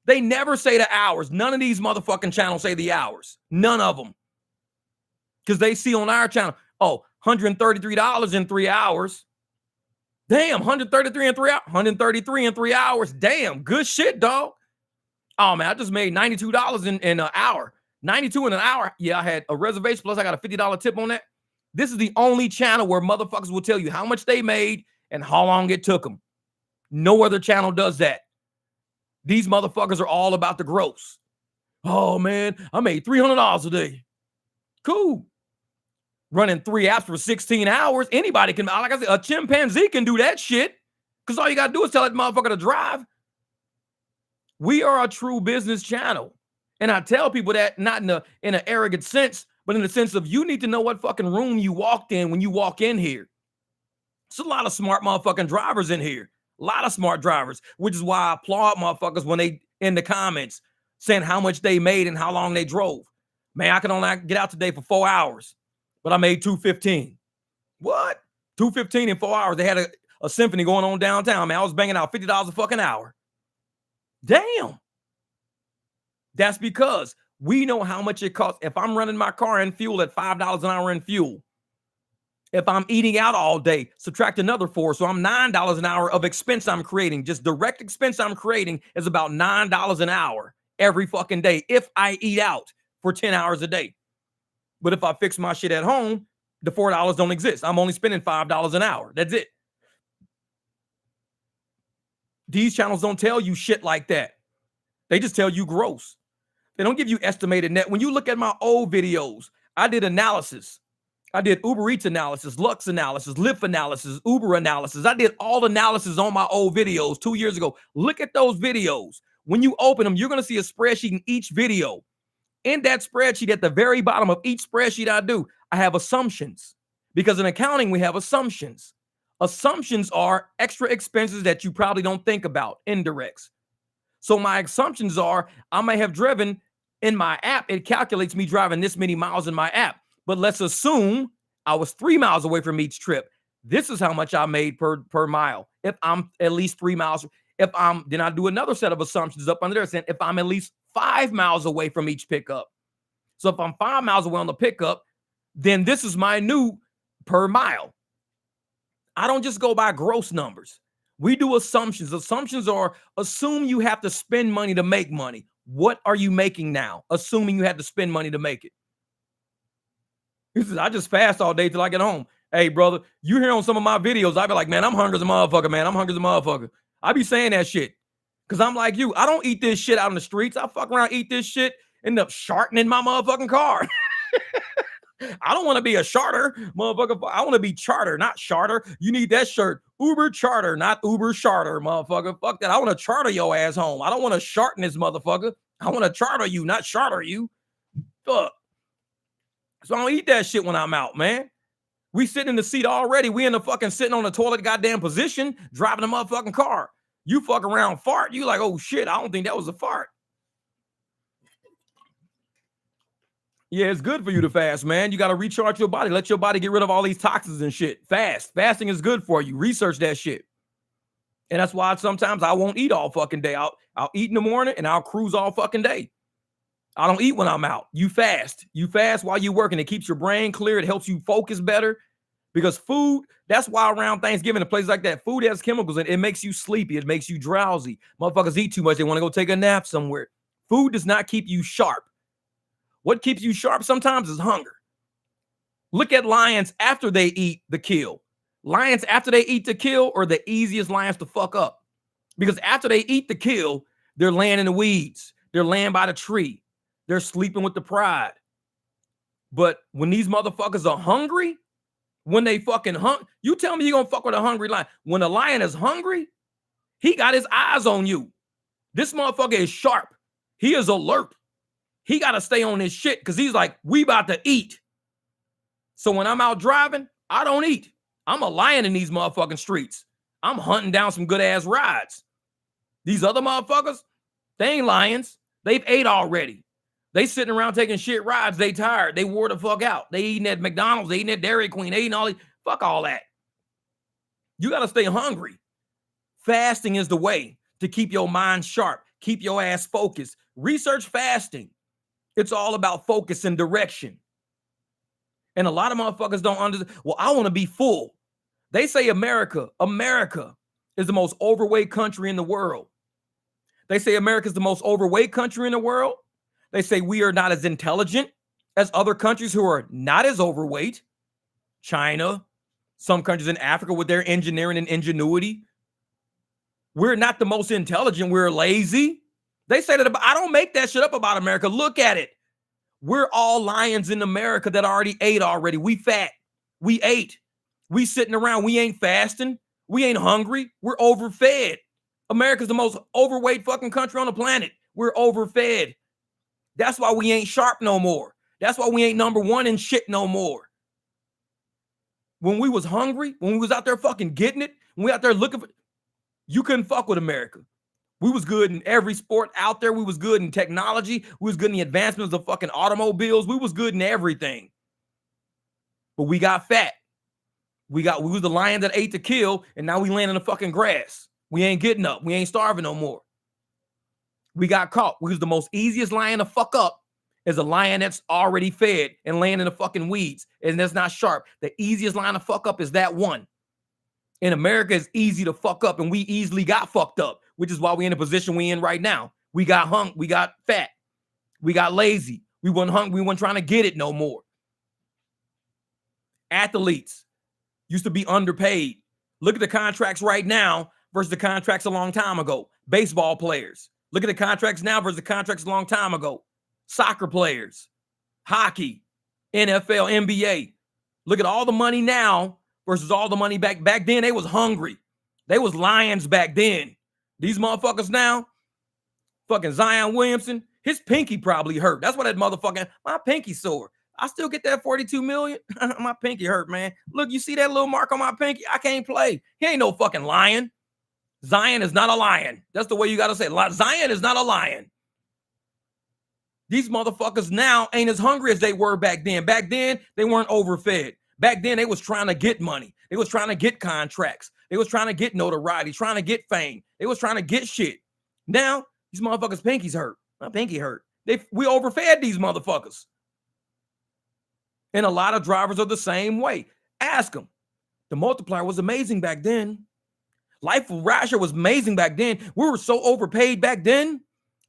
They never say the hours. None of these motherfucking channels say the hours. None of them. Because they see on our channel, oh, $133 in 3 hours. Damn, 133 in 3 hours. 133 in 3 hours. Damn, good shit, dog. Oh, man, I just made $92 in an hour. 92 in an hour. Yeah, I had a reservation, plus I got a $50 tip on that. This is the only channel where motherfuckers will tell you how much they made and how long it took them. No other channel does that. These motherfuckers are all about the gross. Oh, man, I made $300 a day. Cool. Running 3 apps for 16 hours. Anybody can, like I said, a chimpanzee can do that shit. Because all you got to do is tell that motherfucker to drive. We are a true business channel. And I tell people that not in an arrogant sense, but in the sense of you need to know what fucking room you walked in when you walk in here. There's a lot of smart motherfucking drivers in here. A lot of smart drivers, which is why I applaud motherfuckers when they in the comments saying how much they made and how long they drove. Man, I can only get out today for 4 hours, but I made $215. What? $215 in 4 hours. They had a symphony going on downtown, man. I was banging out $50 a fucking hour. Damn. That's because we know how much it costs. If I'm running my car and fuel at $5 an hour in fuel, if I'm eating out all day, subtract another 4. So I'm $9 an hour of expense I'm creating. Just direct expense I'm creating is about $9 an hour every fucking day if I eat out for 10 hours a day. But if I fix my shit at home, the $4 don't exist. I'm only spending $5 an hour. That's it. These channels don't tell you shit like that. They just tell you gross. They don't give you estimated net. When you look at my old videos, I did analysis. I did Uber Eats analysis, Lux analysis, Lyft analysis, Uber analysis. I did all analysis on my old videos 2 years ago. Look at those videos. When you open them, you're going to see a spreadsheet in each video. In that spreadsheet, at the very bottom of each spreadsheet I do, I have assumptions. Because in accounting, we have assumptions. Assumptions are extra expenses that you probably don't think about, indirects. So my assumptions are I may have driven in my app. It calculates me driving this many miles in my app. But let's assume I was 3 miles away from each trip. This is how much I made per mile. If I'm at least 3 miles, then I do another set of assumptions up under there saying if I'm at least 5 miles away from each pickup. So if I'm 5 miles away on the pickup, then this is my new per mile. I don't just go by gross numbers. We do assumptions. Assumptions are assume you have to spend money to make money. What are you making now? Assuming you had to spend money to make it. He says, I just fast all day till I get home. Hey, brother, you hear on some of my videos, I be like, man, I'm hungry as a motherfucker, man. I'm hungry as a motherfucker. I be saying that shit. Because I'm like you. I don't eat this shit out in the streets. I fuck around, eat this shit, end up sharting in my motherfucking car. I don't want to be a charter, motherfucker. I want to be charter, not charter. You need that shirt. Uber charter, not Uber charter, motherfucker. Fuck that. I want to charter your ass home. I don't want to shart in this motherfucker. I want to charter you, not charter you. Fuck. So I don't eat that shit when I'm out, man. We sitting in the seat already. We in the fucking sitting on the toilet goddamn position, driving a motherfucking car. You fuck around, fart. You like, oh shit, I don't think that was a fart. Yeah, it's good for you to fast, man. You got to recharge your body. Let your body get rid of all these toxins and shit. Fast. Fasting is good for you. Research that shit. And that's why sometimes I won't eat all fucking day. I'll eat in the morning and I'll cruise all fucking day. I don't eat when I'm out. You fast. You fast while you're working. It keeps your brain clear. It helps you focus better. Because food, that's why around Thanksgiving and places like that, food has chemicals and it makes you sleepy. It makes you drowsy. Motherfuckers eat too much. They want to go take a nap somewhere. Food does not keep you sharp. What keeps you sharp sometimes is hunger. Look at lions after they eat the kill. Lions after they eat the kill are the easiest lions to fuck up. Because after they eat the kill, they're laying in the weeds. They're laying by the tree. They're sleeping with the pride. But when these motherfuckers are hungry, when they fucking you tell me you're gonna fuck with a hungry lion. When a lion is hungry, he got his eyes on you. This motherfucker is sharp. He is alert. He got to stay on his shit because he's like, we about to eat. So when I'm out driving, I don't eat. I'm a lion in these motherfucking streets. I'm hunting down some good ass rides. These other motherfuckers, they ain't lions. They've ate already. They sitting around taking shit rides. They tired. They wore the fuck out. They eating at McDonald's. They eating at Dairy Queen. They eating all these. Fuck all that. You got to stay hungry. Fasting is the way to keep your mind sharp. Keep your ass focused. Research fasting. It's all about focus and direction. And a lot of motherfuckers don't understand. Well, I want to be full. They say America is the most overweight country in the world. They say America is the most overweight country in the world. They say we are not as intelligent as other countries who are not as overweight. China, some countries in Africa with their engineering and ingenuity. We're not the most intelligent. We're lazy. They say that I don't make that shit up about America. Look at it. We're all lions in America that already ate already. We fat. We ate. We sitting around. We ain't fasting. We ain't hungry. We're overfed. America's the most overweight fucking country on the planet. We're overfed. That's why we ain't sharp no more. That's why we ain't number one in shit no more. When we was hungry, when we was out there fucking getting it, when we out there looking for, you couldn't fuck with America. We was good in every sport out there. We was good in technology. We was good in the advancements of fucking automobiles. We was good in everything. But we got fat. We was the lion that ate to kill, and now we land in the fucking grass. We ain't getting up. We ain't starving no more. We got caught. We was the most easiest lion to fuck up is a lion that's already fed and laying in the fucking weeds, and that's not sharp. The easiest lion to fuck up is that one. In America, it's easy to fuck up, and we easily got fucked up, which is why we in the position we in right now. We got hung, we got fat, we got lazy, we wasn't hungry, we wasn't trying to get it no more. Athletes used to be underpaid. Look at the contracts right now versus the contracts a long time ago. Baseball players. Look at the contracts now versus the contracts a long time ago. Soccer players, hockey, NFL, NBA. Look at all the money now versus all the money back then. They was hungry. They was lions back then. These motherfuckers now, fucking Zion Williamson, his pinky probably hurt. That's why that motherfucking, my pinky sore. I still get that 42 million. My pinky hurt, man. Look, you see that little mark on my pinky? I can't play. He ain't no fucking lion. Zion is not a lion. That's the way you got to say it. Zion is not a lion. These motherfuckers now ain't as hungry as they were back then. Back then, they weren't overfed. Back then, they was trying to get money. They was trying to get contracts. They was trying to get notoriety, trying to get fame. They was trying to get shit. Now, these motherfuckers' pinkies hurt. My pinky hurt. We overfed these motherfuckers. And a lot of drivers are the same way. Ask them. The multiplier was amazing back then. Life with rideshare was amazing back then. We were so overpaid back then.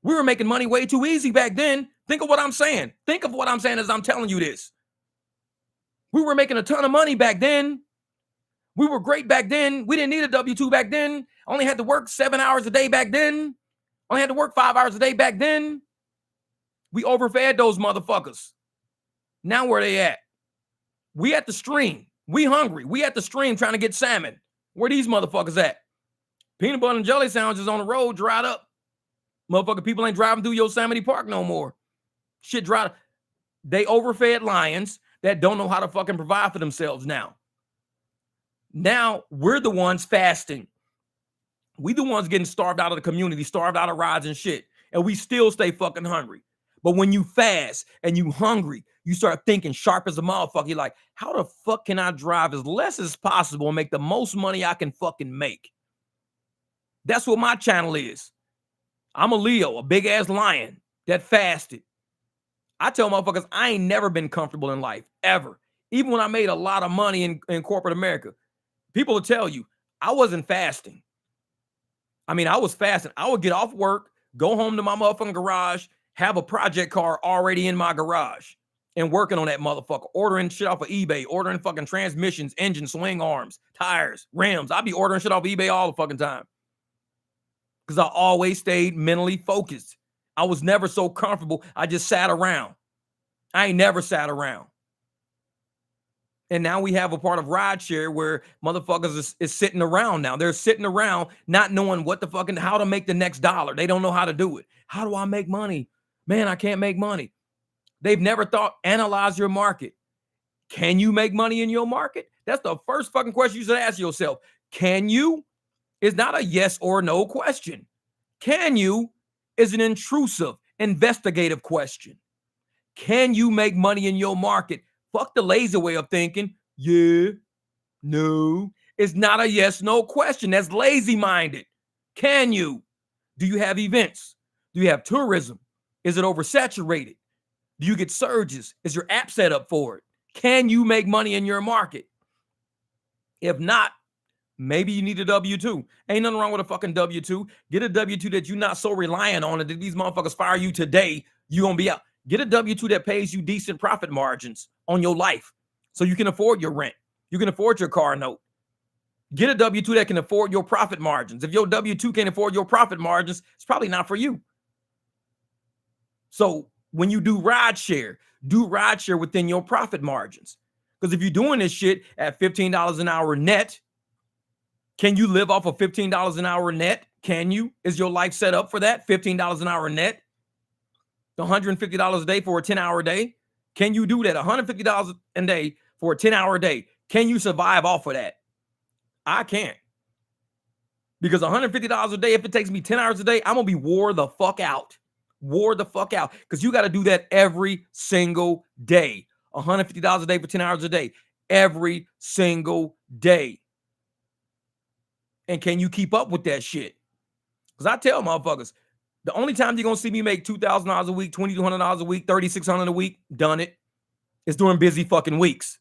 We were making money way too easy back then. Think of what I'm saying. Think of what I'm saying as I'm telling you this. We were making a ton of money back then. We were great back then. We didn't need a W-2 back then. Only had to work 7 hours a day back then. Only had to work 5 hours a day back then. We overfed those motherfuckers. Now where they at? We at the stream. We hungry. We at the stream trying to get salmon. Where these motherfuckers at? Peanut butter and jelly sandwiches on the road dried up. Motherfucker, people ain't driving through Yosemite Park no more. Shit dried up. They overfed lions that don't know how to fucking provide for themselves now. Now we're the ones fasting. We the ones getting starved out of the community, starved out of rides and shit. And we still stay fucking hungry. But when you fast and you hungry, You start thinking sharp as a motherfucker. You're like, how the fuck can I drive as less as possible and make the most money I can fucking make? That's what my channel is. I'm a Leo, a big ass lion that fasted. I tell motherfuckers, I ain't never been comfortable in life, ever. Even when I made a lot of money in corporate America, people will tell you, I wasn't fasting. I mean, I was fasting. I would get off work, go home to my motherfucking garage, have a project car already in my garage and working on that motherfucker, ordering shit off of eBay, ordering fucking transmissions, engines, swing arms, tires, rims. I'd be ordering shit off of eBay all the fucking time because I always stayed mentally focused. I was never so comfortable. I just sat around. I ain't never sat around. And now we have a part of rideshare where motherfuckers is sitting around now. They're sitting around not knowing what the fucking, how to make the next dollar. They don't know how to do it. How do I make money? Man, I can't make money. They've never thought, analyze your market. Can you make money in your market? That's the first fucking question you should ask yourself. Can you? It's not a yes or no question. Can you is an intrusive, investigative question. Can you make money in your market? Fuck the lazy way of thinking. Yeah, no. It's not a yes, no question. That's lazy-minded. Can you? Do you have events? Do you have tourism? Is it oversaturated? Do you get surges? Is your app set up for it? Can you make money in your market? If not, maybe you need a W-2. Ain't nothing wrong with a fucking W-2. Get a W-2 that you're not so reliant on, and that these motherfuckers fire you today, you're going to be out. Get a W-2 that pays you decent profit margins on your life so you can afford your rent. You can afford your car note. Get a W-2 that can afford your profit margins. If your W-2 can't afford your profit margins, it's probably not for you. So when you do rideshare within your profit margins. Because if you're doing this shit at $15 an hour net, can you live off of $15 an hour net? Can you? Is your life set up for that? $15 an hour net? $150 a day for a 10-hour day? Can you do that? $150 a day for a 10-hour day. Can you survive off of that? I can't. Because $150 a day, if it takes me 10 hours a day, I'm going to be wore the fuck out. Wore the fuck out. Because you got to do that every single day. $150 a day for 10 hours a day. Every single day. And can you keep up with that shit? Because I tell motherfuckers, the only time you're going to see me make $2,000 a week, $2,200 a week, $3,600 a week, done it, is during busy fucking weeks.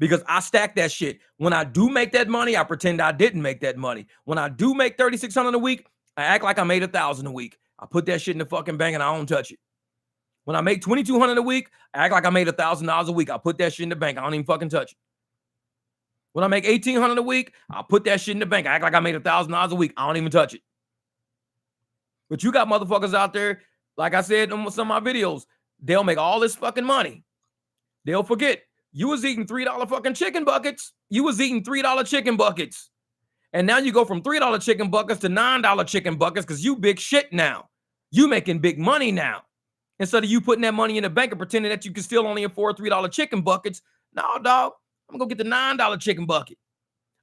Because I stack that shit. When I do make that money, I pretend I didn't make that money. When I do make $3,600 a week, I act like I made $1,000 a week. I put that shit in the fucking bank and I don't touch it. When I make $2,200 a week, I act like I made $1,000 a week. I put that shit in the bank. I don't even fucking touch it. When I make $1,800 a week, I put that shit in the bank. I act like I made $1,000 a week. I don't even touch it. But you got motherfuckers out there, like I said in some of my videos, they'll make all this fucking money. They'll forget you was eating $3 fucking chicken buckets. You was eating $3 chicken buckets. And now you go from $3 chicken buckets to $9 chicken buckets because you big shit now. You making big money now. Instead of you putting that money in the bank and pretending that you can still only afford $3 chicken buckets. No, dog. I'm going to go get the $9 chicken bucket.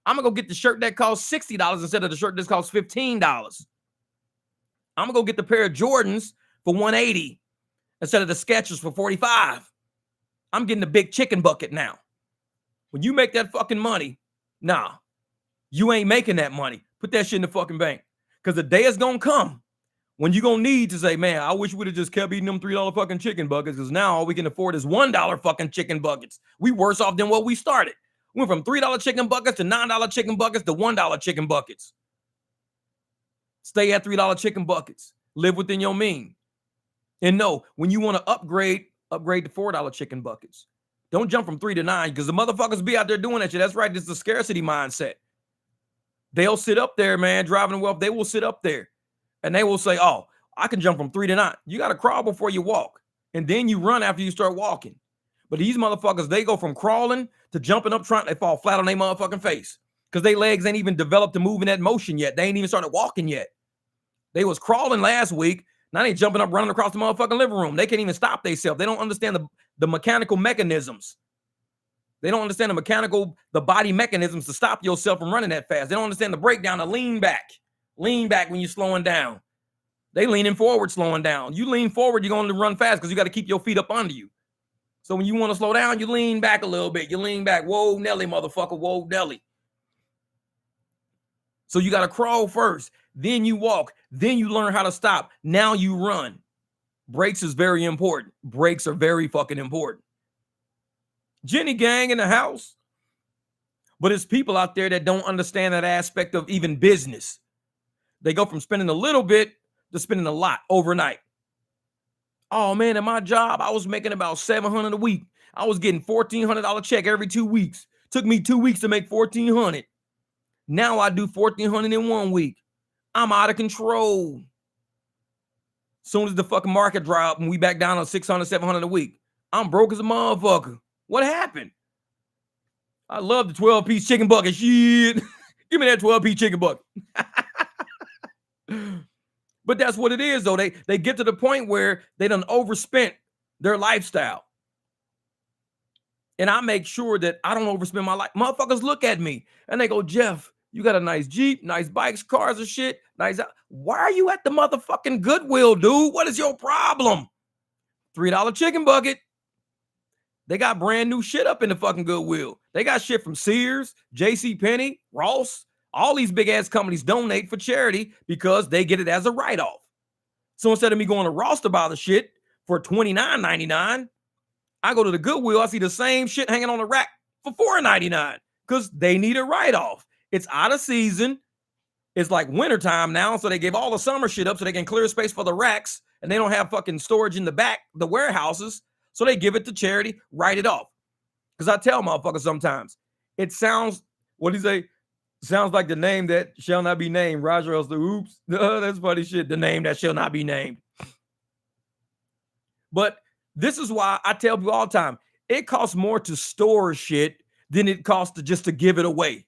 I'm going to go get the shirt that costs $60 instead of the shirt that costs $15. I'm going to go get the pair of Jordans for $180 instead of the Skechers for $45. I'm getting the big chicken bucket now. When you make that fucking money, nah, you ain't making that money. Put that shit in the fucking bank. Because the day is going to come when you're going to need to say, man, I wish we would have just kept eating them $3 fucking chicken buckets because now all we can afford is $1 fucking chicken buckets. We worse off than what we started. We went from $3 chicken buckets to $9 chicken buckets to $1 chicken buckets. Stay at $3 chicken buckets. Live within your mean. And no, when you want to upgrade to $4 chicken buckets. Don't jump from 3 to 9 because the motherfuckers be out there doing that shit. That's right. This is a scarcity mindset. They'll sit up there, man, driving wealth. They will sit up there and they will say, oh, I can jump from 3 to 9. You got to crawl before you walk. And then you run after you start walking. But these motherfuckers, they go from crawling to jumping up, they fall flat on their motherfucking face because their legs ain't even developed to move in that motion yet. They ain't even started walking yet. They was crawling last week. Now they jumping up, running across the motherfucking living room. They can't even stop themselves. They don't understand the mechanical mechanisms. They don't understand the body mechanisms to stop yourself from running that fast. They don't understand the breakdown, the lean back. Lean back when you're slowing down. They leaning forward, slowing down. You lean forward, you're going to run fast because you got to keep your feet up under you. So when you want to slow down, you lean back a little bit. You lean back. Whoa, Nelly, motherfucker. Whoa, Nelly. So you got to crawl first. Then you walk. Then you learn how to stop. Now you run. Brakes is very important. Brakes are very fucking important. Jenny gang in the house. But it's people out there that don't understand that aspect of even business. They go from spending a little bit to spending a lot overnight. Oh man, at my job, I was making about $700 a week. I was getting $1,400 check every 2 weeks. Took me 2 weeks to make $1,400. Now I do $1,400 in 1 week. I'm out of control. Soon as the fucking market drop and we back down on $600, $700 a week, I'm broke as a motherfucker. What happened? I love the 12-piece chicken bucket. Shit. Give me that 12-piece chicken bucket. But that's what it is, though. They get to the point where they done overspent their lifestyle. And I make sure that I don't overspend my life. Motherfuckers look at me and they go, Jeff, you got a nice Jeep, nice bikes, cars and shit. Nice. Why are you at the motherfucking Goodwill, dude? What is your problem? $3 chicken bucket. They got brand new shit up in the fucking Goodwill. They got shit from Sears, JCPenney, Ross. All these big ass companies donate for charity because they get it as a write-off. So instead of me going to Ross to buy the shit for $29.99, I go to the Goodwill. I see the same shit hanging on the rack for $4.99 because they need a write-off. It's out of season. It's like wintertime now, so they gave all the summer shit up so they can clear space for the racks, and they don't have fucking storage in the back, the warehouses. So they give it to charity, write it off. Because I tell motherfuckers sometimes, it sounds, what do you say? Sounds like the name that shall not be named. Roger else the oops. That's funny shit. The name that shall not be named. But this is why I tell people all the time, it costs more to store shit than it costs to give it away.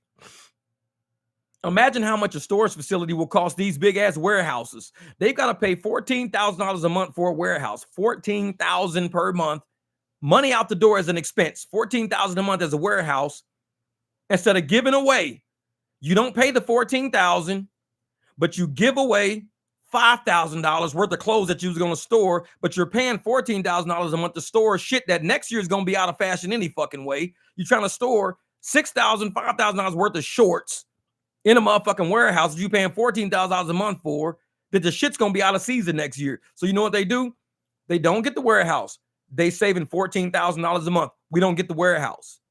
Imagine how much a storage facility will cost these big ass warehouses. They've got to pay $14,000 a month for a warehouse, $14,000 per month. Money out the door as an expense, $14,000 a month as a warehouse. Instead of giving away, you don't pay the $14,000, but you give away $5,000 worth of clothes that you was going to store, but you're paying $14,000 a month to store shit that next year is going to be out of fashion any fucking way. You're trying to store $6,000, $5,000 worth of shorts in a motherfucking warehouse that you paying $14,000 a month for, that the shit's going to be out of season next year. So you know what they do? They don't get the warehouse. They saving $14,000 a month. We don't get the warehouse.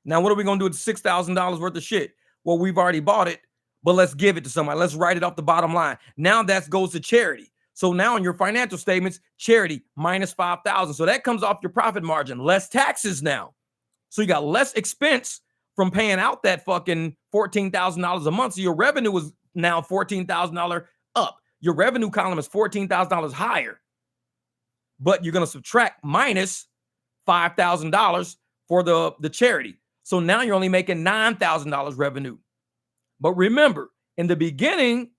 Now, what are we going to do with $6,000 worth of shit? Well, we've already bought it, but let's give it to somebody. Let's write it off the bottom line. Now that goes to charity. So now in your financial statements, charity minus $5,000. So that comes off your profit margin. Less taxes now. So you got less expense from paying out that fucking $14,000 a month. So your revenue is now $14,000 up. Your revenue column is $14,000 higher. But you're going to subtract minus $5,000 for the charity. So now you're only making $9,000 revenue. But remember, in the beginning,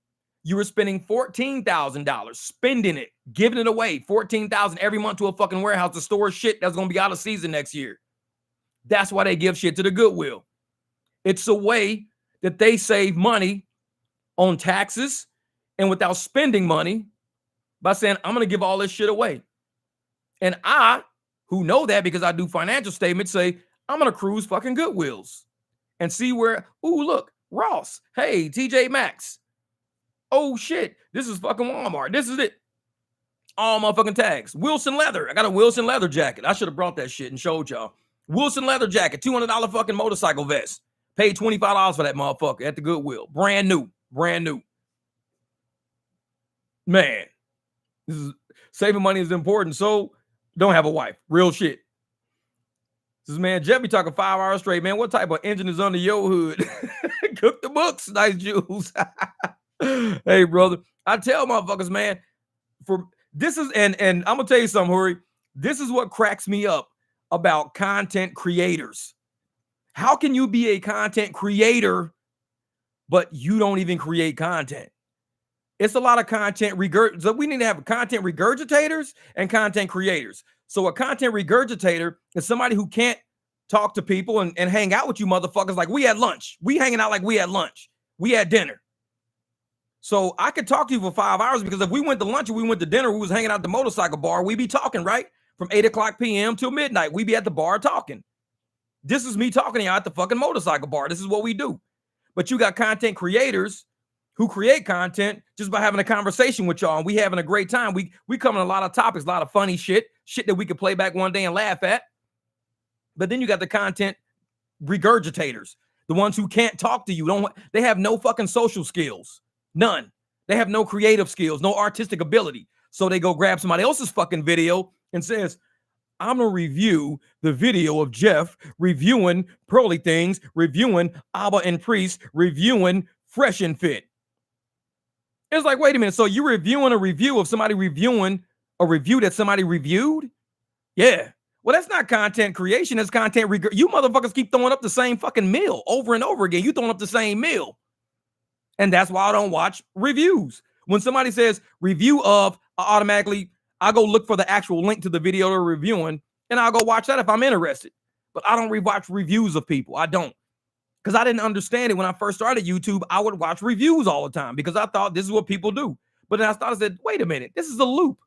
you were spending $14,000, spending it, giving it away, $14,000 every month to a fucking warehouse to store shit that's going to be out of season next year. That's why they give shit to the Goodwill. It's a way that they save money on taxes and without spending money by saying, I'm going to give all this shit away. And I, who know that because I do financial statements, say, I'm going to cruise fucking Goodwills and see where, ooh, look, Ross. Hey, TJ Maxx. Oh, shit. This is fucking Walmart. This is it. All motherfucking tags. Wilson Leather. I got a Wilson Leather jacket. I should have brought that shit and showed y'all. Wilson Leather jacket, $200 fucking motorcycle vest. Paid $25 for that motherfucker at the Goodwill. Brand new. Brand new. Man, saving money is important. So don't have a wife. Real shit. This man, Jeff be talking 5 hours straight. Man, what type of engine is under your hood? Cook the books. Nice Jules. Hey, brother. I tell motherfuckers, man, for this is, and I'm going to tell you something, Hurry. This is what cracks me up about content creators. How can you be a content creator, but you don't even create content? It's a lot of content so we need to have content regurgitators and content creators. So a content regurgitator is somebody who can't talk to people and hang out with you motherfuckers like we had lunch. We hanging out like we had lunch. We had dinner. So I could talk to you for 5 hours because if we went to lunch or we went to dinner, we was hanging out at the motorcycle bar, we'd be talking, right? from 8 o'clock p.m. till midnight. We be at the bar talking. This is me talking to y'all at the fucking motorcycle bar. This is what we do. But you got content creators who create content just by having a conversation with y'all, and we having a great time. We come in a lot of topics, a lot of funny shit that we could play back one day and laugh at. But then you got the content regurgitators, the ones who can't talk to you. They have no fucking social skills. None. They have no creative skills, no artistic ability. So they go grab somebody else's fucking video and says, I'm going to review the video of Jeff reviewing Pearly Things, reviewing Abba and Priest, reviewing Fresh and Fit. It's like, wait a minute. So you're reviewing a review of somebody reviewing a review that somebody reviewed? Yeah. Well, that's not content creation. That's content. You motherfuckers keep throwing up the same fucking meal over and over again. You throwing up the same meal. And that's why I don't watch reviews. When somebody says review of, I go look for the actual link to the video they're reviewing, and I'll go watch that if I'm interested. But I don't rewatch reviews of people. I don't. Because I didn't understand it when I first started YouTube. I would watch reviews all the time because I thought this is what people do. But then I said, wait a minute, this is a loop.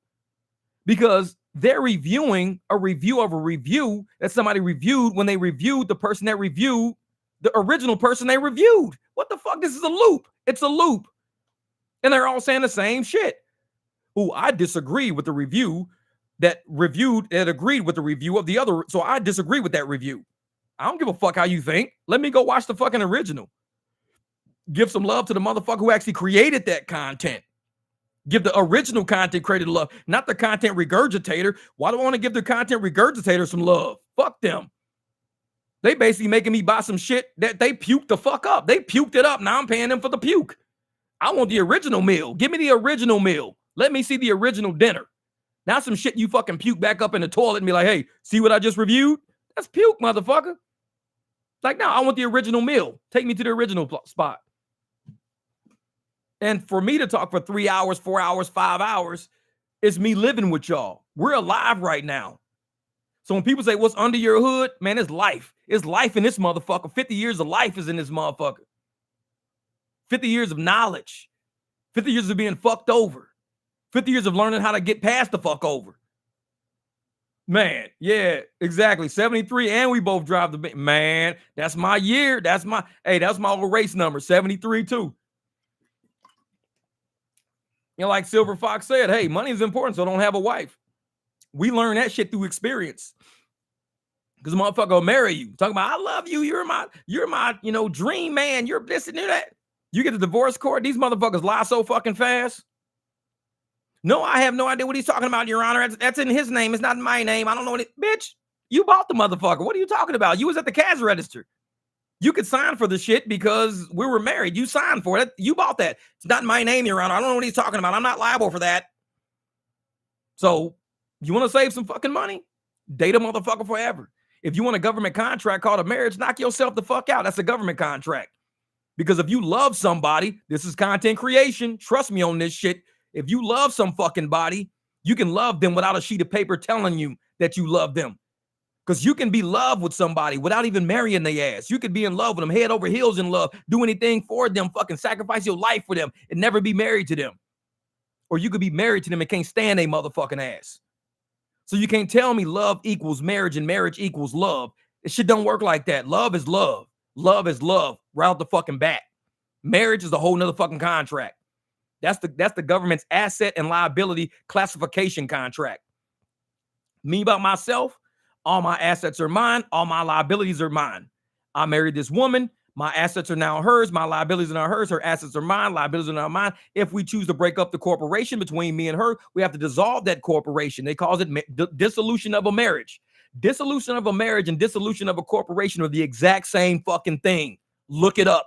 Because they're reviewing a review of a review that somebody reviewed when they reviewed the person that reviewed the original person they reviewed. What the fuck? This is a loop. It's a loop. And they're all saying the same shit. Ooh, I disagree with the review that agreed with the review of the other. So I disagree with that review. I don't give a fuck how you think. Let me go watch the fucking original. Give some love to the motherfucker who actually created that content. Give the original content creator love, not the content regurgitator. Why do I want to give the content regurgitator some love? Fuck them. They basically making me buy some shit that they puked the fuck up. They puked it up. Now I'm paying them for the puke. I want the original meal. Give me the original meal. Let me see the original dinner. Now some shit you fucking puke back up in the toilet and be like, hey, see what I just reviewed? That's puke, motherfucker. Like, no, I want the original meal. Take me to the original spot. And for me to talk for 3 hours, 4 hours, 5 hours, is me living with y'all. We're alive right now. So when people say, what's under your hood? Man, it's life. It's life in this motherfucker. 50 years of life is in this motherfucker. 50 years of knowledge. 50 years of being fucked over. 50 years of learning how to get past the fuck over. Man, yeah, exactly. 73, and we both drive the... Man, that's my year. That's my old race number, 73 too. You know, like Silver Fox said, hey, money is important, so don't have a wife. We learn that shit through experience. Because a motherfucker will marry you. Talking about, I love you. You're my, dream man. You're this and that. You get the divorce court. These motherfuckers lie so fucking fast. No, I have no idea what he's talking about, Your Honor. That's in his name. It's not in my name. I don't know what it... Bitch, you bought the motherfucker. What are you talking about? You was at the cash register. You could sign for the shit because we were married. You signed for it. You bought that. It's not in my name, Your Honor. I don't know what he's talking about. I'm not liable for that. So, you want to save some fucking money? Date a motherfucker forever. If you want a government contract called a marriage, knock yourself the fuck out. That's a government contract. Because if you love somebody, this is content creation. Trust me on this shit. If you love some fucking body, you can love them without a sheet of paper telling you that you love them. Because you can be in love with somebody without even marrying their ass. You could be in love with them, head over heels in love, do anything for them, fucking sacrifice your life for them and never be married to them. Or you could be married to them and can't stand a motherfucking ass. So you can't tell me love equals marriage and marriage equals love. It shit don't work like that. Love is love. Love is love right out the fucking bat. Marriage is a whole nother fucking contract. That's the government's asset and liability classification contract. Me about myself, all my assets are mine. All my liabilities are mine. I married this woman. My assets are now hers. My liabilities are now hers. Her assets are mine. Liabilities are now mine. If we choose to break up the corporation between me and her, we have to dissolve that corporation. They call it dissolution of a marriage. Dissolution of a marriage and dissolution of a corporation are the exact same fucking thing. Look it up.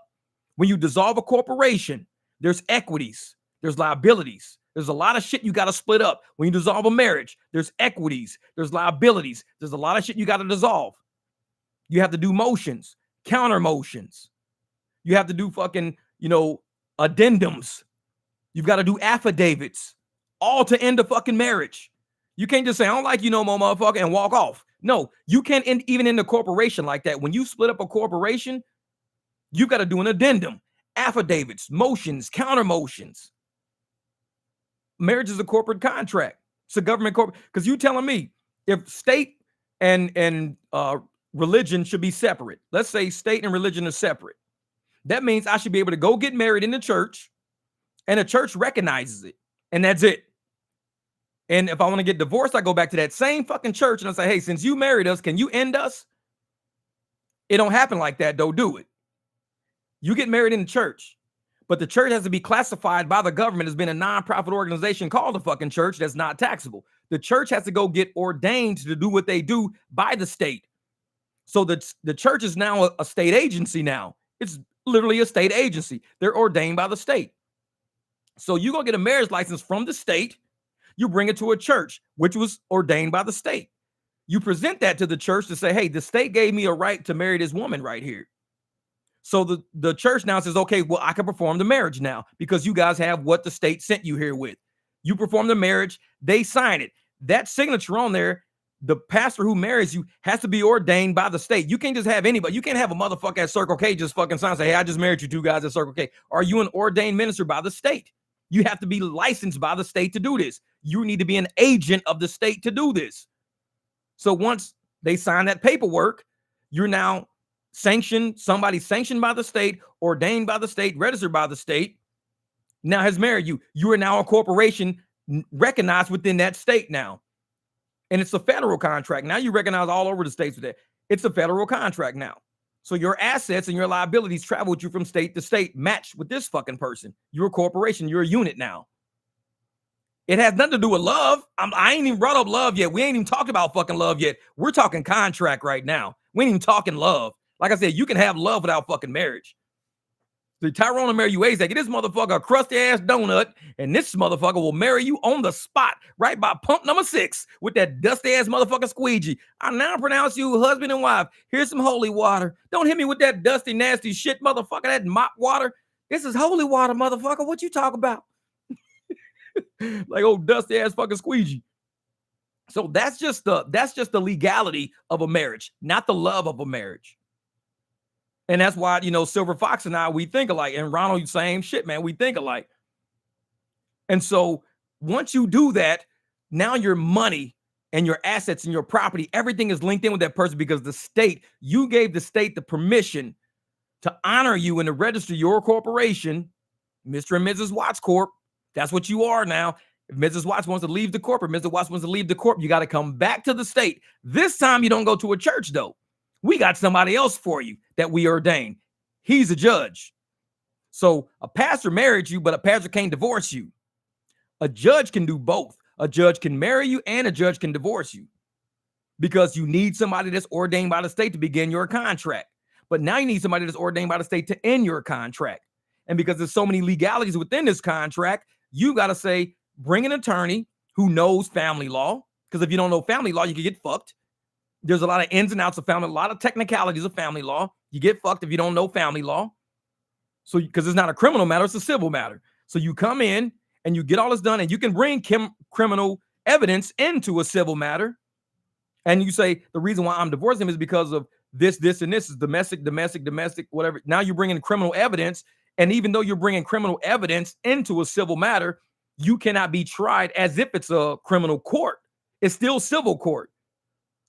When you dissolve a corporation, there's equities. There's liabilities. There's a lot of shit you got to split up. When you dissolve a marriage, there's equities. There's liabilities. There's a lot of shit you got to dissolve. You have to do motions, counter motions. You have to do fucking, addendums. You've got to do affidavits, all to end a fucking marriage. You can't just say, I don't like you no more, motherfucker, and walk off. No, you can't even in the corporation like that. When you split up a corporation, you got to do an addendum, affidavits, motions, counter motions. Marriage is a corporate contract. It's a government corporate. Because you telling me If state and religion should be separate, let's say state and religion are separate, that means I should be able to go get married in the church, and the church recognizes it, and that's it. And if I want to get divorced, I go back to that same fucking church and I say, hey, since you married us, can you end us? It don't happen like that, though, do it? You get married in the church, but the church has to be classified by the government as being a nonprofit organization called the fucking church that's not taxable. The church has to go get ordained to do what they do by the state. So the church is now a state agency now. It's literally a state agency. They're ordained by the state. So you go get a marriage license from the state, you bring it to a church, which was ordained by the state. You present that to the church to say, hey, the state gave me a right to marry this woman right here. So the church now says, okay, well, I can perform the marriage now because you guys have what the state sent you here with. You perform the marriage, they sign it. That signature on there, the pastor who marries you has to be ordained by the state. You can't just have anybody. You can't have a motherfucker at Circle K just fucking sign and say, hey, I just married you two guys at Circle K. Are you an ordained minister by the state? You have to be licensed by the state to do this. You need to be an agent of the state to do this. So once they sign that paperwork, you're now sanctioned, somebody sanctioned by the state, ordained by the state, registered by the state, now has married you. You are now a corporation recognized within that state now. And it's a federal contract. Now you recognize all over the states with that. It's a federal contract now. So your assets and your liabilities travel with you from state to state, match with this fucking person. You're a corporation. You're a unit now. It has nothing to do with love. I ain't even brought up love yet. We ain't even talked about fucking love yet. We're talking contract right now. We ain't even talking love. Like I said, you can have love without fucking marriage. The Tyrone will marry you ASAP. This motherfucker a crusty ass donut, and this motherfucker will marry you on the spot, right by pump number 6 with that dusty ass motherfucker squeegee. I now pronounce you husband and wife. Here's some holy water. Don't hit me with that dusty, nasty shit, motherfucker. That mop water. This is holy water, motherfucker. What you talk about? Like old dusty ass fucking squeegee. So that's just the legality of a marriage, not the love of a marriage. And that's why, Silver Fox and I, we think alike. And Ronald, same shit, man. We think alike. And so once you do that, now your money and your assets and your property, everything is linked in with that person because you gave the state the permission to honor you and to register your corporation, Mr. and Mrs. Watts Corp. That's what you are now. If Mrs. Watts wants to leave the corp or Mr. Watts wants to leave the corp, you got to come back to the state. This time you don't go to a church, though. We got somebody else for you that we ordained. He's a judge. So a pastor married you, but a pastor can't divorce you. A judge can do both. A judge can marry you and a judge can divorce you because you need somebody that's ordained by the state to begin your contract. But now you need somebody that's ordained by the state to end your contract. And because there's so many legalities within this contract, you got to say, bring an attorney who knows family law. Because if you don't know family law, you can get fucked. There's a lot of ins and outs of family, a lot of technicalities of family law. You get fucked if you don't know family law. So, because it's not a criminal matter, it's a civil matter. So you come in and you get all this done and you can bring criminal evidence into a civil matter. And you say, the reason why I'm divorcing him is because of this, and this is domestic, whatever. Now you're bringing criminal evidence. And even though you're bringing criminal evidence into a civil matter, you cannot be tried as if it's a criminal court. It's still civil court.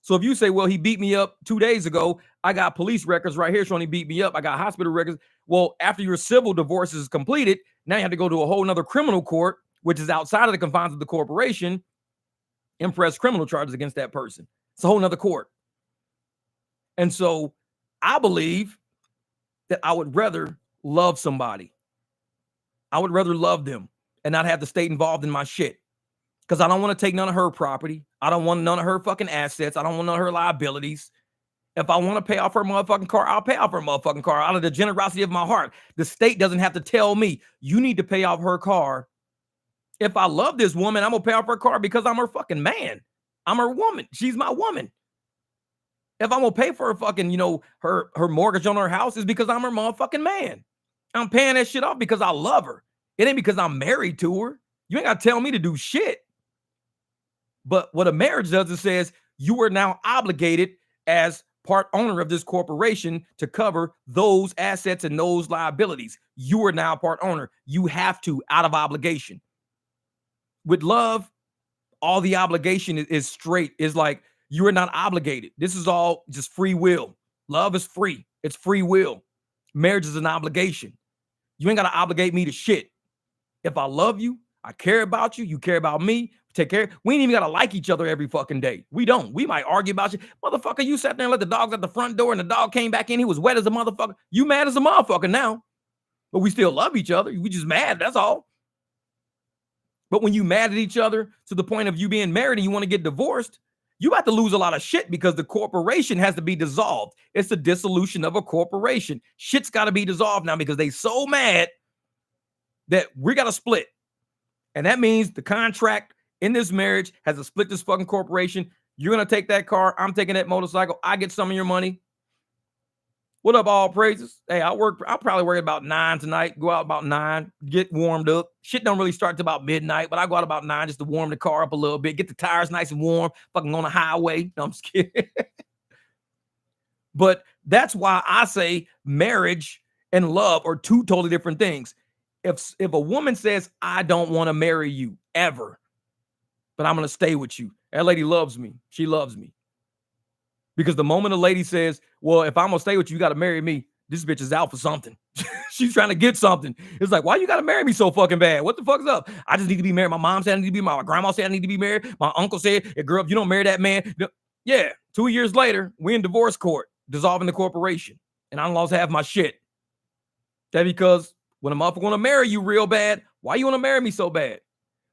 So if you say, well, he beat me up 2 days ago, I got police records right here showing he beat me up. I got hospital records. Well, after your civil divorce is completed, now you have to go to a whole nother criminal court, which is outside of the confines of the corporation, and press criminal charges against that person. It's a whole nother court. And so I believe that I would rather love somebody. I would rather love them and not have the state involved in my shit. Because I don't want to take none of her property. I don't want none of her fucking assets. I don't want none of her liabilities. If I want to pay off her motherfucking car, I'll pay off her motherfucking car out of the generosity of my heart. The state doesn't have to tell me, you need to pay off her car. If I love this woman, I'm going to pay off her car because I'm her fucking man. I'm her woman. She's my woman. If I'm going to pay for her fucking, her mortgage on her house, is because I'm her motherfucking man. I'm paying that shit off because I love her. It ain't because I'm married to her. You ain't got to tell me to do shit. But what a marriage does, it says you are now obligated as part owner of this corporation to cover those assets and those liabilities. You are now part owner. You have to, out of obligation. With love, all the obligation is straight. Is like you are not obligated. This is all just free will. Love is free. It's free will. Marriage is an obligation. You ain't got to obligate me to shit. If I love you, I care about you, you care about me, take care. We ain't even got to like each other every fucking day. We don't. We might argue about you. Motherfucker, you sat there and let the dogs at the front door and the dog came back in. He was wet as a motherfucker. You mad as a motherfucker now. But we still love each other. We just mad. That's all. But when you mad at each other to the point of you being married and you want to get divorced, you have to lose a lot of shit because the corporation has to be dissolved. It's the dissolution of a corporation. Shit's got to be dissolved now because they so mad that we got to split. And that means the contract in this marriage has to split this fucking corporation. You're going to take that car. I'm taking that motorcycle. I get some of your money. What up, all praises? Hey, I'll probably work about 9 tonight. Go out about 9, get warmed up. Shit don't really start till about midnight, but I go out about 9 just to warm the car up a little bit, get the tires nice and warm, fucking on the highway. No, I'm just kidding. But that's why I say marriage and love are two totally different things. If a woman says, I don't want to marry you ever, but I'm going to stay with you, that lady loves me. She loves me. Because the moment a lady says, well, if I'm going to stay with you, you got to marry me, this bitch is out for something. She's trying to get something. It's like, why you got to marry me so fucking bad? What the fuck's up? I just need to be married. My mom said I need to be married. My grandma said I need to be married. My uncle said, hey, girl, if you don't marry that man. Yeah, 2 years later, we in divorce court, dissolving the corporation. And I lost half my shit. That because when a motherfucker want to marry you real bad, why you want to marry me so bad?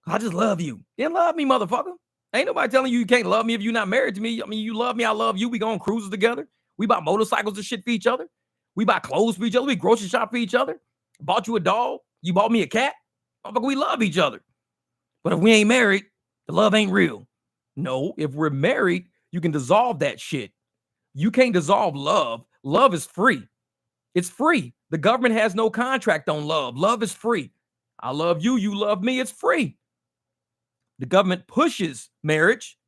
I just love you. Then love me, motherfucker. Ain't nobody telling you can't love me if you're not married to me. I mean, you love me, I love you. We go on cruises together. We buy motorcycles and shit for each other. We buy clothes for each other. We grocery shop for each other. Bought you a dog. You bought me a cat. Motherfucker, we love each other. But if we ain't married, the love ain't real. No, if we're married, you can dissolve that shit. You can't dissolve love. Love is free. It's free. The government has no contract on love. Love is free. I love you. You love me. It's free. The government pushes marriage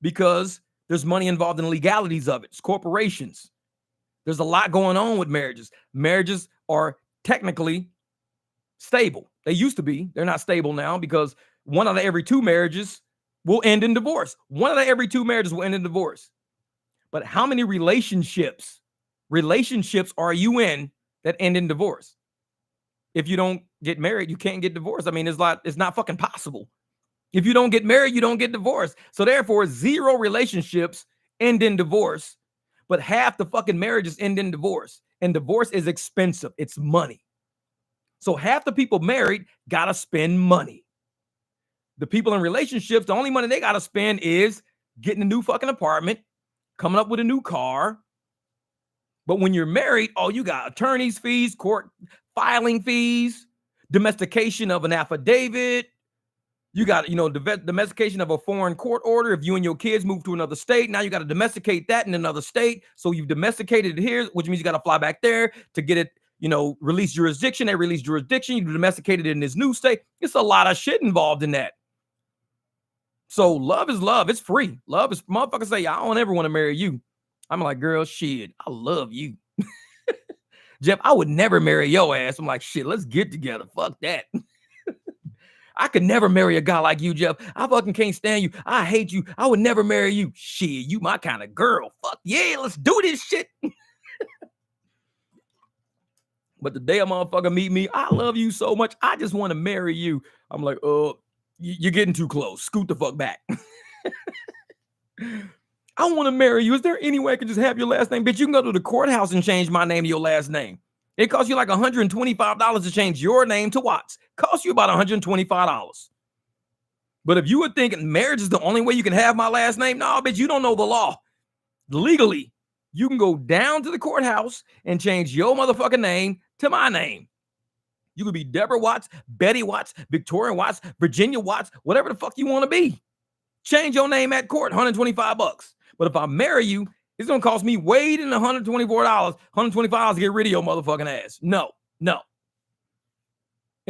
because there's money involved in the legalities of it. It's corporations. There's a lot going on with marriages. Marriages are technically stable. They used to be. They're not stable now because 1 out of every 2 marriages will end in divorce. 1 out of every 2 marriages will end in divorce. But how many relationships are you in that end in divorce? If you don't get married, you can't get divorced. I mean, it's not fucking possible. If you don't get married, you don't get divorced. So therefore, 0 relationships end in divorce, but half the fucking marriages end in divorce. And divorce is expensive. It's money. So half the people married got to spend money. The people in relationships, the only money they got to spend is getting a new fucking apartment, coming up with a new car. But when you're married, you got attorney's fees, court filing fees, domestication of an affidavit. You got, domestication of a foreign court order. If you and your kids move to another state, now you got to domesticate that in another state. So you've domesticated it here, which means you got to fly back there to get it, release jurisdiction. They release jurisdiction. You domesticated it in this new state. It's a lot of shit involved in that. So love is love. It's free. Love is, motherfuckers say, I don't ever want to marry you. I'm like, girl, shit, I love you. Jeff, I would never marry your ass. I'm like, shit, let's get together. Fuck that. I could never marry a guy like you, Jeff. I fucking can't stand you. I hate you. I would never marry you. Shit, you my kind of girl. Fuck yeah, let's do this shit. But the day a motherfucker meet me, I love you so much. I just want to marry you. I'm like, you're getting too close. Scoot the fuck back. I want to marry you. Is there any way I can just have your last name? Bitch, you can go to the courthouse and change my name to your last name. It costs you like $125 to change your name to Watts. Costs you about $125. But if you were thinking marriage is the only way you can have my last name, no, bitch, you don't know the law. Legally, you can go down to the courthouse and change your motherfucking name to my name. You could be Deborah Watts, Betty Watts, Victoria Watts, Virginia Watts, whatever the fuck you want to be. Change your name at court, $125. But if I marry you, it's going to cost me way than $124, $125 to get rid of your motherfucking ass. No. And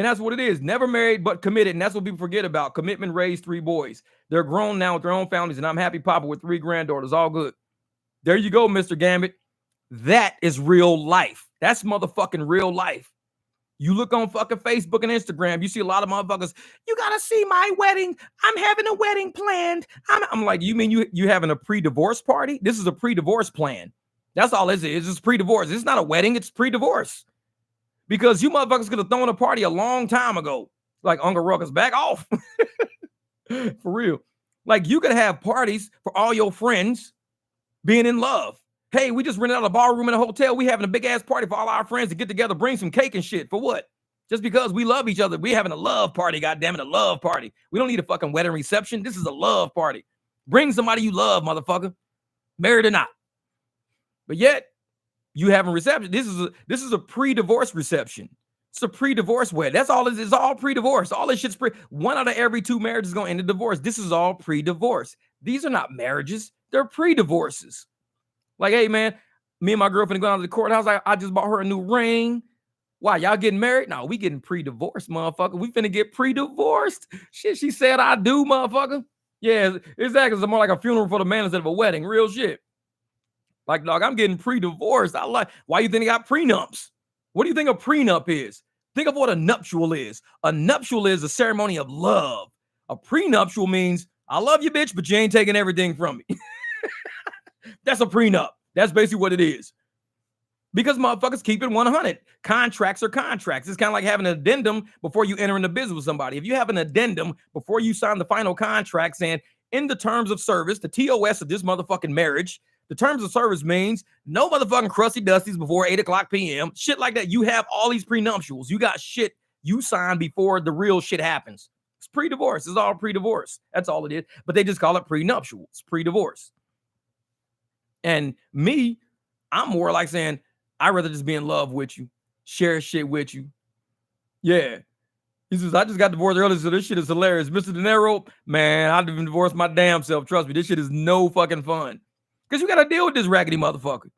that's what it is. Never married, but committed. And that's what people forget about. Commitment raised 3 boys. They're grown now with their own families. And I'm happy papa with 3 granddaughters. All good. There you go, Mr. Gambit. That is real life. That's motherfucking real life. You look on fucking Facebook and Instagram, you see a lot of motherfuckers, you gotta see my wedding. I'm having a wedding planned. I'm like, you mean you having a pre-divorce party? This is a pre-divorce plan. That's all this is. It's pre-divorce. It's not a wedding, it's pre-divorce. Because you motherfuckers could have thrown a party a long time ago. Like Uncle Ruckus, back off. For real. Like you could have parties for all your friends being in love. Hey, we just rented out a ballroom in a hotel. We having a big ass party for all our friends to get together, bring some cake and shit. For what? Just because we love each other. We having a love party, goddammit, a love party. We don't need a fucking wedding reception. This is a love party. Bring somebody you love, motherfucker. Married or not. But yet, you having reception. This is a pre-divorce reception. It's a pre-divorce wedding. That's all it is. It's all pre-divorce. All this shit's one out of every 2 marriages is going to end in divorce. This is all pre-divorce. These are not marriages. They're pre-divorces. Like, hey, man, me and my girlfriend going out to the courthouse. I just bought her a new ring. Why, y'all getting married? No, we getting pre-divorced, motherfucker. We finna get pre-divorced. Shit, she said I do, motherfucker. Yeah, exactly. It's more like a funeral for the man instead of a wedding. Real shit. Like, dog, I'm getting pre-divorced. Why you think they got prenups? What do you think a prenup is? Think of what a nuptial is. A nuptial is a ceremony of love. A prenuptial means, I love you, bitch, but you ain't taking everything from me. That's a prenup. That's basically what it is. Because motherfuckers keep it 100. Contracts are contracts. It's kind of like having an addendum before you enter into business with somebody. If you have an addendum before you sign the final contract saying, in the terms of service, the TOS of this motherfucking marriage, the terms of service means no motherfucking crusty dusties before 8 o'clock p.m. Shit like that. You have all these prenuptials. You got shit you sign before the real shit happens. It's pre-divorce. It's all pre-divorce. That's all it is. But they just call it prenuptial. It's pre-divorce. And me, I'm more like saying, I'd rather just be in love with you, share shit with you. Yeah. He says, I just got divorced earlier, so this shit is hilarious. Mr. De Niro, man, I'd even divorced my damn self. Trust me, this shit is no fucking fun. Because you got to deal with this raggedy motherfucker.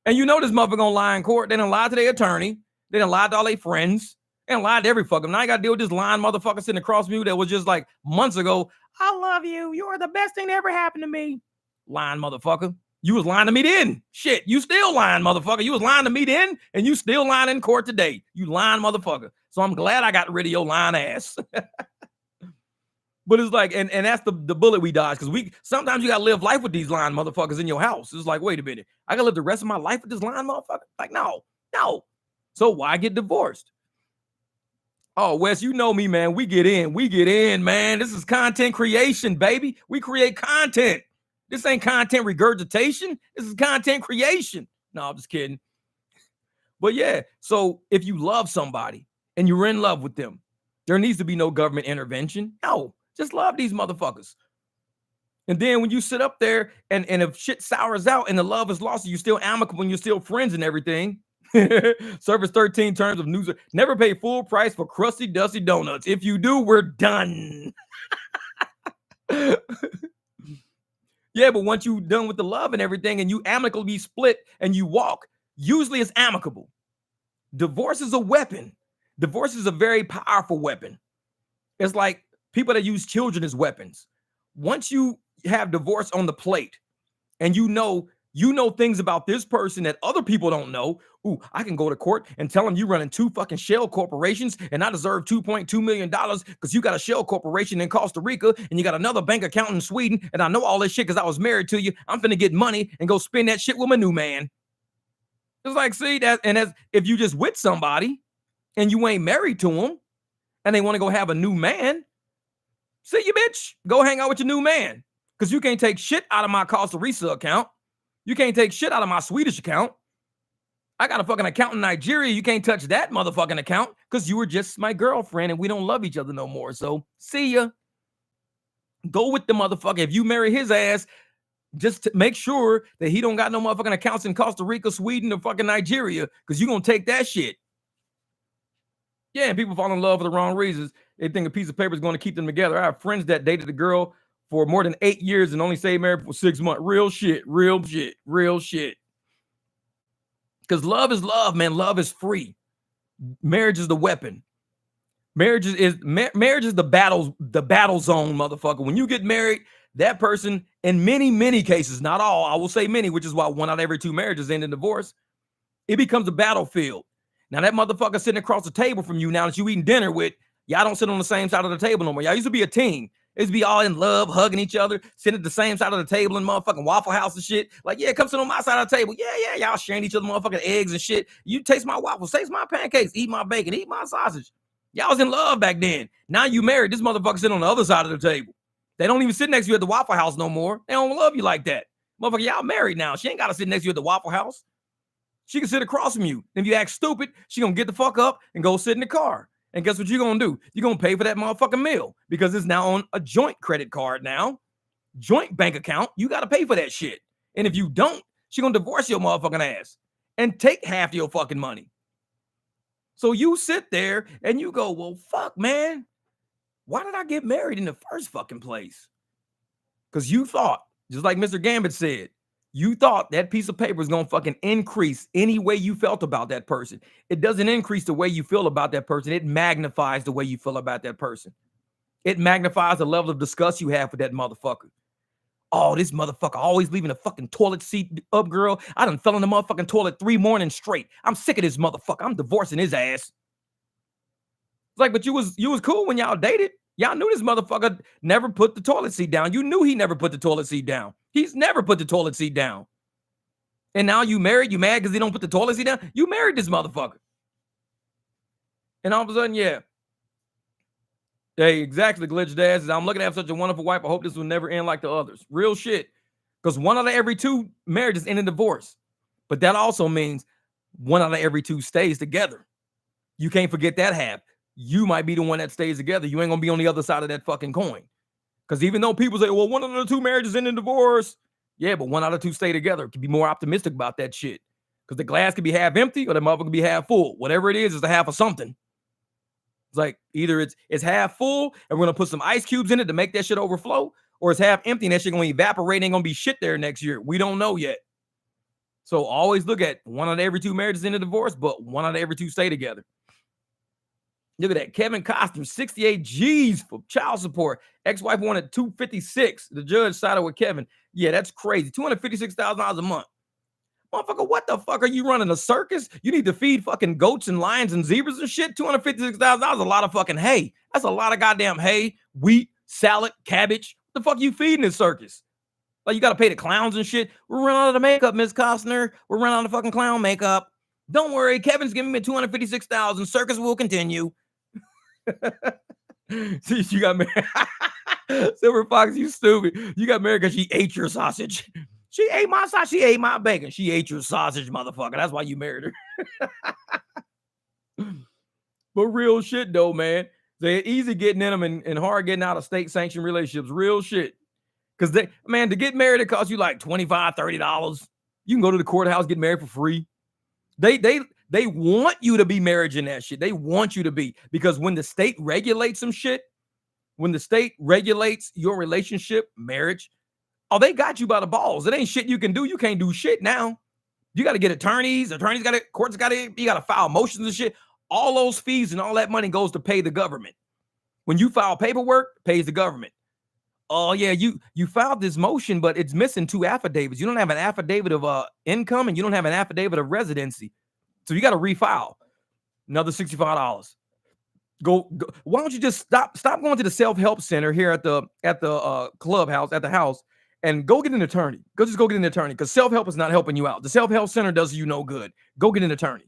And you know this motherfucker gonna lie in court. They done lied to their attorney. They done lied to all their friends. They done lied to every fucker. Now I got to deal with this lying motherfucker sitting across from you that was just like months ago, I love you. You're the best thing that ever happened to me. Lying motherfucker. You was lying to me then. Shit, you still lying, motherfucker. You was lying to me then, and you still lying in court today. You lying motherfucker. So I'm glad I got rid of your lying ass. But it's like, and that's the bullet we dodge, because sometimes you gotta live life with these lying motherfuckers in your house. It's like, wait a minute, I gotta live the rest of my life with this lying motherfucker? Like, no. So why get divorced? Oh, Wes, you know me, man. We get in, man. This is content creation, baby. We create content. This ain't content regurgitation. This is content creation. No, I'm just kidding. But yeah, so if you love somebody and you're in love with them, there needs to be no government intervention. No, just love these motherfuckers. And then when you sit up there and if shit sours out and the love is lost, you're still amicable and you're still friends and everything. Service 13 terms of news. Never pay full price for crusty, dusty donuts. If you do, we're done. Yeah, but once you're done with the love and everything and you amicably split and you walk, usually it's amicable. Divorce is a weapon. Divorce is a very powerful weapon. It's like people that use children as weapons. Once you have divorce on the plate and you know things about this person that other people don't know. Ooh, I can go to court and tell them you running 2 fucking shell corporations and I deserve $2.2 million because you got a shell corporation in Costa Rica and you got another bank account in Sweden and I know all this shit because I was married to you. I'm finna get money and go spend that shit with my new man. It's like, see, that, and as if you just with somebody and you ain't married to them and they want to go have a new man, see you, bitch, go hang out with your new man because you can't take shit out of my Costa Rica account. You can't take shit out of my Swedish account. I got a fucking account in Nigeria. You can't touch that motherfucking account because you were just my girlfriend and we don't love each other no more. So see ya. Go with the motherfucker. If you marry his ass, just to make sure that he don't got no motherfucking accounts in Costa Rica, Sweden, or fucking Nigeria because you're going to take that shit. Yeah, and people fall in love for the wrong reasons. They think a piece of paper is going to keep them together. I have friends that dated a girl for more than 8 years and only stayed married for 6 months. Real shit. Because love is love, man. Love is free. Marriage is the weapon. Marriage is the battle zone, motherfucker. When you get married, that person, in many cases, not all, I will say many, which is why 1 out of every 2 marriages end in divorce. It becomes a battlefield. Now that motherfucker sitting across the table from you now that you eating dinner with, y'all don't sit on the same side of the table no more. Y'all used to be a team. It used to be all in love, hugging each other, sitting at the same side of the table in motherfucking Waffle House and shit. Like, yeah, come sit on my side of the table. Yeah, y'all sharing each other motherfucking eggs and shit. You taste my waffles, taste my pancakes, eat my bacon, eat my sausage. Y'all was in love back then. Now you married. This motherfucker sitting on the other side of the table. They don't even sit next to you at the Waffle House no more. They don't love you like that. Motherfucker, y'all married now. She ain't got to sit next to you at the Waffle House. She can sit across from you. If you act stupid, she gonna get the fuck up and go sit in the car. And guess what you're gonna do? You're gonna pay for that motherfucking meal because it's now on a joint credit card now, joint bank account. You gotta pay for that shit. And if you don't, she gonna divorce your motherfucking ass and take half of your fucking money. So you sit there and you go, well, fuck, man. Why did I get married in the first fucking place? Because you thought, just like Mr. Gambit said, you thought that piece of paper was going to fucking increase any way you felt about that person. It doesn't increase the way you feel about that person. It magnifies the way you feel about that person. It magnifies the level of disgust you have for that motherfucker. Oh, this motherfucker always leaving the fucking toilet seat up, girl. I done fell in the motherfucking toilet 3 mornings straight. I'm sick of this motherfucker. I'm divorcing his ass. It's like, but you was cool when y'all dated. Y'all knew this motherfucker never put the toilet seat down. You knew he never put the toilet seat down. He's never put the toilet seat down. And now you married, you mad because he don't put the toilet seat down? You married this motherfucker. And all of a sudden, yeah. Hey, exactly, Glitch Dad says, I'm looking to have such a wonderful wife. I hope this will never end like the others. Real shit. Because 1 out of every 2 marriages end in divorce. But that also means 1 out of every 2 stays together. You can't forget that half. You might be the one that stays together. You ain't going to be on the other side of that fucking coin. Because even though people say, well, 1 out of the 2 marriages end in divorce. Yeah, but 1 out of 2 stay together. Can be more optimistic about that shit. Because the glass can be half empty or the motherfucker can be half full. Whatever it is a half of something. It's like either it's half full and we're going to put some ice cubes in it to make that shit overflow, or it's half empty and that shit going to evaporate. Ain't going to be shit there next year. We don't know yet. So always look at 1 out of every 2 marriages end in divorce, but 1 out of every 2 stay together. Look at that. Kevin Costume, 68 G's for child support. Ex-wife wanted 256. The judge sided with Kevin. Yeah, that's crazy. $256,000 a month. Motherfucker, what the fuck are you running, a circus? You need to feed fucking goats and lions and zebras and shit? $256,000 is a lot of fucking hay. That's a lot of goddamn hay, wheat, salad, cabbage. What the fuck are you feeding this circus? Like, you got to pay the clowns and shit. We're running out of the makeup, Ms. Costner. We're running out of fucking clown makeup. Don't worry. Kevin's giving me $256,000. Circus will continue. See, you got married. Silver Fox, you stupid. You got married because she ate your sausage. She ate my sausage. She ate my bacon. She ate your sausage, motherfucker. That's why you married her. But real shit, though, man. They're easy getting in them and hard getting out of state-sanctioned relationships. Real shit. Because, to get married, it costs you like $25, $30. You can go to the courthouse, get married for free. They want you to be marriage in that shit. They want you to be. Because when the state regulates some shit, when the state regulates your relationship, marriage, oh, they got you by the balls. It ain't shit you can do. You can't do shit now. You got to get attorneys. Attorneys got it. Courts got it. You got to file motions and shit. All those fees and all that money goes to pay the government. When you file paperwork, pays the government. Oh, yeah, you filed this motion, but it's missing 2 affidavits. You don't have an affidavit of income and you don't have an affidavit of residency. So you got to refile. Another $65. Go. Why don't you just stop going to the self-help center here at the clubhouse, at the house, and go get an attorney. Go get an attorney, because self-help is not helping you out. The self-help center does you no good. Go get an attorney.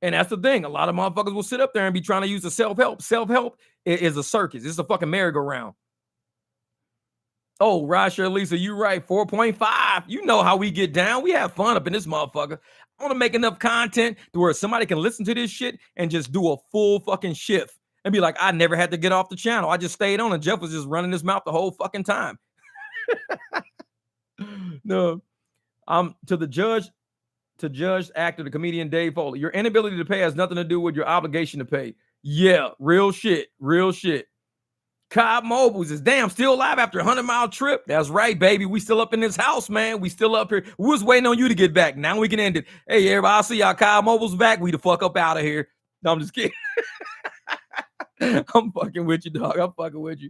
And that's the thing. A lot of motherfuckers will sit up there and be trying to use the self-help. Self-help is a circus. It's a fucking merry-go-round. Oh, rideshare Lisa, you right. 4.5. You know how we get down. We have fun up in this motherfucker. I want to make enough content to where somebody can listen to this shit and just do a full fucking shift and be like, I never had to get off the channel. I just stayed on and Jeff was just running his mouth the whole fucking time. No, to judge actor, the comedian Dave Foley. Your inability to pay has nothing to do with your obligation to pay. Yeah, real shit. Cobb Mobile says, damn, still alive after a 100-mile trip. That's right, baby. We still up in this house, man. We still up here. We was waiting on you to get back. Now we can end it. Hey, everybody, I'll see y'all. Cobb Mobile's back. We the fuck up out of here. No, I'm just kidding. I'm fucking with you, dog. I'm fucking with you.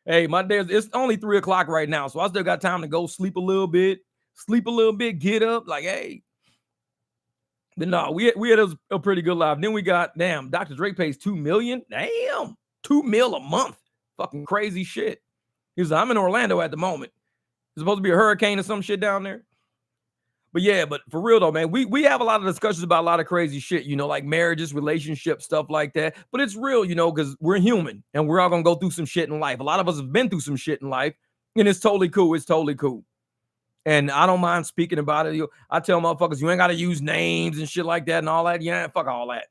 Hey, my day it's only 3 o'clock right now, so I still got time to go sleep a little bit, get up. Like, hey, But no, we had a pretty good live. Then we got, damn, Dr. Dre pays $2 million. Damn, $2 million a month. Fucking crazy shit. He was like, I'm in Orlando at the moment. There's supposed to be a hurricane or some shit down there. But yeah, but for real though, man, we have a lot of discussions about a lot of crazy shit, you know, like marriages, relationships, stuff like that. But it's real, you know, because we're human and we're all gonna go through some shit in life. A lot of us have been through some shit in life, and it's totally cool. It's totally cool. And I don't mind speaking about it. I tell motherfuckers, you ain't gotta use names and shit like that and all that. Yeah, fuck all that.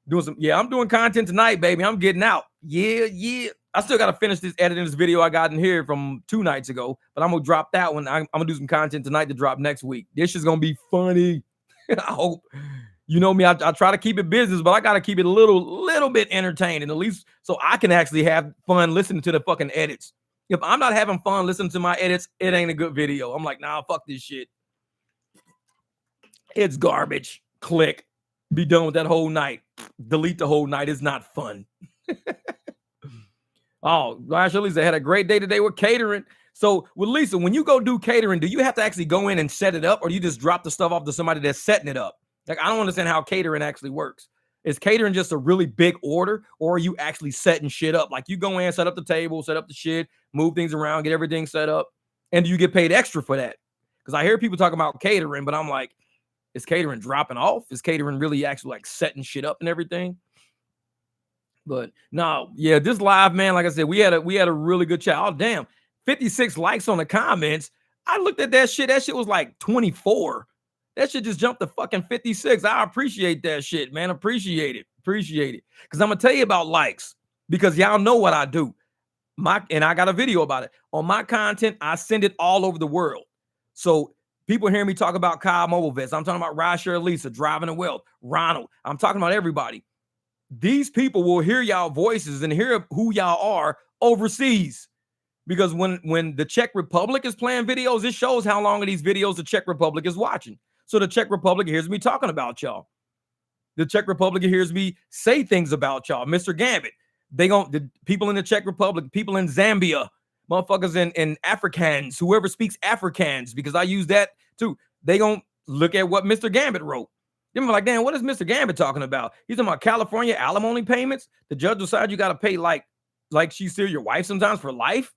I'm doing content tonight, baby. I'm getting out. Yeah. I still got to finish editing this video I got in here from 2 nights ago, but I'm going to drop that one. I'm going to do some content tonight to drop next week. This is going to be funny. I hope. You know me, I try to keep it business, but I got to keep it a little bit entertaining, at least so I can actually have fun listening to the fucking edits. If I'm not having fun listening to my edits, it ain't a good video. I'm like, nah, fuck this shit. It's garbage. Click. Be done with that whole night. Delete the whole night. It's not fun. Oh, gosh, Lisa had a great day today with catering. So with Lisa, when you go do catering, do you have to actually go in and set it up, or do you just drop the stuff off to somebody that's setting it up? Like, I don't understand how catering actually works. Is catering just a really big order, or are you actually setting shit up? Like, you go in, set up the table, set up the shit, move things around, get everything set up, and do you get paid extra for that? Because I hear people talking about catering, but I'm like, is catering dropping off? Is catering really actually like setting shit up and everything? But no, yeah, this live, man, like I said, we had a really good chat. Oh, damn, 56 likes on the comments. I looked at that shit. That shit was like 24. That shit just jumped to fucking 56. I appreciate that shit, man. Appreciate it. Because I'm gonna tell you about likes, because y'all know what I do. And I got a video about it. On my content, I send it all over the world. So people hear me talk about Kyle Mobile Vets. I'm talking about rideshare Lisa, Driving to Wealth, Ronald. I'm talking about everybody. These people will hear y'all voices and hear who y'all are overseas. Because when the Czech Republic is playing videos, it shows how long of these videos the Czech Republic is watching. So the Czech Republic hears me talking about y'all. The Czech Republic hears me say things about y'all. Mr. Gambit, the people in the Czech Republic, people in Zambia, motherfuckers in Afrikaans, whoever speaks Afrikaans, because I use that too. They gonna look at what Mr. Gambit wrote. They're like, damn, what is Mr. Gambit talking about? He's talking about California alimony payments. The judge decided you got to pay like she's still your wife sometimes for life.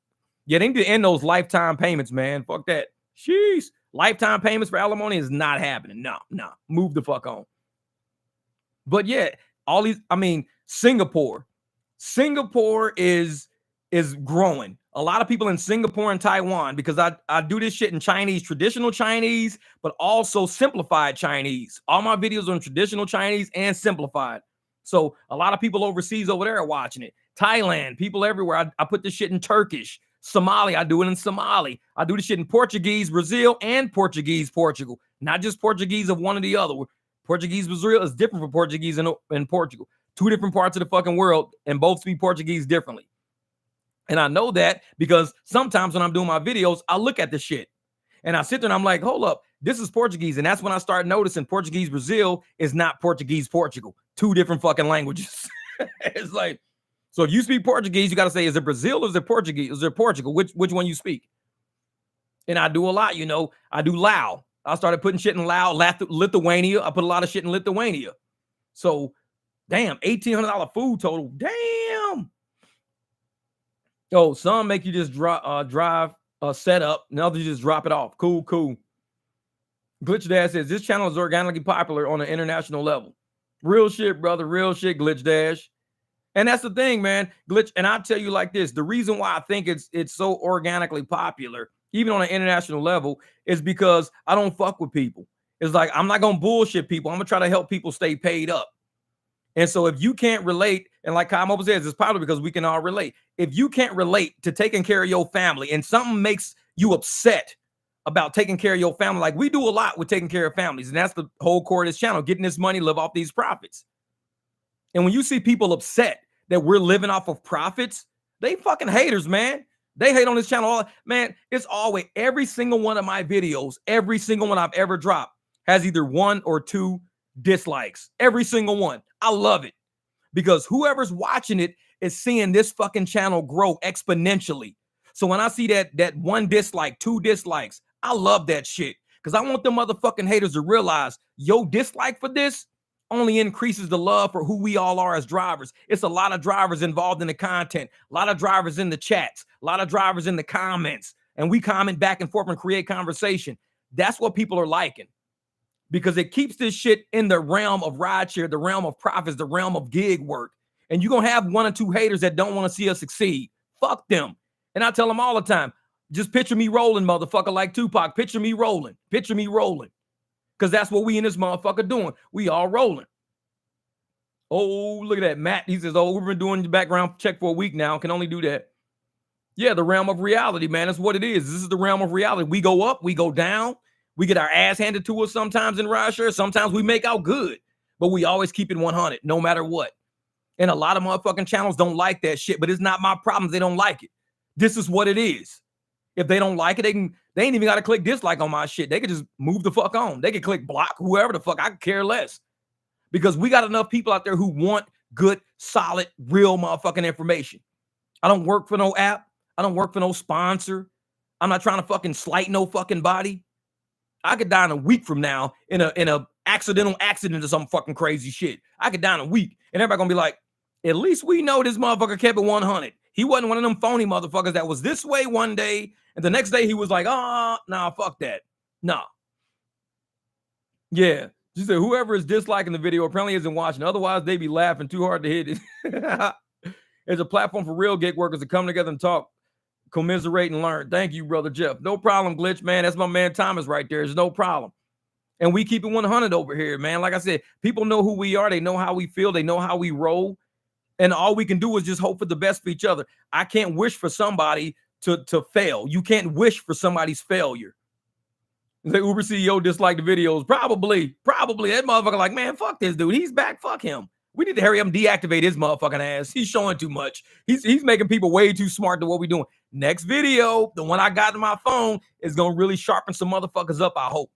Yeah, they need to end those lifetime payments, man. Fuck that. Sheesh. Lifetime payments for alimony is not happening. No. Move the fuck on. But yeah, all these, I mean, Singapore is growing. A lot of people in Singapore and Taiwan, because I do this shit in Chinese, traditional Chinese, but also simplified Chinese. All my videos are in traditional Chinese and simplified. So a lot of people overseas over there are watching it. Thailand, people everywhere. I put this shit in Turkish. Somali, I do it in Somali. I do this shit in Portuguese, Brazil, and Portuguese, Portugal. Not just Portuguese of one or the other. Portuguese, Brazil is different from Portuguese in Portugal. 2 different parts of the fucking world, and both speak Portuguese differently. And I know that because sometimes when I'm doing my videos, I look at the shit and I sit there and I'm like, hold up, this is Portuguese. And that's when I start noticing Portuguese Brazil is not Portuguese Portugal. 2 different fucking languages. It's like, so if you speak Portuguese, you got to say, is it Brazil or is it Portuguese? Is it Portugal? Which one you speak? And I do a lot, you know. I do Lao. I started putting shit in Lao, Lithuania. I put a lot of shit in Lithuania. So, damn, $1,800 food total. Damn. Oh, some make you just drive set up, and others just drop it off. Cool. Glitch Dash says this channel is organically popular on an international level. Real shit, brother. Real shit, Glitch Dash. And that's the thing, man. Glitch, and I'll tell you like this: the reason why I think it's so organically popular, even on an international level, is because I don't fuck with people. It's like I'm not gonna bullshit people. I'm gonna try to help people stay paid up. And so if you can't relate, and like Kyle Mobile says, it's probably because we can all relate. If you can't relate to taking care of your family and something makes you upset about taking care of your family, like we do a lot with taking care of families, and that's the whole core of this channel, getting this money, live off these profits. And when you see people upset that we're living off of profits, they fucking haters, man. They hate on this channel. Man, it's always, every single one of my videos, every single one I've ever dropped has either 1 or 2 dislikes. Every single one. I love it because whoever's watching it is seeing this fucking channel grow exponentially. So when I see that 1 dislike, 2 dislikes, I love that shit Because I want them motherfucking haters to realize your dislike for this only increases the love for who we all are as drivers. It's a lot of drivers involved in the content, a lot of drivers in the chats, a lot of drivers in the comments, and we comment back and forth and create conversation. That's what people are liking, because it keeps this shit in the realm of rideshare, the realm of profits, the realm of gig work. And you're going to have one or two haters that don't want to see us succeed. Fuck them. And I tell them all the time, just picture me rolling, motherfucker, like Tupac. Picture me rolling. Picture me rolling. Because that's what we in this motherfucker doing. We all rolling. Oh, look at that. Matt, he says, oh, we've been doing the background check for a week now. Can only do that. Yeah, the realm of reality, man. That's what it is. This is the realm of reality. We go up, we go down. We get our ass handed to us sometimes in rideshare. Sometimes we make out good. But we always keep it 100, no matter what. And a lot of motherfucking channels don't like that shit. But it's not my problem. They don't like it. This is what it is. If they don't like it, they ain't even got to click dislike on my shit. They could just move the fuck on. They could click block, whoever the fuck. I could care less. Because we got enough people out there who want good, solid, real motherfucking information. I don't work for no app. I don't work for no sponsor. I'm not trying to fucking slight no fucking body. I could die in a week from now in a accidental accident or some fucking crazy shit. I could die in a week. And everybody gonna be like, at least we know this motherfucker kept it 100. He wasn't one of them phony motherfuckers that was this way one day, and the next day he was like, oh, nah, fuck that. Nah. Yeah. She said, whoever is disliking the video apparently isn't watching. Otherwise, they be laughing too hard to hit it. It's a platform for real gig workers to come together and talk, commiserate, and learn. Thank you, brother Jeff. No problem, Glitch, man. That's my man Thomas right there. There's no problem. And we keep it 100 over here, man. Like I said, people know who we are. They know how we feel. They know how we roll. And all we can do is just hope for the best for each other. I can't wish for somebody to fail. You can't wish for somebody's failure. The Uber CEO disliked the videos. Probably. That motherfucker like, man, fuck this dude. He's back. Fuck him. We need to hurry up and deactivate his motherfucking ass. He's showing too much. He's making people way too smart to what we're doing. Next video, the one I got in my phone, is going to really sharpen some motherfuckers up, I hope.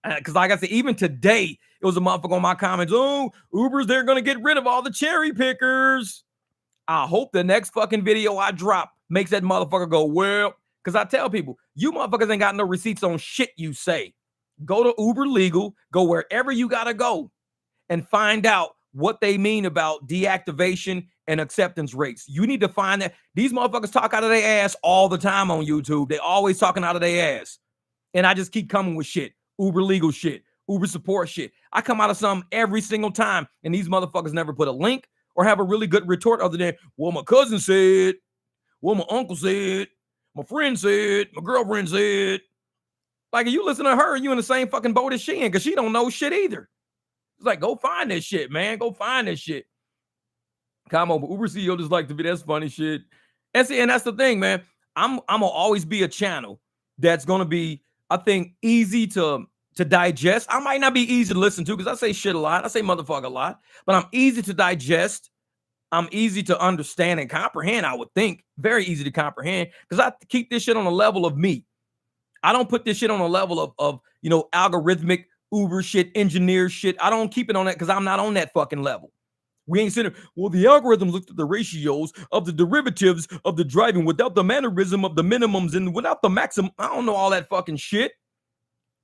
Because like I said, even today, it was a motherfucker on my comments. Oh, Ubers, they're going to get rid of all the cherry pickers. I hope the next fucking video I drop makes that motherfucker go, well, because I tell people, you motherfuckers ain't got no receipts on shit you say. Go to Uber Legal, go wherever you got to go, and find out what they mean about deactivation and acceptance rates. You need to find that. These motherfuckers talk out of their ass all the time on YouTube. They always talking out of their ass. And I just keep coming with shit. Uber Legal shit. Uber support shit. I come out of something every single time, and these motherfuckers never put a link or have a really good retort other than, well, my cousin said, well, my uncle said, my friend said, my girlfriend said. Like, if you listen to her, you in the same fucking boat as she in, because she don't know shit either. It's like, go find this shit, man. Go find this shit. Come on, but Uber CEO just like the video. That's funny shit. And see, and that's the thing, man. I'm gonna always be a channel that's gonna be, I think, easy to digest. I might not be easy to listen to because I say shit a lot. I say motherfucker a lot, but I'm easy to digest. I'm easy to understand and comprehend, I would think. Very easy to comprehend because I keep this shit on the level of me. I don't put this shit on a level of algorithmic Uber shit, engineer shit. I don't keep it on that because I'm not on that fucking level. We ain't sitting, well, the algorithm looked at the ratios of the derivatives of the driving without the mannerism of the minimums and without the maximum. I don't know all that fucking shit.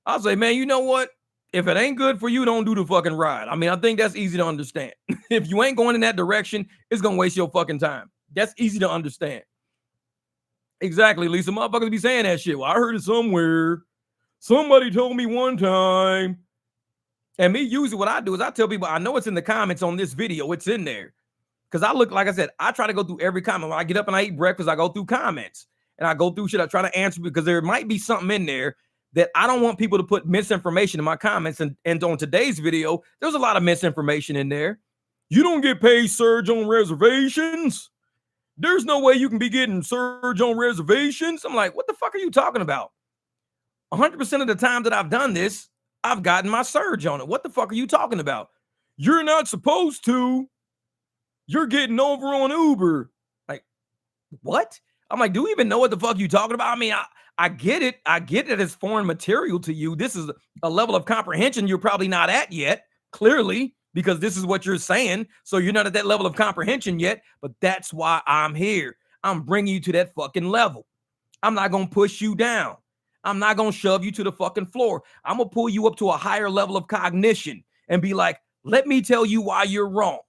I'll say, man, you know what? If it ain't good for you, don't do the fucking ride. I mean, I think that's easy to understand. If you ain't going in that direction, it's going to waste your fucking time. That's easy to understand. Exactly, Lisa. Motherfuckers be saying that shit. Well, I heard it somewhere. Somebody told me one time. And me, usually what I do is I tell people, I know it's in the comments on this video. It's in there. Because I look, like I said, I try to go through every comment. When I get up and I eat breakfast, I go through comments. And I go through shit. I try to answer because there might be something in there that I don't want people to put misinformation in my comments. And on today's video, there's a lot of misinformation in there. You don't get paid surge on reservations. There's no way you can be getting surge on reservations. I'm like, what the fuck are you talking about? 100% of the time that I've done this, I've gotten my surge on it. What the fuck are you talking about? You're not supposed to. You're getting over on Uber. Like, what? I'm like, do you even know what the fuck you talking about? I mean, I get it. I get that it's foreign material to you. This is a level of comprehension you're probably not at yet, clearly, because this is what you're saying. So you're not at that level of comprehension yet, but that's why I'm here. I'm bringing you to that fucking level. I'm not going to push you down. I'm not going to shove you to the fucking floor. I'm going to pull you up to a higher level of cognition and be like, let me tell you why you're wrong.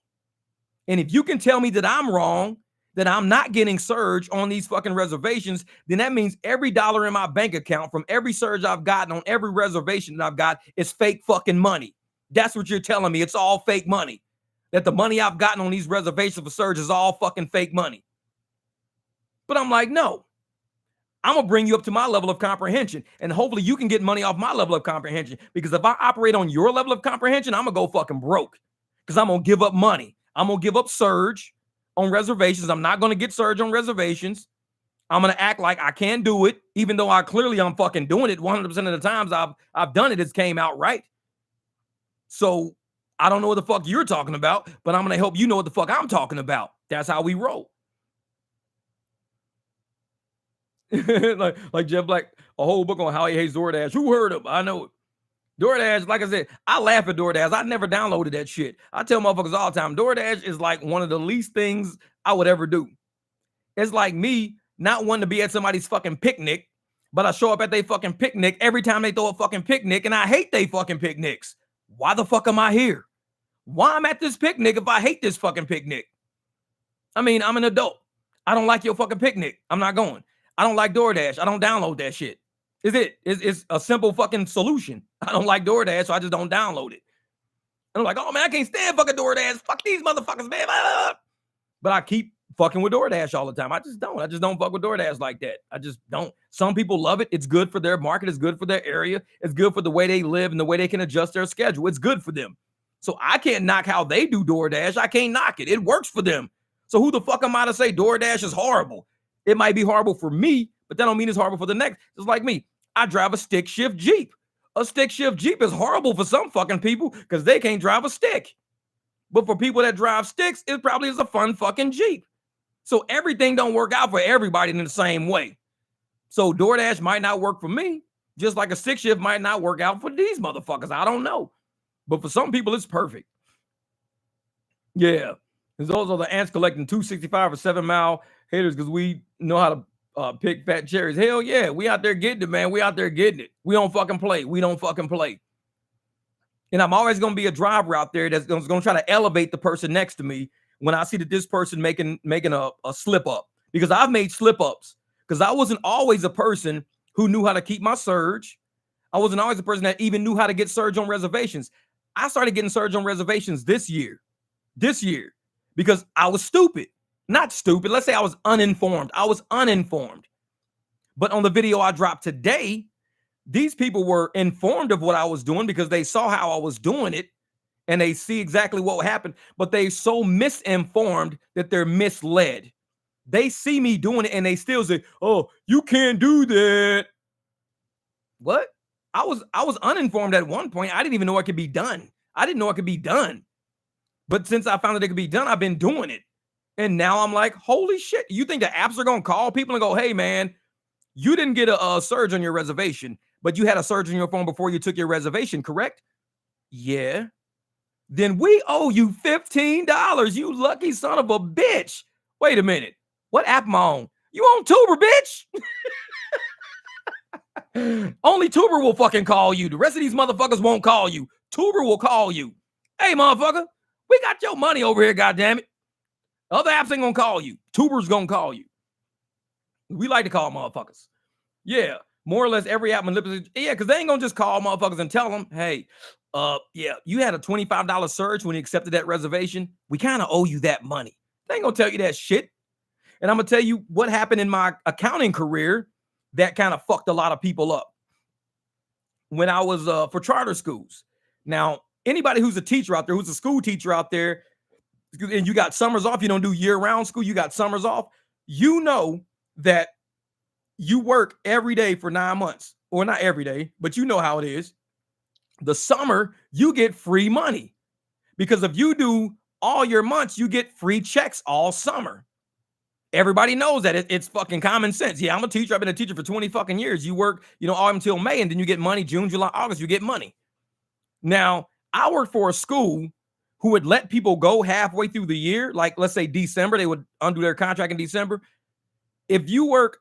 And if you can tell me that I'm wrong, that I'm not getting surge on these fucking reservations, then that means every dollar in my bank account from every surge I've gotten on every reservation that I've got is fake fucking money. That's what you're telling me. It's all fake money. That the money I've gotten on these reservations for surge is all fucking fake money. But I'm like, no. I'm going to bring you up to my level of comprehension. And hopefully you can get money off my level of comprehension. Because if I operate on your level of comprehension, I'm going to go fucking broke. Because I'm going to give up money. I'm going to give up surge on reservations. I'm not going to get surge on reservations. I'm going to act like I can't do it. Even though I'm fucking doing it 100% of the times I've done it. It's came out right. So I don't know what the fuck you're talking about. But I'm going to help you know what the fuck I'm talking about. That's how we roll. like Jeff Black, a whole book on how he hates DoorDash. Who heard him? I know it. DoorDash, like I said, I laugh at DoorDash. I never downloaded that shit. I tell motherfuckers all the time, DoorDash is like one of the least things I would ever do. It's like me not wanting to be at somebody's fucking picnic, but I show up at their fucking picnic every time they throw a fucking picnic, and I hate they fucking picnics. Why the fuck am I here? Why I'm at this picnic if I hate this fucking picnic? I mean, I'm an adult. I don't like your fucking picnic. I'm not going. I don't like DoorDash. I don't download that shit. It's a simple fucking solution. I don't like DoorDash, so I just don't download it. And I'm like, oh man, I can't stand fucking DoorDash. Fuck these motherfuckers, man. But I keep fucking with DoorDash all the time. I just don't fuck with DoorDash like that. I just don't. Some people love it. It's good for their market. It's good for their area. It's good for the way they live and the way they can adjust their schedule. It's good for them. So I can't knock how they do DoorDash. I can't knock it. It works for them. So who the fuck am I to say DoorDash is horrible? It might be horrible for me, but that don't mean it's horrible for the next. Just like me, I drive a stick shift Jeep. A stick shift Jeep is horrible for some fucking people because they can't drive a stick. But for people that drive sticks, it probably is a fun fucking Jeep. So everything don't work out for everybody in the same way. So DoorDash might not work for me, just like a stick shift might not work out for these motherfuckers. I don't know. But for some people, it's perfect. Yeah. And those are the ants collecting 265 or 7 mile haters because we know how to pick fat cherries. Hell yeah, we out there getting it, man. We out there getting it. We don't fucking play. We don't fucking play. And I'm always going to be a driver out there that's going to try to elevate the person next to me when I see that this person making a slip up. Because I've made slip ups. Because I wasn't always a person who knew how to keep my surge. I wasn't always a person that even knew how to get surge on reservations. I started getting surge on reservations this year. Because I was stupid. Not stupid. Let's say I was uninformed. But on the video I dropped today, these people were informed of what I was doing because they saw how I was doing it and they see exactly what happened. But they're so misinformed that they're misled. They see me doing it and they still say, oh, you can't do that. What? I was uninformed at one point. I didn't even know it could be done. But since I found that it could be done, I've been doing it. And now I'm like, holy shit. You think the apps are going to call people and go, hey, man, you didn't get a surge on your reservation, but you had a surge on your phone before you took your reservation, correct? Yeah. Then we owe you $15, you lucky son of a bitch. Wait a minute. What app am I on? You on Tuber, bitch? Only Tuber will fucking call you. The rest of these motherfuckers won't call you. Tuber will call you. Hey, motherfucker, we got your money over here, goddammit. Other apps ain't gonna call you. Tuber's gonna call you. We like to call motherfuckers. Yeah, more or less every app manipulates. Yeah, because they ain't gonna just call motherfuckers and tell them, hey, yeah, you had a $25 surge when you accepted that reservation. We kind of owe you that money. They ain't gonna tell you that shit. And I'm gonna tell you what happened in my accounting career that kind of fucked a lot of people up. When I was for charter schools. Now, anybody who's a teacher out there, who's a school teacher out there, and you got summers off, you don't do year-round school, you got summers off, you know that you work every day for 9 months. Or not every day, but you know how it is. The summer, you get free money. Because if you do all your months, you get free checks all summer. Everybody knows that. It's fucking common sense. Yeah, I'm a teacher. I've been a teacher for 20 fucking years. You work, all until May, and then you get money June, July, August, you get money. Now, I worked for a school who would let people go halfway through the year, like let's say December, they would undo their contract in December. If you work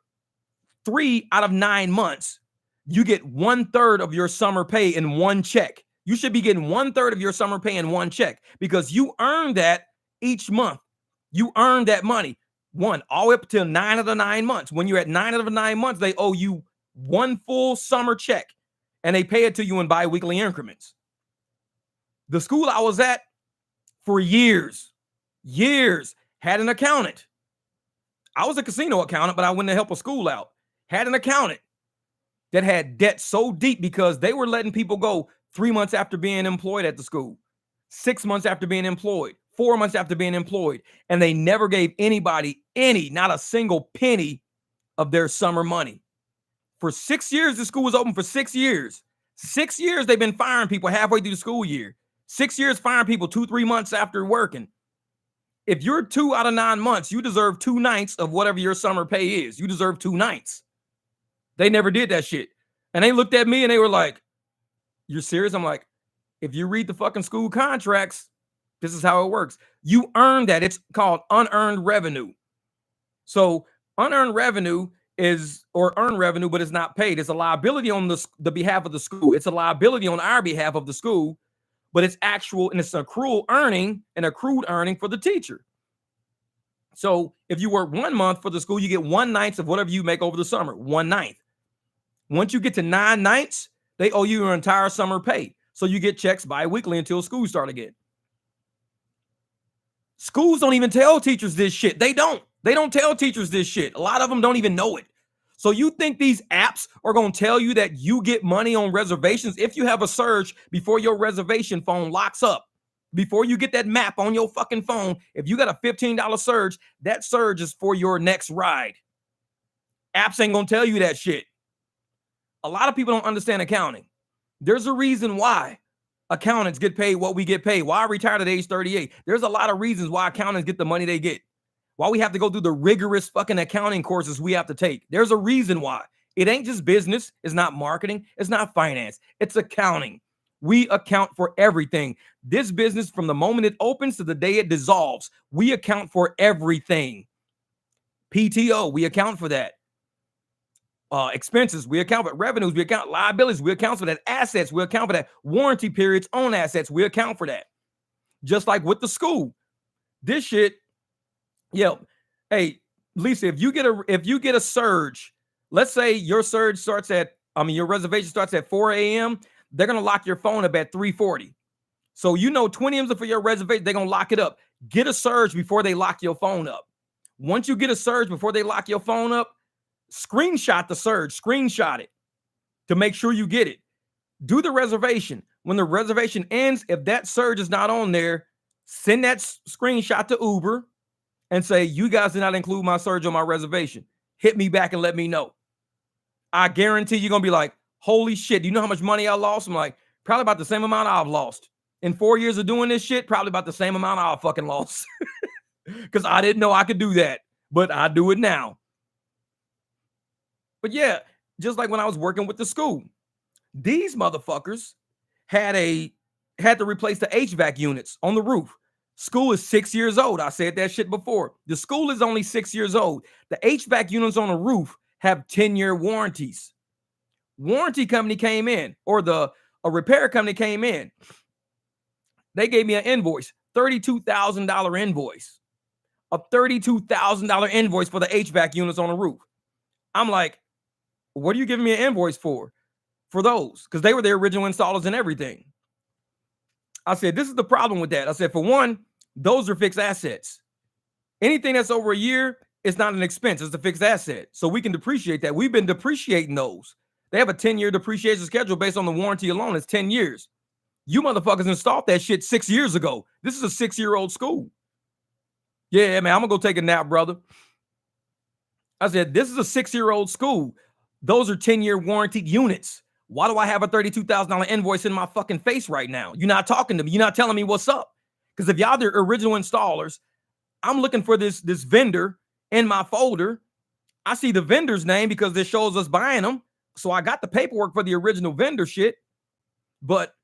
3 out of 9 months, You get 1/3 of your summer pay in one check. You should be getting 1/3 of your summer pay in one check because you earn that each month. You earn that money all the way up till 9 of the 9 months. When you're at 9 of the 9 months, they owe you one full summer check and they pay it to you in biweekly increments. The school I was at for years had an accountant. I was a casino accountant, but I went to help a school out. Had an accountant that had debt so deep because they were letting people go 3 months after being employed at the school, 6 months after being employed, 4 months after being employed, and they never gave anybody not a single penny of their summer money. For 6 years, the school was open for 6 years. 6 years they've been firing people halfway through the school year. 6 years firing people 2-3 months after working. If you're 2 out of 9 months, you deserve 2 nights of whatever your summer pay is. You deserve 2 nights. They never did that shit. And they looked at me and they were like, "You're serious?" I'm like, if you read the fucking school contracts, this is how it works. You earn that. It's called unearned revenue. So unearned revenue earned revenue, but it's not paid. It's a liability on the behalf of the school. It's a liability on our behalf of the school, but it's actual and it's an accrued earning for the teacher. So if you work 1 month for the school, you get 1 ninth of whatever you make over the summer, 1 ninth. Once you get to 9 nights, they owe you your entire summer pay. So you get checks bi-weekly until school start again. Schools don't even tell teachers this shit. They don't tell teachers this shit. A lot of them don't even know it. So you think these apps are going to tell you that you get money on reservations? If you have a surge before your reservation phone locks up, before you get that map on your fucking phone, if you got a $15 surge, that surge is for your next ride. Apps ain't going to tell you that shit. A lot of people don't understand accounting. There's a reason why accountants get paid what we get paid. Why I retired at age 38. There's a lot of reasons why accountants get the money they get. Why we have to go through the rigorous fucking accounting courses we have to take. There's a reason why. It ain't just business. It's not marketing. It's not finance. It's accounting. We account for everything. This business, from the moment it opens to the day it dissolves, we account for everything. PTO, we account for that. Expenses, we account for revenues, we account liabilities, we account for that. Assets, we account for that. Warranty periods on assets, we account for that. Just like with the school. This shit, hey, Lisa, if you get a surge, let's say your surge your reservation starts at 4 a.m., they're gonna lock your phone up at 3:40. So 20 M's for your reservation, they're gonna lock it up. Get a surge before they lock your phone up. Once you get a surge before they lock your phone up, screenshot the surge, screenshot it to make sure you get it. Do the reservation. When the reservation ends, if that surge is not on there, send that screenshot to Uber and say, "You guys did not include my surge on my reservation. Hit me back and let me know." I guarantee you're going to be like, "Holy shit, do you know how much money I lost?" I'm like, "Probably about the same amount I've lost. In 4 years of doing this shit, probably about the same amount I fucking lost." Because I didn't know I could do that, but I do it now. But yeah, just like when I was working with the school, these motherfuckers had to replace the HVAC units on the roof. School is 6 years old. I said that shit before. The school is only 6 years old. The HVAC units on the roof have 10-year warranties. Warranty company came in, or a repair company came in. They gave me an invoice, $32,000 invoice. A $32,000 invoice for the HVAC units on the roof. I'm like, what are you giving me an invoice for? For those, because they were the original installers and everything. I said, this is the problem with that. I said, for one, those are fixed assets. Anything that's over a year, it's not an expense. It's a fixed asset. So we can depreciate that. We've been depreciating those. They have a 10-year depreciation schedule based on the warranty alone. It's 10 years. You motherfuckers installed that shit 6 years ago. This is a 6-year-old school. Yeah, man, I'm going to go take a nap, brother. I said, this is a 6-year-old school. Those are 10-year warranted units. Why do I have a $32,000 invoice in my fucking face right now? You're not talking to me. You're not telling me what's up. Because if y'all the original installers, I'm looking for this vendor in my folder. I see the vendor's name because this shows us buying them. So I got the paperwork for the original vendor shit. But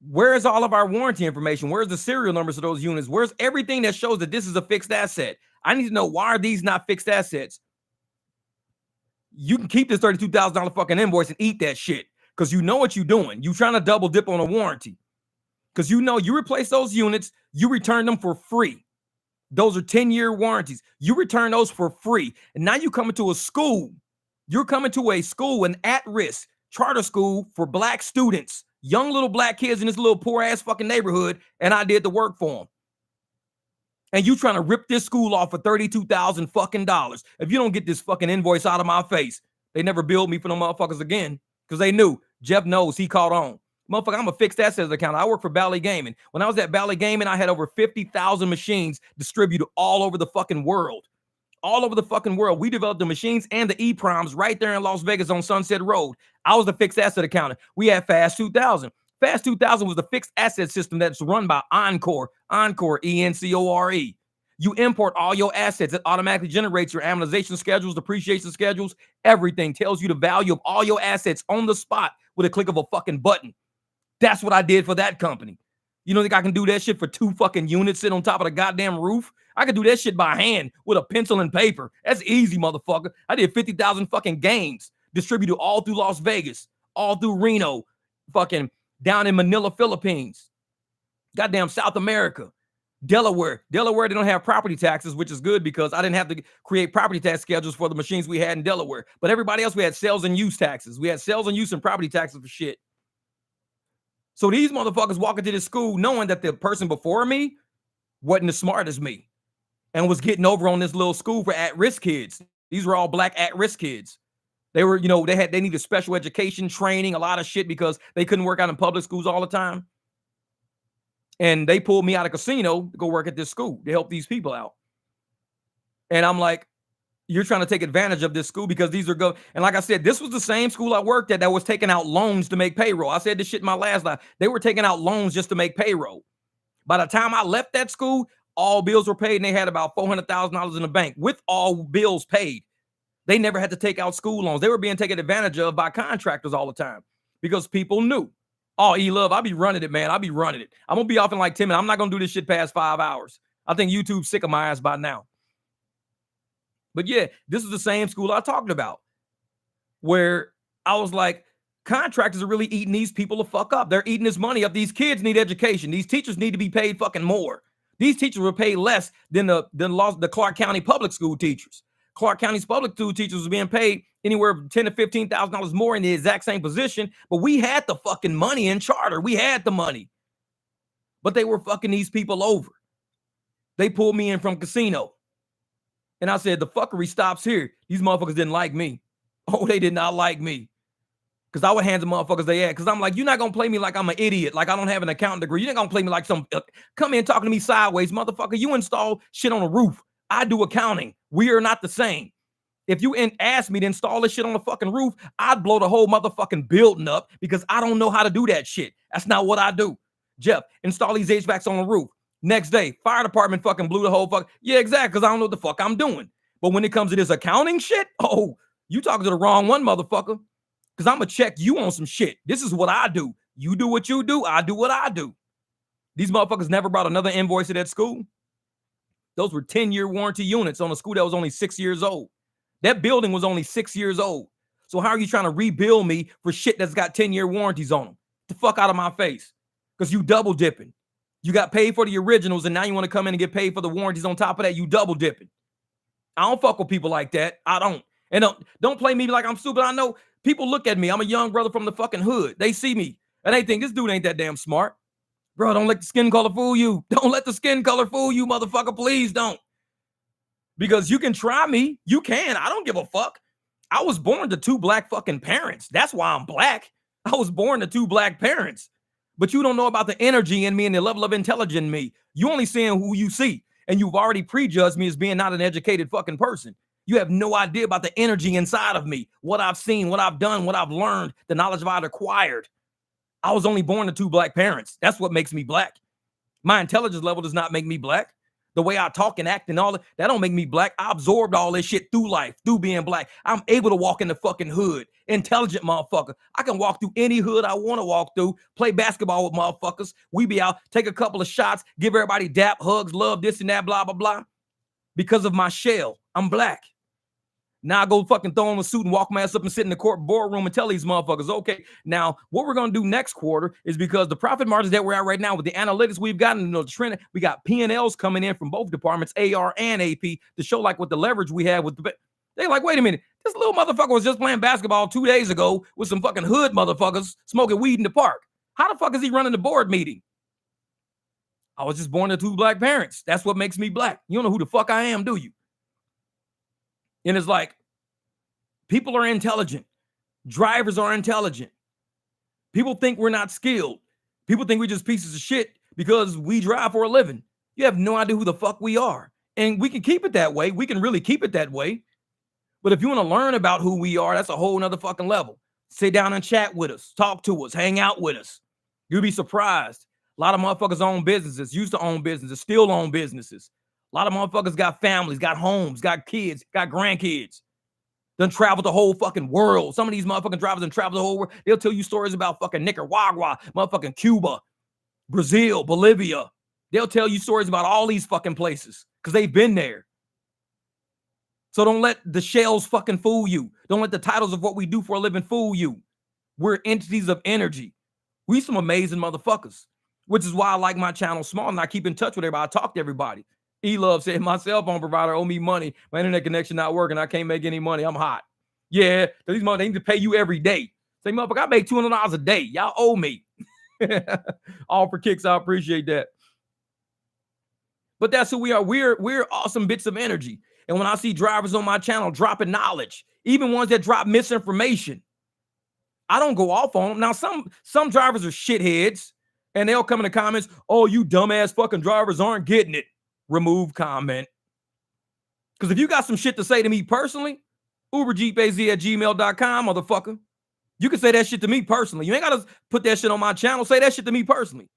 where is all of our warranty information? Where's the serial numbers of those units? Where's everything that shows that this is a fixed asset? I need to know, why are these not fixed assets? You can keep this $32,000 fucking invoice and eat that shit because you know what you're doing. You trying to double dip on a warranty because you know you replace those units, you return them for free. Those are 10-year warranties. You return those for free. And now you come into a school. You're coming to a school, an at-risk charter school for black students, young little black kids in this little poor-ass fucking neighborhood, and I did the work for them. And you trying to rip this school off for $32,000 fucking dollars. If you don't get this fucking invoice out of my face, they never billed me for them motherfuckers again because they knew. Jeff knows he caught on. Motherfucker, I'm a fixed assets accountant. I work for Bally Gaming. When I was at Bally Gaming, I had over 50,000 machines distributed all over the fucking world. All over the fucking world. We developed the machines and the E-Primes right there in Las Vegas on Sunset Road. I was the fixed asset accountant. We had Fast 2000. Fast 2000 was the fixed asset system that's run by Encore, Encore. You import all your assets. It automatically generates your amortization schedules, depreciation schedules, everything. Tells you the value of all your assets on the spot with a click of a fucking button. That's what I did for that company. You don't think I can do that shit for 2 fucking units sitting on top of the goddamn roof? I can do that shit by hand with a pencil and paper. That's easy, motherfucker. I did 50,000 fucking games distributed all through Las Vegas, all through Reno, fucking down in Manila, Philippines, goddamn South America, Delaware. Delaware, they don't have property taxes, which is good because I didn't have to create property tax schedules for the machines we had in Delaware. But everybody else, we had sales and use taxes. We had sales and use and property taxes for shit. So these motherfuckers walk into this school knowing that the person before me wasn't as smart as me and was getting over on this little school for at-risk kids. These were all black at-risk kids. They were, you know, they needed special education training, a lot of shit because they couldn't work out in public schools all the time. And they pulled me out of casino to go work at this school to help these people out. And I'm like, you're trying to take advantage of this school because these are and like I said, this was the same school I worked at that was taking out loans to make payroll. I said this shit in my last life. They were taking out loans just to make payroll. By the time I left that school, all bills were paid and they had about $400,000 in the bank with all bills paid. They never had to take out school loans. They were being taken advantage of by contractors all the time because people knew. Oh, E-Love, I'll be running it, man. I'll be running it. I'm going to be off in like 10 minutes. I'm not going to do this shit past 5 hours. I think YouTube's sick of my ass by now. But yeah, this is the same school I talked about where I was like, contractors are really eating these people the fuck up. They're eating this money up. These kids need education. These teachers need to be paid fucking more. These teachers were paid less than the Clark County public school teachers. Clark County's public school teachers was being paid anywhere from $10,000 to $15,000 more in the exact same position. But we had the fucking money in charter. We had the money. But they were fucking these people over. They pulled me in from casino. And I said, the fuckery stops here. These motherfuckers didn't like me. Oh, they did not like me. Because I would hand the motherfuckers they had. Because I'm like, you're not going to play me like I'm an idiot. Like I don't have an accounting degree. You're not going to play me like some, come in talking to me sideways. Motherfucker, you install shit on a roof. I do accounting. We are not the same. If you ask me to install this shit on the fucking roof, I'd blow the whole motherfucking building up because I don't know how to do that shit. That's not what I do. Jeff, install these HVACs on the roof. Next day, fire department fucking blew the whole fuck. Yeah, exactly, because I don't know what the fuck I'm doing. But when it comes to this accounting shit, oh, you talking to the wrong one, motherfucker. Because I'm going to check you on some shit. This is what I do. You do what you do. I do what I do. These motherfuckers never brought another invoice to that school. Those were 10-year warranty units on a school that was only 6 years old. That building was only 6 years old. So how are you trying to rebuild me for shit that's got 10-year warranties on them? Get the fuck out of my face. Because you double dipping. You got paid for the originals, and now you want to come in and get paid for the warranties on top of that. You double dipping. I don't fuck with people like that. I don't. And don't play me like I'm stupid. I know people look at me. I'm a young brother from the fucking hood. They see me, and they think this dude ain't that damn smart. Bro, don't let the skin color fool you. Don't let the skin color fool you, motherfucker. Please don't. Because you can try me. You can. I don't give a fuck. I was born to 2 black fucking parents. That's why I'm black. I was born to 2 black parents. But you don't know about the energy in me and the level of intelligence in me. You only seeing who you see. And you've already prejudged me as being not an educated fucking person. You have no idea about the energy inside of me. What I've seen, what I've done, what I've learned, the knowledge I've acquired. I was only born to 2 black parents. That's what makes me black. My intelligence level does not make me black. The way I talk and act and all that don't make me black. I absorbed all this shit through life, through being black. I'm able to walk in the fucking hood. Intelligent motherfucker. I can walk through any hood I want to walk through, play basketball with motherfuckers. We be out, take a couple of shots, give everybody dap, hugs, love, this and that, blah, blah, blah. Because of my shell. I'm black. Now I go fucking throw on a suit and walk my ass up and sit in the court boardroom and tell these motherfuckers, okay, now what we're going to do next quarter is because the profit margins that we're at right now with the analytics we've gotten, the trend, we got P&Ls coming in from both departments, AR and AP, to show like what the leverage we have with the, they're like, wait a minute, this little motherfucker was just playing basketball 2 days ago with some fucking hood motherfuckers smoking weed in the park. How the fuck is he running the board meeting? I was just born to 2 black parents. That's what makes me black. You don't know who the fuck I am, do you? And it's like, people are intelligent. Drivers are intelligent. People think we're not skilled. People think we're just pieces of shit because we drive for a living. You have no idea who the fuck we are. And we can keep it that way. We can really keep it that way. But if you want to learn about who we are, that's a whole nother fucking level. Sit down and chat with us. Talk to us. Hang out with us. You'll be surprised. A lot of motherfuckers own businesses, used to own businesses, still own businesses. A lot of motherfuckers got families, got homes, got kids, got grandkids. Done traveled the whole fucking world. Some of these motherfucking drivers done traveled the whole world. They'll tell you stories about fucking Nicaragua, motherfucking Cuba, Brazil, Bolivia. They'll tell you stories about all these fucking places because they've been there. So don't let the shells fucking fool you. Don't let the titles of what we do for a living fool you. We're entities of energy. We some amazing motherfuckers, which is why I like my channel small and I keep in touch with everybody. I talk to everybody. E-Love said, my cell phone provider owe me money. My internet connection not working. I can't make any money. I'm hot. Yeah, these motherfuckers need to pay you every day. Say, motherfucker, I make $200 a day. Y'all owe me. All for kicks. I appreciate that. But that's who we are. We're awesome bits of energy. And when I see drivers on my channel dropping knowledge, even ones that drop misinformation, I don't go off on them. Now, some drivers are shitheads, and they'll come in the comments, oh, you dumbass fucking drivers aren't getting it. Remove comment. Because if you got some shit to say to me personally, uberjeepaz@gmail.com, motherfucker. You can say that shit to me personally. You ain't got to put that shit on my channel. Say that shit to me personally.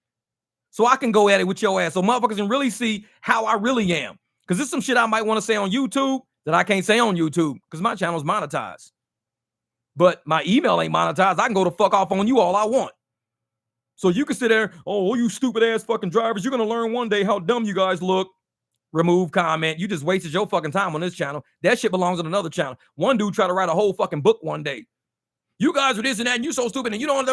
So I can go at it with your ass. So motherfuckers can really see how I really am. Because there's some shit I might want to say on YouTube that I can't say on YouTube because my channel's monetized. But my email ain't monetized. I can go the fuck off on you all I want. So you can sit there, oh, you stupid ass fucking drivers. You're going to learn one day how dumb you guys look. Remove comment. You just wasted your fucking time on this channel. That shit belongs on another channel. One dude tried to write a whole fucking book one day. You guys are this and that, and you so stupid, and you don't.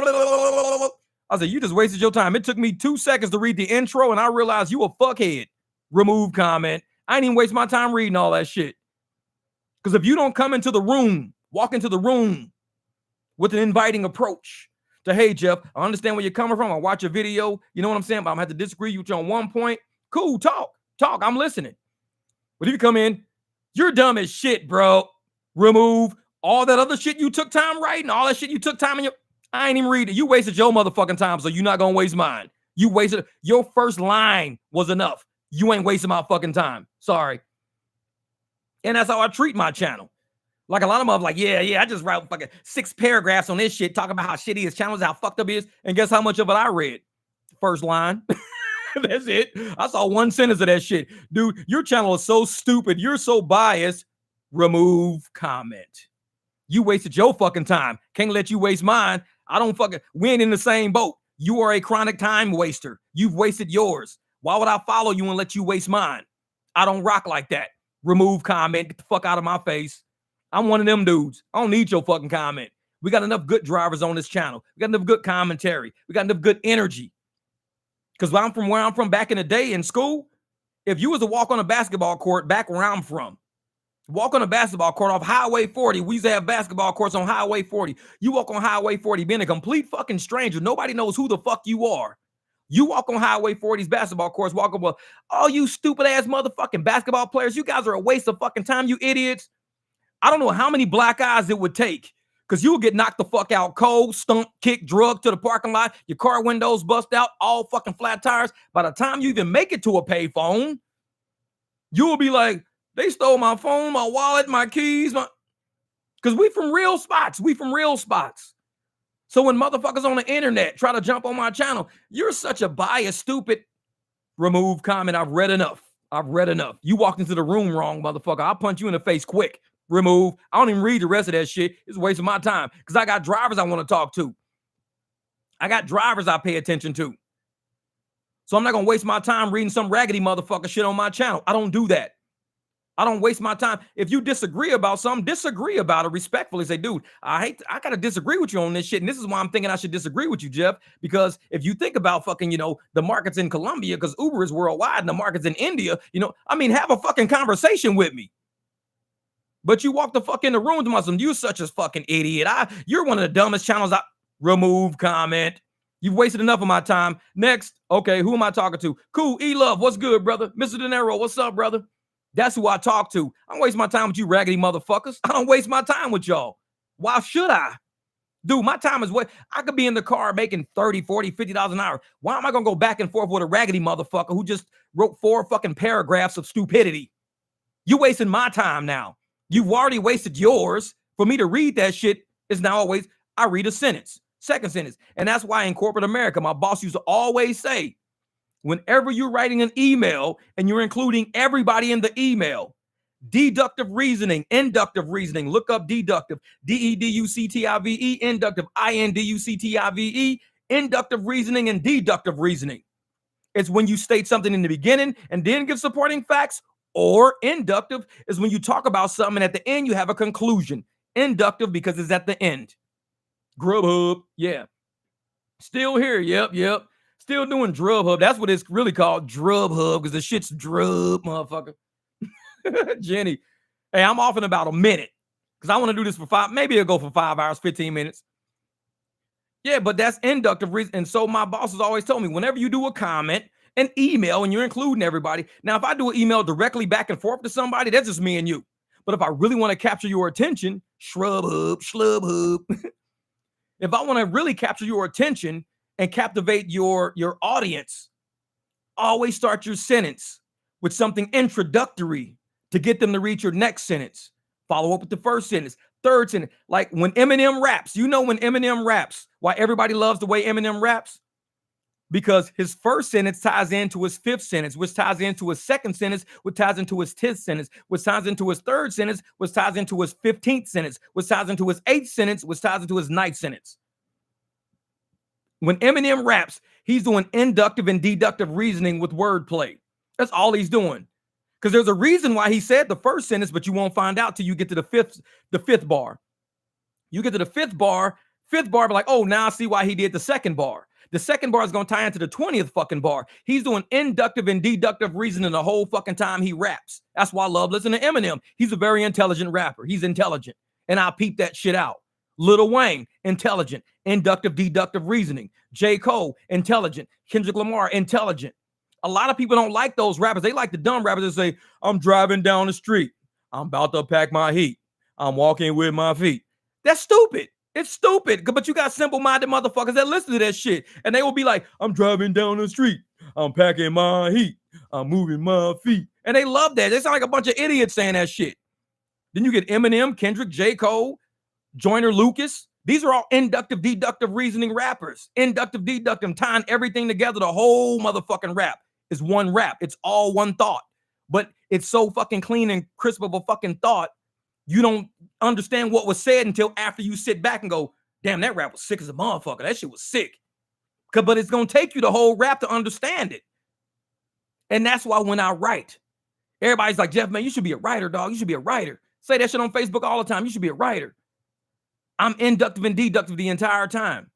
I said, you just wasted your time. It took me 2 seconds to read the intro, and I realized you a fuckhead. Remove comment. I ain't even waste my time reading all that shit. Because if you don't come into the room, walk into the room with an inviting approach to, hey, Jeff, I understand where you're coming from. I watch your video. You know what I'm saying? But I'm going to have to disagree with you on one point. Cool, talk. I'm listening. But if you come in, you're dumb as shit, bro. Remove all that other shit you took time writing, all that shit you took time in your... I ain't even read it. You wasted your motherfucking time, so you're not going to waste mine. You wasted... Your first line was enough. You ain't wasting my fucking time. Sorry. And that's how I treat my channel. Like a lot of them are like, yeah, I just write fucking 6 paragraphs on this shit talking about how shitty his channel is, how fucked up he is. And guess how much of it I read? First line. That's it. I saw 1 sentence of that shit. Dude, your channel is so stupid. You're so biased. Remove comment. You wasted your fucking time. Can't let you waste mine. I don't fucking... We ain't in the same boat. You are a chronic time waster. You've wasted yours. Why would I follow you and let you waste mine? I don't rock like that. Remove comment. Get the fuck out of my face. I'm one of them dudes. I don't need your fucking comment. We got enough good drivers on this channel. We got enough good commentary. We got enough good energy. Because where I'm from back in the day in school, if you was to walk on a basketball court back where I'm from, walk on a basketball court off Highway 40. We used to have basketball courts on Highway 40. You walk on Highway 40 being a complete fucking stranger. Nobody knows who the fuck you are. You walk on Highway 40's basketball courts, walk up, all you stupid ass motherfucking basketball players, you guys are a waste of fucking time, you idiots. I don't know how many black eyes it would take because you'll get knocked the fuck out cold, stumped, kicked, drugged to the parking lot, your car windows bust out, all fucking flat tires. By the time you even make it to a payphone, you will be like, they stole my phone, my wallet, my keys, because we from real spots. So when motherfuckers on the internet try to jump on my channel, you're such a biased, stupid... Remove comment. I've read enough. You walked into the room wrong, motherfucker. I'll punch you in the face quick. Remove. I don't even read the rest of that shit. It's a waste of my time because I got drivers I want to talk to. I got drivers I pay attention to. So I'm not going to waste my time reading some raggedy motherfucker shit on my channel. I don't do that. I don't waste my time. If you disagree about something, disagree about it respectfully. Say, dude, I gotta disagree with you on this shit. And this is why I'm thinking I should disagree with you, Jeff. Because if you think about fucking, the markets in Colombia, because Uber is worldwide and the markets in India, have a fucking conversation with me. But you walk the fuck in the room to myself, you such a fucking idiot. You're one of the dumbest channels. Remove comment. You've wasted enough of my time. Next, okay, who am I talking to? Cool, E-Love, what's good, brother? Mr. De Niro, what's up, brother? That's who I talk to. I don't waste my time with you raggedy motherfuckers. I don't waste my time with y'all. Why should I? Dude, my time is what I could be in the car making $30, $40, $50 an hour. Why am I going to go back and forth with a raggedy motherfucker who just wrote 4 fucking paragraphs of stupidity? You wasting my time now. You've already wasted yours. For me to read that shit is now always, I read a sentence, second sentence. And that's why in corporate America, my boss used to always say, whenever you're writing an email and you're including everybody in the email, deductive reasoning, inductive reasoning, look up deductive, D-E-D-U-C-T-I-V-E, inductive, I-N-D-U-C-T-I-V-E, inductive reasoning and deductive reasoning. It's when you state something in the beginning and then give supporting facts, or inductive is when you talk about something and at the end you have a conclusion. Inductive because it's at the end. Grubhub, yeah. Still here, yep. Still doing Drubhub. That's what it's really called, Drubhub, because the shit's drub, motherfucker. Jenny, hey, I'm off in about a minute because I want to do this for 5. Maybe it'll go for 5 hours, 15 minutes. Yeah, but that's inductive reason. And so my boss has always told me, whenever you do a comment, an email, and you're including everybody. Now, if I do an email directly back and forth to somebody, that's just me and you. But if I really want to capture your attention, schlubhub. If I want to really capture your attention and captivate your audience, always start your sentence with something introductory to get them to read your next sentence. Follow up with the first sentence, third sentence. Like when Eminem raps, when Eminem raps, why everybody loves the way Eminem raps? Because his first sentence ties into his fifth sentence, which ties into his second sentence, which ties into his 10th sentence, which ties into his third sentence, which ties into his 15th sentence, which ties into his 8th sentence, which ties into his 9th sentence. When Eminem raps, he's doing inductive and deductive reasoning with wordplay. That's all he's doing. Because there's a reason why he said the first sentence, but you won't find out till you get to the fifth bar. You get to the fifth bar, be like, oh, now I see why he did the second bar. The second bar is going to tie into the 20th fucking bar. He's doing inductive and deductive reasoning the whole fucking time he raps. That's why I love listening to Eminem. He's a very intelligent rapper. He's intelligent. And I'll peep that shit out. Lil Wayne, intelligent, inductive, deductive reasoning. J. Cole, intelligent. Kendrick Lamar, intelligent. A lot of people don't like those rappers. They like the dumb rappers that say, I'm driving down the street. I'm about to pack my heat. I'm walking with my feet. That's stupid. It's stupid. But you got simple-minded motherfuckers that listen to that shit. And they will be like, I'm driving down the street. I'm packing my heat. I'm moving my feet. And they love that. They sound like a bunch of idiots saying that shit. Then you get Eminem, Kendrick, J. Cole, Joyner Lucas. These are all inductive, deductive reasoning rappers. Inductive, deductive, tying everything together. The whole motherfucking rap is one rap. It's all one thought. But it's so fucking clean and crisp of a fucking thought. You don't understand what was said until after you sit back and go, damn, that rap was sick as a motherfucker. That shit was sick. But it's going to take you the whole rap to understand it. And that's why when I write, everybody's like, Jeff, man, you should be a writer, dog. You should be a writer. Say that shit on Facebook all the time. You should be a writer. I'm inductive and deductive the entire time.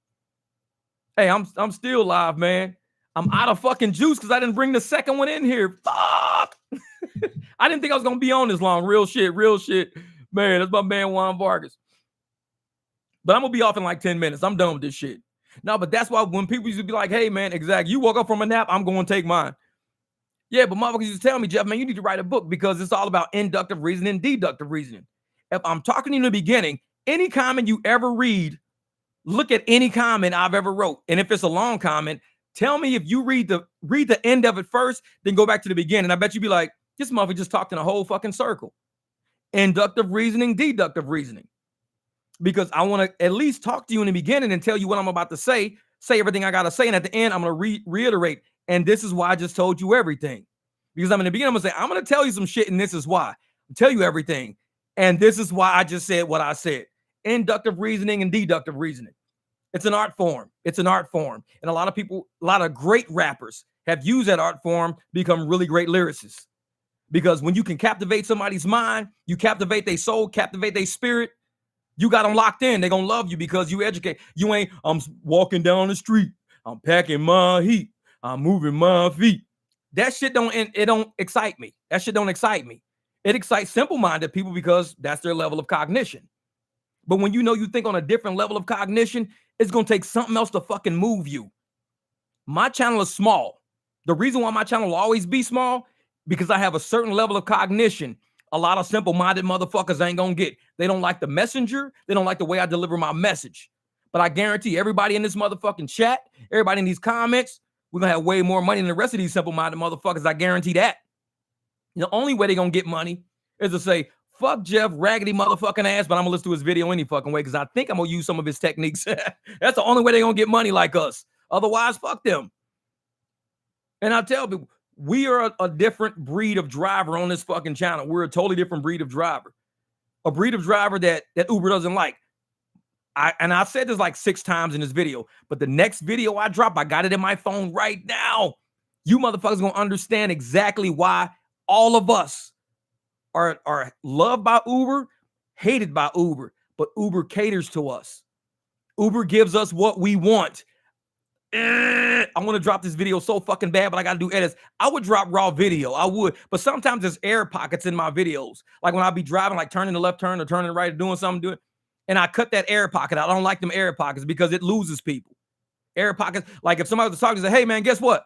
Hey, I'm still live, man. I'm out of fucking juice because I didn't bring the second one in here. Fuck. I didn't think I was going to be on this long. Real shit. Man, that's my man Juan Vargas. But I'm going to be off in like 10 minutes. I'm done with this shit. No, but that's why when people used to be like, hey, man, exactly. You woke up from a nap, I'm going to take mine. Yeah, but motherfuckers used to tell me, Jeff, man, you need to write a book because it's all about inductive reasoning and deductive reasoning. If I'm talking to you in the beginning, any comment you ever read, look at any comment I've ever wrote. And if it's a long comment, tell me if you read the end of it first, then go back to the beginning. I bet you'd be like, this motherfucker just talked in a whole fucking circle. Inductive reasoning, deductive reasoning. Because I want to at least talk to you in the beginning and tell you what I'm about to say everything I got to say. And at the end, I'm going to reiterate. And this is why I just told you everything. Because I'm in the beginning, I'm going to say, I'm going to tell you some shit. And this is why. I'll tell you everything. And this is why I just said what I said. Inductive reasoning and deductive reasoning. It's an art form. It's an art form. And a lot of great rappers have used that art form to become really great lyricists. Because when you can captivate somebody's mind, you captivate their soul, captivate their spirit, you got them locked in. They're going to love you because you educate. You ain't, I'm walking down the street. I'm packing my heat. I'm moving my feet. That shit don't excite me. That shit don't excite me. It excites simple-minded people because that's their level of cognition. But when you know you think on a different level of cognition, it's going to take something else to fucking move you. My channel is small. The reason why my channel will always be small, because I have a certain level of cognition a lot of simple-minded motherfuckers ain't gonna get. They don't like the messenger. They don't like the way I deliver my message. But I guarantee everybody in this motherfucking chat, everybody in these comments, we're gonna have way more money than the rest of these simple-minded motherfuckers. I guarantee that. The only way they're gonna get money is to say, fuck Jeff, raggedy motherfucking ass, but I'm gonna listen to his video any fucking way because I think I'm gonna use some of his techniques. That's the only way they're gonna get money like us. Otherwise, fuck them. And I tell people, we are a different breed of driver on this fucking channel. We're a totally different breed of driver. A breed of driver that Uber doesn't like. I said this like 6 times in this video, but the next video I drop, I got it in my phone right now. You motherfuckers gonna understand exactly why all of us are loved by Uber, hated by Uber, but Uber caters to us. Uber gives us what we want. I want to drop this video so fucking bad, but I got to do edits. I would drop raw video. I would. But sometimes there's air pockets in my videos. Like when I be driving, like turning the left turn or turning the right or doing something, and I cut that air pocket. I don't like them air pockets because it loses people. Air pockets. Like if somebody was talking, say, hey, man, guess what?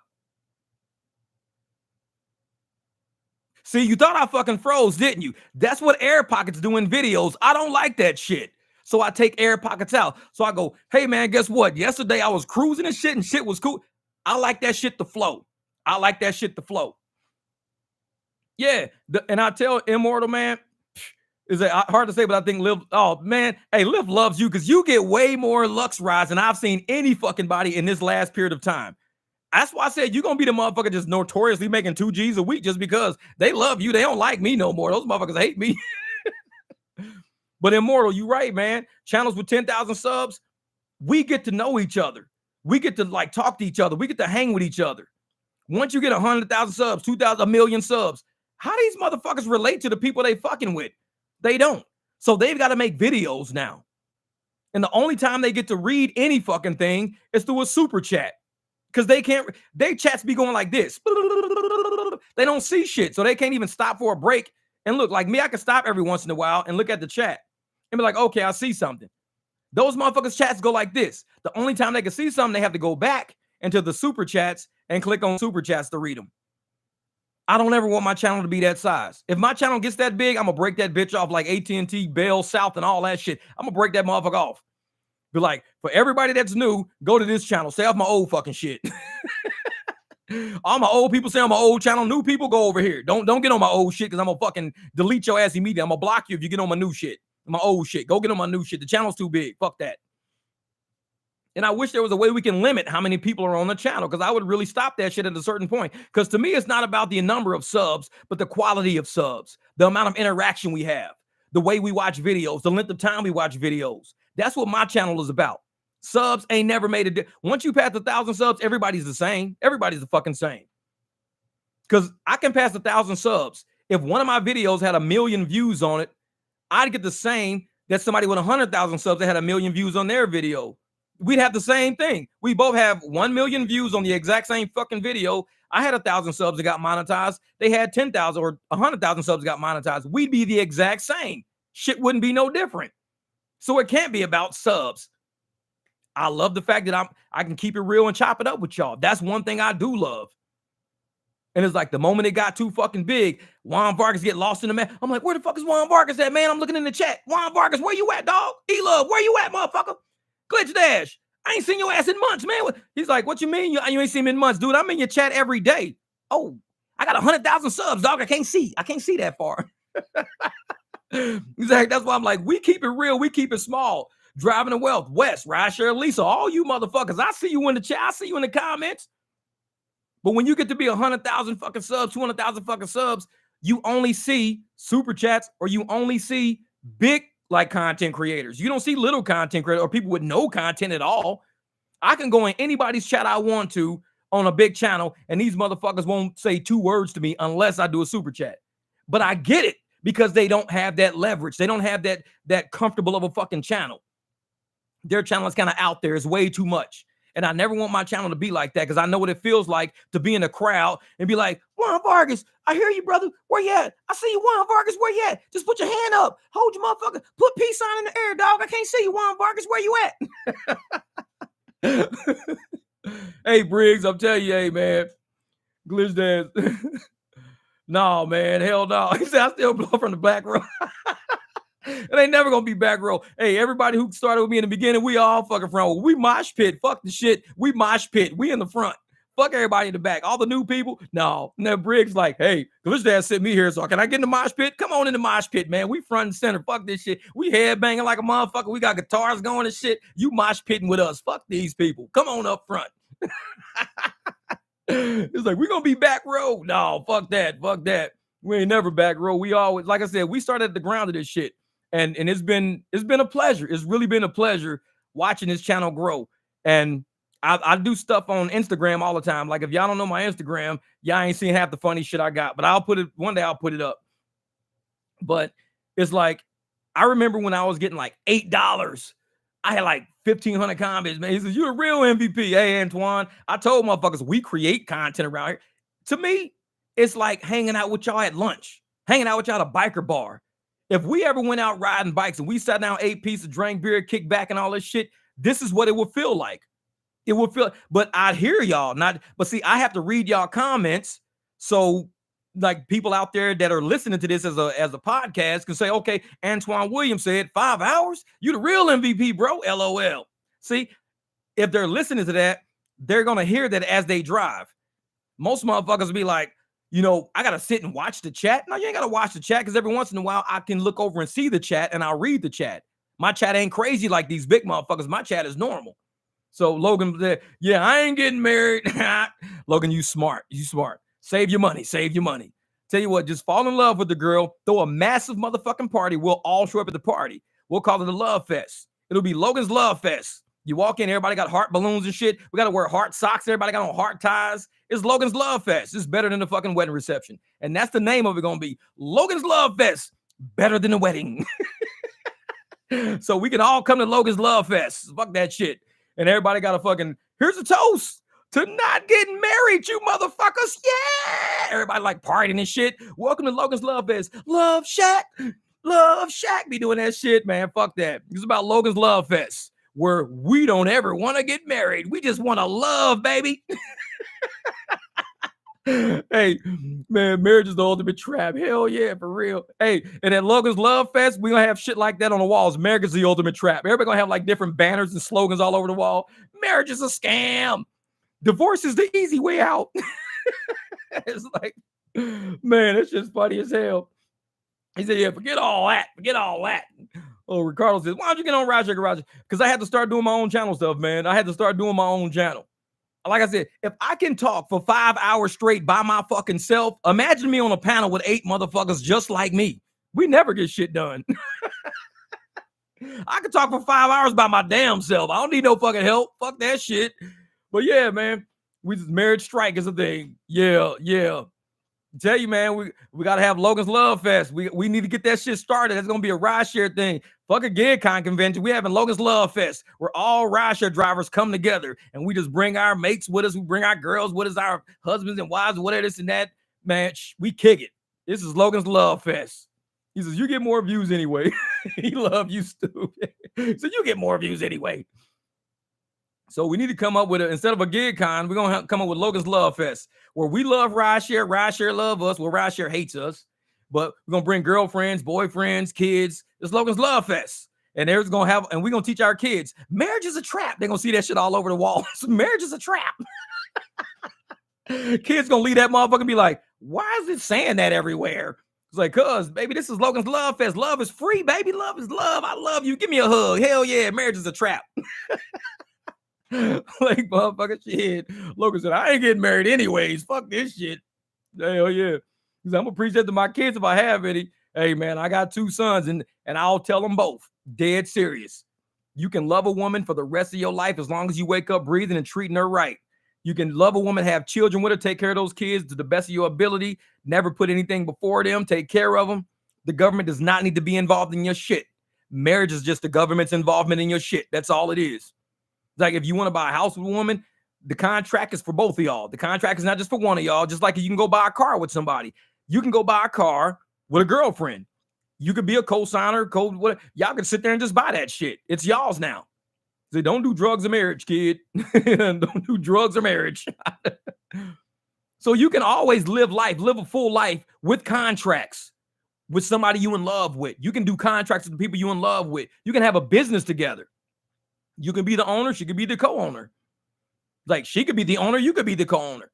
See, you thought I fucking froze, didn't you? That's what air pockets do in videos. I don't like that shit. So I take air pockets out. So I go, hey, man, guess what? Yesterday I was cruising and shit was cool. I like that shit to flow. I like that shit to flow. Yeah. And I tell Immortal, man, is hard to say, but I think Liv, oh, man, hey, Liv loves you because you get way more Lux rides than I've seen any fucking body in this last period of time. That's why I said you're going to be the motherfucker just notoriously making 2 G's a week just because they love you. They don't like me no more. Those motherfuckers hate me. But Immortal, you right, man. Channels with 10,000 subs, we get to know each other. We get to like talk to each other. We get to hang with each other. Once you get 100,000 subs, 2,000, a million subs, how these motherfuckers relate to the people they fucking with? They don't. So they've got to make videos now. And the only time they get to read any fucking thing is through a super chat. Because they can't, they chats be going like this. They don't see shit. So they can't even stop for a break. And look, like me, I can stop every once in a while and look at the chat and be like, okay, I see something. Those motherfuckers chats go like this. The only time they can see something, they have to go back into the super chats and click on super chats to read them. I don't ever want my channel to be that size. If my channel gets that big, I'm going to break that bitch off like AT&T, Bell, South, and all that shit. I'm going to break that motherfucker off. Be like, for everybody that's new, go to this channel. Stay off my old fucking shit. All my old people say on my old channel. New people, go over here. Don't get on my old shit because I'm going to fucking delete your ass immediately. I'm going to block you if you get on my new shit. My old shit. Go get on my new shit. The channel's too big. Fuck that. And I wish there was a way we can limit how many people are on the channel because I would really stop that shit at a certain point. Because to me, it's not about the number of subs, but the quality of subs, the amount of interaction we have, the way we watch videos, the length of time we watch videos. That's what my channel is about. Subs ain't never made a difference. Once you pass 1,000 subs, everybody's the same. Everybody's the fucking same. Because I can pass 1,000 subs. If one of my videos had 1 million views on it, I'd get the same that somebody with 100,000 subs that had 1 million views on their video. We'd have the same thing. We both have 1 million views on the exact same fucking video. I had 1,000 subs that got monetized. They had 10,000 or 100,000 subs that got monetized. We'd be the exact same. Shit wouldn't be no different. So it can't be about subs. I love the fact that I can keep it real and chop it up with y'all. That's one thing I do love. And it's like the moment it got too fucking big, Juan Vargas get lost in the man. I'm like, where the fuck is Juan Vargas at, man? I'm looking in the chat. Juan Vargas, where you at, dog? E-Love, where you at, motherfucker? Glitch Dash, I ain't seen your ass in months, man. He's like, what you mean? You ain't seen me in months, dude. I'm in your chat every day. Oh, I got 100,000 subs, dog. I can't see that far. Exactly. That's why I'm like, we keep it real. We keep it small. Driving the Wealth, West, Rideshare, Lisa, all you motherfuckers. I see you in the chat. I see you in the comments. But when you get to be 100,000 fucking subs, 200,000 fucking subs, you only see super chats or you only see big like content creators. You don't see little content creators or people with no content at all. I can go in anybody's chat I want to on a big channel and these motherfuckers won't say 2 words to me unless I do a super chat. But I get it because they don't have that leverage. They don't have that comfortable of a fucking channel. Their channel is kind of out there. It's way too much. And I never want my channel to be like that because I know what it feels like to be in a crowd and be like, Juan Vargas, I hear you, brother. Where you at? I see you, Juan Vargas. Where you at? Just put your hand up. Hold your motherfucker. Put peace sign in the air, dog. I can't see you, Juan Vargas. Where you at? Hey, Briggs, I'm telling you, hey, man. Glitch dance. No, man. Hell no. He said, I still blow from the back row. It ain't never gonna be back row. Hey, everybody who started with me in the beginning, we all fucking front. We mosh pit. Fuck the shit. We mosh pit. We in the front. Fuck everybody in the back. All the new people. No. Now Briggs like, hey, Glitch Dad sent me here, so can I get in the mosh pit? Come on in the mosh pit, man. We front and center. Fuck this shit. We head banging like a motherfucker. We got guitars going and shit. You mosh pitting with us. Fuck these people. Come on up front. It's like, we gonna be back row. No, fuck that. Fuck that. We ain't never back row. We always, like I said, we started at the ground of this shit. And it's been a pleasure. It's really been a pleasure watching this channel grow. And I do stuff on Instagram all the time. Like if y'all don't know my Instagram, y'all ain't seen half the funny shit I got. But one day I'll put it up. But it's like, I remember when I was getting like $8, I had like 1,500 comments, man. He says, "You a real MVP." Hey, Antoine, I told motherfuckers we create content around here. To me, it's like hanging out with y'all at lunch, hanging out with y'all at a biker bar. If we ever went out riding bikes and we sat down, ate pizza, drank beer, kicked back and all this shit, this is what it would feel like. It would feel, but I'd hear y'all, but see, I have to read y'all comments. So like people out there that are listening to this as a podcast can say, okay, Antoine Williams said 5 hours. You the real MVP, bro. LOL. See, if they're listening to that, they're going to hear that as they drive. Most motherfuckers will be like, I got to sit and watch the chat. No, you ain't got to watch the chat because every once in a while I can look over and see the chat and I'll read the chat. My chat ain't crazy like these big motherfuckers. My chat is normal. So Logan said, yeah, I ain't getting married. Logan, you smart. You smart. Save your money. Save your money. Tell you what, just fall in love with the girl. Throw a massive motherfucking party. We'll all show up at the party. We'll call it a love fest. It'll be Logan's Love Fest. You walk in, everybody got heart balloons and shit. We got to wear heart socks. Everybody got on heart ties. It's Logan's Love Fest. It's better than the fucking wedding reception. And that's the name of it going to be. Logan's Love Fest. Better than the wedding. So we can all come to Logan's Love Fest. Fuck that shit. And everybody got a fucking, here's a toast to not getting married, you motherfuckers. Yeah. Everybody like partying and shit. Welcome to Logan's Love Fest. Love Shack. Love Shack be doing that shit, man. Fuck that. It's about Logan's Love Fest, where we don't ever want to get married. We just want to love, baby. Hey, man, marriage is the ultimate trap. Hell yeah, for real. Hey, and at Logan's Love Fest, we're going to have shit like that on the walls. Marriage is the ultimate trap. Everybody going to have like different banners and slogans all over the wall. Marriage is a scam. Divorce is the easy way out. It's like, man, it's just funny as hell. He said, yeah, forget all that. Forget all that. Oh, Ricardo says, why don't you get on Rideshare Garage? Because I had to start doing my own channel stuff, man. I had to start doing my own channel. Like I said, if I can talk for 5 hours straight by my fucking self, imagine me on a panel with 8 motherfuckers just like me. We never get shit done. I can talk for 5 hours by my damn self. I don't need no fucking help. Fuck that shit. But yeah, man, marriage strike is a thing. Yeah. Tell you, man, we got to have Logan's Love Fest. We need to get that shit started. That's going to be a rideshare thing. Fuck a GigCon convention. We having Logan's Love Fest where all rideshare drivers come together and we just bring our mates with us. We bring our girls with us, our husbands and wives, whatever this and that. Man, we kick it. This is Logan's Love Fest. He says, you get more views anyway. He love you, stupid. So you get more views anyway. So we need to come up with instead of a GigCon, we're going to come up with Logan's Love Fest, where we love rideshare, rideshare love us, well, rideshare hates us, but we're going to bring girlfriends, boyfriends, kids. It's Logan's Love Fest. And we're going to teach our kids, marriage is a trap. They're going to see that shit all over the walls. Marriage is a trap. Kids going to leave that motherfucker and be like, why is it saying that everywhere? It's like, cuz, baby, this is Logan's Love Fest. Love is free, baby. Love is love. I love you. Give me a hug. Hell yeah, marriage is a trap. Like, motherfucker, shit. Logan said, I ain't getting married anyways. Fuck this shit. Hell yeah. I'm going to preach that to my kids if I have any. Hey, man, I got 2 sons, and I'll tell them both. Dead serious. You can love a woman for the rest of your life as long as you wake up breathing and treating her right. You can love a woman, have children with her, take care of those kids to the best of your ability, never put anything before them, take care of them. The government does not need to be involved in your shit. Marriage is just the government's involvement in your shit. That's all it is. Like if you want to buy a house with a woman, the contract is for both of y'all. The contract is not just for one of y'all. Just like you can go buy a car with somebody. You can go buy a car with a girlfriend. You could be a co-signer, whatever. Y'all can sit there and just buy that shit. It's y'all's now. So don't do drugs or marriage, kid. Don't do drugs or marriage. So you can always live a full life with contracts. With somebody you in love with. You can do contracts with the people you in love with. You can have a business together. You can be the owner. She could be the co-owner. Like she could be the owner. You could be the co-owner.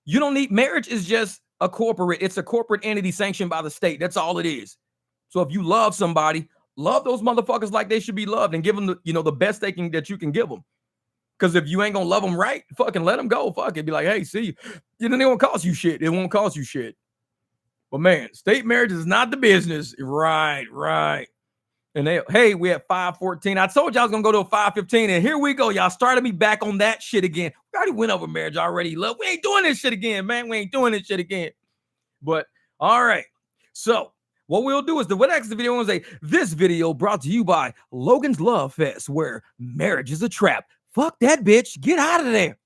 You don't need marriage is just a corporate. It's a corporate entity sanctioned by the state. That's all it is. So if you love somebody, love those motherfuckers like they should be loved and give them the best that you can give them. Because if you ain't going to love them right, fucking let them go. Fuck it. Be like, hey, see, it won't cost you shit. It won't cost you shit. But man, state marriage is not the business. Right. And we at 5:14. I told you I was going to go to a 5:15. And here we go. Y'all started me back on that shit again. We already went over marriage already. Love. We ain't doing this shit again, man. We ain't doing this shit again. But all right. So what we'll do is the next video will say, this video brought to you by Logan's Love Fest, where marriage is a trap. Fuck that bitch. Get out of there.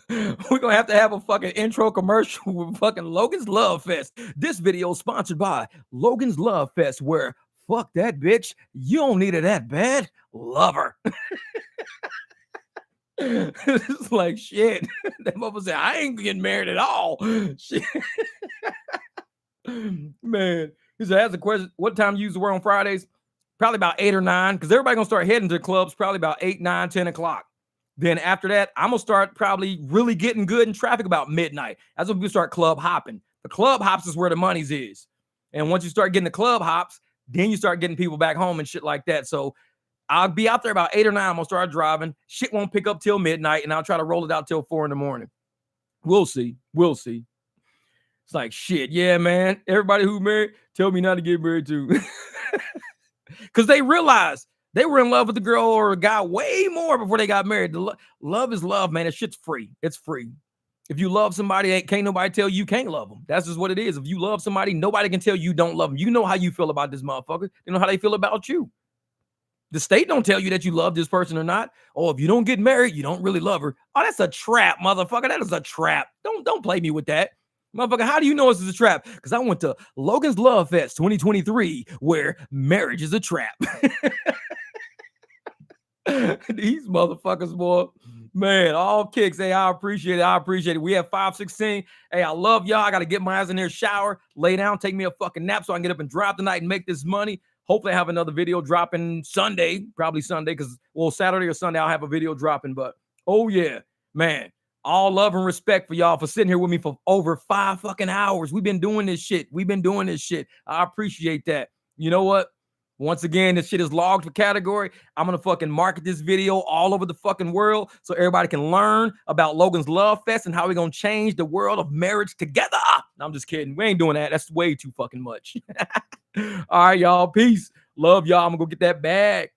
We're gonna have to have a fucking intro commercial with fucking Logan's Love Fest. This video is sponsored by Logan's Love Fest, where fuck that bitch, you don't need it that bad. Love her. It's like shit. That motherfucker said, I ain't getting married at all. Shit. Man, he said, that's a question. What time you use the word on Fridays? Probably about 8 or 9, because everybody gonna start heading to the clubs probably about 8, 9, 10 o'clock. Then after that, I'm going to start probably really getting good in traffic about midnight. That's when we start club hopping. The club hops is where the money's is. And once you start getting the club hops, then you start getting people back home and shit like that. So I'll be out there about 8 or 9. I'm going to start driving. Shit won't pick up till midnight, and I'll try to roll it out till 4 in the morning. We'll see. It's like, shit, yeah, man. Everybody who married, tell me not to get married too. Because they realize they were in love with the girl or a guy way more before they got married. Love is love, man. That shit's free. It's free. If you love somebody, can't nobody tell you can't love them. That's just what it is. If you love somebody, nobody can tell you don't love them. You know how you feel about this motherfucker. You know how they feel about you. The state don't tell you that you love this person or not. Oh, if you don't get married, you don't really love her. Oh, that's a trap, motherfucker. That is a trap. Don't play me with that. Motherfucker, how do you know this is a trap? Because I went to Logan's Love Fest 2023, where marriage is a trap. These motherfuckers, boy, man, all kicks. Hey, I appreciate it. We have 5:16. Hey, I love y'all. I got to get my ass in there, shower, lay down, take me a fucking nap so I can get up and drive tonight and make this money. Hopefully I have another video dropping Sunday, probably Sunday, because, well, Saturday or Sunday I'll have a video dropping. But, oh, yeah, man, all love and respect for y'all for sitting here with me for over 5 fucking hours. We've been doing this shit. I appreciate that. You know what? Once again, this shit is logged for category. I'm going to fucking market this video all over the fucking world so everybody can learn about Logan's Love Fest and how we're going to change the world of marriage together. No, I'm just kidding. We ain't doing that. That's way too fucking much. All right, y'all. Peace. Love y'all. I'm going to go get that bag.